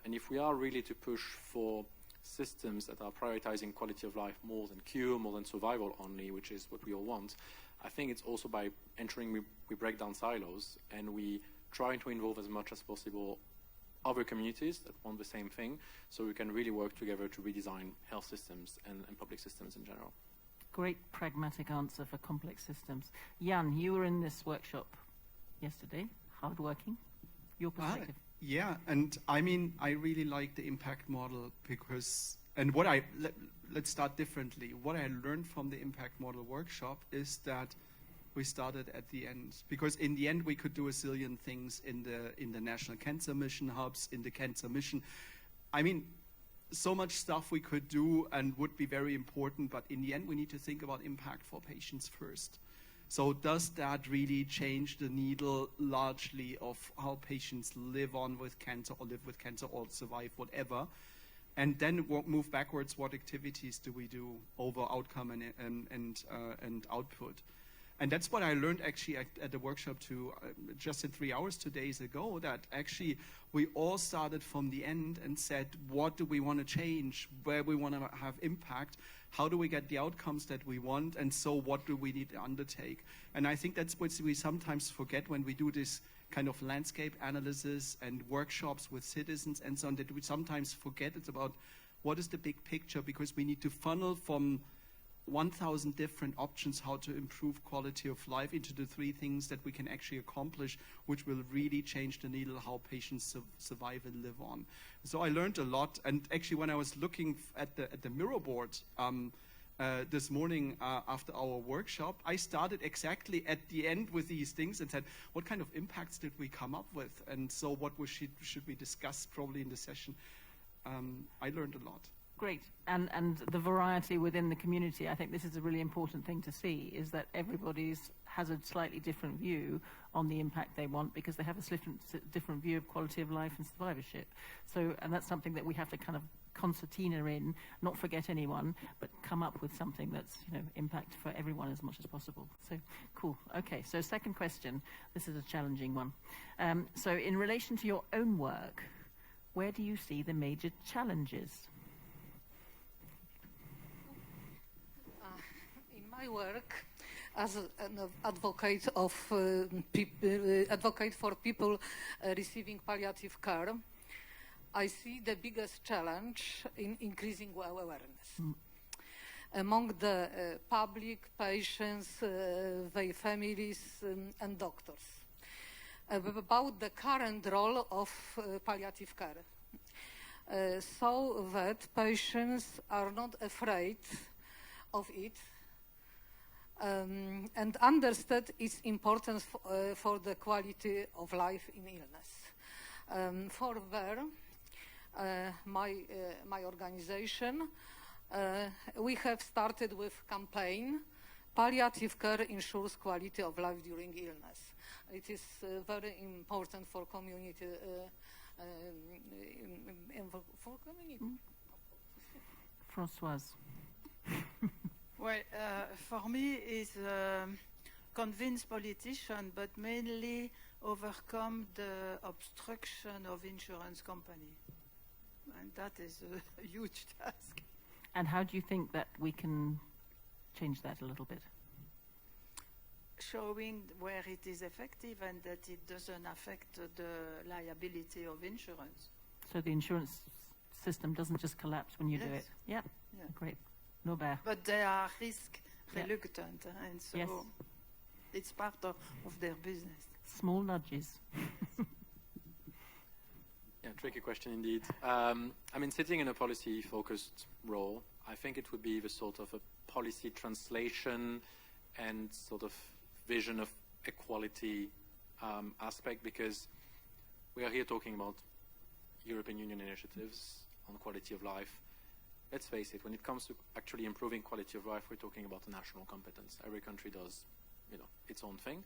And if we are really to push for systems that are prioritizing quality of life more than cure, more than survival only, which is what we all want, I think it's also by ensuring we break down silos and we try to involve as much as possible other communities that want the same thing, so we can really work together to redesign health systems and public systems in general. Great pragmatic answer for complex systems. Jan, you were in this workshop yesterday, hardworking. Your perspective. Yeah, and I mean, I really like the impact model because, and let's start differently. What I learned from the impact model workshop is that we started at the end, because in the end we could do a zillion things in the National Cancer Mission hubs, in the Cancer Mission. I mean, so much stuff we could do and would be very important, but in the end we need to think about impact for patients first. So does that really change the needle largely of how patients live on with cancer or live with cancer or survive, whatever? And then move backwards, what activities do we do over outcome and output? And that's what I learned actually at the workshop just in 3 hours 2 days ago, that actually we all started from the end and said, what do we want to change, where we want to have impact, how do we get the outcomes that we want, and so what do we need to undertake? And I think that's what we sometimes forget when we do this kind of landscape analysis and workshops with citizens and so on, that we sometimes forget it's about what is the big picture, because we need to funnel from 1,000 different options how to improve quality of life into the 3 things that we can actually accomplish, which will really change the needle how patients survive and live on. So I learned a lot, and actually when I was looking at the mirror board this morning after our workshop, I started exactly at the end with these things and said, what kind of impacts did we come up with? And so what should we discuss probably in the session? I learned a lot. Great. And the variety within the community, I think this is a really important thing to see, is that everybody has a slightly different view on the impact they want, because they have a different view of quality of life and survivorship. So, and that's something that we have to kind of concertina in, not forget anyone, but come up with something that's, impact for everyone as much as possible. So, cool. Okay, so second question. This is a challenging one. So in relation to your own work, where do you see the major challenges? In my work, as an advocate of advocate for people receiving palliative care, I see the biggest challenge in increasing awareness among the public, patients, their families, and doctors about the current role of palliative care, so that patients are not afraid of it, and understand its importance for the quality of life in illness. Further, my organization, we have started with campaign, Palliative Care Ensures Quality of Life During Illness. It is very important for community. For community. Françoise. Well, for me, is convince politicians, but mainly overcome the obstruction of insurance company. And that is a huge task. And how do you think that we can change that a little bit? Showing where it is effective and that it doesn't affect the liability of insurance. So the insurance system doesn't just collapse when you do it? Yeah. Great. Norbert. But they are risk reluctant, and so it's part of their business. Small nudges. Yeah, tricky question indeed. Sitting in a policy-focused role, I think it would be the sort of a policy translation and sort of vision of equality aspect, because we are here talking about European Union initiatives on quality of life. Let's face it, when it comes to actually improving quality of life, we're talking about a national competence. Every country does, its own thing.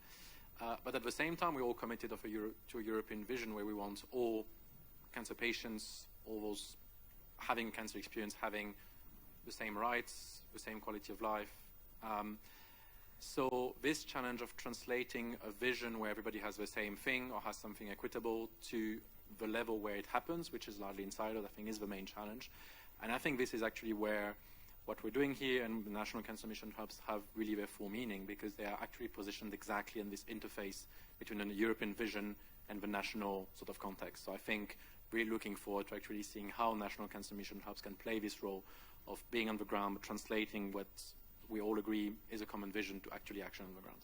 But at the same time, we're all committed to a European vision where we want all cancer patients, all those having cancer experience, having the same rights, the same quality of life. So this challenge of translating a vision where everybody has the same thing or has something equitable to the level where it happens, which is largely inside of, I think, is the main challenge. And I think this is actually where what we're doing here and the National Cancer Mission Hubs have really their full meaning, because they are actually positioned exactly in this interface between a European vision and the national sort of context. So I think we're looking forward to actually seeing how National Cancer Mission Hubs can play this role of being on the ground, translating what we all agree is a common vision to actually action on the ground.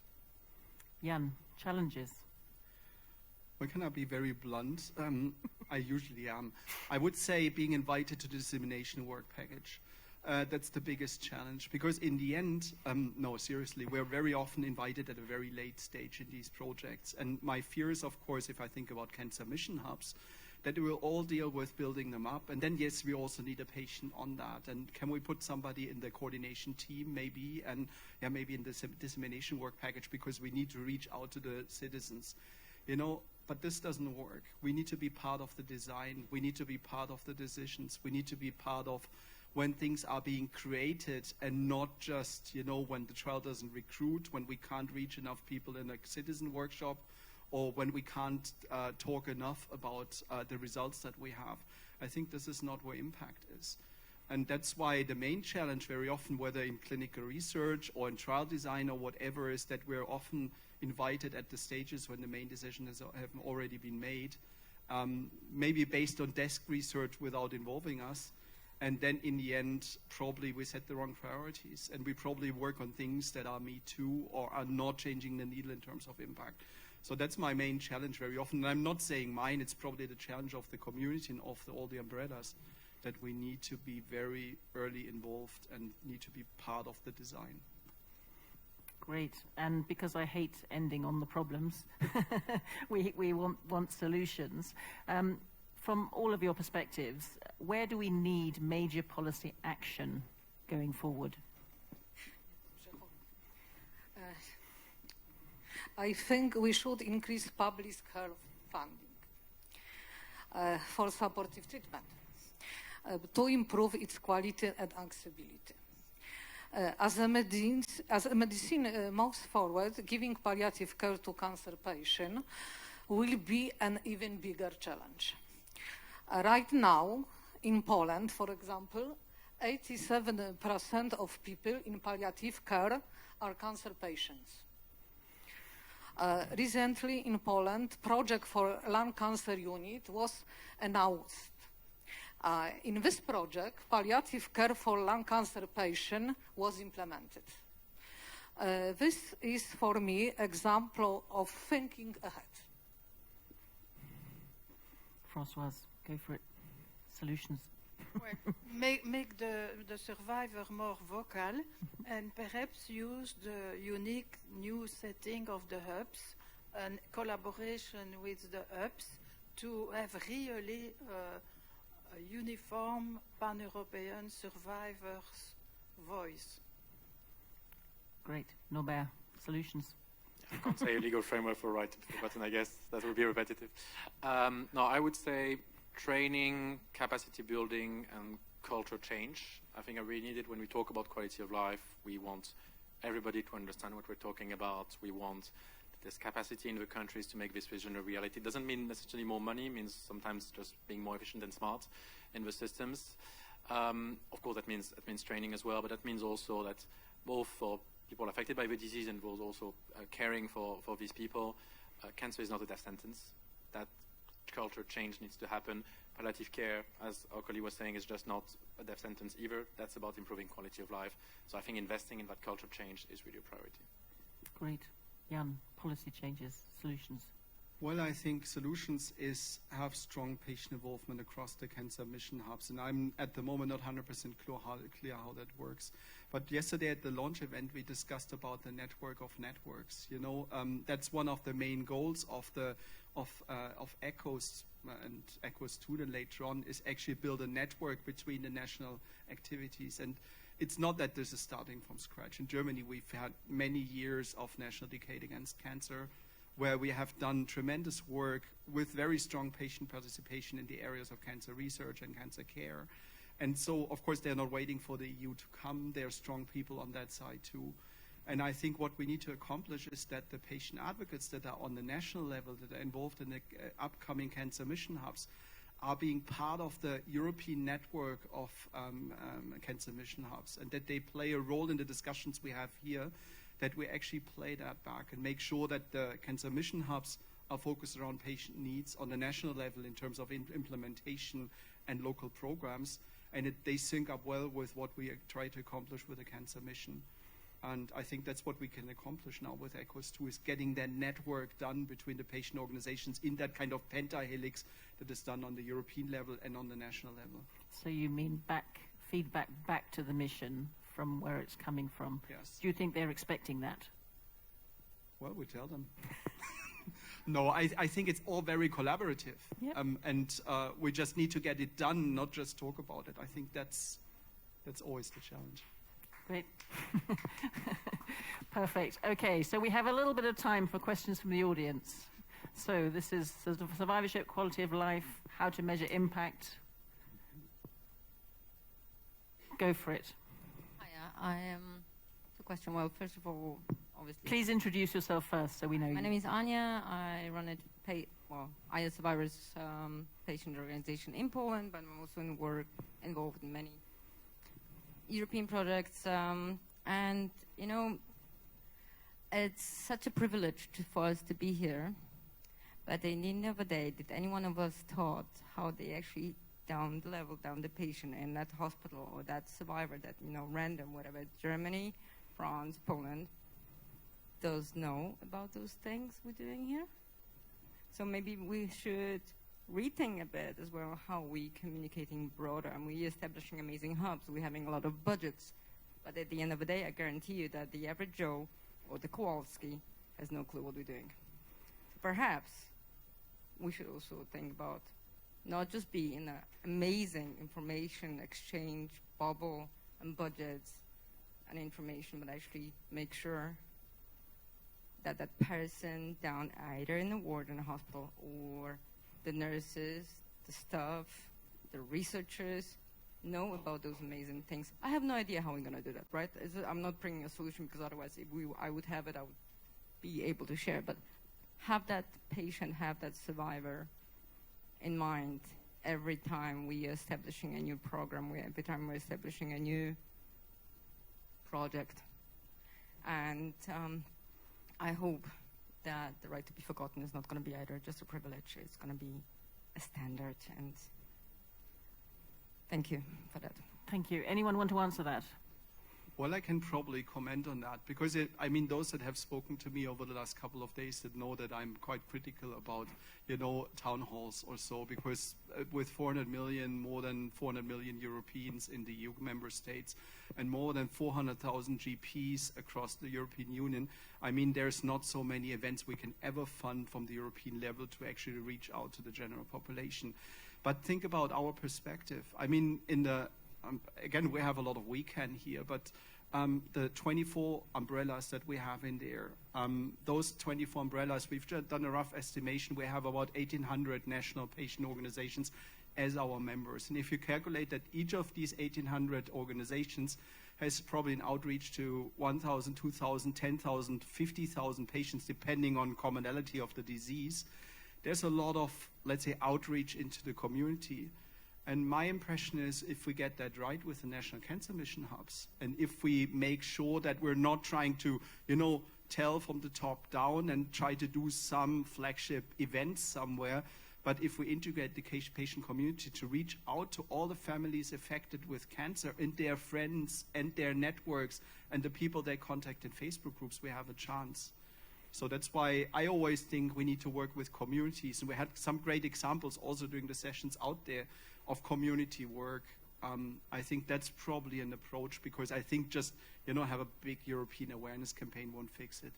Jan, challenges. Well, can I be very blunt? I usually am. I would say being invited to the dissemination work package. That's the biggest challenge, because in the end, no, seriously, we're very often invited at a very late stage in these projects. And my fear is, of course, if I think about cancer mission hubs, that we will all deal with building them up. And then, yes, we also need a patient on that. And can we put somebody in the coordination team, maybe, and maybe in the dissemination work package, because we need to reach out to the citizens, But this doesn't work. We need to be part of the design. We need to be part of the decisions. We need to be part of when things are being created, and not just, when the trial doesn't recruit, when we can't reach enough people in a citizen workshop, or when we can't talk enough about the results that we have. I think this is not where impact is. And that's why the main challenge very often, whether in clinical research or in trial design or whatever, is that we're often invited at the stages when the main decisions have already been made, maybe based on desk research without involving us. And then in the end, probably we set the wrong priorities, and we probably work on things that are me too or are not changing the needle in terms of impact. So that's my main challenge very often. And I'm not saying mine, it's probably the challenge of the community and of all the umbrellas, that we need to be very early involved and need to be part of the design. Great. And because I hate ending on the problems, we want solutions. from all of your perspectives, where do we need major policy action going forward? I think we should increase public health funding for supportive treatment to improve its quality and accessibility. As a medicine moves forward, giving palliative care to cancer patients will be an even bigger challenge. Right now, in Poland, for example, 87% of people in palliative care are cancer patients. Recently in Poland, project for lung cancer unit was announced. In this project, palliative care for lung cancer patient was implemented. This is for me example of thinking ahead. Françoise, go for it. Solutions. Well, make the survivor more vocal and perhaps use the unique new setting of the hubs and collaboration with the hubs to have really a uniform pan-European survivors' voice. Great. Norbert, solutions. I can't say a legal framework for right to the button, I guess. That would be repetitive. No, I would say training, capacity building, and culture change. I think I really need it when we talk about quality of life. We want everybody to understand what we're talking about. We want there's capacity in the countries to make this vision a reality. It doesn't mean necessarily more money. It means sometimes just being more efficient and smart in the systems. Of course, that means training as well, but that means also that both for people affected by the disease and those also caring for these people, cancer is not a death sentence. That culture change needs to happen. Palliative care, as our colleague was saying, is just not a death sentence either. That's about improving quality of life. So I think investing in that culture change is really a priority. Great. Jan, policy changes, solutions. Well, I think solutions is have strong patient involvement across the cancer mission hubs, and I'm at the moment not 100% clear how that works. But yesterday at the launch event, we discussed about the network of networks. You know, that's one of the main goals of ECHOS and ECHOS 2, and later on is actually build a network between the national activities. And it's not that this is starting from scratch. In Germany, we've had many years of National Decade Against Cancer, where we have done tremendous work with very strong patient participation in the areas of cancer research and cancer care. And so, of course, they're not waiting for the EU to come. There are strong people on that side, too. And I think what we need to accomplish is that the patient advocates that are on the national level, that are involved in the upcoming cancer mission hubs, are being part of the European network of cancer mission hubs, and that they play a role in the discussions we have here, that we actually play that back and make sure that the cancer mission hubs are focused around patient needs on the national level in terms of implementation and local programs, and they sync up well with what we try to accomplish with the cancer mission. And I think that's what we can accomplish now with ECHOS 2, is getting that network done between the patient organizations in that kind of pentahelix that is done on the European level and on the national level. So you mean feedback back to the mission from where it's coming from? Yes. Do you think they're expecting that? Well, we tell them. No, I think it's all very collaborative. Yep. And we just need to get it done, not just talk about it. I think that's always the challenge. Great. Perfect. Okay, so we have a little bit of time for questions from the audience. So this is sort of survivorship, quality of life, how to measure impact. Go for it. Hiya, I am the question. Well, first of all, obviously. Please introduce yourself first so we know you. My name is Anya. I run IS Survivors patient organization in Poland, but I'm also involved in many European projects, and you know, it's such a privilege for us to be here. But at the end of the day, did any one of us thought how they actually down the patient in that hospital or that survivor, that random whatever, Germany, France, Poland, does know about those things we're doing here? So maybe we should rethink a bit as well how we communicating broader, and we're establishing amazing hubs, we're having a lot of budgets, but at the end of the day, I guarantee you that the average Joe or the Kowalski has no clue what we're doing. So perhaps we should also think about not just be in an amazing information exchange bubble and budgets and information, but actually make sure that that person down either in the ward in a hospital or the nurses, the staff, the researchers know about those amazing things. I have no idea how we're going to do that, right? I'm not bringing a solution because otherwise if I would have it, I would be able to share. But have that patient, have that survivor in mind every time we are establishing a new program, every time we're establishing a new project. And I hope that the right to be forgotten is not going to be either just a privilege, it's going to be a standard. And thank you for that. Thank you. Anyone want to answer that? Well, I can probably comment on that because those that have spoken to me over the last couple of days that know that I'm quite critical about, town halls or so, because with 400 million, more than 400 million Europeans in the EU member states and more than 400,000 GPs across the European Union, there's not so many events we can ever fund from the European level to actually reach out to the general population. But think about our perspective. Again, we have a lot of we can here, but the 24 umbrellas that we have in there, those 24 umbrellas, we've just done a rough estimation. We have about 1,800 national patient organizations as our members. And if you calculate that each of these 1,800 organizations has probably an outreach to 1,000, 2,000, 10,000, 50,000 patients, depending on commonality of the disease, there's a lot of, let's say, outreach into the community. And my impression is if we get that right with the National Cancer Mission hubs, and if we make sure that we're not trying to, tell from the top down and try to do some flagship events somewhere, but if we integrate the patient community to reach out to all the families affected with cancer and their friends and their networks and the people they contact in Facebook groups, we have a chance. So that's why I always think we need to work with communities. And we had some great examples also during the sessions out there of community work. I think that's probably an approach because I think just, have a big European awareness campaign won't fix it.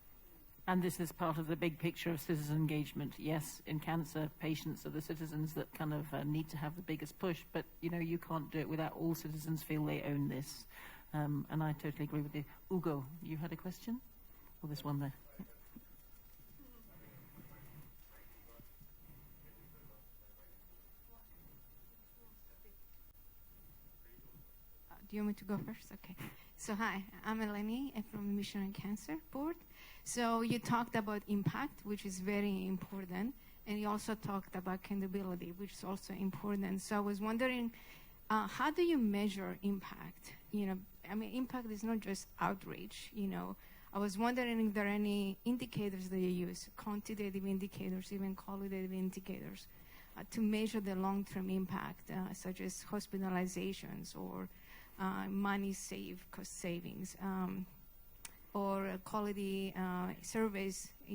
And this is part of the big picture of citizen engagement. Yes, in cancer, patients are the citizens that kind of need to have the biggest push, but, you can't do it without all citizens feel they own this. And I totally agree with you. Ugo, you had a question? Or this one there? Do you want me to go first? Okay. So hi, I'm Eleni from the Mission on Cancer Board. So you talked about impact, which is very important, and you also talked about accountability, which is also important. So I was wondering, how do you measure impact? Impact is not just outreach. I was wondering if there are any indicators that you use, quantitative indicators, even qualitative indicators, to measure the long-term impact, such as hospitalizations or money saved, cost savings, or quality surveys, do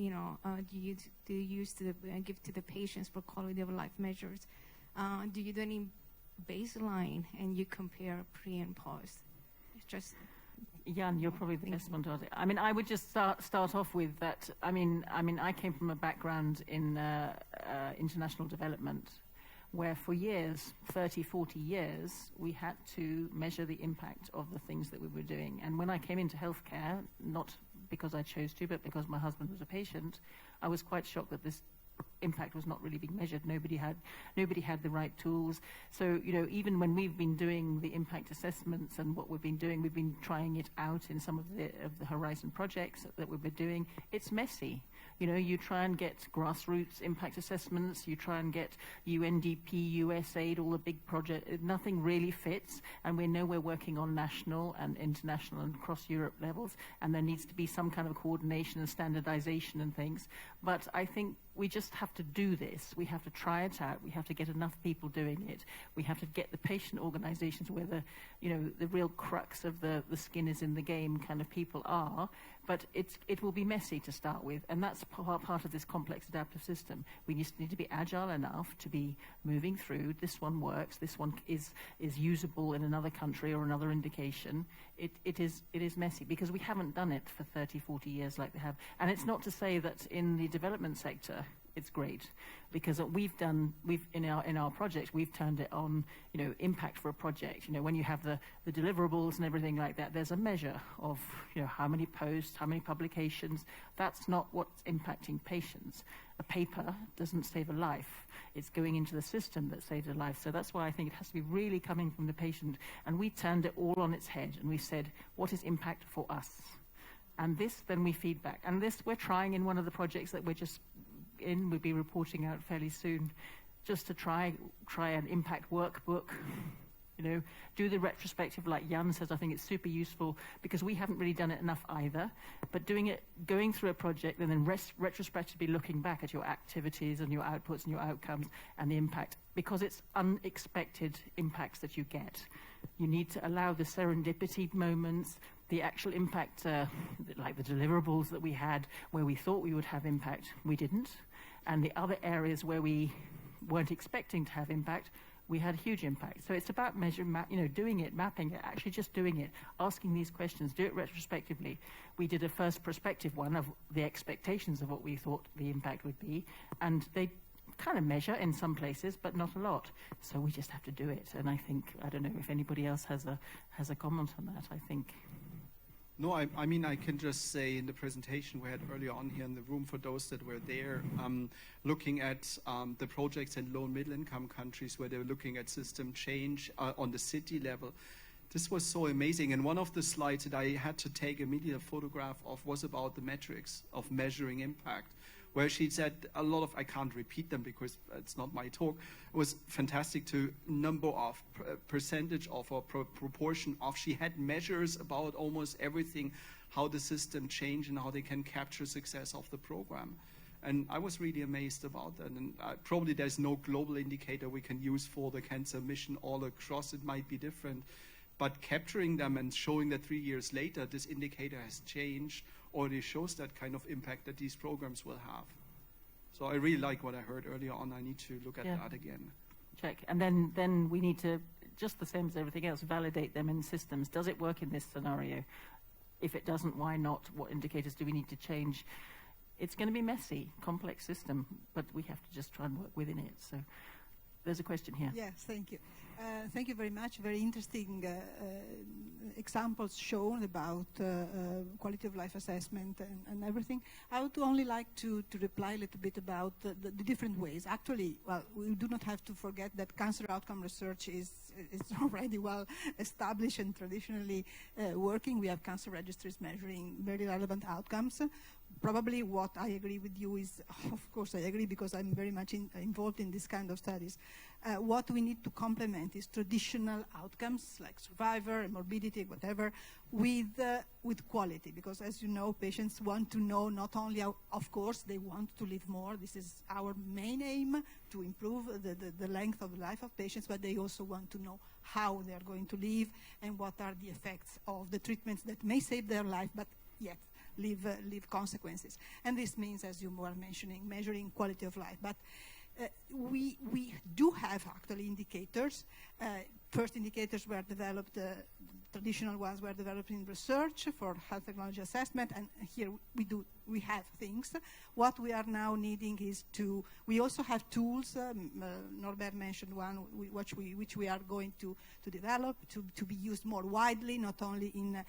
you use to give to the patients for quality of life measures? Do you do any baseline and you compare pre and post? It's just Jan, you're probably the best one to answer. I would just start off with that. I came from a background in international development, where for years, 30, 40 years, we had to measure the impact of the things that we were doing. And when I came into healthcare, not because I chose to, but because my husband was a patient, I was quite shocked that this impact was not really being measured. Nobody had the right tools. So, even when we've been doing the impact assessments and what we've been trying it out in some of the Horizon projects that we've been doing. It's messy. You try and get grassroots impact assessments, you try and get UNDP, USAID, all the big projects. Nothing really fits, and we know we're working on national and international and across Europe levels, and there needs to be some kind of coordination and standardization and things. But I think we just have to do this. We have to try it out. We have to get enough people doing it. We have to get the patient organizations where the real crux of the skin is in the game kind of people are. But it will be messy to start with, and that's part of this complex adaptive system. We just need to be agile enough to be moving through. This one works. This one is usable in another country or another indication. It is messy because we haven't done it for 30, 40 years like they have. And it's not to say that in the development sector, it's great, because in our project we've turned it on, impact for a project. When you have the deliverables and everything like that, there's a measure of how many posts, how many publications. That's not what's impacting patients. A paper doesn't save a life. It's going into the system that saves a life. So that's why I think it has to be really coming from the patient. And we turned it all on its head, and we said, what is impact for us? And this, then we feed back. And this we're trying in one of the projects that we're just in. We'll be reporting out fairly soon, just to try an impact workbook. Do the retrospective like Jan says. I think it's super useful, because we haven't really done it enough either. But going through a project and then retrospectively looking back at your activities and your outputs and your outcomes and the impact, because it's unexpected impacts that you get. You need to allow the serendipity moments, the actual impact, like the deliverables that we had, where we thought we would have impact, we didn't. And the other areas where we weren't expecting to have impact, we had huge impact. So it's about doing it, mapping it, actually just doing it, asking these questions, do it retrospectively. We did a first prospective one of the expectations of what we thought the impact would be, and they kind of measure in some places, but not a lot. So we just have to do it. And I don't know if anybody else has a comment on that. I think. No, I mean, I can just say in the presentation we had earlier on here in the room, for those that were there, looking at the projects in low and middle income countries where they were looking at system change on the city level. This was so amazing. And one of the slides that I had to take immediately a photograph of was about the metrics of measuring impact, where she said a lot of, I can't repeat them because it's not my talk, it was fantastic to number of, percentage of, or proportion of. She had measures about almost everything, how the system changed and how they can capture success of the program. And I was really amazed about that. And probably there's no global indicator we can use for the cancer mission all across. It might be different. But capturing them and showing that 3 years later this indicator has changed already shows that kind of impact that these programs will have. So I really like what I heard earlier on. I need to look at that again. Check. And then we need to, just the same as everything else, validate them in systems. Does it work in this scenario? If it doesn't, why not? What indicators do we need to change? It's going to be messy, complex system, but we have to just try and work within it. So there's a question here. Yes, thank you. Thank you very much. Very interesting examples shown about quality of life assessment and everything. I would only like to reply a little bit about the different ways. Actually, well, we do not have to forget that cancer outcome research is already well established and traditionally working. We have cancer registries measuring very relevant outcomes. Probably what I agree with you is, of course I agree because I'm very much involved in this kind of studies. What we need to complement is traditional outcomes like survivor, morbidity, whatever, with quality. Because as you know, patients want to know not only, of course, they want to live more. This is our main aim, to improve the length of life of patients, but they also want to know how they are going to live and what are the effects of the treatments that may save their life, but yet leave consequences. And this means, as you were mentioning, measuring quality of life. But we do have actually indicators. First indicators were developed, traditional ones were developed in research for health technology assessment, and here we have things. What we are now needing is we also have tools, Norbert mentioned one, which we are going to develop to be used more widely, not only in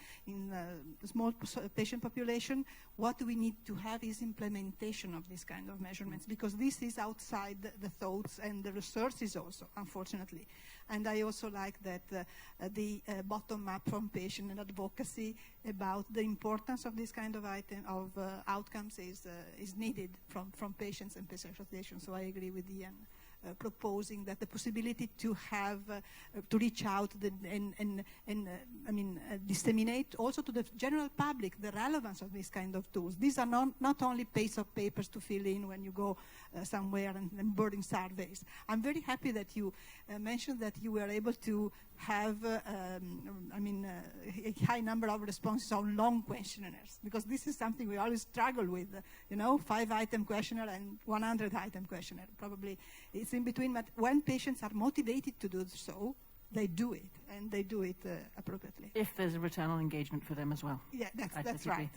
small patient population. What we need to have is implementation of this kind of measurements, because this is outside the thoughts and the researches also, unfortunately. And I also like that the bottom-up from patient and advocacy about the importance of this kind of outcomes is needed from patients and patient associations. So I agree with Ian proposing that the possibility to have to reach out and disseminate also to the general public the relevance of these kind of tools. These are not only pages of papers to fill in when you go somewhere and burning surveys. I'm very happy that you mentioned that you were able to have a high number of responses on long questionnaires, because this is something we always struggle with, 5-item questionnaire and 100-item questionnaire. Probably it's in between, but when patients are motivated to do so, they do it, and they do it appropriately. If there's a return on engagement for them as well. Yeah, that's right.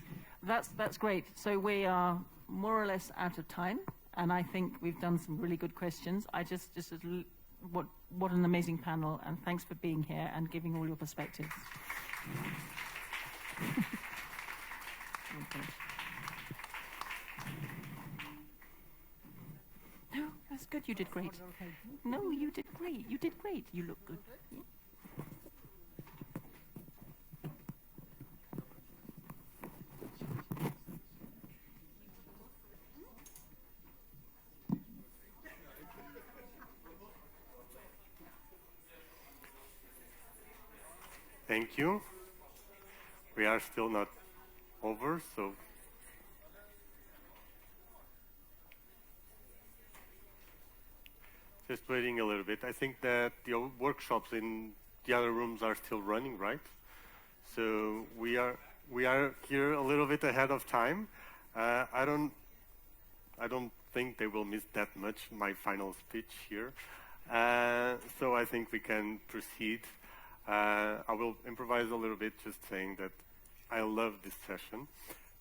That's great. So we are more or less out of time, And I think we've done some really good questions. What an amazing panel, and thanks for being here and giving all your perspectives. No, that's good. You did great. No, you did great. You did great. You look good. Yeah. Thank you. We are still not over, so just waiting a little bit. I think that the workshops in the other rooms are still running, right? So we are here a little bit ahead of time. I don't think they will miss that much my final speech here. So I think we can proceed. I will improvise a little bit, just saying that I love this session.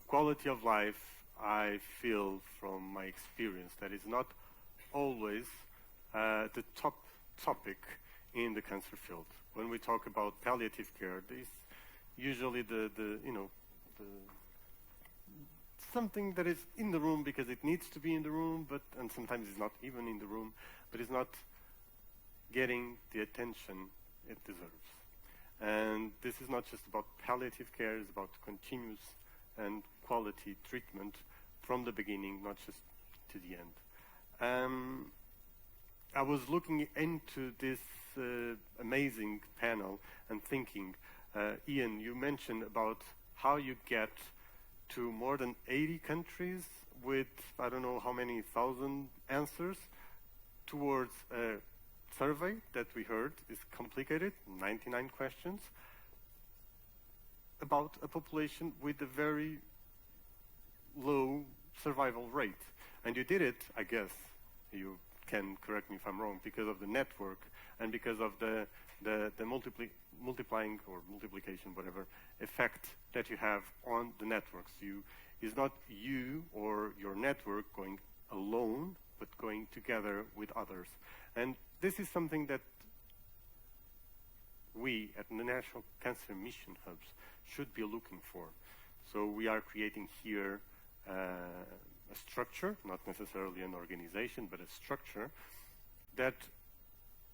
Quality of life, I feel from my experience, that is not always the top topic in the cancer field. When we talk about palliative care, this usually something that is in the room because it needs to be in the room, and sometimes it's not even in the room, but it's not getting the attention it deserves. And this is not just about palliative care, it's about continuous and quality treatment from the beginning, not just to the end. I was looking into this amazing panel and thinking, Ian, you mentioned about how you get to more than 80 countries with I don't know how many thousand answers towards a survey that we heard is complicated, 99 questions, about a population with a very low survival rate. And you did it, I guess, you can correct me if I'm wrong, because of the network and because of the multiplying or multiplication, whatever, effect that you have on the networks. It's not you or your network going alone, but going together with others. And this is something that we at the National Cancer Mission Hubs should be looking for. So we are creating here a structure, not necessarily an organization, but a structure that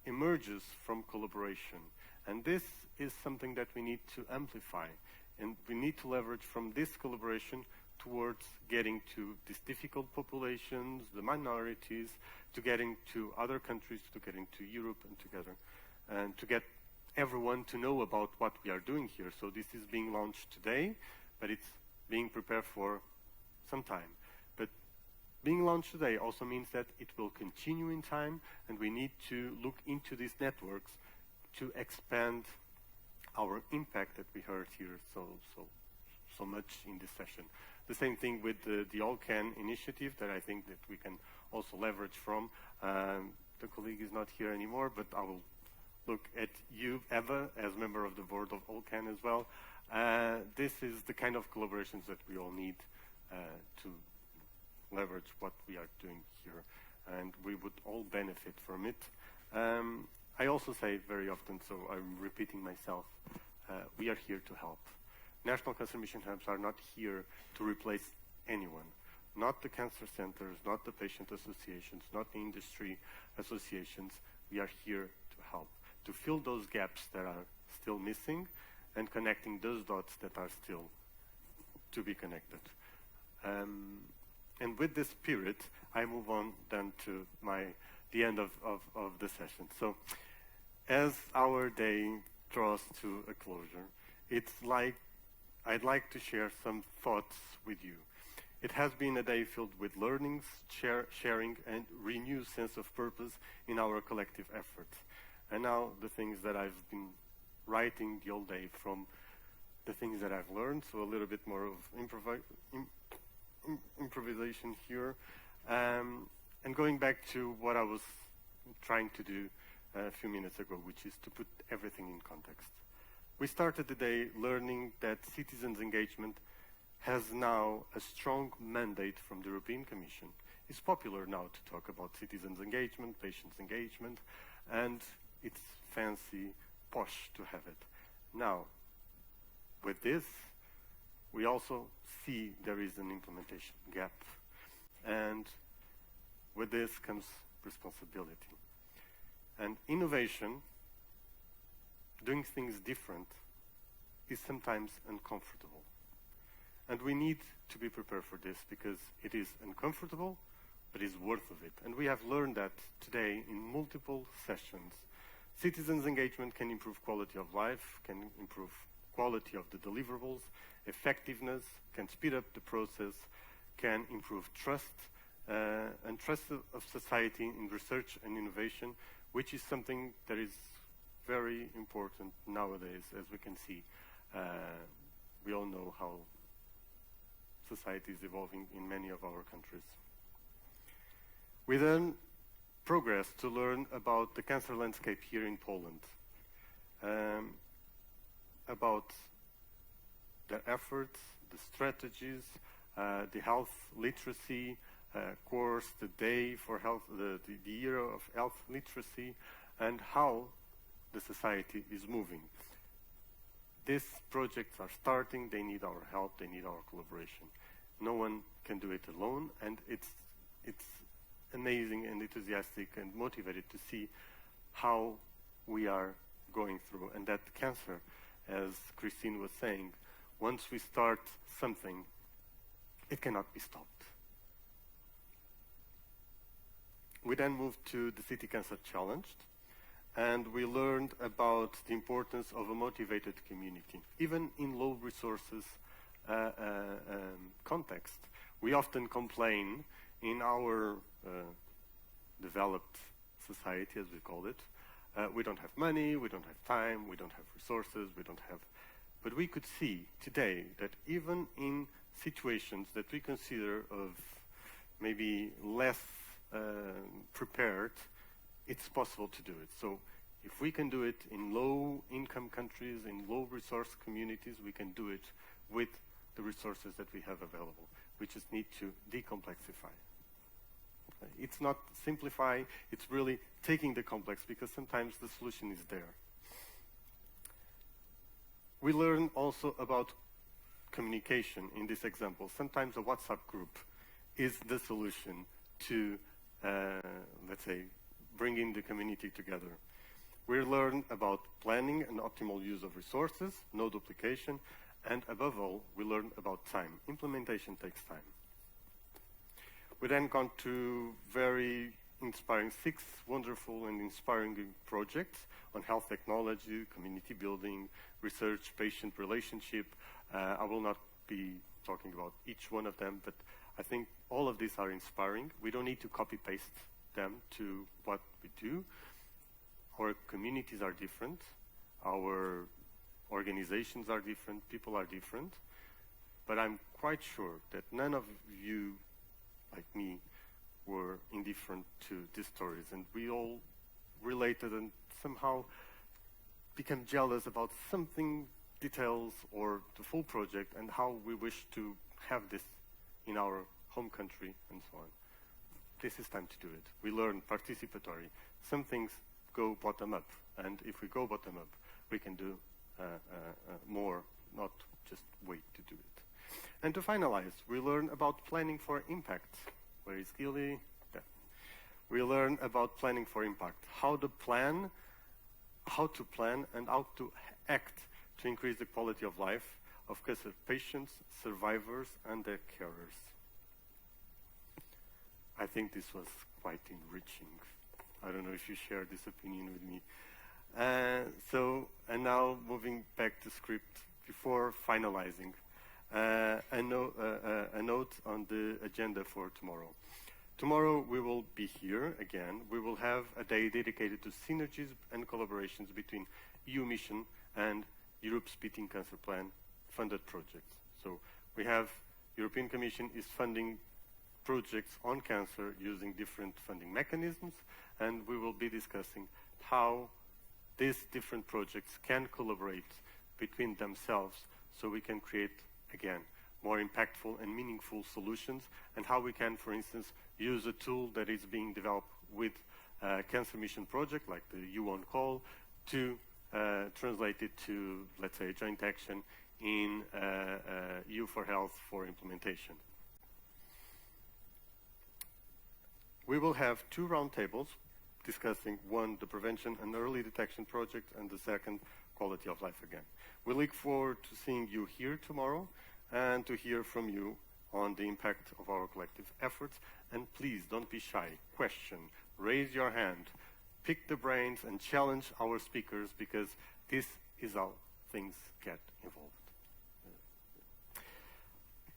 emerges from collaboration. And this is something that we need to amplify. And we need to leverage from this collaboration towards getting to these difficult populations, the minorities, to getting to other countries, to getting to Europe and together, and to get everyone to know about what we are doing here. So this is being launched today, but it's being prepared for some time. But being launched today also means that it will continue in time, and we need to look into these networks to expand our impact that we heard here so much in this session. The same thing with the All Can initiative that I think that we can also leverage from. The colleague is not here anymore, but I will look at you, Eva, as member of the board of All Can as well. This is the kind of collaborations that we all need to leverage what we are doing here, and we would all benefit from it. I also say very often, so I'm repeating myself, we are here to help. National Cancer Mission Hubs are not here to replace anyone. Not the cancer centers, not the patient associations, not the industry associations. We are here to help, to fill those gaps that are still missing and connecting those dots that are still to be connected. And with this spirit, I move on then to the end of the session. So as our day draws to a closure, I'd like to share some thoughts with you. It has been a day filled with learnings, sharing, and renewed sense of purpose in our collective efforts. And now the things that I've been writing the whole day from the things that I've learned, so a little bit more of improvisation here. And going back to what I was trying to do a few minutes ago, which is to put everything in context. We started the day learning that citizens' engagement has now a strong mandate from the European Commission. It's popular now to talk about citizens' engagement, patients' engagement, and it's fancy, posh to have it. Now, with this, we also see there is an implementation gap. And with this comes responsibility. And innovation, doing things different, is sometimes uncomfortable. And we need to be prepared for this because it is uncomfortable, but is worth of it. And we have learned that today in multiple sessions. Citizens' engagement can improve quality of life, can improve quality of the deliverables, effectiveness, can speed up the process, can improve trust, and trust of society in research and innovation, which is something that is very important nowadays, as we can see. We all know how society is evolving in many of our countries. We then progress to learn about the cancer landscape here in Poland, about the efforts, the strategies, the health literacy course, the day for health, the year of health literacy, and how the society is moving. These projects are starting, they need our help, they need our collaboration. No one can do it alone, and it's amazing and enthusiastic and motivated to see how we are going through, and that cancer, as Christine was saying, once we start something, it cannot be stopped. We then moved to the City Cancer Challenge, and we learned about the importance of a motivated community. Even in low resources context, we often complain in our developed society, as we call it, we don't have money, we don't have time, we don't have resources, we don't have... But we could see today that even in situations that we consider of maybe less prepared, it's possible to do it. So if we can do it in low-income countries, in low-resource communities, we can do it with the resources that we have available. We just need to decomplexify. It's not simplify, it's really taking the complex, because sometimes the solution is there. We learn also about communication in this example. Sometimes a WhatsApp group is the solution to, let's say, bringing the community together. We learn about planning and optimal use of resources, no duplication, and above all, we learn about time. Implementation takes time. We then gone to very inspiring 6 wonderful and inspiring projects on health technology, community building, research, patient relationship. I will not be talking about each one of them, but I think all of these are inspiring. We don't need to copy-paste them to what we do. Our communities are different. Our organizations are different. People are different. But I'm quite sure that none of you, like me, were indifferent to these stories, and we all related and somehow became jealous about something, details, or the full project, and how we wish to have this in our home country, and so on. This is time to do it. We learn participatory. Some things go bottom up, and if we go bottom up, we can do more, not just wait to do it. And to finalize, we learn about planning for impact. Where is Gilly? There. We learn about planning for impact. How to plan and how to act to increase the quality of life of cancer patients, survivors, and their carers. I think this was quite enriching. I don't know if you share this opinion with me. And now moving back to script before finalizing. A note on the agenda for tomorrow. Tomorrow we will be here again. We will have a day dedicated to synergies and collaborations between EU Mission and Europe's Beating Cancer Plan funded projects. So we have European Commission is funding projects on cancer using different funding mechanisms, and we will be discussing how these different projects can collaborate between themselves so we can create, again, more impactful and meaningful solutions, and how we can, for instance, use a tool that is being developed with Cancer Mission project, like the You On Call, to translate it to, let's say, joint action in You for Health for implementation. We will have 2 roundtables discussing, one, the prevention and early detection project, and the second, quality of life again. We look forward to seeing you here tomorrow and to hear from you on the impact of our collective efforts. And please don't be shy. Question, raise your hand, pick the brains and challenge our speakers, because this is how things get involved.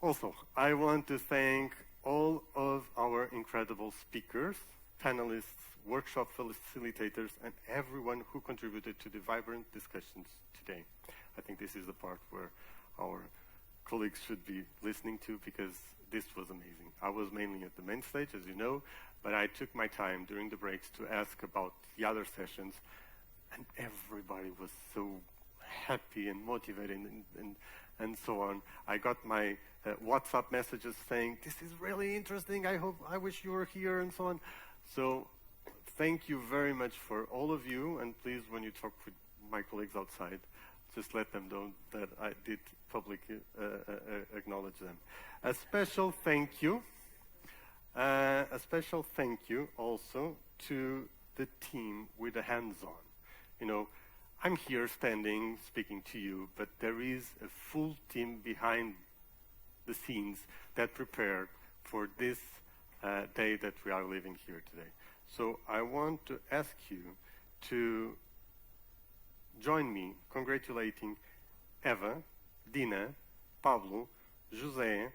Also, I want to thank all of our incredible speakers, panelists, workshop facilitators, and everyone who contributed to the vibrant discussions today. I think this is the part where our colleagues should be listening to, because this was amazing. I was mainly at the main stage, as you know, but I took my time during the breaks to ask about the other sessions, and everybody was so happy and motivated and so on. I got my WhatsApp messages saying, this is really interesting, I wish you were here, and so on. So thank you very much for all of you, and please, when you talk with my colleagues outside, just let them know that I did publicly acknowledge them. A special thank you also to the team with the hands-on. You know, I'm here standing, speaking to you, but there is a full team behind the scenes that prepared for this day that we are living here today. So I want to ask you to join me congratulating Eva, Dina, Pablo, José,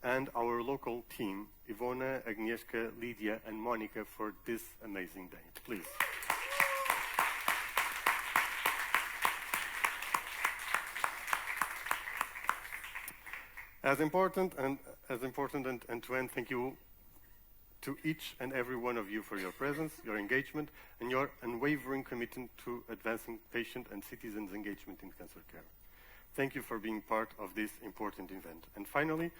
and our local team, Ivona, Agnieszka, Lydia, and Monica, for this amazing day. Please. As important and to end, thank you to each and every one of you for your presence, your engagement, and your unwavering commitment to advancing patient and citizens' engagement in cancer care. Thank you for being part of this important event. And finally,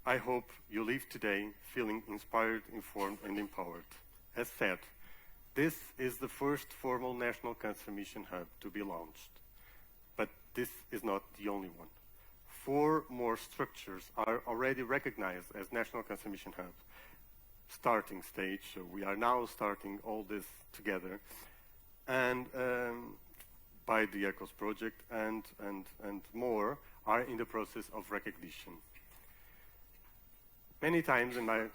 I hope you leave today feeling inspired, informed, and empowered. As said, this is the first formal National Cancer Mission Hub to be launched. But this is not the only one. 4 more structures are already recognized as National Cancer Mission Hub starting stage, so we are now starting all this together, and by the ECHOS project, and more are in the process of recognition. Many times, and I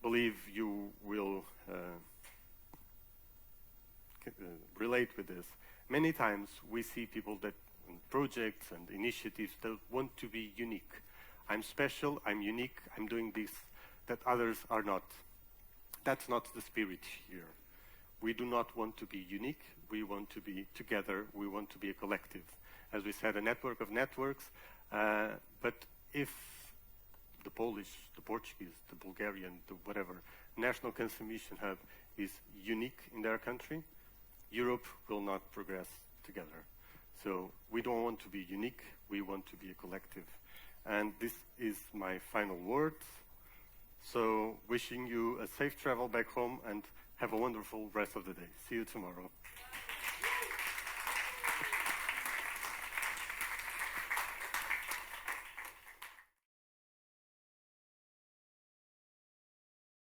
believe you will relate with this, many times we see people that projects and initiatives that want to be unique. I'm special, I'm unique, I'm doing this that others are not. That's not the spirit here. We do not want to be unique, we want to be together, we want to be a collective. As we said, a network of networks, but if the Polish, the Portuguese, the Bulgarian, the whatever, National Cancer Mission Hub is unique in their country, Europe will not progress together. So we don't want to be unique, we want to be a collective. And this is my final words. So wishing you a safe travel back home and have a wonderful rest of the day. See you tomorrow.